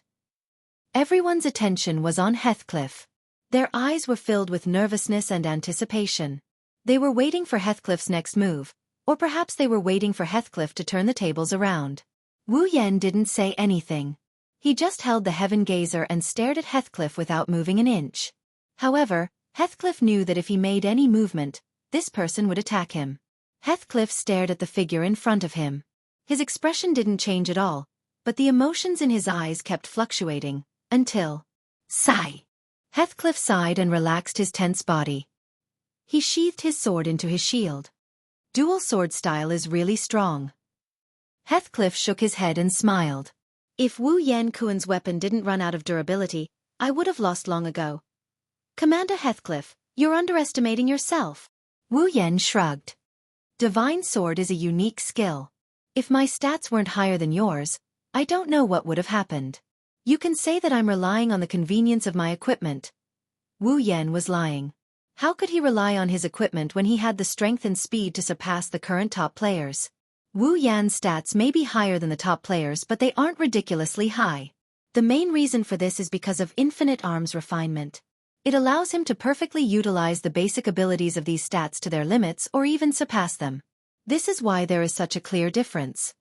Everyone's attention was on Heathcliff. Their eyes were filled with nervousness and anticipation. They were waiting for Heathcliff's next move, or perhaps they were waiting for Heathcliff to turn the tables around. Wu Yan didn't say anything. He just held the heaven gazer and stared at Heathcliff without moving an inch. However, Heathcliff knew that if he made any movement, this person would attack him. Heathcliff stared at the figure in front of him. His expression didn't change at all, but the emotions in his eyes kept fluctuating, until... Sigh! Heathcliff sighed and relaxed his tense body. He sheathed his sword into his shield. Dual sword style is really strong. Heathcliff shook his head and smiled. If Wu Yanquan's weapon didn't run out of durability, I would have lost long ago. Commander Heathcliff, you're underestimating yourself. Wu Yan shrugged. Divine sword is a unique skill. If my stats weren't higher than yours, I don't know what would have happened. You can say that I'm relying on the convenience of my equipment. Wu Yan was lying. How could he rely on his equipment when he had the strength and speed to surpass the current top players? Wu Yan's stats may be higher than the top players, but they aren't ridiculously high. The main reason for this is because of infinite arms refinement. It allows him to perfectly utilize the basic abilities of these stats to their limits or even surpass them. This is why there is such a clear difference.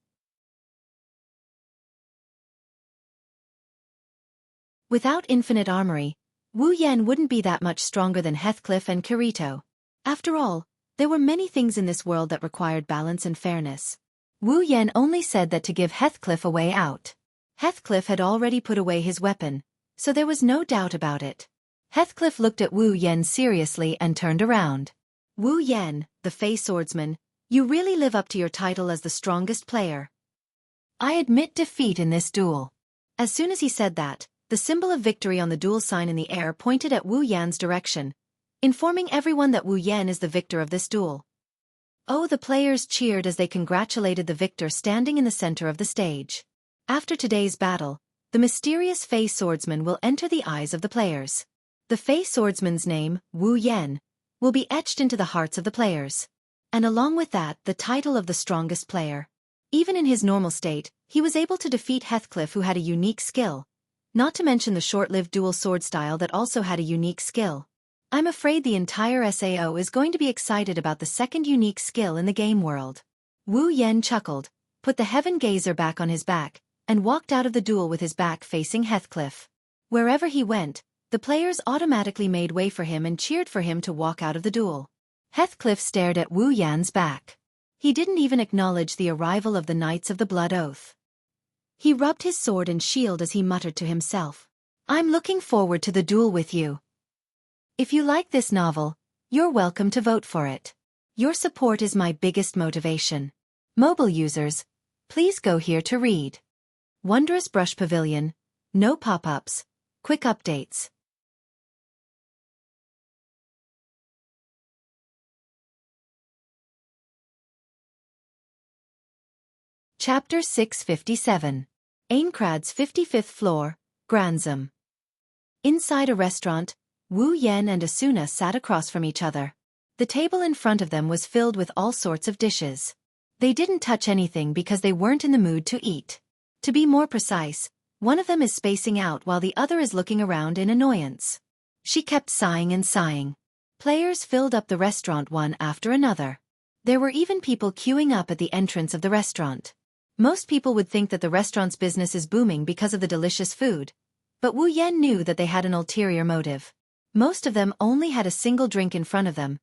Without infinite armory, Wu Yan wouldn't be that much stronger than Heathcliff and Kirito. After all, there were many things in this world that required balance and fairness. Wu Yan only said that to give Heathcliff a way out. Heathcliff had already put away his weapon, so there was no doubt about it. Heathcliff looked at Wu Yan seriously and turned around. Wu Yan, the Fey swordsman, you really live up to your title as the strongest player. I admit defeat in this duel. As soon as he said that, the symbol of victory on the duel sign in the air pointed at Wu Yan's direction, informing everyone that Wu Yan is the victor of this duel. Oh, the players cheered as they congratulated the victor standing in the center of the stage. After today's battle, the mysterious Fey swordsman will enter the eyes of the players. The Fey swordsman's name, Wu Yan, will be etched into the hearts of the players. And along with that, the title of the strongest player. Even in his normal state, he was able to defeat Heathcliff, who had a unique skill. Not to mention the short-lived dual sword style that also had a unique skill. I'm afraid the entire SAO is going to be excited about the second unique skill in the game world. Wu Yan chuckled, put the Heaven Gazer back on his back, and walked out of the duel with his back facing Heathcliff. Wherever he went, the players automatically made way for him and cheered for him to walk out of the duel. Heathcliff stared at Wu Yan's back. He didn't even acknowledge the arrival of the Knights of the Blood Oath. He rubbed his sword and shield as he muttered to himself. I'm looking forward to the duel with you. If you like this novel, you're welcome to vote for it. Your support is my biggest motivation. Mobile users, please go here to read. Wondrous Brush Pavilion, no pop-ups, quick updates. Chapter 657. Aincrad's 55th Floor, Granzam. Inside a restaurant, Wu Yan and Asuna sat across from each other. The table in front of them was filled with all sorts of dishes. They didn't touch anything because they weren't in the mood to eat. To be more precise, one of them is spacing out while the other is looking around in annoyance. She kept sighing and sighing. Players filled up the restaurant one after another. There were even people queuing up at the entrance of the restaurant. Most people would think that the restaurant's business is booming because of the delicious food, but Wu Yan knew that they had an ulterior motive. Most of them only had a single drink in front of them.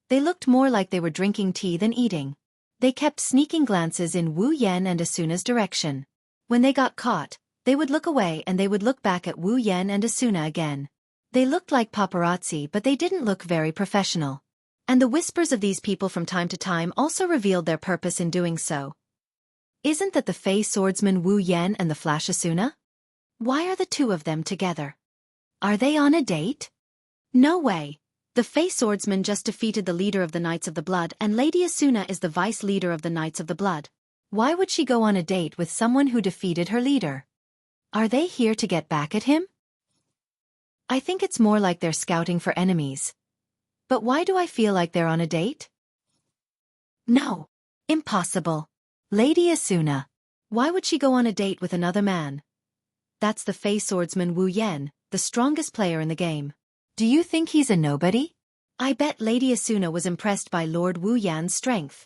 They looked more like they were drinking tea than eating. They kept sneaking glances in Wu Yan and Asuna's direction. When they got caught, they would look away and they would look back at Wu Yan and Asuna again. They looked like paparazzi, but they didn't look very professional. And the whispers of these people from time to time also revealed their purpose in doing so. Isn't that the Fey swordsman Wu Yan and the Flash Asuna? Why are the two of them together? Are they on a date? No way. The Fey swordsman just defeated the leader of the Knights of the Blood, and Lady Asuna is the vice leader of the Knights of the Blood. Why would she go on a date with someone who defeated her leader? Are they here to get back at him? I think it's more like they're scouting for enemies. But why do I feel like they're on a date? No. Impossible. Lady Asuna. Why would she go on a date with another man? That's the Fey swordsman Wu Yan, the strongest player in the game. Do you think he's a nobody? I bet Lady Asuna was impressed by Lord Wu Yan's strength.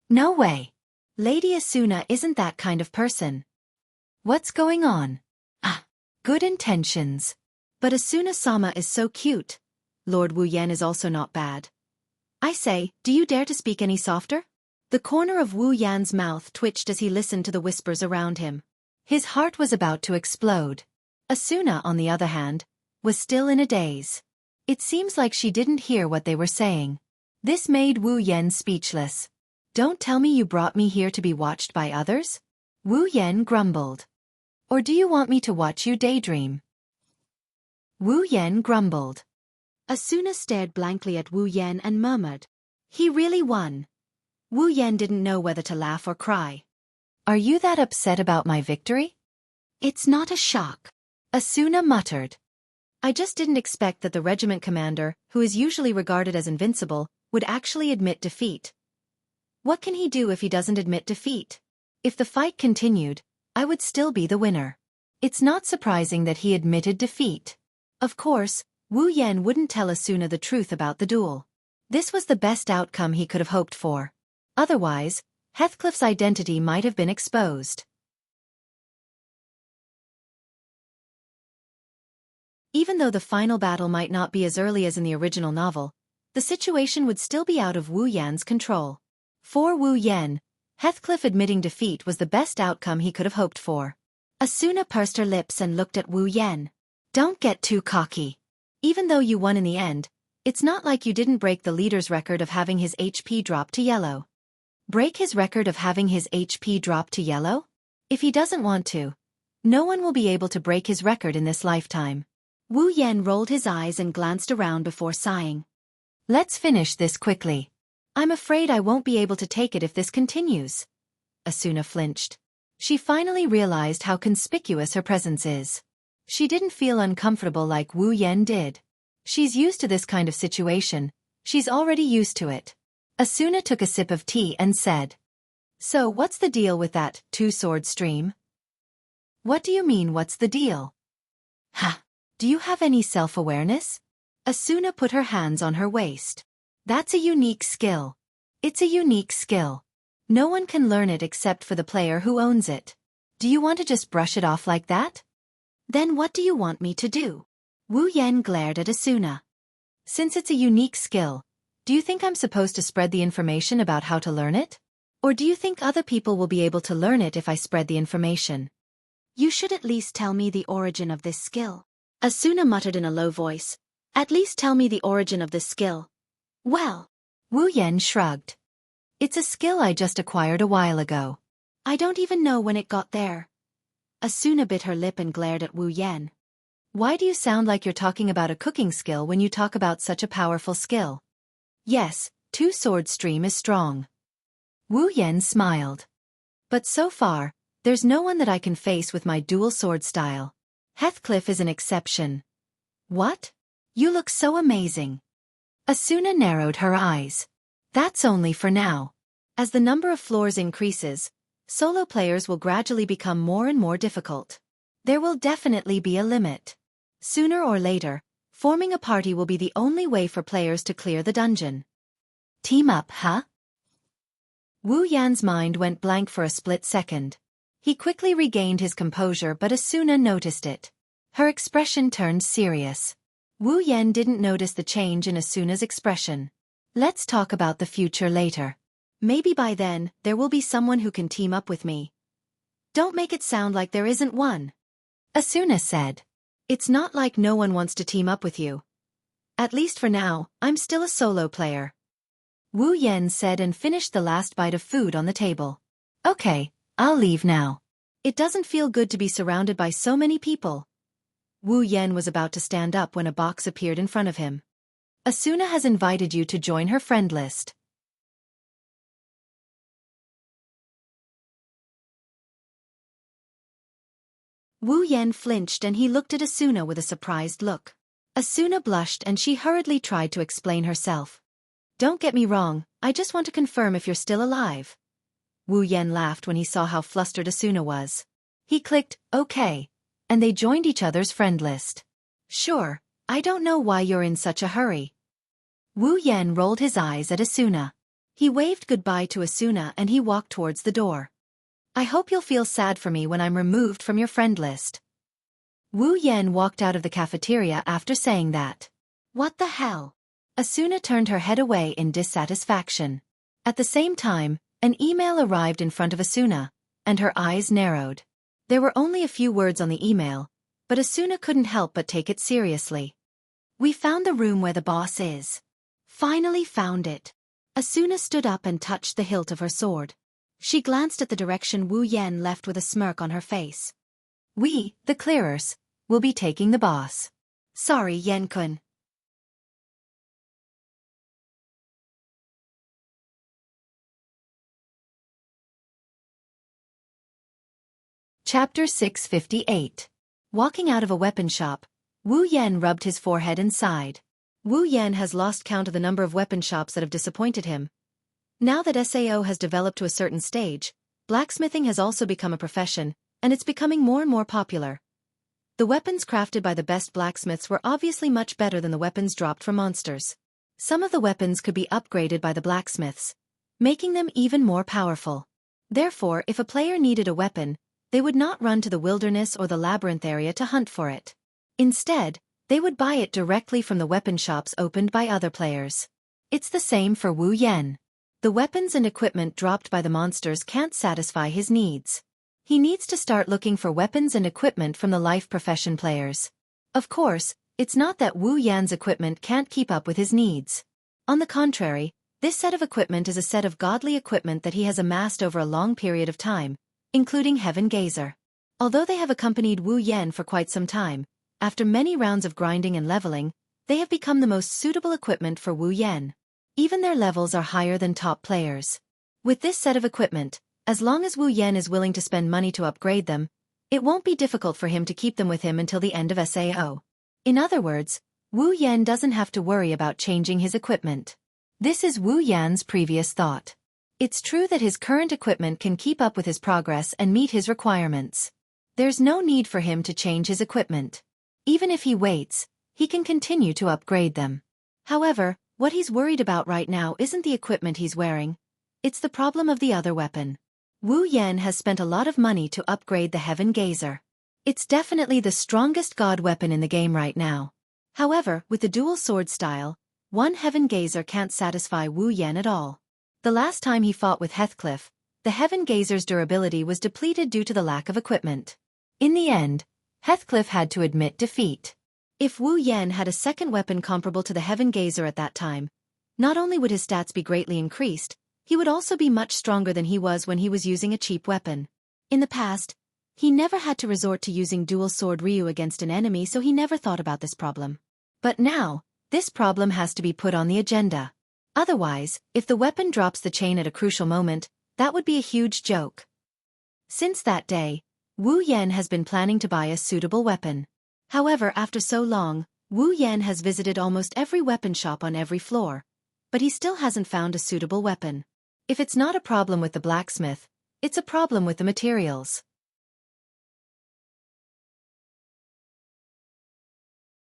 No way. Lady Asuna isn't that kind of person. What's going on? Ah, good intentions. But Asuna-sama is so cute, Lord Wu Yan is also not bad. I say, do you dare to speak any softer? The corner of Wu Yan's mouth twitched as he listened to the whispers around him. His heart was about to explode. Asuna, on the other hand, was still in a daze. It seems like she didn't hear what they were saying. This made Wu Yan speechless. Don't tell me you brought me here to be watched by others? Wu Yan grumbled. Or do you want me to watch you daydream? Wu Yan grumbled. Asuna stared blankly at Wu Yan and murmured. He really won. Wu Yan didn't know whether to laugh or cry. Are you that upset about my victory? It's not a shock. Asuna muttered. I just didn't expect that the regiment commander, who is usually regarded as invincible, would actually admit defeat. What can he do if he doesn't admit defeat? If the fight continued, I would still be the winner. It's not surprising that he admitted defeat. Of course, Wu Yan wouldn't tell Asuna the truth about the duel. This was the best outcome he could have hoped for. Otherwise, Heathcliff's identity might have been exposed. Even though the final battle might not be as early as in the original novel, the situation would still be out of Wu Yan's control. For Wu Yan, Heathcliff admitting defeat was the best outcome he could have hoped for. Asuna pursed her lips and looked at Wu Yan. Don't get too cocky. Even though you won in the end, it's not like you didn't break the leader's record of having his HP drop to yellow. Break his record of having his HP drop to yellow? If he doesn't want to, no one will be able to break his record in this lifetime. Wu Yan rolled his eyes and glanced around before sighing. Let's finish this quickly. I'm afraid I won't be able to take it if this continues. Asuna flinched. She finally realized how conspicuous her presence is. She didn't feel uncomfortable like Wu Yan did. She's used to this kind of situation. She's already used to it. Asuna took a sip of tea and said, So what's the deal with that two-sword stream? What do you mean what's the deal? Ha! Do you have any self-awareness? Asuna put her hands on her waist. That's a unique skill. It's a unique skill. No one can learn it except for the player who owns it. Do you want to just brush it off like that? Then what do you want me to do? Wu Yan glared at Asuna. Since it's a unique skill, do you think I'm supposed to spread the information about how to learn it? Or do you think other people will be able to learn it if I spread the information? You should at least tell me the origin of this skill. Asuna muttered in a low voice. At least tell me the origin of this skill. Well, Wu Yan shrugged. It's a skill I just acquired a while ago. I don't even know when it got there. Asuna bit her lip and glared at Wu Yan. Why do you sound like you're talking about a cooking skill when you talk about such a powerful skill? Yes, two-sword stream is strong. Wu Yan smiled. But so far, there's no one that I can face with my dual sword style. Heathcliff is an exception. What? You look so amazing. Asuna narrowed her eyes. That's only for now. As the number of floors increases, solo players will gradually become more and more difficult. There will definitely be a limit. Sooner or later, forming a party will be the only way for players to clear the dungeon. Team up, huh? Wu Yan's mind went blank for a split second. He quickly regained his composure, but Asuna noticed it. Her expression turned serious. Wu Yan didn't notice the change in Asuna's expression. Let's talk about the future later. Maybe by then, there will be someone who can team up with me. Don't make it sound like there isn't one. Asuna said. It's not like no one wants to team up with you. At least for now, I'm still a solo player. Wu Yan said and finished the last bite of food on the table. Okay, I'll leave now. It doesn't feel good to be surrounded by so many people. Wu Yan was about to stand up when a box appeared in front of him. Asuna has invited you to join her friend list. Wu Yan flinched and he looked at Asuna with a surprised look. Asuna blushed and she hurriedly tried to explain herself. Don't get me wrong, I just want to confirm if you're still alive. Wu Yan laughed when he saw how flustered Asuna was. He clicked, okay, and they joined each other's friend list. Sure, I don't know why you're in such a hurry. Wu Yan rolled his eyes at Asuna. He waved goodbye to Asuna and he walked towards the door. I hope you'll feel sad for me when I'm removed from your friend list. Wu Yan walked out of the cafeteria after saying that. What the hell? Asuna turned her head away in dissatisfaction. At the same time, an email arrived in front of Asuna, and her eyes narrowed. There were only a few words on the email, but Asuna couldn't help but take it seriously. We found the room where the boss is. Finally found it. Asuna stood up and touched the hilt of her sword. She glanced at the direction Wu Yan left with a smirk on her face. We, the clearers, will be taking the boss. Sorry, Yen-kun. Chapter 658. Walking out of a weapon shop, Wu Yan rubbed his forehead and sighed. Wu Yan has lost count of the number of weapon shops that have disappointed him. Now that SAO has developed to a certain stage, blacksmithing has also become a profession, and it's becoming more and more popular. The weapons crafted by the best blacksmiths were obviously much better than the weapons dropped from monsters. Some of the weapons could be upgraded by the blacksmiths, making them even more powerful. Therefore, if a player needed a weapon, they would not run to the wilderness or the labyrinth area to hunt for it. Instead, they would buy it directly from the weapon shops opened by other players. It's the same for Wu Yan. The weapons and equipment dropped by the monsters can't satisfy his needs. He needs to start looking for weapons and equipment from the life profession players. Of course, it's not that Wu Yan's equipment can't keep up with his needs. On the contrary, this set of equipment is a set of godly equipment that he has amassed over a long period of time, including Heaven Gazer. Although they have accompanied Wu Yan for quite some time, after many rounds of grinding and leveling, they have become the most suitable equipment for Wu Yan. Even their levels are higher than top players. With this set of equipment, as long as Wu Yan is willing to spend money to upgrade them, it won't be difficult for him to keep them with him until the end of SAO. In other words, Wu Yan doesn't have to worry about changing his equipment. This is Wu Yan's previous thought. It's true that his current equipment can keep up with his progress and meet his requirements. There's no need for him to change his equipment. Even if he waits, he can continue to upgrade them. However, what he's worried about right now isn't the equipment he's wearing. It's the problem of the other weapon. Wu Yan has spent a lot of money to upgrade the Heaven Gazer. It's definitely the strongest god weapon in the game right now. However, with the dual sword style, one Heaven Gazer can't satisfy Wu Yan at all. The last time he fought with Heathcliff, the Heaven Gazer's durability was depleted due to the lack of equipment. In the end, Heathcliff had to admit defeat. If Wu Yan had a second weapon comparable to the Heaven Gazer at that time, not only would his stats be greatly increased, he would also be much stronger than he was when he was using a cheap weapon. In the past, he never had to resort to using dual sword Ryu against an enemy, so he never thought about this problem. But now, this problem has to be put on the agenda. Otherwise, if the weapon drops the chain at a crucial moment, that would be a huge joke. Since that day, Wu Yan has been planning to buy a suitable weapon. However, after so long, Wu Yan has visited almost every weapon shop on every floor, but he still hasn't found a suitable weapon. If it's not a problem with the blacksmith, it's a problem with the materials.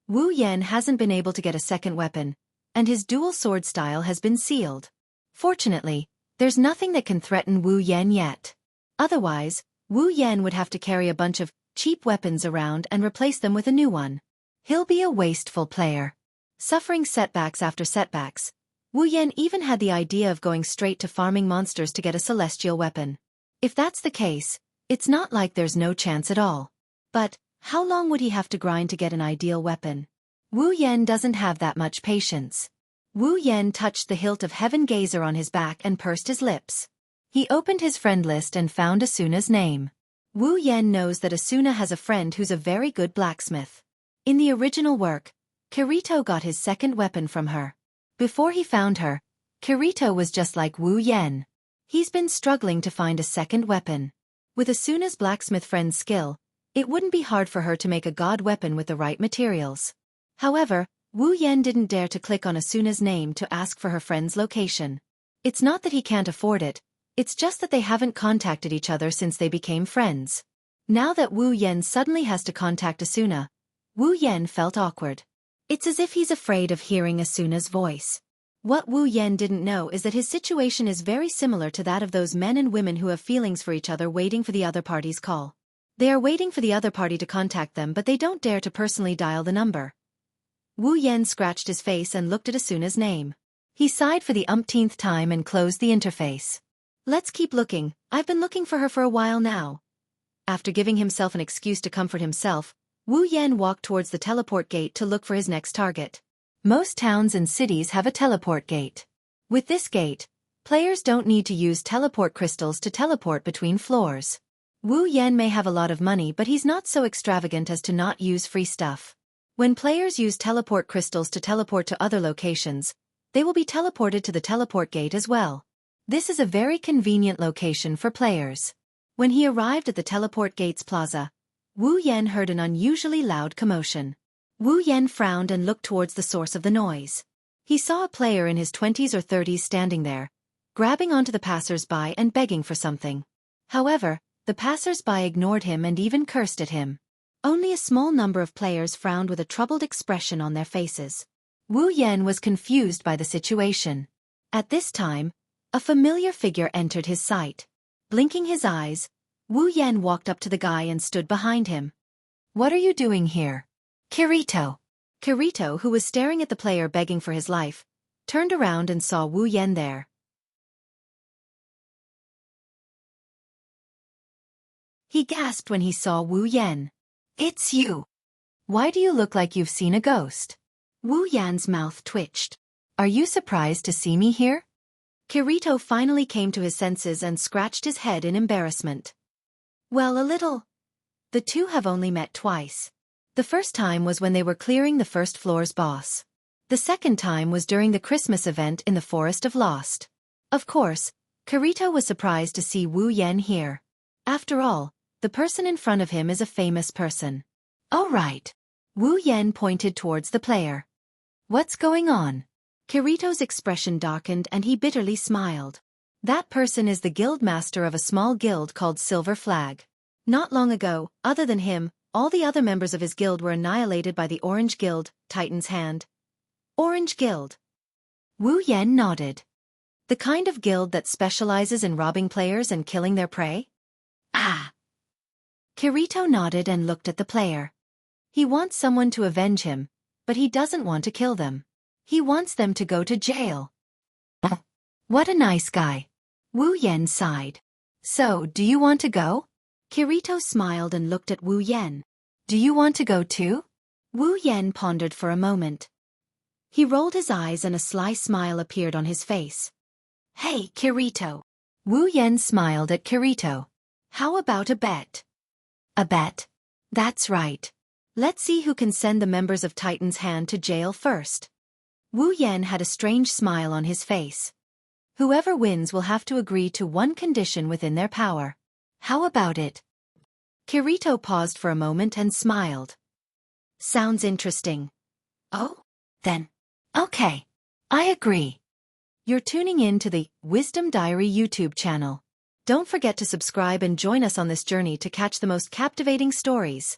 Wu Yan hasn't been able to get a second weapon, and his dual sword style has been sealed. Fortunately, there's nothing that can threaten Wu Yan yet. Otherwise, Wu Yan would have to carry a bunch of cheap weapons around and replace them with a new one. He'll be a wasteful player. Suffering setbacks after setbacks, Wu Yan even had the idea of going straight to farming monsters to get a celestial weapon. If that's the case, it's not like there's no chance at all. But, how long would he have to grind to get an ideal weapon? Wu Yan doesn't have that much patience. Wu Yan touched the hilt of Heaven Gazer on his back and pursed his lips. He opened his friend list and found Asuna's name. Wu Yan knows that Asuna has a friend who's a very good blacksmith. In the original work, Kirito got his second weapon from her. Before he found her, Kirito was just like Wu Yan. He's been struggling to find a second weapon. With Asuna's blacksmith friend's skill, it wouldn't be hard for her to make a god weapon with the right materials. However, Wu Yan didn't dare to click on Asuna's name to ask for her friend's location. It's not that he can't afford it, it's just that they haven't contacted each other since they became friends. Now that Wu Yan suddenly has to contact Asuna, Wu Yan felt awkward. It's as if he's afraid of hearing Asuna's voice. What Wu Yan didn't know is that his situation is very similar to that of those men and women who have feelings for each other waiting for the other party's call. They are waiting for the other party to contact them, but they don't dare to personally dial the number. Wu Yan scratched his face and looked at Asuna's name. He sighed for the umpteenth time and closed the interface. Let's keep looking, I've been looking for her for a while now. After giving himself an excuse to comfort himself, Wu Yan walked towards the teleport gate to look for his next target. Most towns and cities have a teleport gate. With this gate, players don't need to use teleport crystals to teleport between floors. Wu Yan may have a lot of money, but he's not so extravagant as to not use free stuff. When players use teleport crystals to teleport to other locations, they will be teleported to the teleport gate as well. This is a very convenient location for players. When he arrived at the teleport gate's plaza, Wu Yan heard an unusually loud commotion. Wu Yan frowned and looked towards the source of the noise. He saw a player in his 20s or 30s standing there, grabbing onto the passers-by and begging for something. However, the passers-by ignored him and even cursed at him. Only a small number of players frowned with a troubled expression on their faces. Wu Yan was confused by the situation. At this time, a familiar figure entered his sight. Blinking his eyes, Wu Yan walked up to the guy and stood behind him. "What are you doing here?" "Kirito." Kirito, who was staring at the player begging for his life, turned around and saw Wu Yan there. He gasped when he saw Wu Yan. "It's you. Why do you look like you've seen a ghost?" Wu Yan's mouth twitched. "Are you surprised to see me here?" Kirito finally came to his senses and scratched his head in embarrassment. "Well, a little. The two have only met twice. The first time was when they were clearing the first floor's boss. The second time was during the Christmas event in the Forest of Lost. Of course, Kirito was surprised to see Wu Yan here. After all, the person in front of him is a famous person. "Oh right." Wu Yan pointed towards the player. "What's going on?" Kirito's expression darkened and he bitterly smiled. "That person is the guild master of a small guild called Silver Flag. Not long ago, other than him, all the other members of his guild were annihilated by the Orange Guild, Titan's Hand." "Orange Guild?" Wu Yan nodded. "The kind of guild that specializes in robbing players and killing their prey?" "Ah." Kirito nodded and looked at the player. He wants someone to avenge him, but he doesn't want to kill them. He wants them to go to jail. What a nice guy. Wu Yan sighed. "So, do you want to go?" Kirito smiled and looked at Wu Yan. "Do you want to go too?" Wu Yan pondered for a moment. He rolled his eyes and a sly smile appeared on his face. "Hey, Kirito." Wu Yan smiled at Kirito. "How about a bet?" "A bet?" "That's right. Let's see who can send the members of Titan's Hand to jail first." Wu Yan had a strange smile on his face. "Whoever wins will have to agree to one condition within their power. How about it?" Kirito paused for a moment and smiled. "Sounds interesting." "Oh? Then. Okay. I agree." You're tuning in to the Wisdom Diary YouTube channel. Don't forget to subscribe and join us on this journey to catch the most captivating stories.